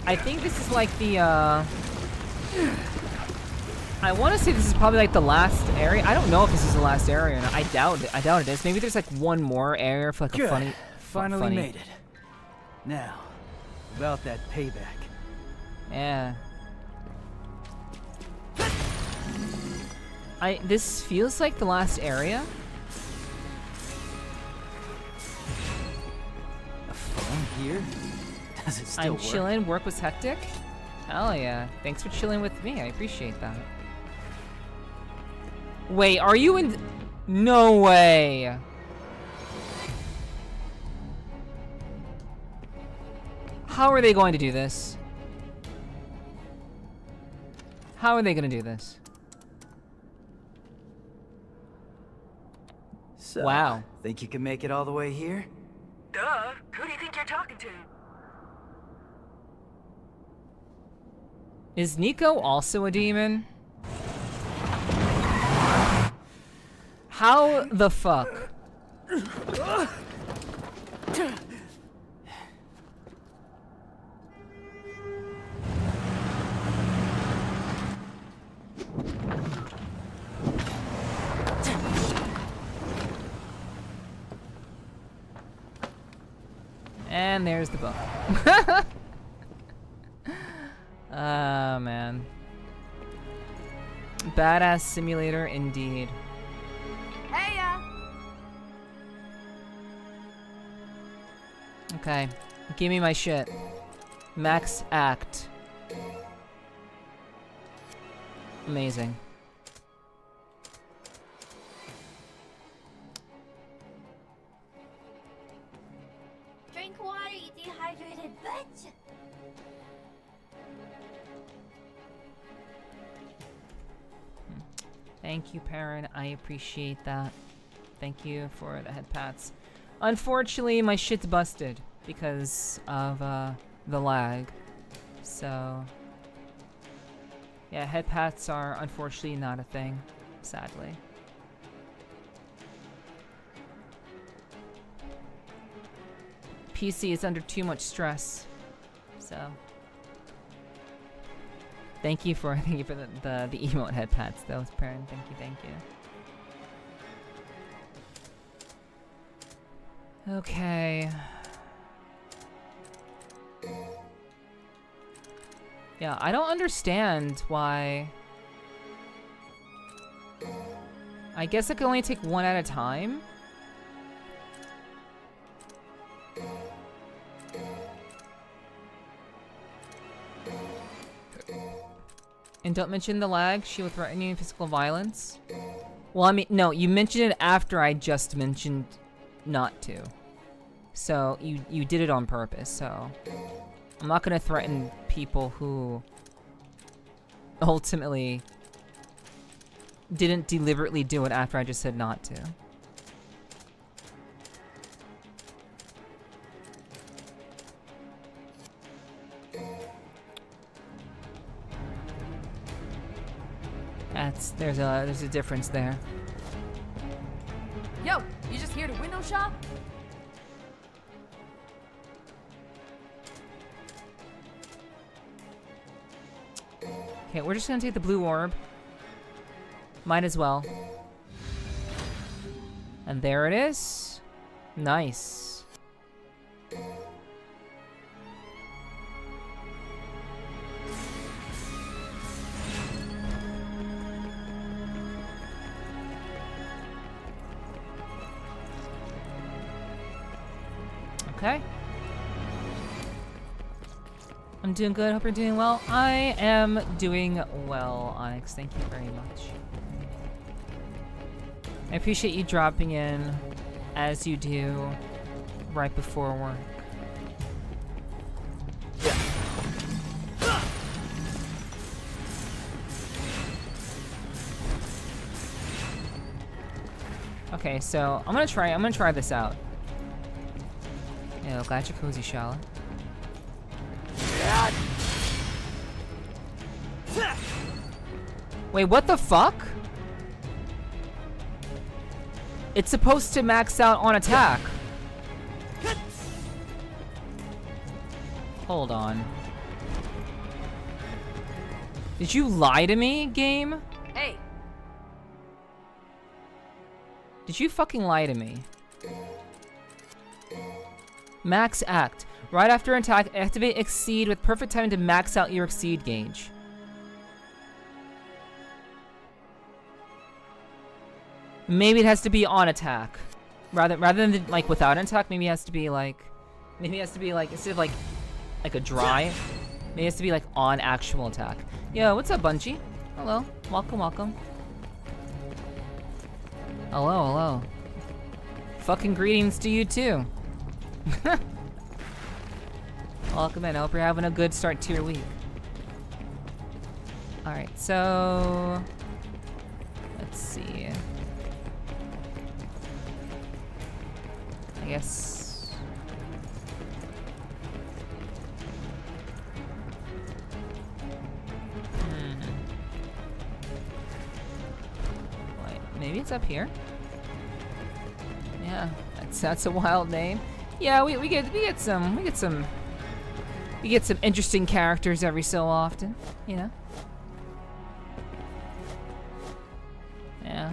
I think this is like the, I want to say this is probably like the last area. I don't know if this is the last area or not. I doubt it. I doubt it is. Maybe there's like one more area for like a funny... Finally made it. Now, about that payback. Yeah. This feels like the last area. A phone here? Does it still I'm work? chilling. Work was hectic. Hell yeah. Thanks for chilling with me. I appreciate that. Wait, are you in... No way. How are they going to do this? How are they going to do this? So, wow. Think you can make it all the way here? Duh. Who do you think you're talking to? Is Nico also a demon? How the fuck? And there's the book. Ah, man. Badass simulator indeed. Heya! Okay, give me my shit. Max act. Amazing. Drink water, you dehydrated bitch! Thank you, Perrin. I appreciate that. Thank you for the head pats. Unfortunately, my shit's busted because of the lag. So, yeah, head pats are unfortunately not a thing, sadly. PC is under too much stress, so Thank you for the emote head pats. That was parent. Thank you. Okay. Yeah, I don't understand why. I guess I can only take one at a time. And don't mention the lag. She will threaten you with physical violence. Well, I mean, no, you mentioned it after I just mentioned not to. So you did it on purpose. So I'm not gonna threaten people who ultimately didn't deliberately do it after I just said not to. There's a difference there. Yo, you just here to window shop? Okay, we're just gonna take the blue orb. Might as well. And there it is. Nice. Okay. I'm doing good. Hope you're doing well. I am doing well, Onyx. Thank you very much. I appreciate you dropping in as you do right before work. Okay, so I'm gonna try this out. Yeah, glad you're cozy, Schala. Wait, what the fuck? It's supposed to max out on attack. Hold on. Did you lie to me, game? Hey. Did you fucking lie to me? Max act. Right after attack, activate Exceed with perfect time to max out your Exceed gauge. Maybe it has to be on attack. Rather than like without an attack, maybe it has to be like instead of like a dry, maybe it has to be like on actual attack. Yo, what's up, Bungie? Hello. Welcome. Hello. Fucking greetings to you too. Welcome in. I hope you're having a good start to your week. Alright, so let's see. I guess wait, maybe it's up here? Yeah, that's a wild name. Yeah, we get some interesting characters every so often, you know. Yeah.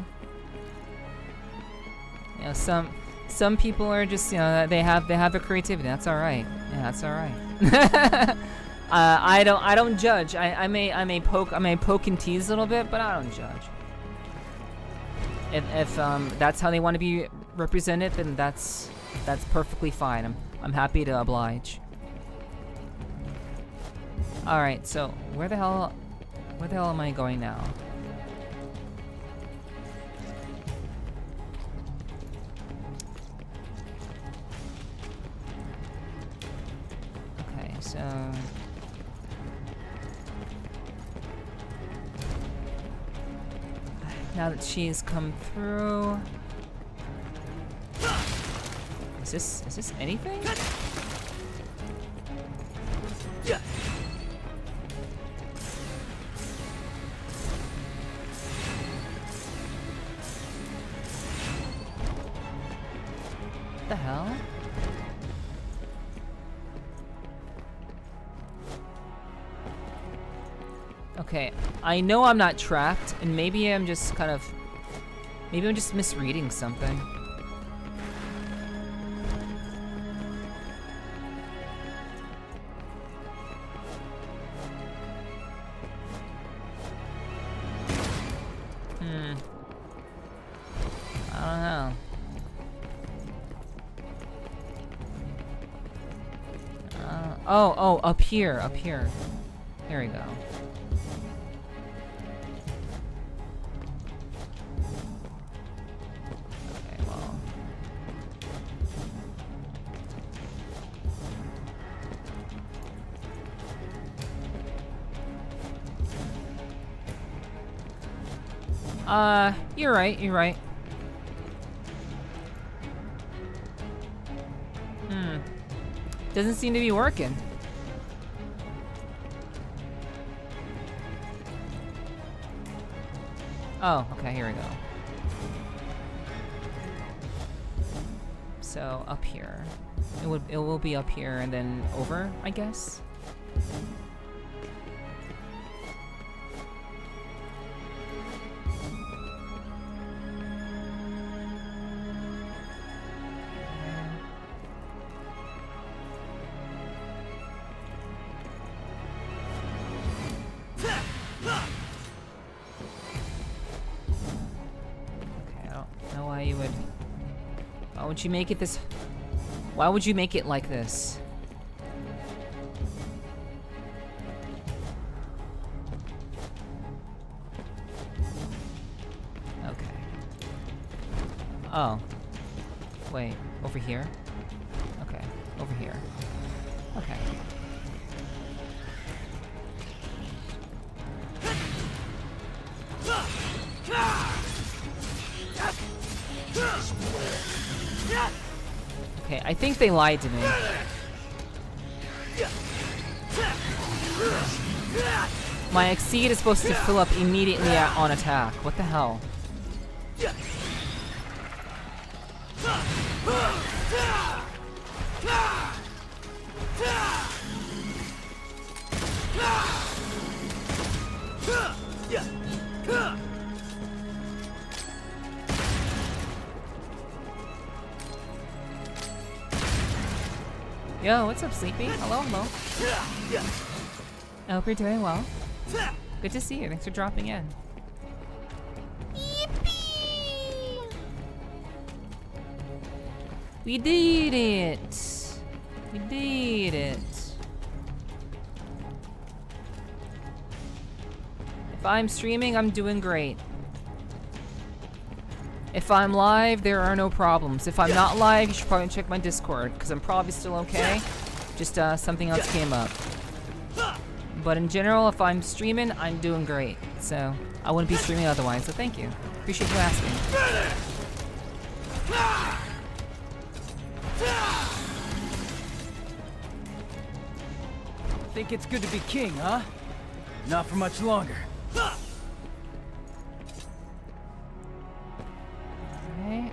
You know, some people are just, you know, they have a creativity. That's all right. Yeah, that's all right. I don't judge. I may poke and tease a little bit, but I don't judge. If that's how they want to be represented, then that's perfectly fine. I'm happy to oblige. All right, so where the hell am I going now? Okay, so now that she's come through, is this anything? Yeah. What the hell? Okay, I know I'm not trapped, and maybe I'm just kind of... Maybe I'm just misreading something. I don't know. Oh, up here, up here. Here we go. Okay, well. You're right, you're right. Doesn't seem to be working. Oh, okay, here we go. So, up here. It will be up here and then over, I guess. Why would you make it this? Why would you make it like this? Okay. Oh. Wait, over here? Okay, over here. Okay. Okay, I think they lied to me. My exceed is supposed to fill up immediately on attack. What the hell? Yo, what's up, Sleepy? Hello, hello. I hope you're doing well. Good to see you. Thanks for dropping in. Yippee! We did it. We did it. If I'm streaming, I'm doing great. If I'm live, there are no problems. If I'm not live, you should probably check my Discord, because I'm probably still okay. Just something else came up. But in general, if I'm streaming, I'm doing great. So I wouldn't be streaming otherwise, so thank you. Appreciate you asking. Think it's good to be king, huh? Not for much longer. Right.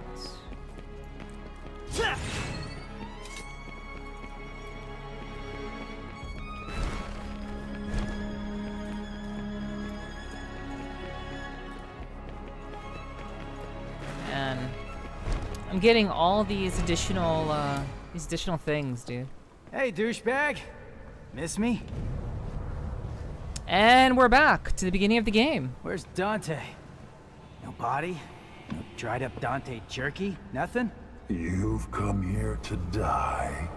And I'm getting all these additional things, dude. Hey, douchebag. Miss me? And we're back to the beginning of the game. Where's Dante? No body? No dried up Dante jerky? Nothing? You've come here to die.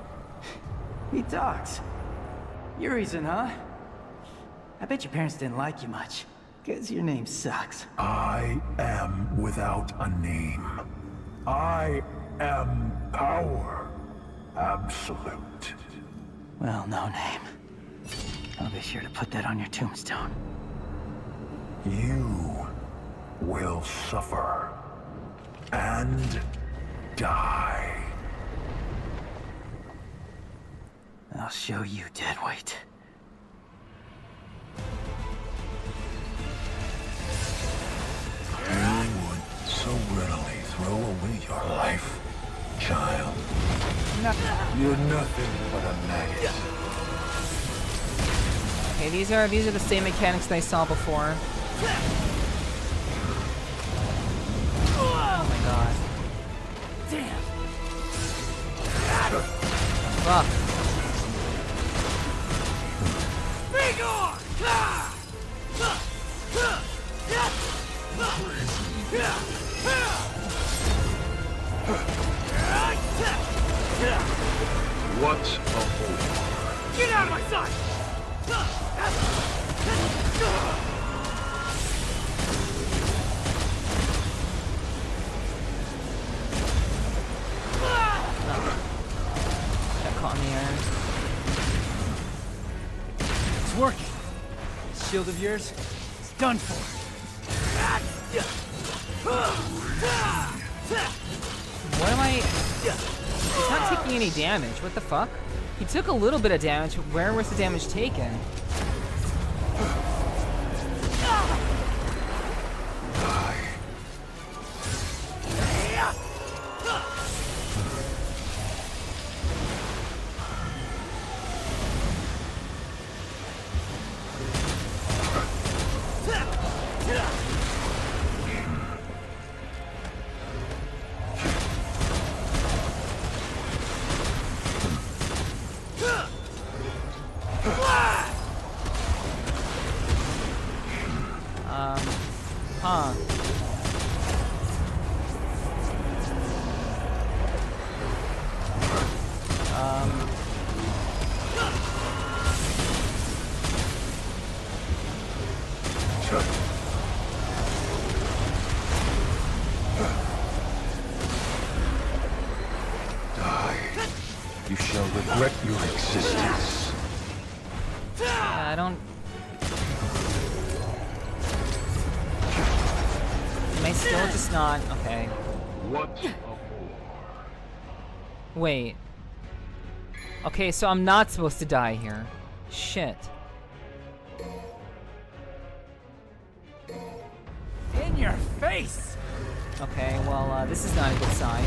He talks. Your reason, huh? I bet your parents didn't like you much. 'Cause your name sucks. I am without a name. I am power. Absolute. Well, no name. I'll be sure to put that on your tombstone. You will suffer and die. I'll show you, deadweight. You would so readily throw away your life, child. You're nothing but a maggot. Okay, these are the same mechanics that I saw before. Oh my god. Damn. Fuck. Be gone! What's a whore? Get out of my sight! Got caught in the air. It's working. This shield of yours is done for. What am I... He's not taking any damage. What the fuck? He took a little bit of damage. Where was the damage taken? Huh. You shall regret your existence. I don't... Am I still just not... Okay. What a whore. Wait. Okay, so I'm not supposed to die here. Shit. In your face! Okay, well, this is not a good sign.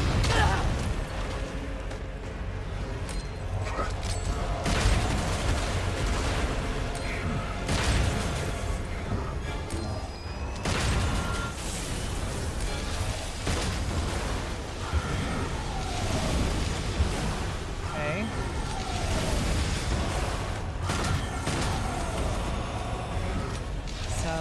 Okay. So...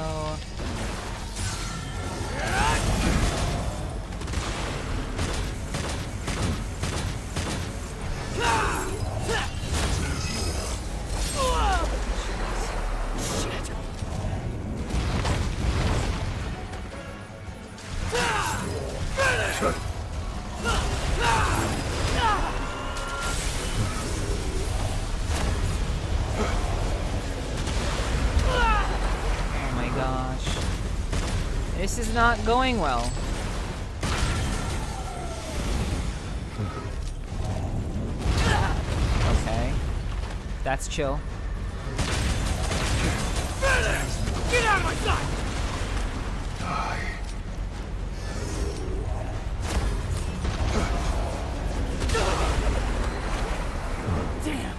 Oh my gosh. This is not going well. Okay. That's chill. Get out of my sight! Damn.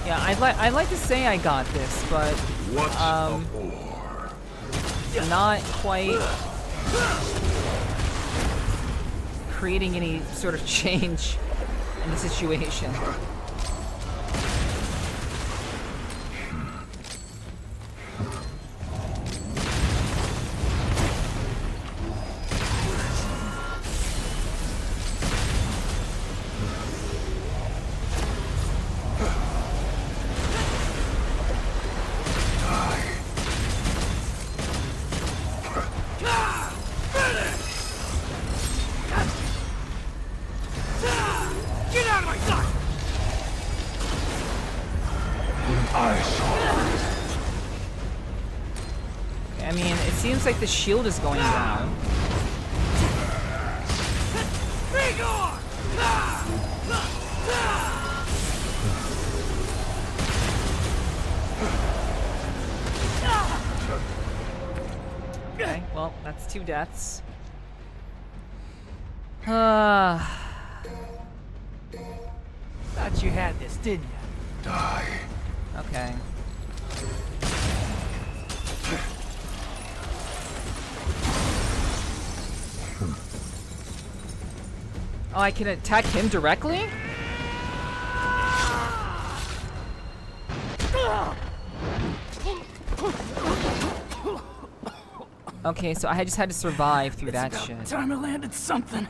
Yeah, I'd like to say I got this, but What's a whore? not quite creating any sort of change in the situation. Get out of my sight! I saw. I mean, it seems like the shield is going down. Be gone! That's 2 deaths. Thought you had this, didn't you? Die. Okay. Oh, I can attack him directly? Okay, so I just had to survive through that shit. Time I landed something.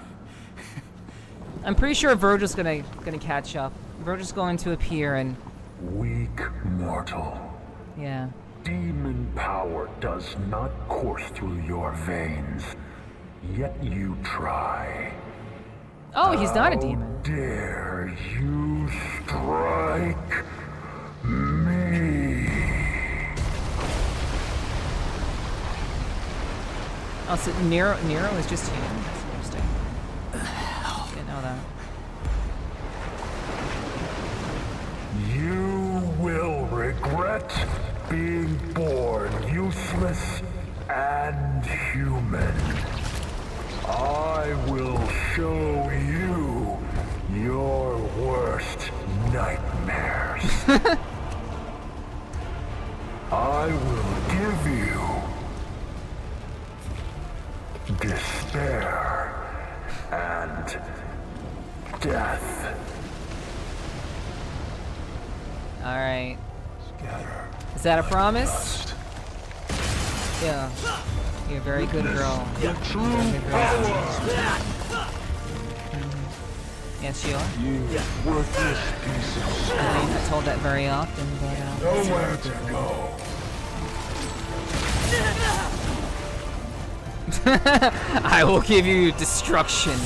I'm pretty sure Virgil's gonna catch up. Virgil's going to appear and... Weak mortal. Yeah. Demon power does not course through your veins. Yet you try. Oh, he's not a How demon. dare you strike me? Oh, so Nero is just human. That's interesting. Didn't know that. You will regret being born useless and human. I will show you your worst nightmares. I will give you despair and death. Alright. Is that a promise? Yeah. You're a very good girl. You're a very good girl. Yes, you are. You worthless piece of I mean, not told that very often, but nowhere to go. I will give you destruction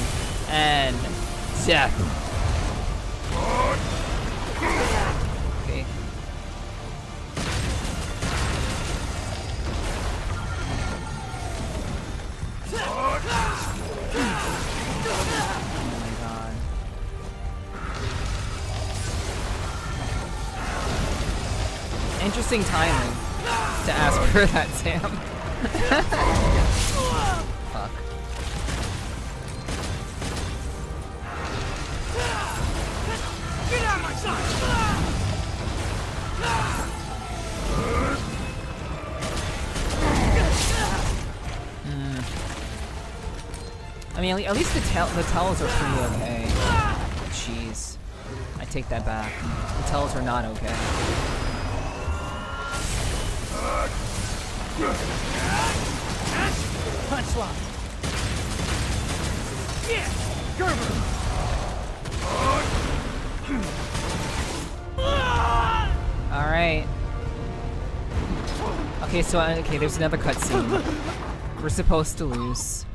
and death. Okay. Oh my god. Interesting timing to ask for that, Sam. Fuck. Get out of my sight! I mean, at least the tells are pretty okay. Jeez. I take that back. The tells are not okay. Punch lock. Yeah, Gerber. All right. Okay, so okay, there's another cutscene. We're supposed to lose.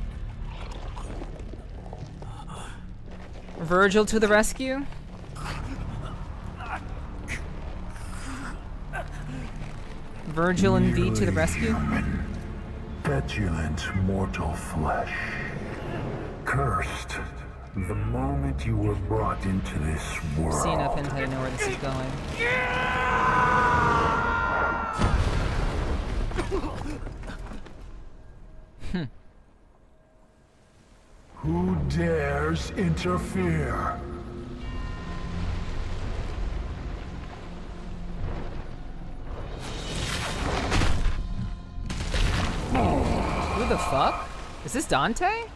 Virgil to the rescue. Virgil and V to the rescue. Human, petulant mortal flesh. Cursed the moment you were brought into this world. See enough hentai to know where this is going. Who dares interfere? Who the fuck? Is this Dante?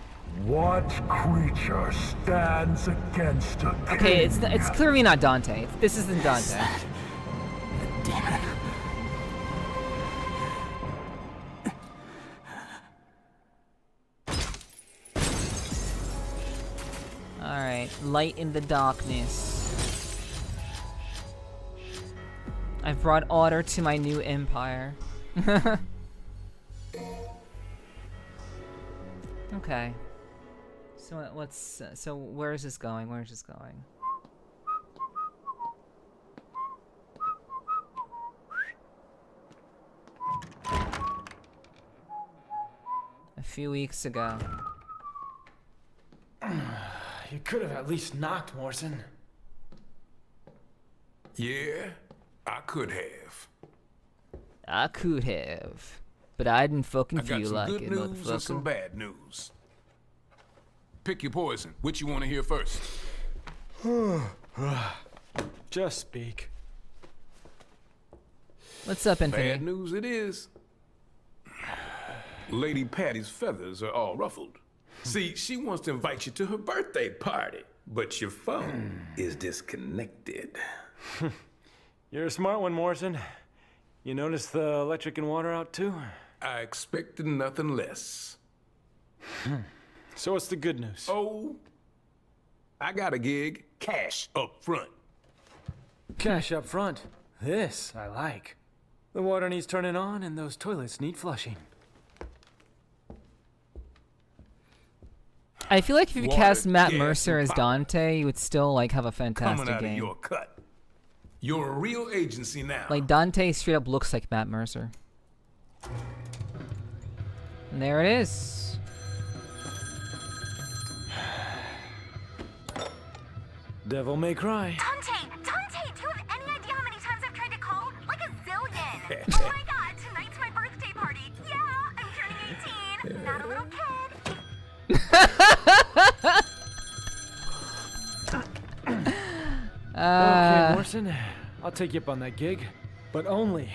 What creature stands against a king? Okay, it's clearly not Dante. This isn't Dante. Demon. Alright, light in the darkness. I've brought order to my new empire. Okay. So so where is this going? Where is this going? A few weeks ago. You could have at least knocked, Morrison. Yeah, I could have. I could have. But I didn't fucking I got feel some like good it, news and some motherfucker. bad news. Pick your poison. Which you want to hear first? Just speak. What's up, Infinity? Bad news it is. Lady Patty's feathers are all ruffled. See, she wants to invite you to her birthday party, but your phone is disconnected. You're a smart one, Morrison. You noticed the electric and water out too? I expected nothing less. So what's the good news? Oh, I got a gig. Cash up front. Cash up front. This I like. The water needs turning on and those toilets need flushing. I feel like if you Water, cast Matt gas, Mercer and as pop. Dante, you would still like have a Coming fantastic out of game. your cut. You're a real agency now. Like Dante straight up looks like Matt Mercer. And there it is. Devil may cry. Dante, do you have any idea how many times I've tried to call? Like a zillion. Oh my god, tonight's my birthday party. Yeah, I'm turning 18. Not a little kid. Okay, Morrison, I'll take you up on that gig, but only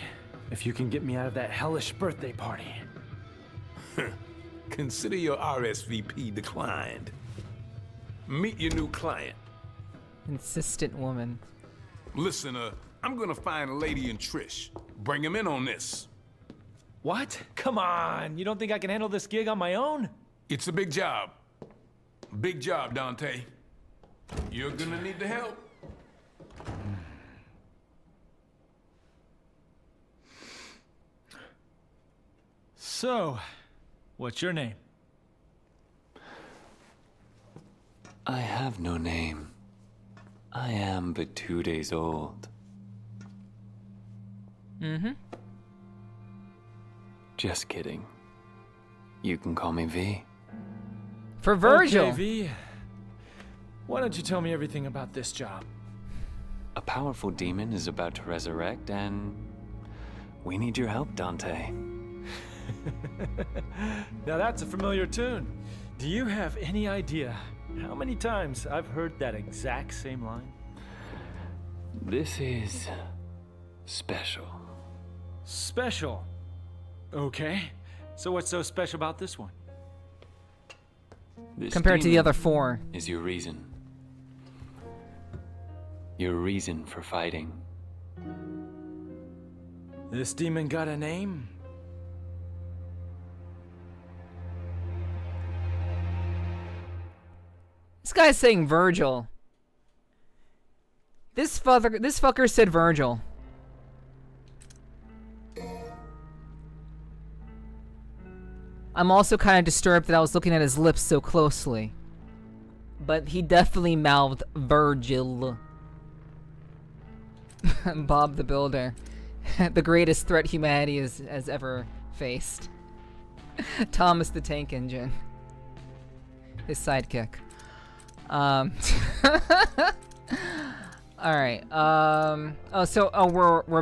if you can get me out of that hellish birthday party. Consider your RSVP declined. Meet your new client. Insistent woman. Listen, I'm gonna find Lady and Trish. Bring him in on this. What? Come on, you don't think I can handle this gig on my own? It's a big job. Big job, Dante. You're gonna need the help. So, what's your name? I have no name. I am but 2 days old. Mm-hmm. Just kidding. You can call me V. For Virgil. Okay, V. Why don't you tell me everything about this job? A powerful demon is about to resurrect, and we need your help, Dante. Now that's a familiar tune. Do you have any idea how many times I've heard that exact same line? This is special. Special. Okay. So what's so special about this one? This Compared to the demon other four. is your reason. Your reason for fighting. This demon got a name? This guy's saying Virgil. This fucker said Virgil. I'm also kind of disturbed that I was looking at his lips so closely. But he definitely mouthed Virgil. Bob the Builder. The greatest threat humanity has ever faced. Thomas the Tank Engine. His sidekick. Alright,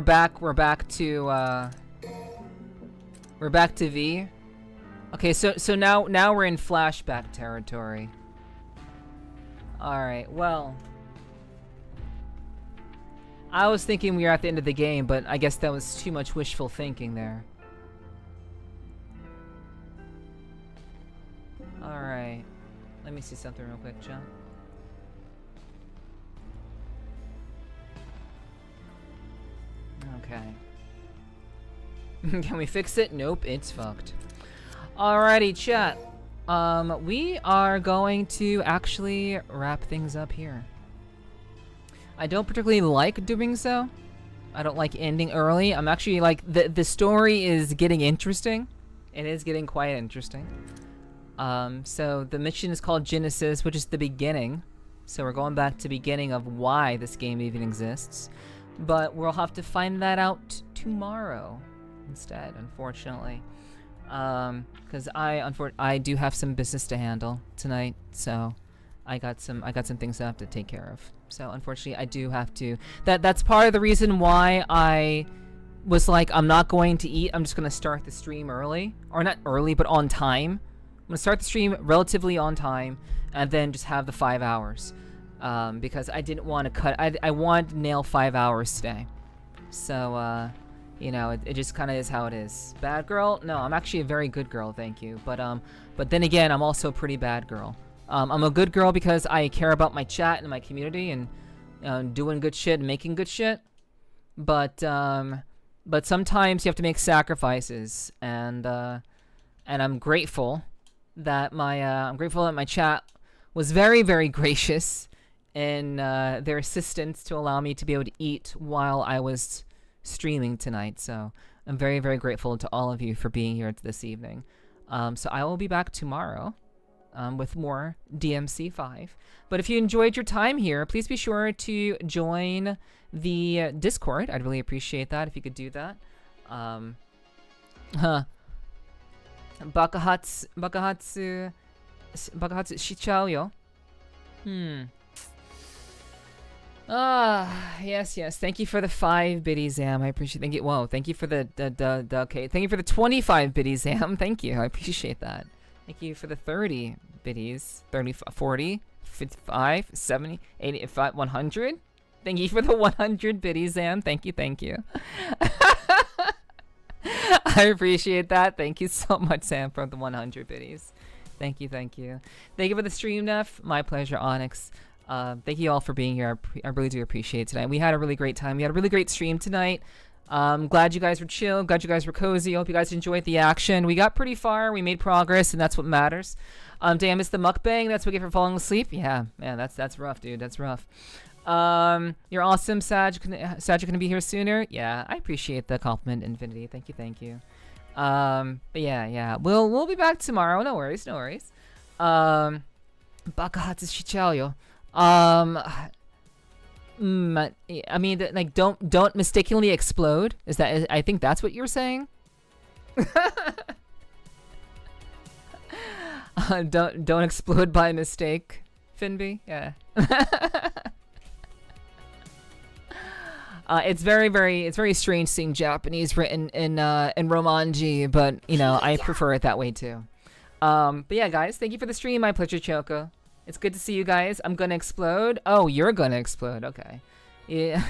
we're back to V. Okay, so now we're in flashback territory. Alright, well, I was thinking we were at the end of the game, but I guess that was too much wishful thinking there. Alright, let me see something real quick, John. Okay. Can we fix it? Nope, it's fucked. Alrighty, chat. We are going to actually wrap things up here. I don't particularly like doing so. I don't like ending early. I'm actually like, the story is getting interesting. It is getting quite interesting. So the mission is called Genesis, which is the beginning. So we're going back to the beginning of why this game even exists. But we'll have to find that out tomorrow instead, unfortunately. Because I do have some business to handle tonight, so I got some things I have to take care of. So unfortunately, I do have to. That's part of the reason why I was like, I'm not going to eat. I'm just going to start the stream early. Or not early, but on time. I'm going to start the stream relatively on time and then just have the 5 hours. Because I didn't want to cut. I want to nail 5 hours today. So, you know, it just kind of is how it is. Bad girl? No, I'm actually a very good girl, thank you. But then again, I'm also a pretty bad girl. I'm a good girl because I care about my chat and my community and doing good shit and making good shit. But sometimes you have to make sacrifices, and I'm grateful that my chat was very, very gracious in their assistance to allow me to be able to eat while I was streaming tonight. So I'm very, very grateful to all of you for being here this evening. So I will be back tomorrow with more DMC5. But if you enjoyed your time here, please be sure to join the Discord. I'd really appreciate that if you could do that. Bakahatsu shichao yo. Yes. Thank you for the 5 biddies, Zam. I appreciate. Thank you. Whoa. Thank you for the okay. Thank you for the 25 biddies, Zam. Thank you. I appreciate that. Thank you for the 30 biddies. 30, 40, 55, 70, 85, 100. Thank you for the 100 biddies, Zam. Thank you. I appreciate that. Thank you so much, Sam, for the 100 biddies. Thank you. Thank you for the stream, Neff. My pleasure, Onyx. Thank you all for being here. I really do appreciate it tonight. We had a really great time. We had a really great stream tonight. Glad you guys were chill. Glad you guys were cozy. Hope you guys enjoyed the action. We got pretty far. We made progress, and that's what matters. Damn, it's the mukbang. That's what you get for falling asleep. Yeah, that's rough, dude. That's rough. You're awesome, Sag. Sag, you're gonna be here sooner. Yeah, I appreciate the compliment, Infinity. Thank you. But yeah. We'll be back tomorrow. No worries. Bakahatsu shichao yo. I mean, like, don't mistakenly explode. I think that's what you're saying. Don't explode by mistake, Finby. Yeah. It's very strange seeing Japanese written in Romanji, but you know, I prefer it that way too. But yeah, guys, thank you for the stream. My pleasure, Choco. It's good to see you guys. I'm gonna explode. Oh, you're gonna explode. Okay. Yeah.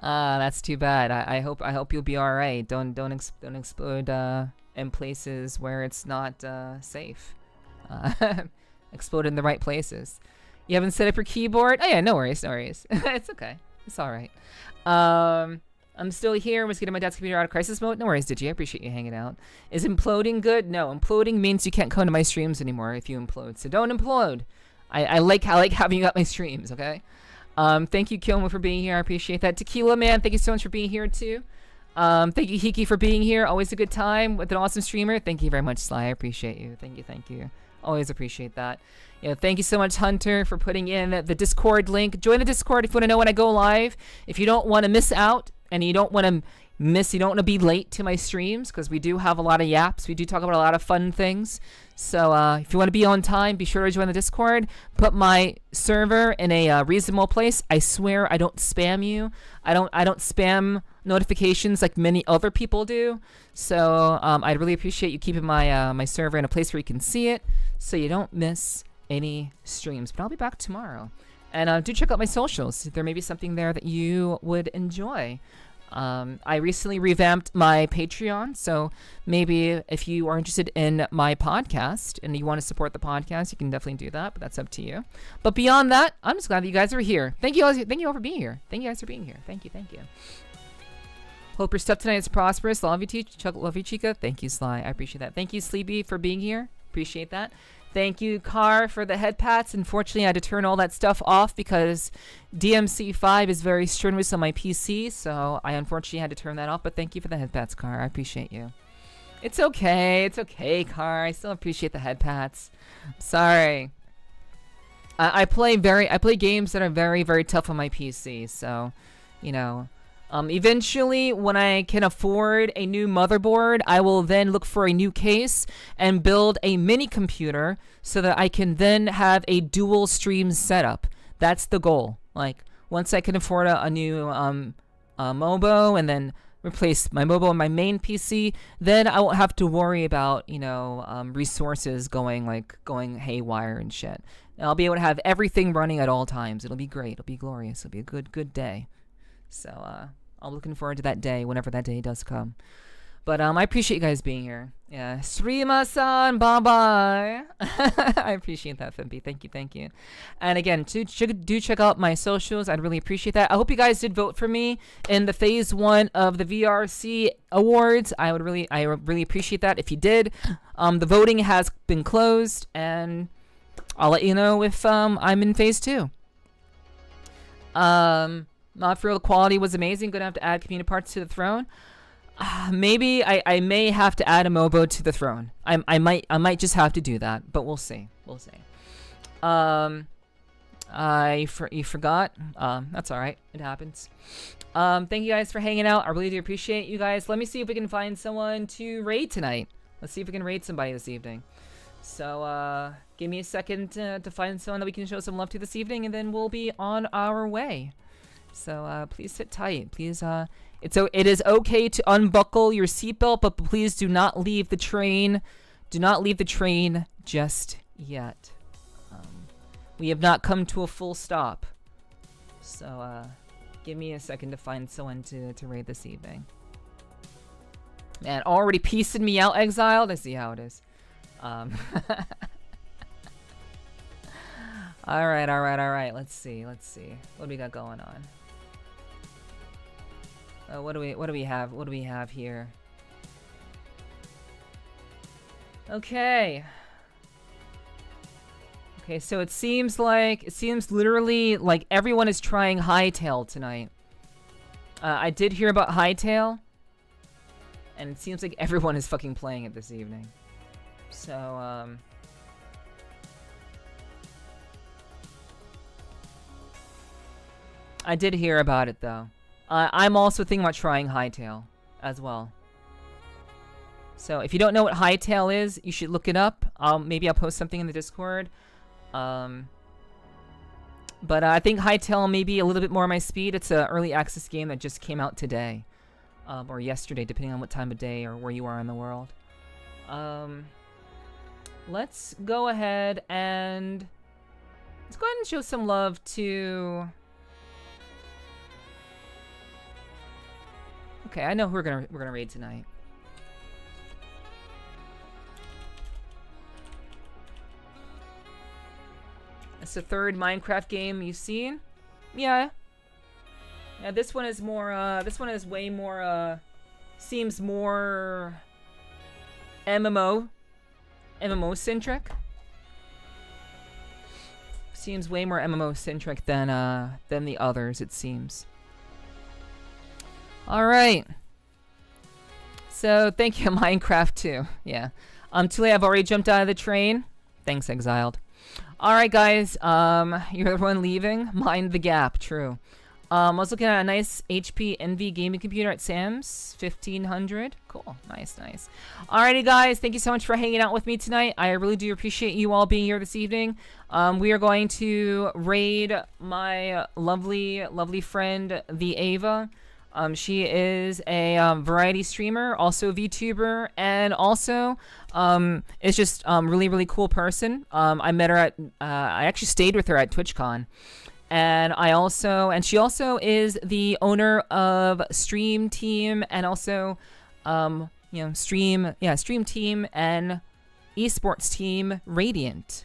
That's too bad. I hope you'll be all right. Don't explode in places where it's not safe. Explode in the right places. You haven't set up your keyboard? Oh yeah, no worries. It's okay. It's all right. I'm still here. I'm just getting my dad's computer out of crisis mode. No worries, Digi. I appreciate you hanging out. Is imploding good? No, imploding means you can't come to my streams anymore if you implode. So don't implode. I like having you at my streams, okay? Thank you, Kilmo, for being here. I appreciate that. Tequila Man, thank you so much for being here too. Thank you, Hiki, for being here. Always a good time with an awesome streamer. Thank you very much, Sly. I appreciate you. Thank you. Always appreciate that. Yeah, thank you so much, Hunter, for putting in the Discord link. Join the Discord if you want to know when I go live. If you don't want to miss out and you don't want to be late to my streams, because we do have a lot of yaps. We do talk about a lot of fun things. So if you want to be on time, be sure to join the Discord. Put my server in a reasonable place. I swear I don't spam you. I don't spam notifications like many other people do. So I'd really appreciate you keeping my server in a place where you can see it, so you don't miss any streams. But I'll be back tomorrow. And do check out my socials. There may be something there that you would enjoy. I recently revamped my Patreon, so maybe if you are interested in my podcast and you want to support the podcast, you can definitely do that, but that's up to you. But beyond that, I'm just glad that you guys are here. Thank you all for being here. Thank you guys for being here. Thank you. Hope your stuff tonight is prosperous. Love you, Chica. Thank you, Sly. I appreciate that. Thank you, Sleepy, for being here. Appreciate that. Thank you, Car, for the head pats. Unfortunately, I had to turn all that stuff off because DMC5 is very strenuous on my PC, so I unfortunately had to turn that off. But thank you for the head pats, Car. I appreciate you. It's okay, Car. I still appreciate the head pats. Sorry. I play games that are very, very tough on my PC, so you know. Eventually, when I can afford a new motherboard, I will then look for a new case and build a mini computer so that I can then have a dual stream setup. That's the goal. Like, once I can afford a new MOBO and then replace my MOBO on my main PC, then I won't have to worry about, you know, resources going haywire and shit. And I'll be able to have everything running at all times. It'll be great. It'll be glorious. It'll be a good day. So I'm looking forward to that day, whenever that day does come. But I appreciate you guys being here. Yeah, Srima-san, bye-bye. I appreciate that, Fimpy. Thank you. And again, do check out my socials. I'd really appreciate that. I hope you guys did vote for me in the Phase 1 of the VRC Awards. I would really appreciate that if you did. The voting has been closed, and I'll let you know if I'm in Phase 2. Not for real, the quality was amazing. Gonna have to add community parts to the throne. Maybe I may have to add a MOBO to the throne. I might just have to do that, but we'll see. You forgot. That's all right. It happens. Thank you guys for hanging out. I really do appreciate you guys. Let me see if we can find someone to raid tonight. Let's see if we can raid somebody this evening. So give me a second to find someone that we can show some love to this evening, and then we'll be on our way. So please sit tight. Please it is okay to unbuckle your seatbelt, but please do not leave the train. Do not leave the train just yet. We have not come to a full stop. So give me a second to find someone to raid this evening. Man, already piecing me out, Exiled. I see how it is. All right. Let's see. What do we got going on? What do we have here? Okay, so it seems literally like everyone is trying Hightail tonight. I did hear about Hightail, and it seems like everyone is fucking playing it this evening. So I did hear about it though. I'm also thinking about trying Hightail as well. So if you don't know what Hightail is, you should look it up. Maybe I'll post something in the Discord. But I think Hightail may be a little bit more my speed. It's an early access game that just came out today. Or yesterday, depending on what time of day or where you are in the world. Let's go ahead and show some love to... Okay, I know who we're gonna raid tonight. It's the third Minecraft game you've seen. Yeah. Yeah, this one is more. This one is way more. Seems more MMO centric. Seems way more MMO centric than the others. It seems. All right. So thank you, Minecraft too. Yeah. Too late. I've already jumped out of the train. Thanks, Exiled. All right, guys. You're the one leaving. Mind the gap. True. I was looking at a nice HP Envy gaming computer at Sam's, 1500. Cool. Nice. Alrighty, guys. Thank you so much for hanging out with me tonight. I really do appreciate you all being here this evening. We are going to raid my lovely friend, the Ava. She is a variety streamer, also a VTuber, and also is just really cool person. I met her at I actually stayed with her at TwitchCon, and she also is the owner of Stream Team and also Stream Team and esports team Radiant.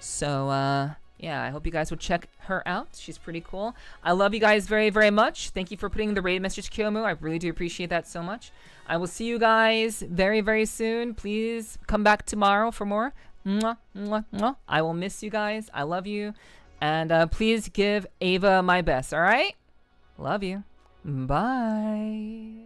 So yeah, I hope you guys will check her out. She's pretty cool. I love you guys very much. Thank you for putting the raid message, Kyomu. I really do appreciate that so much. I will see you guys very soon. Please come back tomorrow for more. Mwah, mwah, mwah. I will miss you guys. I love you. And please give Ava my best, all right? Love you. Bye.